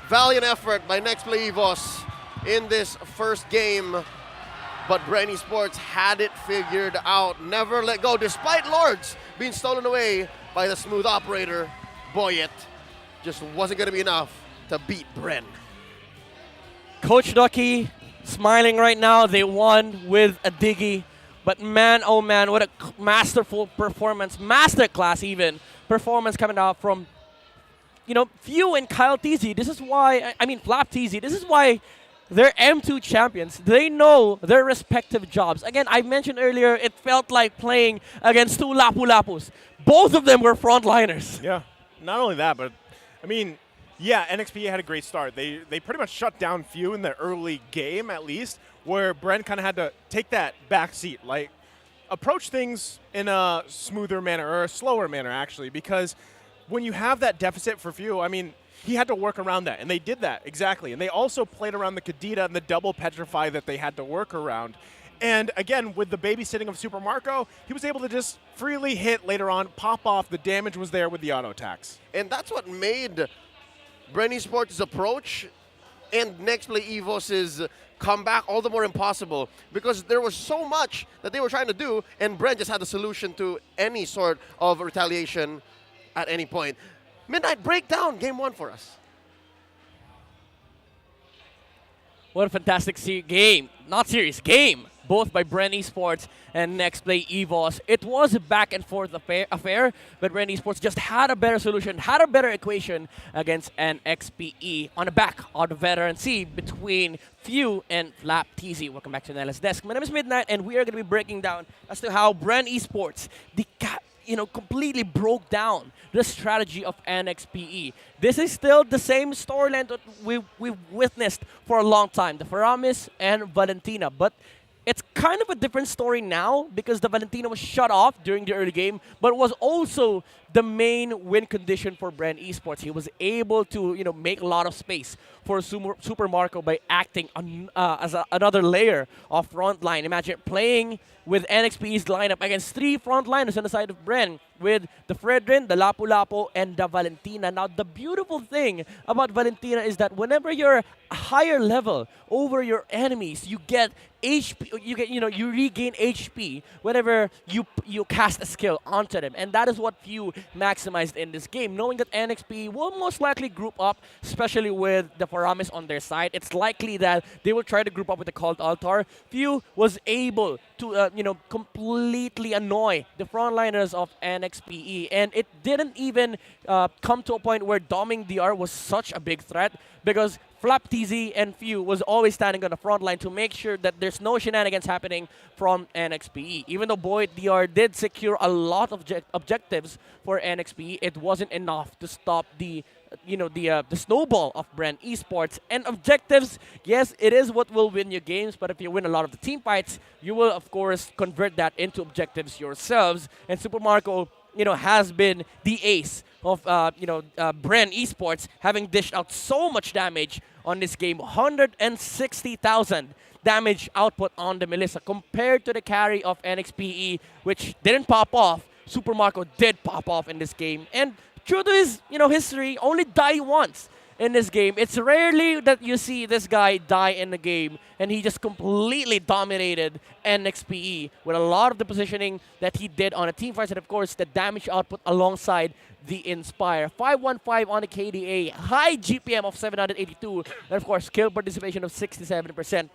Valiant effort by Nexplay EVOS in this first game. But Bren Esports had it figured out. Never let go, despite Lords being stolen away by the smooth operator, Boyet. Just wasn't going to be enough to beat Bren. Coach Ducky smiling right now. They won with a diggy. But man, oh man, what a masterful performance, masterclass even, performance coming out from, Few and Kyle TZ. This is why, Flap TZ, this is why they're M2 champions. They know their respective jobs. Again, I mentioned earlier, it felt like playing against two Lapu-Lapus. Both of them were frontliners. Yeah, not only that, but, yeah, NXPE had a great start. They pretty much shut down Few in the early game, at least, where Bren kind of had to take that back seat, like approach things in a smoother manner, or a slower manner, actually, because when you have that deficit for Few, he had to work around that, and they did that, exactly. And they also played around the Kadita and the double Petrify that they had to work around. And again, with the babysitting of Super Marco, he was able to just freely hit later on, pop off. The damage was there with the auto attacks. And that's what made Bren Esports' approach and Nexplay EVOS' comeback all the more impossible, because there was so much that they were trying to do, and Bren just had the solution to any sort of retaliation at any point. Midnight Breakdown, game one for us. What a fantastic game. Not series, game. Both by Bren Esports and Nexplay EVOS. It was a back and forth affair, but Bren Esports just had a better solution, had a better equation against NXPE on the back of the veterancy between Few and Flap TZ. Welcome back to the NLS Desk. My name is Midnight, and we are going to be breaking down as to how Bren Esports, completely broke down the strategy of NXPE. This is still the same storyline that we've witnessed for a long time, the Faramis and Valentina, but it's kind of a different story now because the Valentina was shut off during the early game, but was also the main win condition for Bren Esports. He was able to, make a lot of space for Super Marco by acting as another layer of frontline. Imagine playing with NXPE's lineup against three frontliners on the side of Bren, with the Fredrin, the Lapu-Lapu, and the Valentina. Now, the beautiful thing about Valentina is that whenever you're a higher level over your enemies, you get HP, you regain HP whenever you cast a skill onto them. And that is what Few maximized in this game, knowing that NXP will most likely group up, especially with the Faramis on their side. It's likely that they will try to group up with the Cult Altar. Few was able to, completely annoy the frontliners of NXPE, and it didn't even come to a point where doming DR was such a big threat, because Flap TZ and Few was always standing on the front line to make sure that there's no shenanigans happening from NXPE. Even though Boyd DR did secure a lot of objectives for NXPE, it wasn't enough to stop the snowball of Bren Esports. And objectives, yes, it is what will win you games, but if you win a lot of the team fights, you will, of course, convert that into objectives yourselves. And Super Marco, has been the ace of, Bren Esports, having dished out so much damage on this game. 160,000 damage output on the Melissa compared to the carry of NXPE, which didn't pop off. Super Marco did pop off in this game. And true to his, history, only died once in this game. It's rarely that you see this guy die in the game, and he just completely dominated NXPE with a lot of the positioning that he did on a team fight, and of course the damage output alongside the Inspire. 515 on the KDA, high GPM of 782, and of course kill participation of 67%.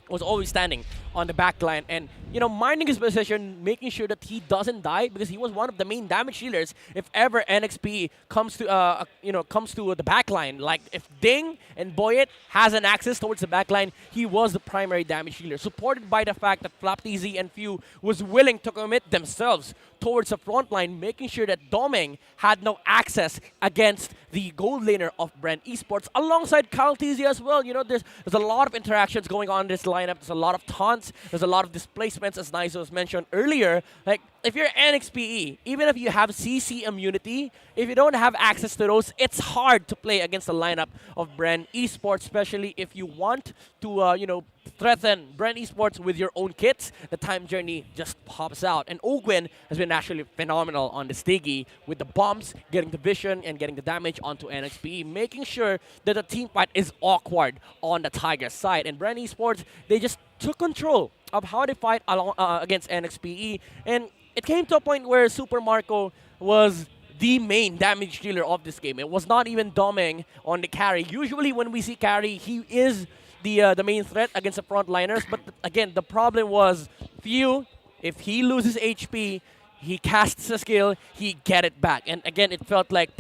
was always standing on the back line and, you know, minding his position, making sure that he doesn't die because he was one of the main damage dealers if ever NXPE comes to, comes to the back line. Like if Ding and Boyet has an access towards the back line, he was the primary damage dealer, supported by the fact that FlapTZ and Few was willing to commit themselves towards the front line, making sure that Domeng had no access against the gold laner of Bren Esports, alongside Kyle TZ as well. You know, there's a lot of interactions going on in this lineup. There's a lot of taunts. There's a lot of displacements, as Nizos mentioned earlier. Like, if you're NXPE, even if you have CC immunity, if you don't have access to those, it's hard to play against the lineup of Bren Esports, especially if you want to, threaten Bren Esports with your own kits. The time journey just pops out. And Ogwin has been actually phenomenal on the Stiggy with the bombs, getting the vision, and getting the damage onto NXPE, making sure that the team fight is awkward on the Tiger side. And Bren Esports, they just took control of how they fight against NXPE. And it came to a point where Super Marco was the main damage dealer of this game. It was not even Domeng on the carry. Usually when we see carry, he is the main threat against the frontliners. But again, the problem was Few, if he loses HP, he casts a skill, he get it back. And again, it felt like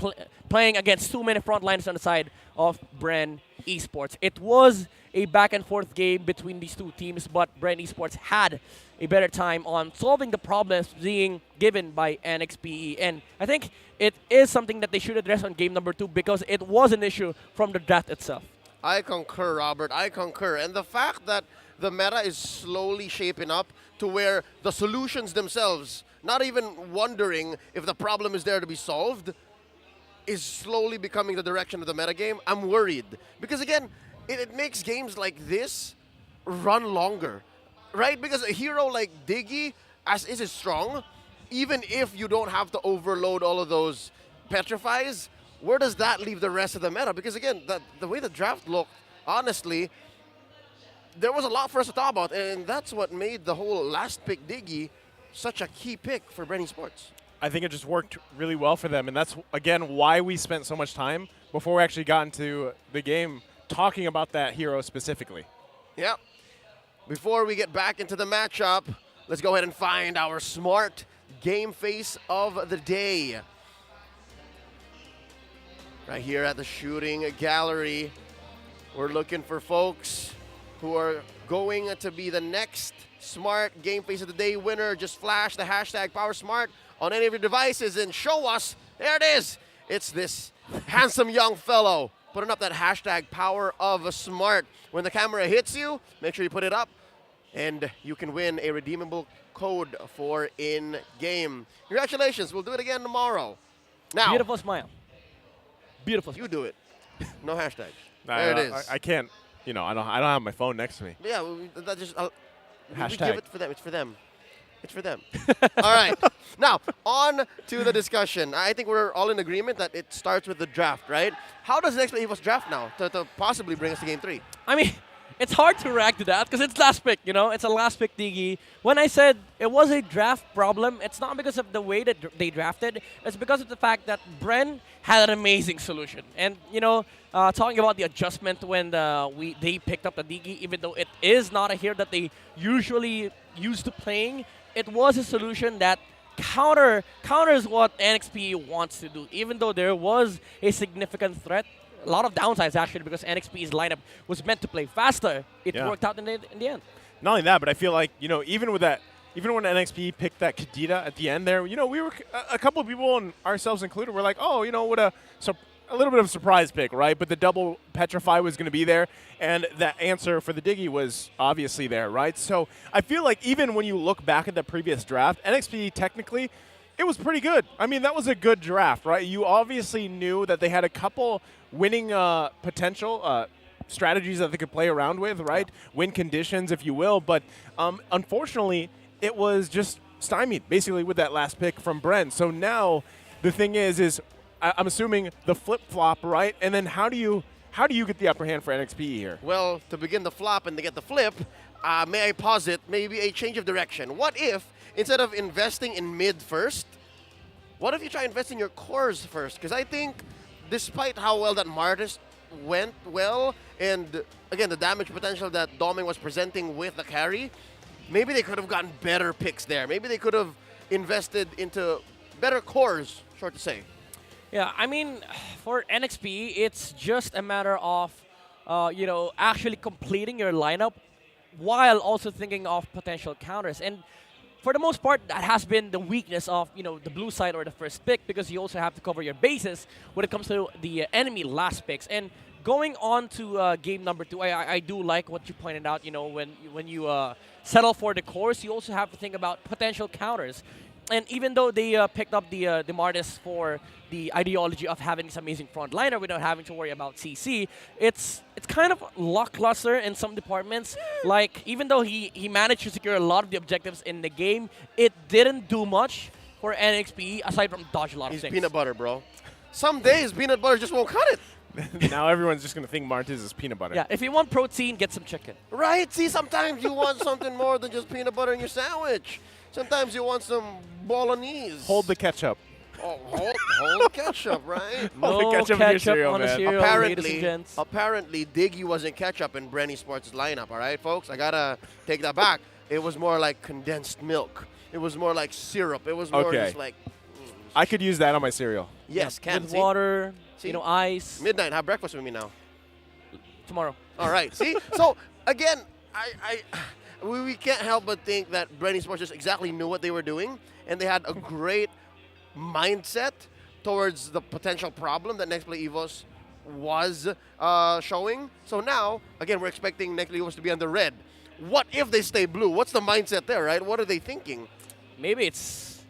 playing against too many frontliners on the side of Bren Esports. It was a back and forth game between these two teams, but Bren Esports had a better time on solving the problems being given by NXPE. And I think it is something that they should address on game number 2 because it was an issue from the draft itself. I concur, Robert. I concur. And the fact that the meta is slowly shaping up to where the solutions themselves, not even wondering if the problem is there to be solved, is slowly becoming the direction of the metagame, I'm worried. Because again, it makes games like this run longer, right? Because a hero like Diggy, as is strong, even if you don't have to overload all of those petrifies, where does that leave the rest of the meta? Because again, the way the draft looked, honestly, there was a lot for us to talk about, and that's what made the whole last pick Diggy such a key pick for Bren Esports. I think it just worked really well for them, and that's, again, why we spent so much time before we actually got into the game talking about that hero specifically. Yeah. Before we get back into the matchup, let's go ahead and find our smart game face of the day. Right here at the shooting gallery, we're looking for folks who are going to be the next smart game face of the day winner. Just flash the hashtag PowerSmart on any of your devices and show us. There it is. It's this handsome young fellow putting up that hashtag Power of Smart. When the camera hits you, make sure you put it up, and you can win a redeemable code for in-game. Congratulations. We'll do it again tomorrow. Now, beautiful smile. Beautiful. You do it. No hashtag. There it is. I can't. I don't have my phone next to me. Yeah, that just hashtag. We give it for them. It's for them. It's for them. All right. Now, on to the discussion. I think we're all in agreement that it starts with the draft, right? How does Nexplay EVOS draft now to possibly bring us to game 3? I mean, it's hard to react to that because it's last pick, It's a last pick Diggy. When I said it was a draft problem, it's not because of the way that they drafted. It's because of the fact that Bren had an amazing solution. And, talking about the adjustment when they picked up the Diggy, even though it is not a hero that they usually used to playing, it was a solution that counters what NXPE wants to do. Even though there was a significant threat, a lot of downsides actually because NXPE's lineup was meant to play faster. It worked out in the end. Not only that, but I feel like, even when NXPE picked that Kadita at the end there, we were a couple of people, and ourselves included, were like, oh, what a little bit of a surprise pick, right? But the double Petrify was going to be there, and the answer for the Diggy was obviously there, right? So I feel like even when you look back at the previous draft, NXPE technically, it was pretty good. I mean, that was a good draft, right? You obviously knew that they had a couple winning potential strategies that they could play around with, right? Win conditions, if you will. But unfortunately, it was just stymied, basically, with that last pick from Bren. So now the thing is I'm assuming the flip-flop, right? And then how do you get the upper hand for NXPE here? Well, to begin the flop and to get the flip, may I posit maybe a change of direction? What if, instead of investing in mid first, what if you try investing your cores first? Because I think, despite how well that Martis went well, and again, the damage potential that Doming was presenting with the carry, maybe they could have gotten better picks there. Maybe they could have invested into better cores, short to say. Yeah, I mean, for NXP, it's just a matter of, actually completing your lineup while also thinking of potential counters. And for the most part, that has been the weakness of, the blue side or the first pick, because you also have to cover your bases when it comes to the enemy last picks. And going on to game number 2, I do like what you pointed out. When you settle for the course, you also have to think about potential counters. And even though they picked up the Martis for the ideology of having this amazing frontliner without having to worry about CC, it's kind of lackluster in some departments. Like, even though he managed to secure a lot of the objectives in the game, it didn't do much for NXPE aside from dodge a lot of things. Peanut butter, bro. Some days peanut butter just won't cut it. Now everyone's just going to think Martis is peanut butter. Yeah, if you want protein, get some chicken. Right? See, sometimes you want something more than just peanut butter in your sandwich. Sometimes you want some bolognese. Hold the ketchup. Oh, hold the ketchup, right? No ketchup in your cereal, on the cereal, Apparently, Diggy wasn't ketchup in Bren Esports' lineup, all right, folks? I got to take that back. It was more like condensed milk. It was more like syrup. It was more just like... I could use that on my cereal. Yes, yeah, with water, ice. Midnight, have breakfast with me now. Tomorrow. All right, see? So, again, we can't help but think that Bren Esports just exactly knew what they were doing, and they had a great mindset towards the potential problem that Nexplay EVOS was showing. So now, again, we're expecting Nexplay EVOS to be on the red. What if they stay blue? What's the mindset there, right? What are they thinking? Maybe it's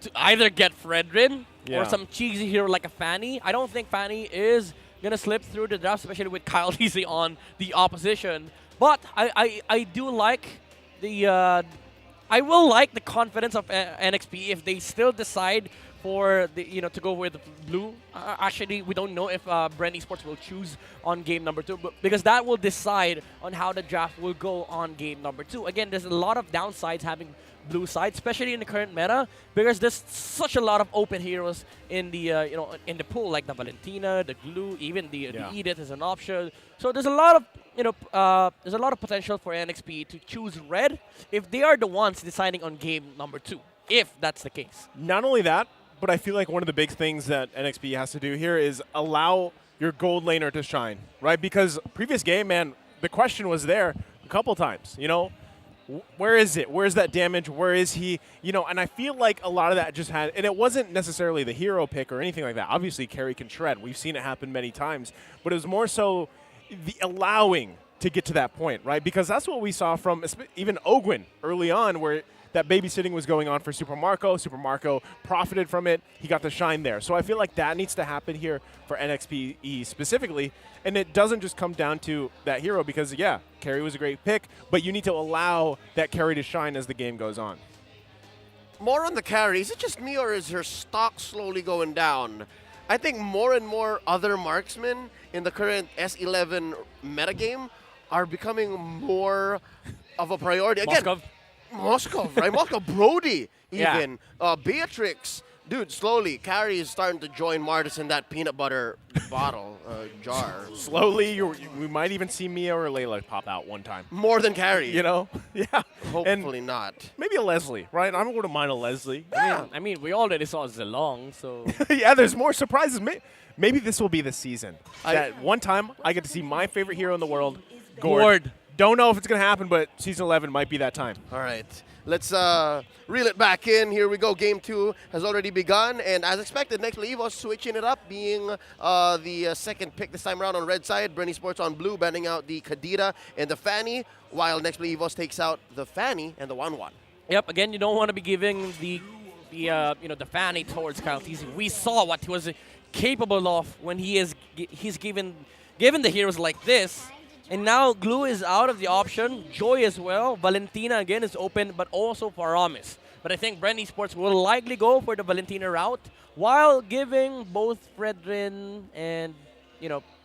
to either get Fredrin or some cheesy hero like a Fanny. I don't think Fanny is going to slip through the draft, especially with Kyle Easy on the opposition. But I do like the... I will like the confidence of NXP if they still decide for the to go with blue. Actually, we don't know if Bren Esports will choose on game number 2, but because that will decide on how the draft will go on game number 2. Again, there's a lot of downsides having blue side, especially in the current meta, because there's such a lot of open heroes in the in the pool, like the Valentina, the Glue, even the Edith is an option. So there's a lot of there's a lot of potential for NXP to choose red if they are the ones deciding on game number 2, if that's the case. Not only that, but I feel like one of the big things that NXP has to do here is allow your gold laner to shine, right? Because previous game, man, the question was there a couple times, where is it? Where's that damage? Where is he? And I feel like a lot of that just had, and it wasn't necessarily the hero pick or anything like that. Obviously, carry can shred. We've seen it happen many times, but it was more so the allowing to get to that point, right? Because that's what we saw from even Ogwin early on, where that babysitting was going on for Super Marco. Super Marco profited from it. He got the shine there. So I feel like that needs to happen here for NXPE specifically. And it doesn't just come down to that hero because, yeah, carry was a great pick, but you need to allow that carry to shine as the game goes on. More on the carry. Is it just me or is her stock slowly going down? I think more and more other marksmen in the current S11 metagame are becoming more of a priority. Again, Moskov, right? Moskov, Brody, even. Beatrix. Dude, slowly, carry is starting to join Martis in that peanut butter bottle, jar. Slowly, we might even see Mia or Layla pop out one time. More than carry. Yeah. Hopefully not. Maybe a Leslie, right? I wouldn't mind a Leslie. I mean, we already saw Zelong, so... Yeah, there's more surprises. Maybe this will be the season. That one time, I get to see my favorite hero in the world, Gord. Don't know if it's going to happen, but Season 11 might be that time. All right. Let's reel it back in. Here we go. Game 2 has already begun. And as expected, Nexplay EVOS switching it up, being the second pick this time around on red side. Bren Esports on blue, banning out the Kadira and the Fanny, while Nexplay EVOS takes out the Fanny and the 1-1. Yep, again, you don't want to be giving the Fanny towards Kyle Teasy. We saw what he was capable of when he's given the heroes like this. And now Glue is out of the option, Joy as well, Valentina again is open, but also Paramis. But I think Bren Esports will likely go for the Valentina route while giving both Fredrin and,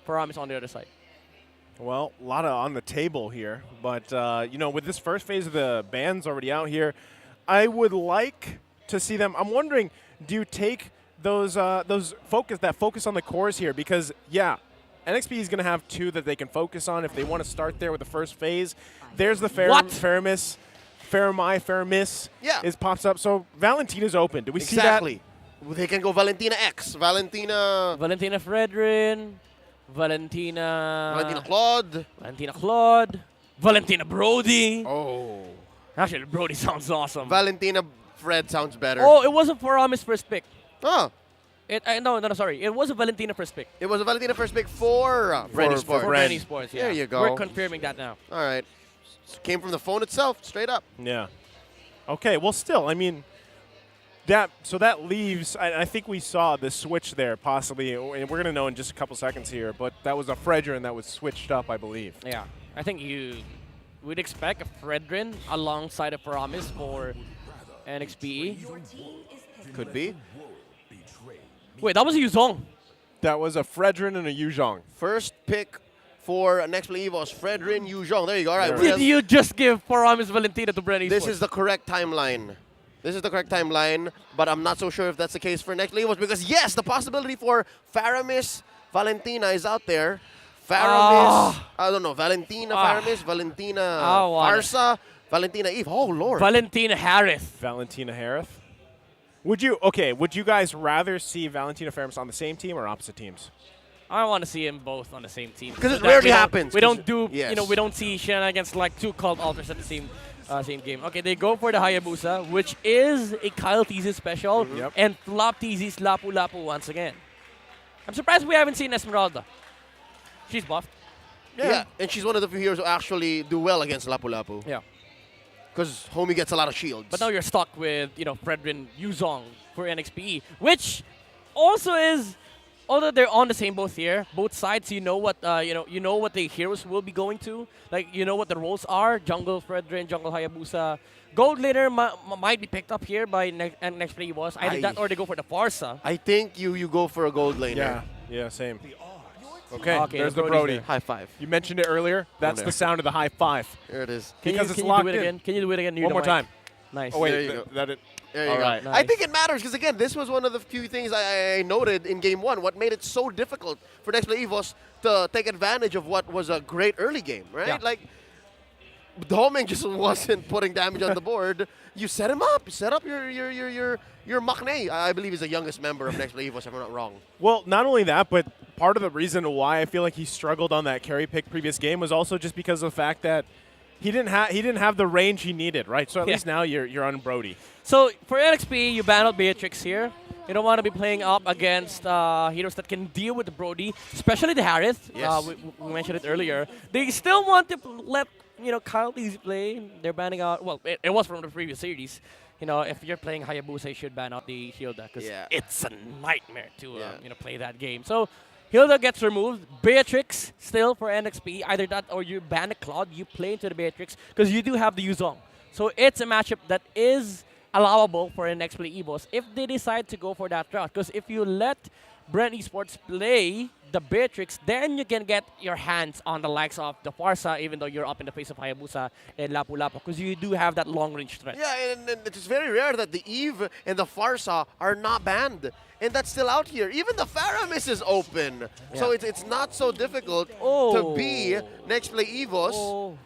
Paramis on the other side. Well, a lot on the table here, but, with this first phase of the bans already out here, I would like to see them. I'm wondering, do you take those focus on the cores here? Because, yeah, NXPE is going to have two that they can focus on if they want to start there with the first phase. There's the Fermis. Yeah. Pops up. So Valentina's open. Do we see that? Exactly. They can go Valentina X, Valentina Fredrin, Valentina Claude, Valentina Brody. Oh. Actually, Brody sounds awesome. Valentina Fred sounds better. Oh, it wasn't Faramis first pick. Oh. No, sorry. It was a Valentina first pick. It was a Valentina first pick for Bren Esports. For Bren Esports, yeah. There you go. We're confirming that now. All right. Came from the phone itself, straight up. Yeah. Okay, well, still, I mean, so that leaves, I think we saw the switch there possibly, and we're going to know in just a couple seconds here, but that was a Fredrin that was switched up, I believe. Yeah. I think you would expect a Fredrin alongside a Faramis for NXPE. Could be. Wait, that was a Yuzong. That was a Fredrin and a Yuzhong. First pick for Nexplay EVOS, Fredrin Yuzhong. There you go. All right. Did you just give Faramis Valentina to Bren Esports? This is the correct timeline. But I'm not so sure if that's the case for Nexplay EVOS because, yes, the possibility for Faramis Valentina is out there. Faramis, I don't know, Valentina Faramis, Valentina Farsa, Valentina Eve. Oh, Lord. Valentina Harith. Would you guys rather see Valentina Faramis on the same team or opposite teams? I want to see them both on the same team. Because it rarely happens. We don't we don't see shenanigans like two cult alters at the same game. Okay, they go for the Hayabusa, which is a Kyle TZ special, and Flop TZ's Lapu Lapu once again. I'm surprised we haven't seen Esmeralda. She's buffed. Yeah, and she's one of the few heroes who actually do well against Lapu Lapu. Yeah. Because homie gets a lot of shields. But now you're stuck with, Fredrin Yuzong for NXPE, which also is, although they're on the same both here, both sides, you know what the heroes will be going to. Like, you know what the roles are. Jungle Fredrin, Jungle Hayabusa. Gold laner might be picked up here by NXPE EVOS. Either that or they go for the Farsa. I think you go for a gold laner. Yeah, same. Okay, there's the Brody. High five. You mentioned it earlier. That's the sound of the high five. There it is. Can you do it again? Can you do it again? One more time. Nice. Oh, wait, there you go. There you go. Right. Nice. I think it matters because, again, this was one of the few things I noted in Game 1. What made it so difficult for Nexplay EVOS to take advantage of what was a great early game, right? Yeah. Like, Doming just wasn't putting damage on the board. You set him up. You set up your Maknae. I believe he's the youngest member of Nexplay EVOS, if I'm not wrong. Well, not only that, but part of the reason why I feel like he struggled on that carry pick previous game was also just because of the fact that he didn't have the range he needed, right? So at least now you're on Brody. So for NXP, you ban out Beatrix here. You don't want to be playing up against heroes that can deal with the Brody, especially the Harith. Yes. We mentioned it earlier. They still want to let Kyle easy play. They're banning out. Well, it was from the previous series. If you're playing Hayabusa, you should ban out the Hilda because it's a nightmare to play that game. So Hilda gets removed. Beatrix still for NXP. Either that or you ban a Claude, you play into the Beatrix because you do have the Yuzong. So it's a matchup that is allowable for NXPE EVOS if they decide to go for that route. Because if you let Bren Esports play the Beatrix, then you can get your hands on the likes of the Farsa, even though you're up in the face of Hayabusa and Lapu Lapu, because you do have that long-range threat. Yeah, and it's very rare that the Eve and the Farsa are not banned. And that's still out here. Even the Faramis is open. Yeah. So it's not so difficult to be Nexplay EVOS.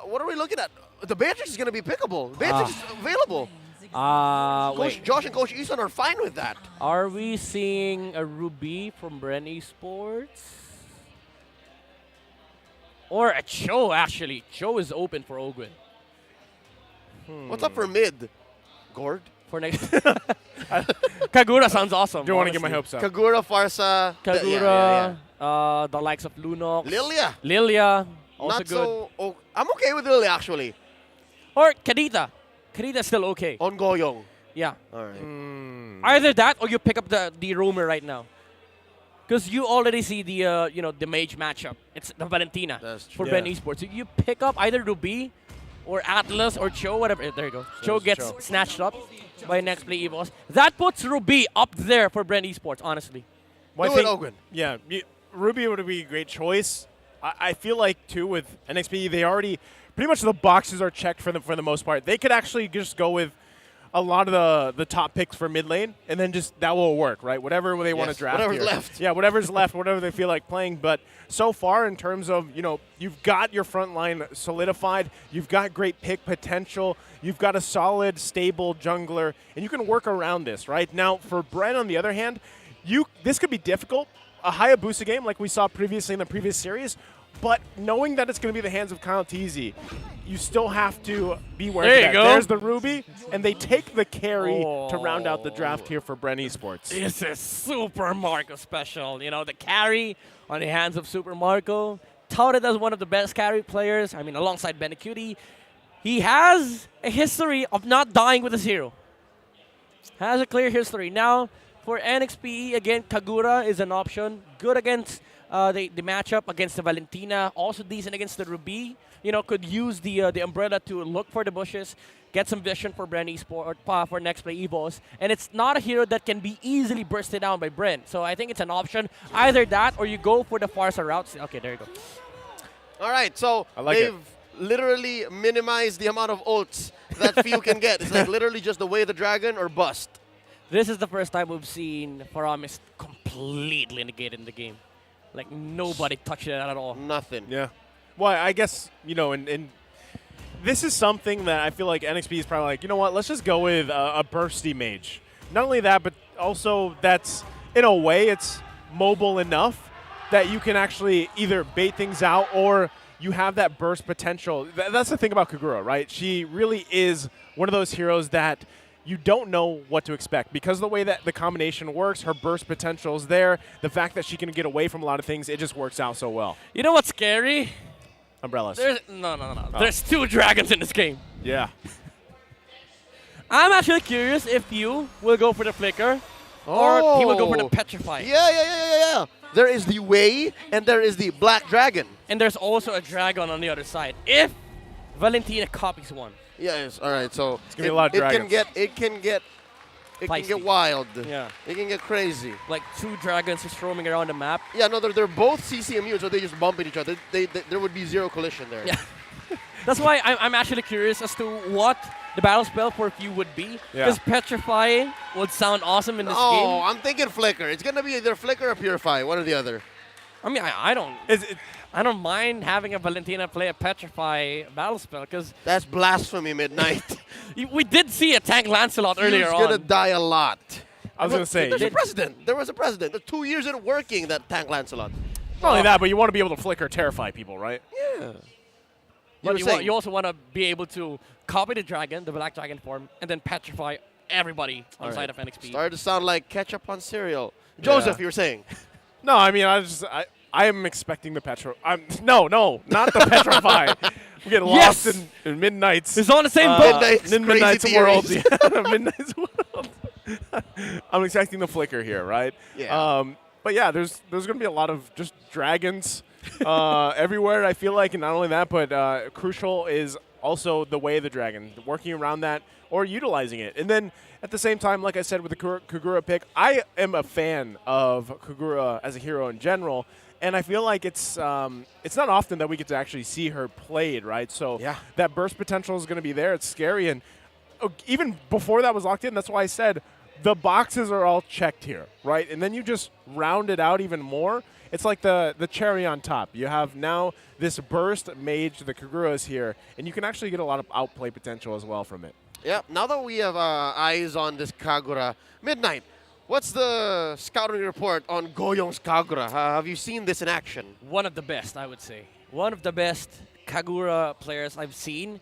What are we looking at? The Beatrix is going to be pickable. Beatrix is available. Josh and Coach Isan are fine with that. Are we seeing a Ruby from Bren Esports? Or a Cho, actually. Cho is open for Ogwen. What's up for mid? Gord? For next. Kagura sounds awesome. Don't want to get my hopes up. Kagura, Farsa. Kagura, the likes of Lunox. Lilia. Also Not good. so. I'm okay with Lilia, actually. Or Kadita. Kadita's still okay. On Goyong. Yeah. All right. Either that or you pick up the roamer right now. Because you already see the the mage matchup. It's the Valentina for Bren Esports. So you pick up either Ruby or Atlas or Cho, whatever. There you go. Cho gets snatched up by Nexplay EVOS. That puts Ruby up there for Bren Esports, honestly. Well, I think Ogwen. Yeah, Ruby would be a great choice. I feel like, too, with NXPE, they already, pretty much the boxes are checked for them for the most part. They could actually just go with a lot of the top picks for mid lane, and then just that will work, right? Whatever they want to draft whatever's here. left. Yeah, whatever's left, whatever they feel like playing. But so far, in terms of, you've got your front line solidified, you've got great pick potential, you've got a solid, stable jungler, and you can work around this, right? Now, for Bren, on the other hand, this could be difficult. A Hayabusa game like we saw previously in the previous series, but knowing that it's going to be the hands of Kyle Teasy, you still have to be aware of that. There's the Ruby, and they take the carry to round out the draft here for Bren Esports. This is Super Marco special. The carry on the hands of Super Marco, touted as one of the best carry players. I mean, alongside Benecutie. He has a history of not dying with his hero. Has a clear history. Now, for NXPE, again, Kagura is an option. Good against the matchup against the Valentina. Also decent against the Ruby. Could use the umbrella to look for the bushes, get some vision for Bren Esports, for Nexplay EVOS. And it's not a hero that can be easily bursted down by Bren. So I think it's an option. Either that or you go for the Farsa routes. Okay, there you go. All right, so they've literally minimized the amount of ults that few can get. It's like literally just the way the dragon or bust. This is the first time we've seen Paramis completely negated in the game. Like, nobody touched it at all. Nothing. Yeah. Well, I guess, and this is something that I feel like NXP is probably like, you know what, let's just go with a bursty mage. Not only that, but also that's, in a way, it's mobile enough that you can actually either bait things out or you have that burst potential. That's the thing about Kagura, right? She really is one of those heroes that you don't know what to expect. Because of the way that the combination works, her burst potential is there. The fact that she can get away from a lot of things, it just works out so well. You know what's scary? Umbrellas. No. Oh. There's 2 dragons in this game. Yeah. I'm actually curious if you will go for the Flicker or he will go for the Petrify. Yeah. There is the Wei and there is the Black Dragon. And there's also a dragon on the other side. If Valentina copies one. Yes, all right. So it's gonna be a lot of dragons. It can get wild. Yeah. It can get crazy. Like 2 dragons just roaming around the map. Yeah, no, they're both CCMU, so they just bump into each other. There would be 0 collision there. Yeah. That's why I'm actually curious as to what the battle spell for few would be. Because Petrify would sound awesome in this game. Oh, I'm thinking Flicker. It's gonna be either Flicker or Purify, one or the other. I mean, I don't mind having a Valentina play a Petrify battle spell because that's blasphemy, Midnight. We did see a tank Lancelot earlier on. He's gonna die a lot. I was gonna say there's a precedent. There was a precedent. There's 2 years in working that tank Lancelot. Not only that, but you want to be able to flicker, terrify people, right? Yeah. But you also want to be able to copy the dragon, the Black Dragon form, and then petrify everybody on side of NXPE. Started to sound like ketchup on cereal. Joseph, you were saying? No, I mean, I am expecting the No, not the petrify. We get lost in Midnight's. It's on the same boat. Midnight's world. Midnight's world. I'm expecting the flicker here, right? Yeah. But yeah, there's going to be a lot of just dragons everywhere, I feel like. And not only that, but crucial is also the way of the dragon, working around that or utilizing it. And then at the same time, like I said with the Kagura pick, I am a fan of Kagura as a hero in general. And I feel like it's not often that we get to actually see her played, right? So that burst potential is going to be there. It's scary. And even before that was locked in, that's why I said the boxes are all checked here, right? And then you just round it out even more. It's like the cherry on top. You have now this burst mage, the Kaguras here, and you can actually get a lot of outplay potential as well from it. Yeah, now that we have eyes on this Kagura, Midnight, what's the scouting report on Goyong's Kagura? Have you seen this in action? One of the best, I would say. One of the best Kagura players I've seen.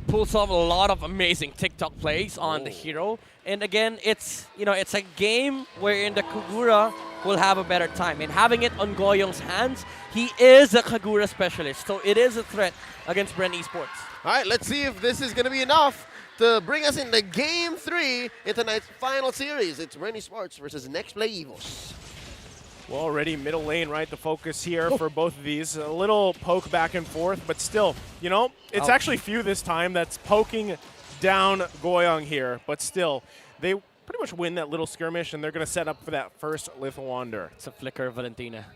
Pulls off a lot of amazing TikTok plays on the hero. And again, it's a game wherein the Kagura will have a better time. And having it on Goyong's hands, he is a Kagura specialist. So it is a threat against Bren Esports. All right, let's see if this is going to be enough to bring us into Game 3 in tonight's final series. It's Bren Esports versus Nexplay EVOS. Well, already middle lane, right? The focus here for both of these. A little poke back and forth, but still, it's actually few this time that's poking down Goyong here. But still, they pretty much win that little skirmish, and they're going to set up for that first Lethal Wander. It's a flicker of Valentina.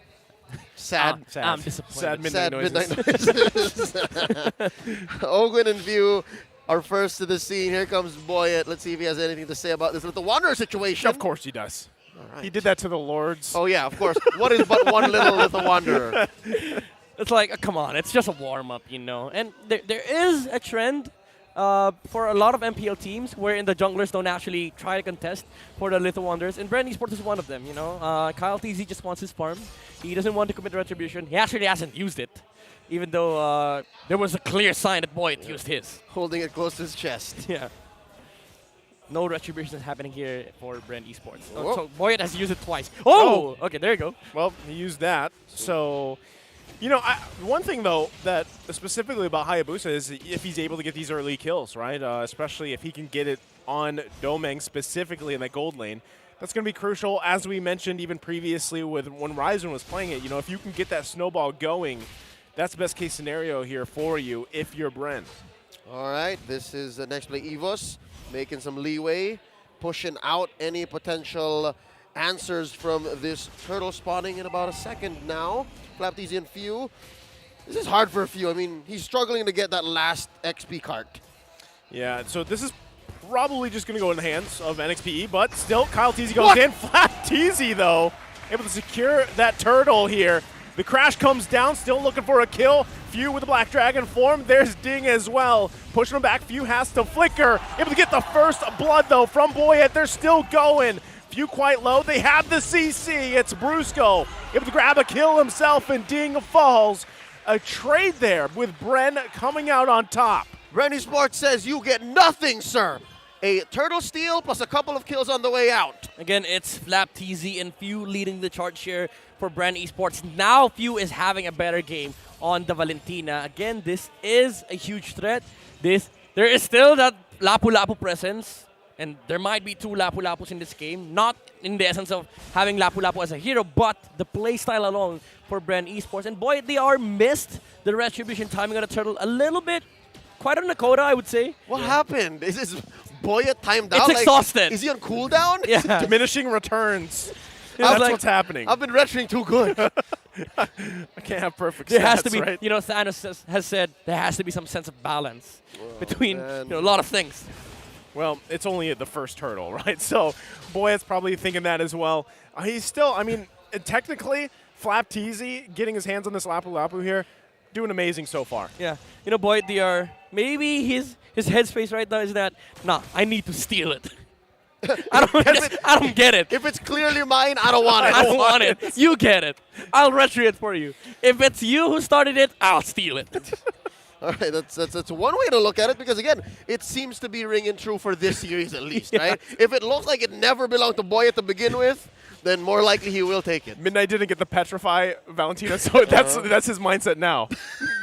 Sad. I'm disappointed. Sad midnight noises. Ogwin and View our first to the scene. Here comes Boyet. Let's see if he has anything to say about this little Wanderer situation. Of course he does. Right. He did that to the Lords. Oh, yeah, of course. What is but one little Wanderer? It's like, come on, it's just a warm-up, you know. And there is a trend for a lot of MPL teams wherein the junglers don't actually try to contest for the Little Wanderers. And Bren Esports is one of them, you know. Kyle TZ just wants his farm. He doesn't want to commit retribution. He actually hasn't used it, even though there was a clear sign that Boyet used his. Holding it close to his chest. Yeah. No retribution is happening here for Bren Esports. So Boyet has used it twice. Oh! Okay, there you go. Well, he used that. So, you know, one thing, though, that specifically about Hayabusa is if he's able to get these early kills, right? Especially if he can get it on Domeng specifically in that gold lane. That's going to be crucial, as we mentioned even previously with when Ryzen was playing it. You know, if you can get that snowball going, that's the best case scenario here for you if you're Bren. All right, this is the Nexplay EVOS, making some leeway, pushing out any potential answers from this turtle spawning in about a second now. Flaptizi and Few. This is hard for Few. I mean, he's struggling to get that last XP cart. Yeah, so this is probably just going to go in the hands of NXPE, but still, Kyle TZ goes in. Flaptizi, though, able to secure that turtle here. The crash comes down, still looking for a kill. Few with the Black Dragon form. There's Ding as well. Pushing him back. Few has to flicker. Able to get the first blood, though, from Boyet. They're still going. Few quite low. They have the CC. It's Brusco. Able to grab a kill himself, and Ding falls. A trade there with Bren coming out on top. Bren Esports says you get nothing, sir. A turtle steal plus a couple of kills on the way out. Again, it's Flaptizi and Few leading the charge here for Bren Esports. Now Few is having a better game on the Valentina. Again, this is a huge threat. There is still that Lapu-Lapu presence, and there might be two Lapu-Lapus in this game. Not in the essence of having Lapu-Lapu as a hero, but the playstyle alone for Bren Esports. And boy, they are missed the retribution timing of the turtle a little bit. Quite on the quota, I would say. What happened? Is this Boyet timed out? It's exhausted. Is he on cooldown? Yeah. Diminishing returns. That's what's happening. I've been retching too good. I can't have perfect There stats, has to be, right? you know, Thanos has said there has to be some sense of balance between you know, a lot of things. Well, it's only the first turtle, right? So Boyet's probably thinking that as well. He's still, I mean, technically, Flaptizi getting his hands on this Lapu-Lapu here, doing amazing so far. Yeah. You know, Boyet, they are, maybe his headspace right now is that, nah, I need to steal it. I don't get it. If it's clearly mine, I don't want it. I don't want it. You get it. I'll retry it for you. If it's you who started it, I'll steal it. All right, that's one way to look at it, because again, it seems to be ringing true for this series at least, right? If it looks like it never belonged to Boyet to begin with, then more likely he will take it. Midnight didn't get the Petrify Valentina, so that's his mindset now.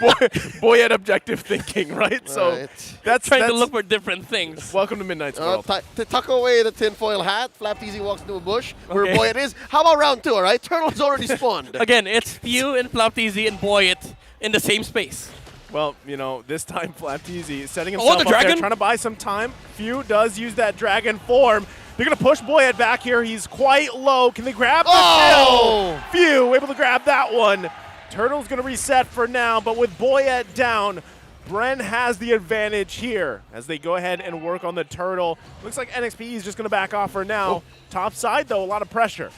Boyet objective thinking, right? So that's trying to look for different things. Welcome to Midnight's world. To tuck away the tinfoil hat, Flaptizi walks into a bush where Boyet is. How about round two, all right? Turtle's already spawned. Again, it's Few and Flaptizi and Boyet in the same space. Well, you know, this time Flaptizi is setting himself up there, trying to buy some time. Few does use that dragon form. They're going to push Boyet back here. He's quite low. Can they grab the kill? Few able to grab that one. Turtle's going to reset for now, but with Boyet down, Bren has the advantage here as they go ahead and work on the turtle. Looks like NXPE is just going to back off for now. Top side, though, a lot of pressure.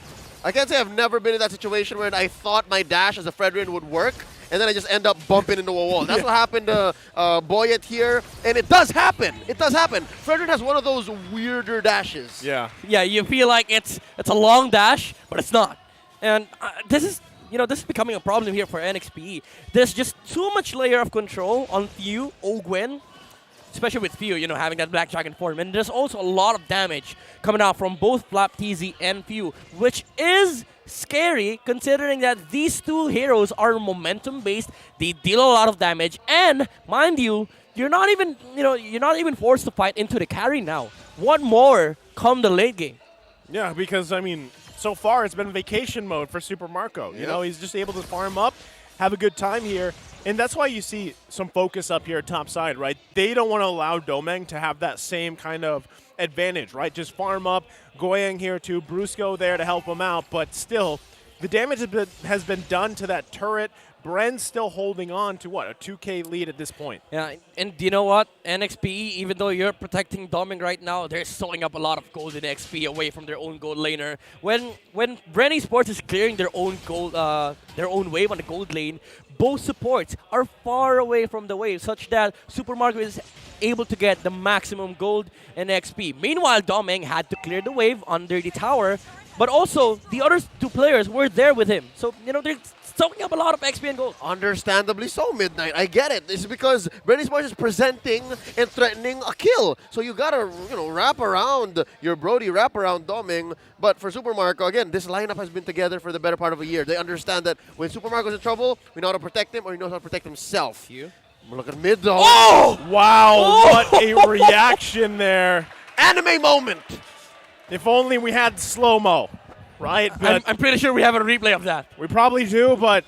I can't say I've never been in that situation where I thought my dash as a Fredrin would work, and then I just end up bumping into a wall. That's what happened to Boyet here, and it does happen. It does happen. Fredrin has one of those weirder dashes. Yeah. Yeah, you feel like it's a long dash, but it's not. And this is becoming a problem here for NXPE. There's just too much layer of control on Few, Ogwen, especially with Few, you know, having that Black Dragon form. And there's also a lot of damage coming out from both Flaptizi and Few, which is scary considering that these two heroes are momentum-based. They deal a lot of damage, and mind you, you're not even forced to fight into the carry now. One more come the late game. Yeah, because I mean, so far it's been vacation mode for Super Marco. You know, he's just able to farm up, have a good time here. And that's why you see some focus up here at top side, right? They don't want to allow Domeng to have that same kind of advantage, right? Just farm up, Goyang here too, Brusco there to help him out, but still, the damage has been done to that turret. Bren's still holding on to, what, a 2K lead at this point. Yeah, and you know what? NXPE, even though you're protecting Doming right now, they're sewing up a lot of gold in XP away from their own gold laner. When Bren Esports is clearing their own gold, their own wave on the gold lane, both supports are far away from the wave, such that Super Mario is able to get the maximum gold and XP. Meanwhile, Doming had to clear the wave under the tower, but also the other two players were there with him. So, you know, they're soaking up a lot of XP and gold. Understandably so, Midnight. I get it. It's because Bren Esports is presenting and threatening a kill. So you gotta, you know, wrap around your Brody, wrap around Doming. But for Super Marco, again, this lineup has been together for the better part of a year. They understand that when Super Marco's in trouble, we know how to protect him, or he knows how to protect himself. Look at mid though. Oh! Wow, what a reaction there. Anime moment. If only we had slow-mo, right? But I'm pretty sure we have a replay of that. we probably do, but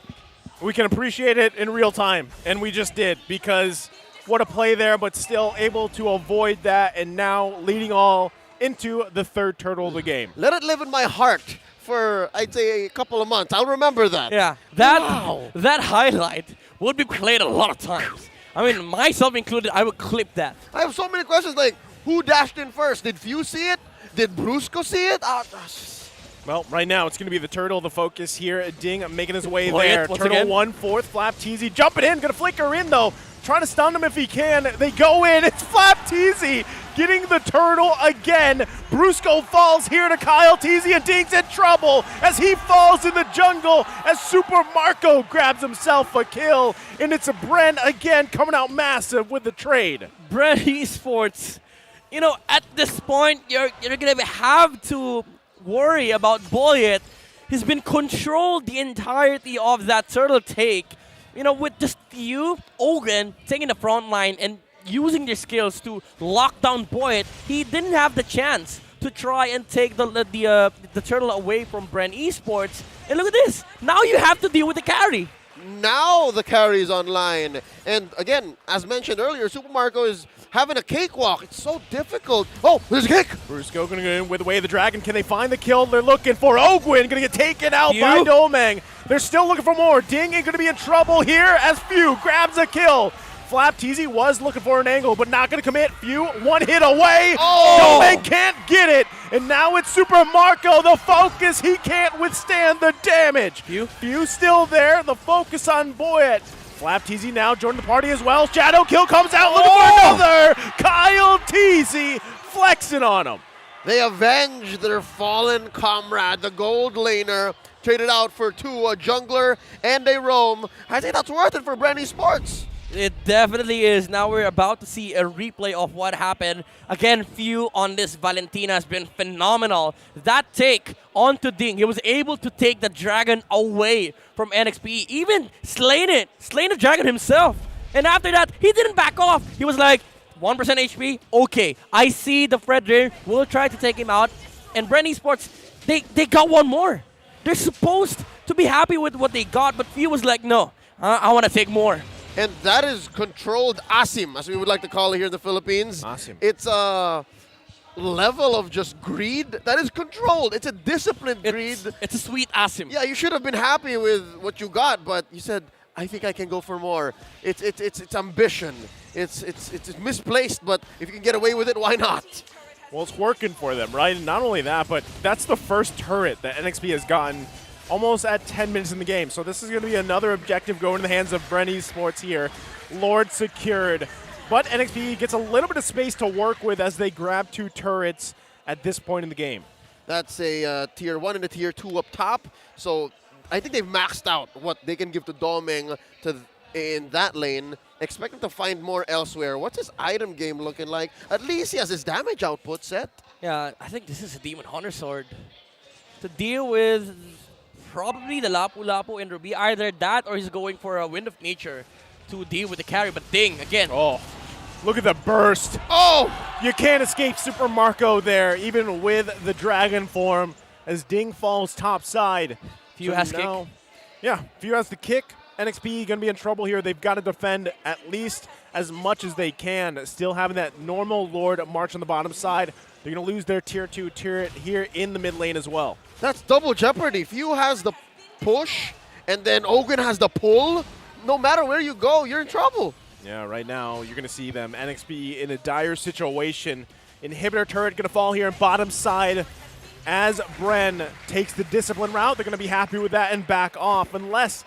we can appreciate it in real time. And we just did, because what a play there, but still able to avoid that, and now leading all into the third turtle of the game. Let it live in my heart for, I'd say, a couple of months. I'll remember that. Yeah, that highlight would be played a lot of times. I mean, myself included, I would clip that. I have so many questions, like, who dashed in first? Did Few see it? Did Brusco see it? Well, right now it's going to be the turtle, the focus here. Ding making his way Play there. it once Turtle again. 1/4, Flap Teasy jumping in, going to flicker in though. Trying to stun him if he can. They go in. It's Flap Teasy getting the turtle again. Brusco falls here to Kyle Teasy, and Ding's in trouble as he falls in the jungle as Super Marco grabs himself a kill. And it's a Bren again coming out massive with the trade. Bren Esports, you know, at this point, you're going to have to worry about Boyet. He's been controlled the entirety of that turtle take. You know, with just you, Ogren, taking the front line and using their skills to lock down Boyet, he didn't have the chance to try and take the turtle away from Bren Esports. And look at this. Now you have to deal with the carry. Now the carry is online. And again, as mentioned earlier, Super Marco is having a cakewalk. It's so difficult. Oh, there's a kick. Brusco going to go in with Way of the Dragon. Can they find the kill they're looking for? Ogwin going to get taken out by Domeng. They're still looking for more. Ding ain't going to be in trouble here as Few grabs a kill. Flap Teasy was looking for an angle, but not going to commit. Few, one hit away. Oh! Domeng can't get it. And now it's Super Marco, the focus. He can't withstand the damage. Few still there. The focus on Boyet. Flap Teasy now joining the party as well. Shadow Kill comes out looking for another. Kyle Teasy flexing on him. They avenge their fallen comrade, the gold laner, traded out for two, a jungler and a roam. I think that's worth it for Bren Esports. It definitely is. Now we're about to see a replay of what happened. Again, Few on this Valentina has been phenomenal. That take onto Ding, he was able to take the dragon away from NXPE, even slain the dragon himself. And after that, he didn't back off. He was like, 1% HP, okay, I see the Fred there, we'll try to take him out. And Bren Esports, they got one more. They're supposed to be happy with what they got, but Few was like, no, I want to take more. And that is controlled Asim, as we would like to call it here in the Philippines. Asim. It's a level of just greed that is controlled. It's a disciplined greed. It's a sweet Asim. Yeah, you should have been happy with what you got, but you said, I think I can go for more. It's ambition. It's misplaced, but if you can get away with it, why not? Well, it's working for them, right? And not only that, but that's the first turret that NXP has gotten almost at 10 minutes in the game. So this is going to be another objective going in the hands of Bren Esports here. Lord secured. But NXP gets a little bit of space to work with as they grab two turrets at this point in the game. That's a tier 1 and a tier 2 up top. So I think they've maxed out what they can give to Domeng in that lane. Expect him to find more elsewhere. What's his item game looking like? At least he has his damage output set. Yeah, I think this is a Demon Hunter Sword. To deal with probably the Lapu Lapu and Ruby. Either that or he's going for a Wind of Nature to deal with the carry. But Ding, again. Oh, look at the burst. Oh! You can't escape Super Marco there, even with the dragon form, as Ding falls topside. Few has kick. Yeah, Few has the kick. NXPE going to be in trouble here. They've got to defend at least as much as they can. Still having that normal Lord march on the bottom side. They're going to lose their tier 2 turret here in the mid lane as well. That's double jeopardy. Few has the push and then Ogwen has the pull, no matter where you go, you're in trouble. Yeah, right now you're going to see them, NXPE, in a dire situation. Inhibitor turret going to fall here in bottom side. As Bren takes the discipline route, they're going to be happy with that and back off unless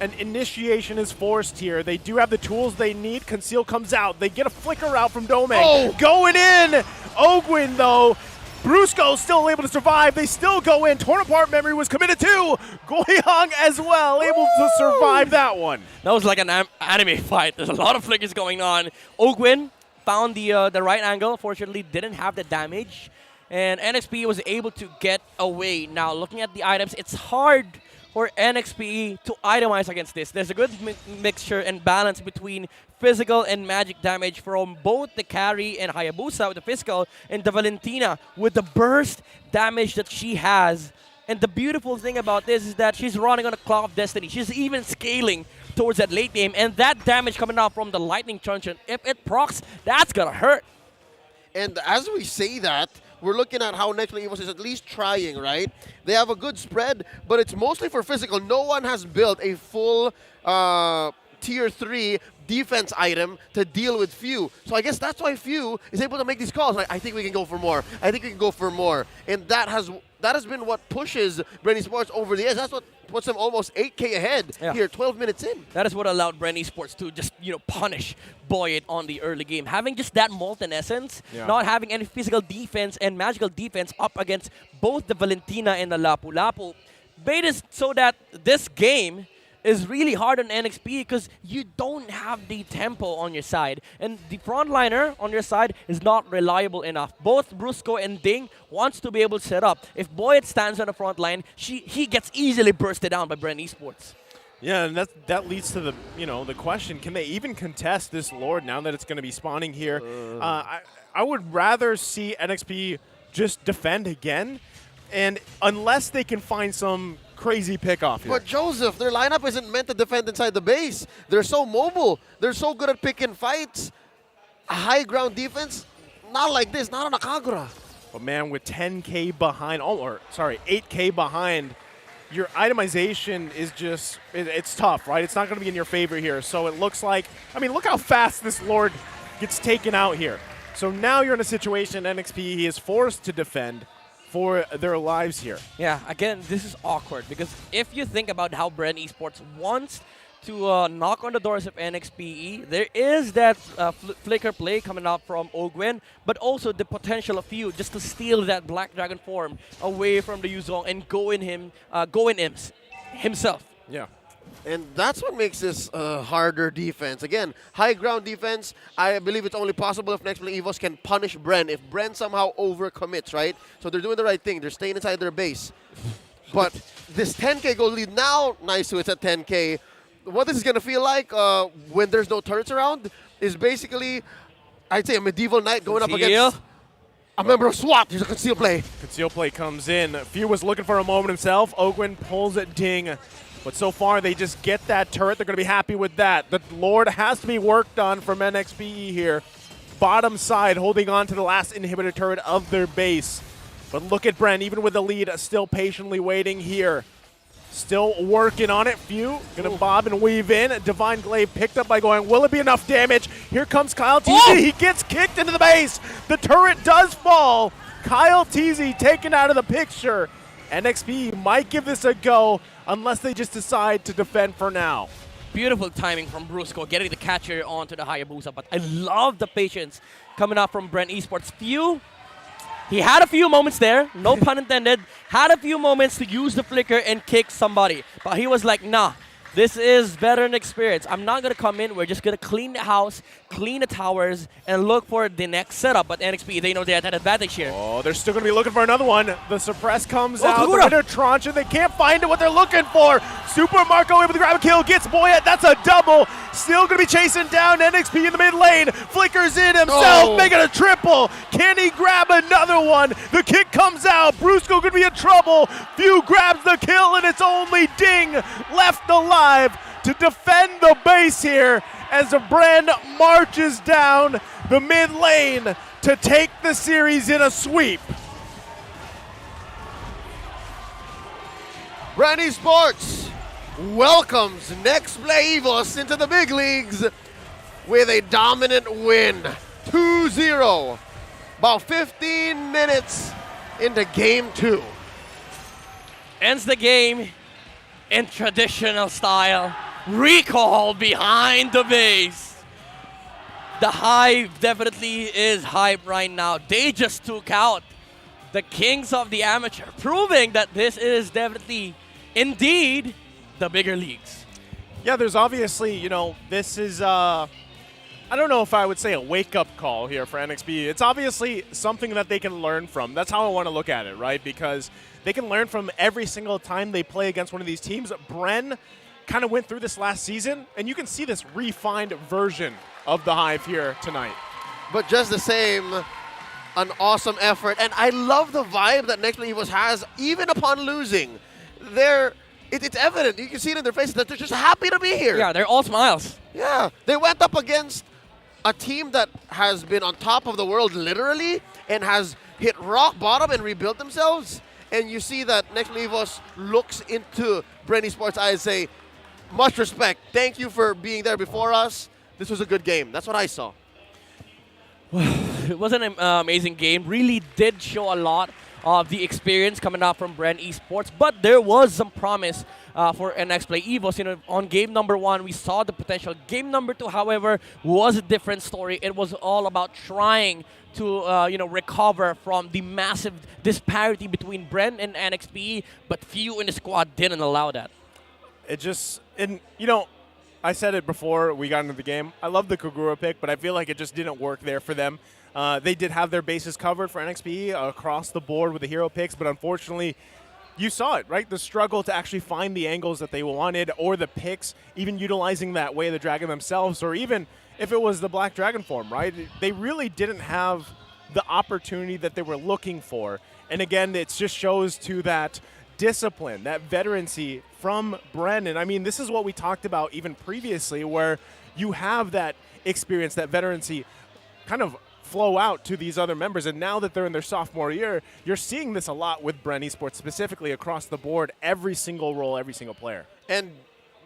an initiation is forced here. They do have the tools they need. Conceal comes out. They get a flicker out from Domeng. Going in! Ogwen, though. Brusco still able to survive. They still go in. Torn apart memory was committed too. Goyang as well, able to survive that one. That was like an anime fight. There's a lot of flickers going on. Ogwen found the right angle. Fortunately, didn't have the damage. And NXPE was able to get away. Now, looking at the items, it's hard for NXPE to itemize against this. There's a good mixture and balance between physical and magic damage from both the carry and Hayabusa with the physical and the Valentina with the burst damage that she has. And the beautiful thing about this is that she's running on a Claw of Destiny. She's even scaling towards that late game. And that damage coming out from the Lightning Truncheon, if it procs, that's gonna hurt. And as we say that, we're looking at how Nexplay EVOS is at least trying, right? They have a good spread, but it's mostly for physical. No one has built a full tier 3 defense item to deal with Few. So I guess that's why Few is able to make these calls. Like, I think we can go for more. I think we can go for more. And that has been what pushes Bren Esports over the edge. That's what puts them almost 8K ahead here, 12 minutes in. That is what allowed Bren Esports to just, punish Boyd on the early game. Having just that Molten Essence, not having any physical defense and magical defense up against both the Valentina and the Lapu Lapu, made it so that this game is really hard on NXP because you don't have the tempo on your side. And the frontliner on your side is not reliable enough. Both Brusco and Ding wants to be able to set up. If Boyd stands on the front line, he gets easily bursted down by Bren Esports. Yeah, and that leads to the the question: can they even contest this Lord now that it's going to be spawning here? I would rather see NXP just defend again, and unless they can find some crazy pickoff here. But Joseph, their lineup isn't meant to defend inside the base. They're so mobile. They're so good at picking fights. A high ground defense, not like this, not on a Kagura. But man, with 10K behind, 8K behind, your itemization is just, it's tough, right? It's not going to be in your favor here. So it looks like, look how fast this Lord gets taken out here. So now you're in a situation, NXP is forced to defend for their lives here. Yeah, again, this is awkward because if you think about how Bren Esports wants to knock on the doors of NXPE, there is that flicker play coming out from Ogwen, but also the potential of Few just to steal that Black Dragon form away from the Yuzong and go in himself. Yeah. And that's what makes this harder defense. Again, high ground defense, I believe it's only possible if Nexplay EVOS can punish Bren. If Bren somehow overcommits, right? So they're doing the right thing. They're staying inside their base. But this 10K goal lead now, nice to it's at 10K. What this is going to feel like when there's no turrets around is basically, I'd say, a medieval knight going up against a member of SWAT. There's a conceal play. Conceal play comes in. Few was looking for a moment himself. Ogwen pulls it, Ding. But so far, they just get that turret. They're going to be happy with that. The Lord has to be worked on from NXPE here. Bottom side, holding on to the last inhibitor turret of their base. But look at Bren, even with the lead, still patiently waiting here. Still working on it. Few going to bob and weave in. Divine Glaive picked up by going, will it be enough damage? Here comes Kyle TZ. He gets kicked into the base. The turret does fall. Kyle TZ taken out of the picture. NXP might give this a go unless they just decide to defend for now. Beautiful timing from Brusco, getting the catcher onto the Hayabusa, but I love the patience coming out from Bren Esports. Few, he had a few moments there, no pun intended, had a few moments to use the flicker and kick somebody, but he was like, nah, this is veteran experience. I'm not going to come in. We're just going to clean the house, clean the towers, and look for the next setup. But NXP, they know they have that advantage here. Oh, they're still going to be looking for another one. The suppress comes out. The Ritter Tranche, and they can't find it, what they're looking for. Super Marco able to grab a kill, gets Boyette. That's a double. Still going to be chasing down NXP in the mid lane. Flickers in himself, making a triple. Can he grab another one? The kick comes out. Brusco going to be in trouble. Few grabs the kill, and it's only Ding left alive to defend the base here as Bren marches down the mid lane to take the series in a sweep. Bren Esports welcomes Nexplay EVOS into the big leagues with a dominant win. 2-0. About 15 minutes into game 2. Ends the game in traditional style. Recall behind the base. The Hive definitely is hype right now. They just took out the kings of the amateur, proving that this is definitely, indeed, the bigger leagues. Yeah, there's obviously, you know, this is, I don't know if I would say a wake-up call here for NXPE. It's obviously something that they can learn from. That's how I want to look at it, right? Because they can learn from every single time they play against one of these teams. Bren kind of went through this last season, and you can see this refined version of the Hive here tonight. But just the same, an awesome effort. And I love the vibe that Nexplay EVOS has, even upon losing. It's evident. You can see it in their faces that they're just happy to be here. Yeah, they're all smiles. Yeah, they went up against a team that has been on top of the world literally and has hit rock bottom and rebuilt themselves. And you see that Nexplay EVOS looks into Bren Esports' eyes and say, much respect. Thank you for being there before us. This was a good game. That's what I saw. It was an amazing game. Really did show a lot of the experience coming out from Bren Esports, but there was some promise for NXPE EVOS. You know, on game number 1, we saw the potential. Game number 2, however, was a different story. It was all about trying to recover from the massive disparity between Bren and NXPE, but few in the squad didn't allow that. It just, and you know, I said it before we got into the game. I love the Kogura pick, but I feel like it just didn't work there for them. They did have their bases covered for NXPE across the board with the hero picks, but unfortunately, you saw it, right? The struggle to actually find the angles that they wanted or the picks, even utilizing that Way of the Dragon themselves, or even if it was the Black Dragon form, right? They really didn't have the opportunity that they were looking for. And again, it just shows to that discipline, that veterancy from Bren. And I mean, this is what we talked about even previously, where you have that experience, that veterancy kind of flow out to these other members. And now that they're in their sophomore year, you're seeing this a lot with Bren Esports, specifically across the board, every single role, every single player. And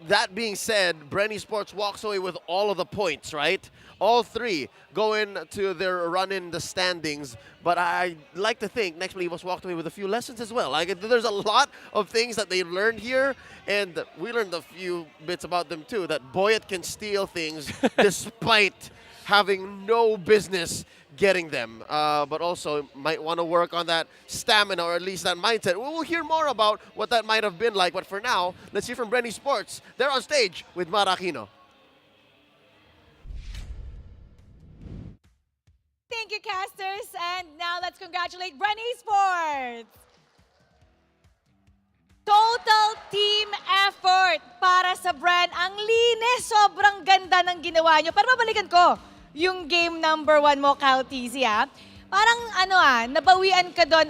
that being said, Bren Esports walks away with all of the points, right? All 3 go into their run in the standings. But I like to think Nexplay EVOS walked away with a few lessons as well. Like, there's a lot of things that they learned here, and we learned a few bits about them too, that Boyet can steal things despite having no business getting them, but also might want to work on that stamina, or at least that mindset. We'll hear more about what that might have been like, but for now, let's hear from Bren Esports. They're on stage with Marakino. Thank you, casters, and now let's congratulate Bren Esports! Total team effort para sa Bren. Ang linis, sobrang ganda ng ginawa nyo. Pero mabalikan ko yung game number 1 mo, Kyle TZ, ha? Parang nabawian ka doon,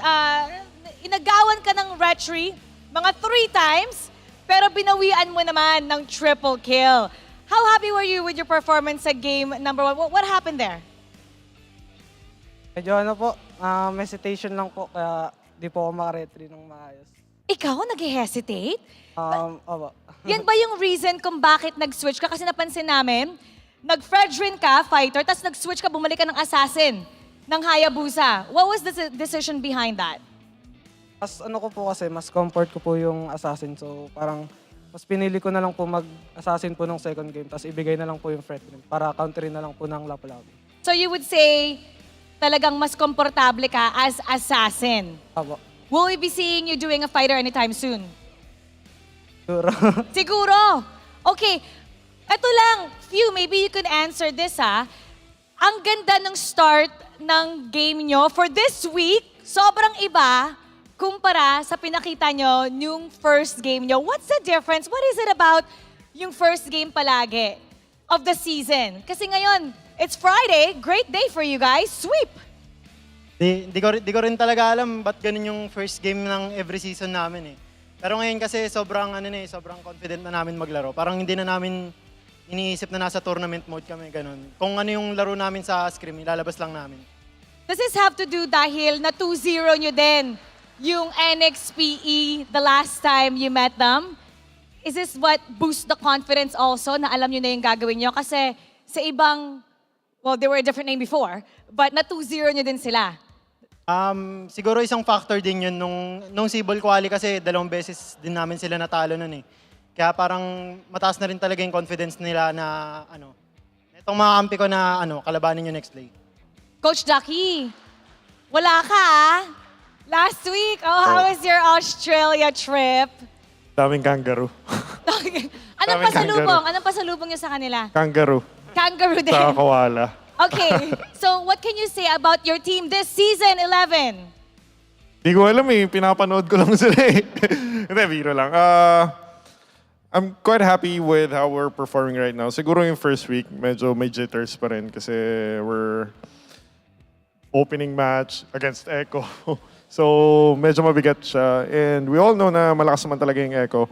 inagawan ka ng retry mga 3 times, pero binawian mo naman ng triple kill. How happy were you with your performance sa game number 1? What happened there? Medyo hesitation lang po, kaya di po ako makaretry ng maayos. Ikaw, nag-hesitate? Opo. Yan ba yung reason kung bakit nag-switch ka? Kasi napansin namin, nag-Fredrin ka, fighter, tapos nag-switch ka, bumalik ka ng assassin, ng Hayabusa. What was the decision behind that? Mas ko po kasi, mas comfort ko po yung assassin. So parang mas pinili ko na lang po mag-assassin po ng second game, tapos ibigay na lang po yung Fredrin para counterin na lang po ng Lapu-Lapu. So you would say, talagang mas komportable ka as assassin? Opo. Will we be seeing you doing a fighter anytime soon? Siguro. Siguro. Okay. Ito lang, Few, maybe you could answer this, ha? Ang ganda ng start ng game nyo for this week. Sobrang iba kumpara sa pinakita nyo yung first game nyo. What's the difference? What is it about yung first game palagi of the season? Kasi ngayon, it's Friday. Great day for you guys. Sweep! Di ko rin talaga alam ba't ganun yung first game ng every season namin eh. Pero ngayon kasi sobrang confident na namin maglaro. Parang hindi na namin iniisip na nasa tournament mode kami, ganun. Kung ano yung laro namin sa scrim, ilalabas lang namin. Does this have to do dahil na 2-0 nyo din yung NXPE the last time you met them? is this what boosts the confidence also na alam nyo na yung gagawin nyo? Kasi sa ibang, well, they were a different name before, but na 2-0 nyo din sila. Siguro isang factor din yun nung Cebol Quali kasi 2 beses din namin sila natalo nun eh. Kaya parang mataas na rin talaga yung confidence nila na itong mga kampi ko na kalabanin yung next play. Coach Ducky, wala ka Last week, how was your Australia trip? Daming kangaroo. Anong pasalubong niyo sa kanila? Kangaroo. Kangaroo din. Sa koala. Okay, so what can you say about your team this season 11? Di ko alam eh, pinapanood ko lang sila eh. Hindi, biro lang. I'm quite happy with how we're performing right now. Siguro yung first week, medyo may jitters pa rin kasi we're opening match against Echo. So, medyo mabigat siya. And we all know na malakas naman talaga yung Echo.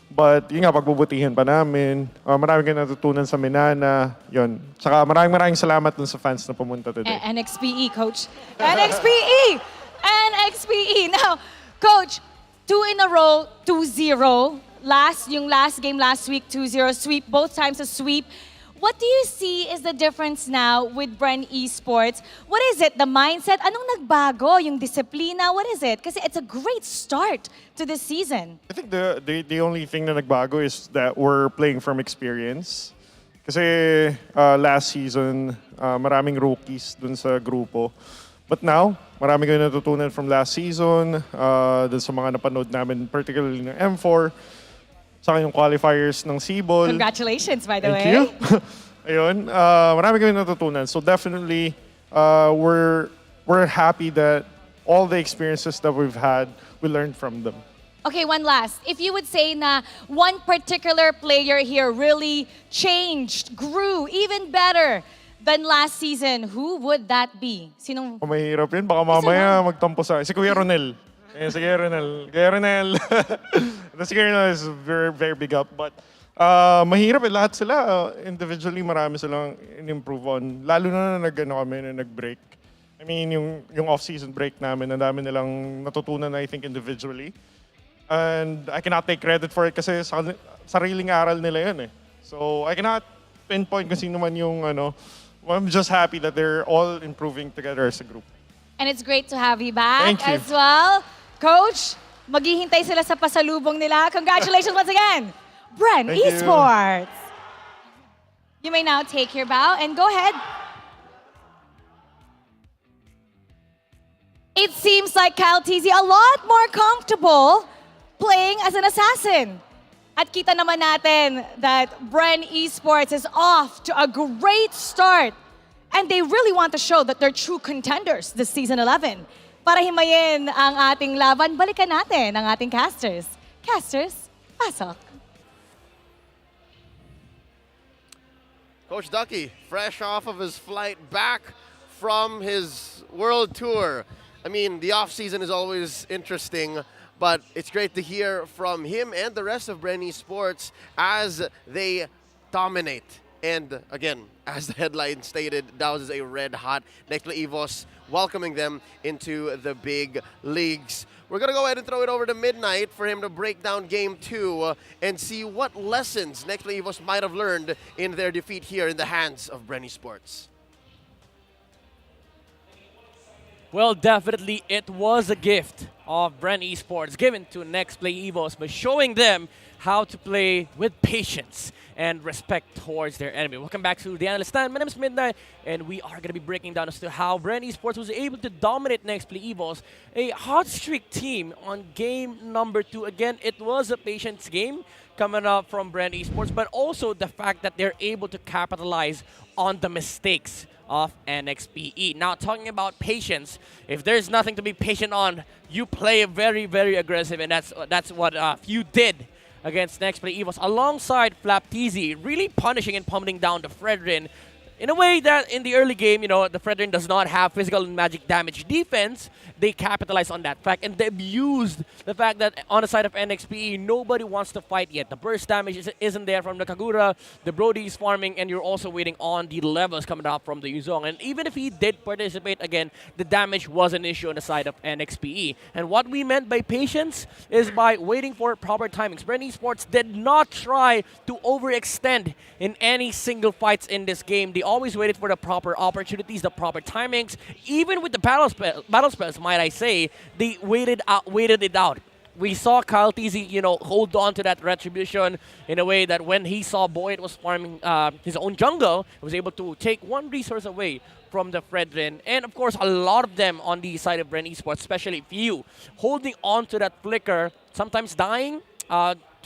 But yun nga, pagbubutihin pa namin. Maraming kayo natutunan sa Minana. Yun. Tsaka maraming salamat dun sa fans na pumunta today. NXPE, Coach. NXPE! NXPE! Now, Coach, 2 in a row, 2-0. Yung last game last week, 2-0. Sweep, both times a sweep. What do you see is the difference now with Bren Esports? What is it? The mindset? Anong nagbago? Yung disiplina? What is it? Kasi it's a great start to this season. I think the only thing na nagbago is that we're playing from experience. Kasi last season, maraming rookies dun sa grupo. But now, marami kayo natutunan from last season, dun sa mga napanood namin, particularly ng M4, saka yung qualifiers ng Cebol. Congratulations, by the way. Thank you. Ayun, marami kami natutunan. So definitely, we're happy that all the experiences that we've had, we learned from them. Okay, one last. If you would say na one particular player here really changed, grew even better than last season, who would that be? Sinong? Mahirap yun. Baka mamaya magtampo sa... Si Kuya Ronel. Si Kuya Ronel. Kuya Ronel. Si Kuya Ronel is very, very big up. But mahirap eh. Lahat sila, individually, marami silang in-improve on. Lalo na nag-break. I mean, yung off-season break namin, ang dami nilang natutunan, I think, individually. And I cannot take credit for it kasi sariling aral nila yun eh. So I cannot pinpoint kung sino man yung I'm just happy that they're all improving together as a group. And it's great to have you back Thank you. as well. Coach, maghihintay sila sa pasalubong nila. Congratulations once again, Bren Thank you. Esports. You may now take your bow and go ahead. It seems like Kyle TZ a lot more comfortable playing as an assassin. At kita naman natin that Bren Esports is off to a great start. And they really want to show that they're true contenders this season 11. Para himayin ang ating laban, balikan natin ang ating casters. Casters, pasok. Coach Ducky, fresh off of his flight back from his world tour. I mean, the off-season is always interesting, but it's great to hear from him and the rest of Bren Esports as they dominate. And again, as the headline stated, that was a red-hot Nexplay EVOS welcoming them into the big leagues. We're going to go ahead and throw it over to Midnight for him to break down Game 2 and see what lessons Nexplay EVOS might have learned in their defeat here in the hands of Bren Esports. Well, definitely it was a gift of Bren Esports given to Nexplay EVOS by showing them how to play with patience and respect towards their enemy. Welcome back to the Analyst Stand. My name is Midnight, and we are going to be breaking down as to how Bren Esports was able to dominate Nexplay EVOS, a hot streak team on game number 2. Again, it was a patience game coming up from Bren Esports, but also the fact that they're able to capitalize on the mistakes of NXPE. Now, talking about patience, if there's nothing to be patient on, you play very, very aggressive, and that's what you did against Nexplay EVOS alongside Flap TZ, really punishing and pummeling down the Fredrin. in a way that in the early game, the Fredrin does not have physical and magic damage defense, they capitalize on that fact and they abused the fact that on the side of NXPE, nobody wants to fight yet. The burst damage isn't there from the Kagura, the Brody is farming, and you're also waiting on the levels coming out from the Yuzong. And even if he did participate again, the damage was an issue on the side of NXPE. And what we meant by patience is by waiting for proper timings. Bren Esports did not try to overextend in any single fights in this game. They always waited for the proper opportunities, the proper timings. Even with the battle spells, might I say, they waited it out. We saw Kyle TZ, hold on to that retribution in a way that when he saw Boyd was farming his own jungle, he was able to take one resource away from the Fredrin. And of course, a lot of them on the side of Bren Esports, especially Few, holding on to that flicker, sometimes dying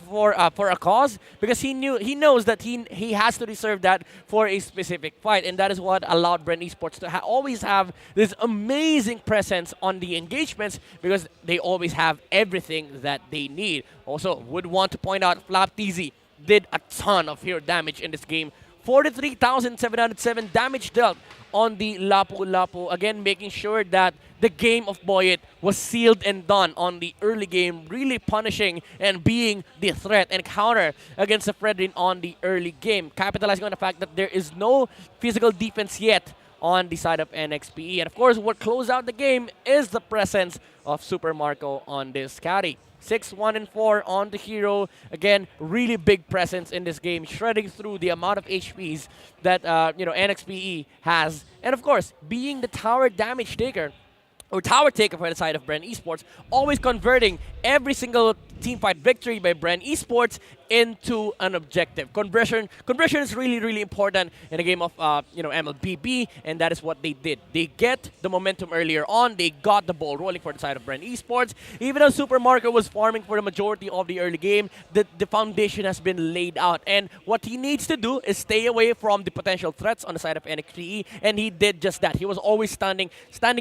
for a cause, because he knows that he has to reserve that for a specific fight, and that is what allowed Bren Esports to always have this amazing presence on the engagements, because they always have everything that they need. Also, would want to point out Flap TZ did a ton of hero damage in this game. 43,707 damage dealt on the Lapu-Lapu. Again, making sure that the game of Boyet was sealed and done on the early game, really punishing and being the threat and counter against the Fredrin on the early game, capitalizing on the fact that there is no physical defense yet on the side of NXPE. And of course, what closed out the game is the presence of Super Marco on this carry. 6-1-4 on the hero. Again, really big presence in this game, shredding through the amount of HPs that NXPE has. And of course, being the tower damage taker, or tower taker for the side of Bren Esports, always converting every single teamfight victory by Bren Esports into an objective. Conversion is really, really important in a game of MLBB, and that is what they did. They get the momentum earlier on. They got the ball rolling for the side of Bren Esports. Even though Super Marco was farming for the majority of the early game, the foundation has been laid out. And what he needs to do is stay away from the potential threats on the side of NXPE, and he did just that. He was always standing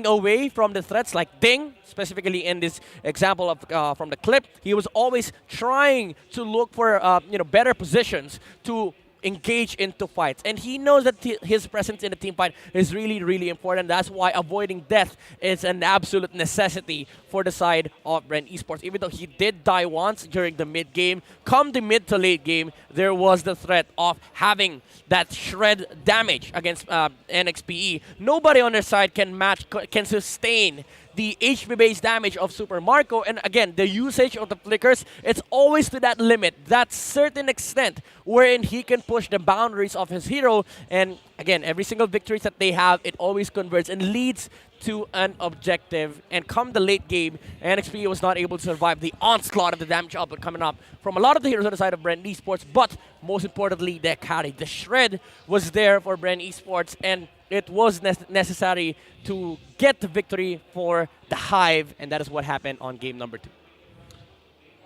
away from the threats like Ding, specifically in this example of from the clip. He was always trying to look for better positions to engage into fights. And he knows that his presence in the team fight is really, really important. That's why avoiding death is an absolute necessity for the side of Bren Esports. Even though he did die once during the mid game, come the mid to late game, there was the threat of having that shred damage against NXPE. Nobody on their side can sustain the HP-based damage of Super Marco. And again, the usage of the flickers, it's always to that limit, that certain extent wherein he can push the boundaries of his hero. And again, every single victory that they have, it always converts and leads to an objective. And come the late game, NXP was not able to survive the onslaught of the damage output coming up from a lot of the heroes on the side of Bren Esports, but most importantly, their carry. The shred was there for Bren Esports, and it was necessary to get the victory for the Hive, and that is what happened on game number 2.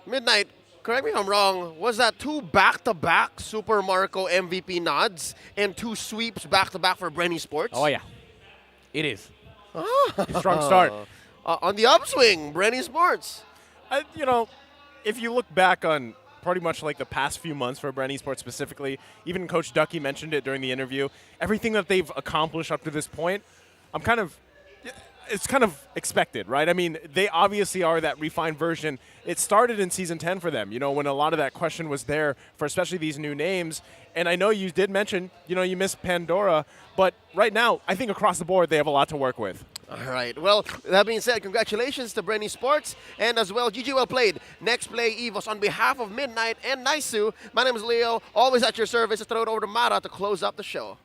Midnight, correct me if I'm wrong, was that 2 back-to-back Super Marco MVP nods and 2 sweeps back-to-back for Bren Esports? Oh yeah, it is. Strong start. On the upswing, Bren Esports. If you look back on pretty much like the past few months for Bren Esports specifically, even Coach Ducky mentioned it during the interview, everything that they've accomplished up to this point, it's kind of expected, right? I mean, they obviously are that refined version. It started in Season 10 for them, when a lot of that question was there for especially these new names. And I know you did mention, you missed Pandora, but right now, I think across the board, they have a lot to work with. All right. Well, that being said, congratulations to Bren Esports, and as well, GG well played. Nexplay EVOS on behalf of Midnight and Naisu. My name is Leo, always at your service. Let's throw it over to Mara to close up the show.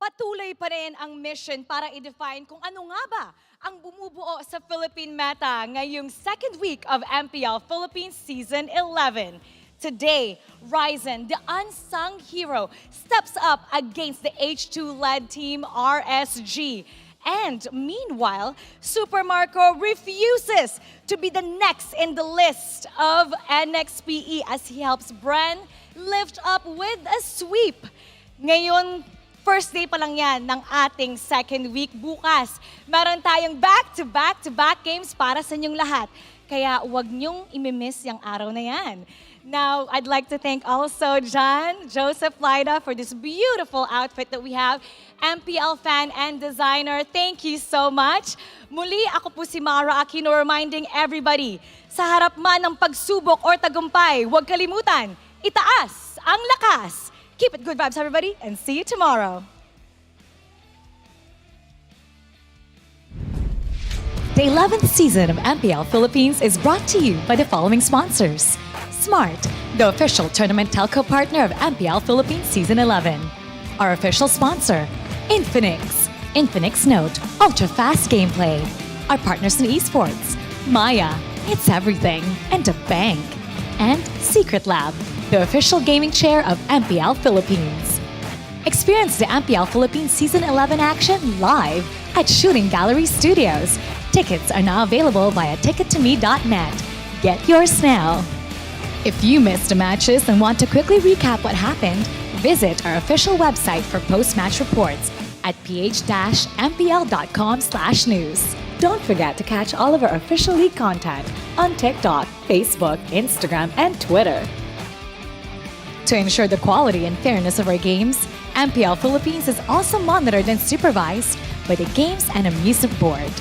Patuloy pa rin ang mission para i-define kung ano nga ba ang bumubuo sa Philippine meta ngayong second week of MPL Philippines Season 11. Today, Ryzen, the unsung hero, steps up against the H2-led team RSG. And meanwhile, Super Marco refuses to be the next in the list of NXPE as he helps Bren lift up with a sweep. Ngayon, first day pa lang yan ng ating second week. Bukas, meron tayong back-to-back games para sa inyong lahat. Kaya huwag niyong imimiss yung araw na yan. Now, I'd like to thank also John, Joseph Lyda for this beautiful outfit that we have. MPL fan and designer, thank you so much. Muli, ako po si Mara Aquino reminding everybody, sa harap man ng pagsubok or tagumpay, huwag kalimutan, itaas ang lakas. Keep it good vibes, everybody, and see you tomorrow. The 11th season of MPL Philippines is brought to you by the following sponsors. Smart, the official tournament telco partner of MPL Philippines Season 11. Our official sponsor, Infinix. Infinix Note, ultra-fast gameplay. Our partners in esports, Maya, it's everything, and a bank. And Secret Lab, the official gaming chair of MPL Philippines. Experience the MPL Philippines Season 11 action live at Shooting Gallery Studios. Tickets are now available via tickettome.net. Get yours now. If you missed the matches and want to quickly recap what happened, visit our official website for post-match reports at ph-mpl.com/news. Don't forget to catch all of our official league content on TikTok, Facebook, Instagram, and Twitter. To ensure the quality and fairness of our games, MPL Philippines is also monitored and supervised by the Games and Amusement Board.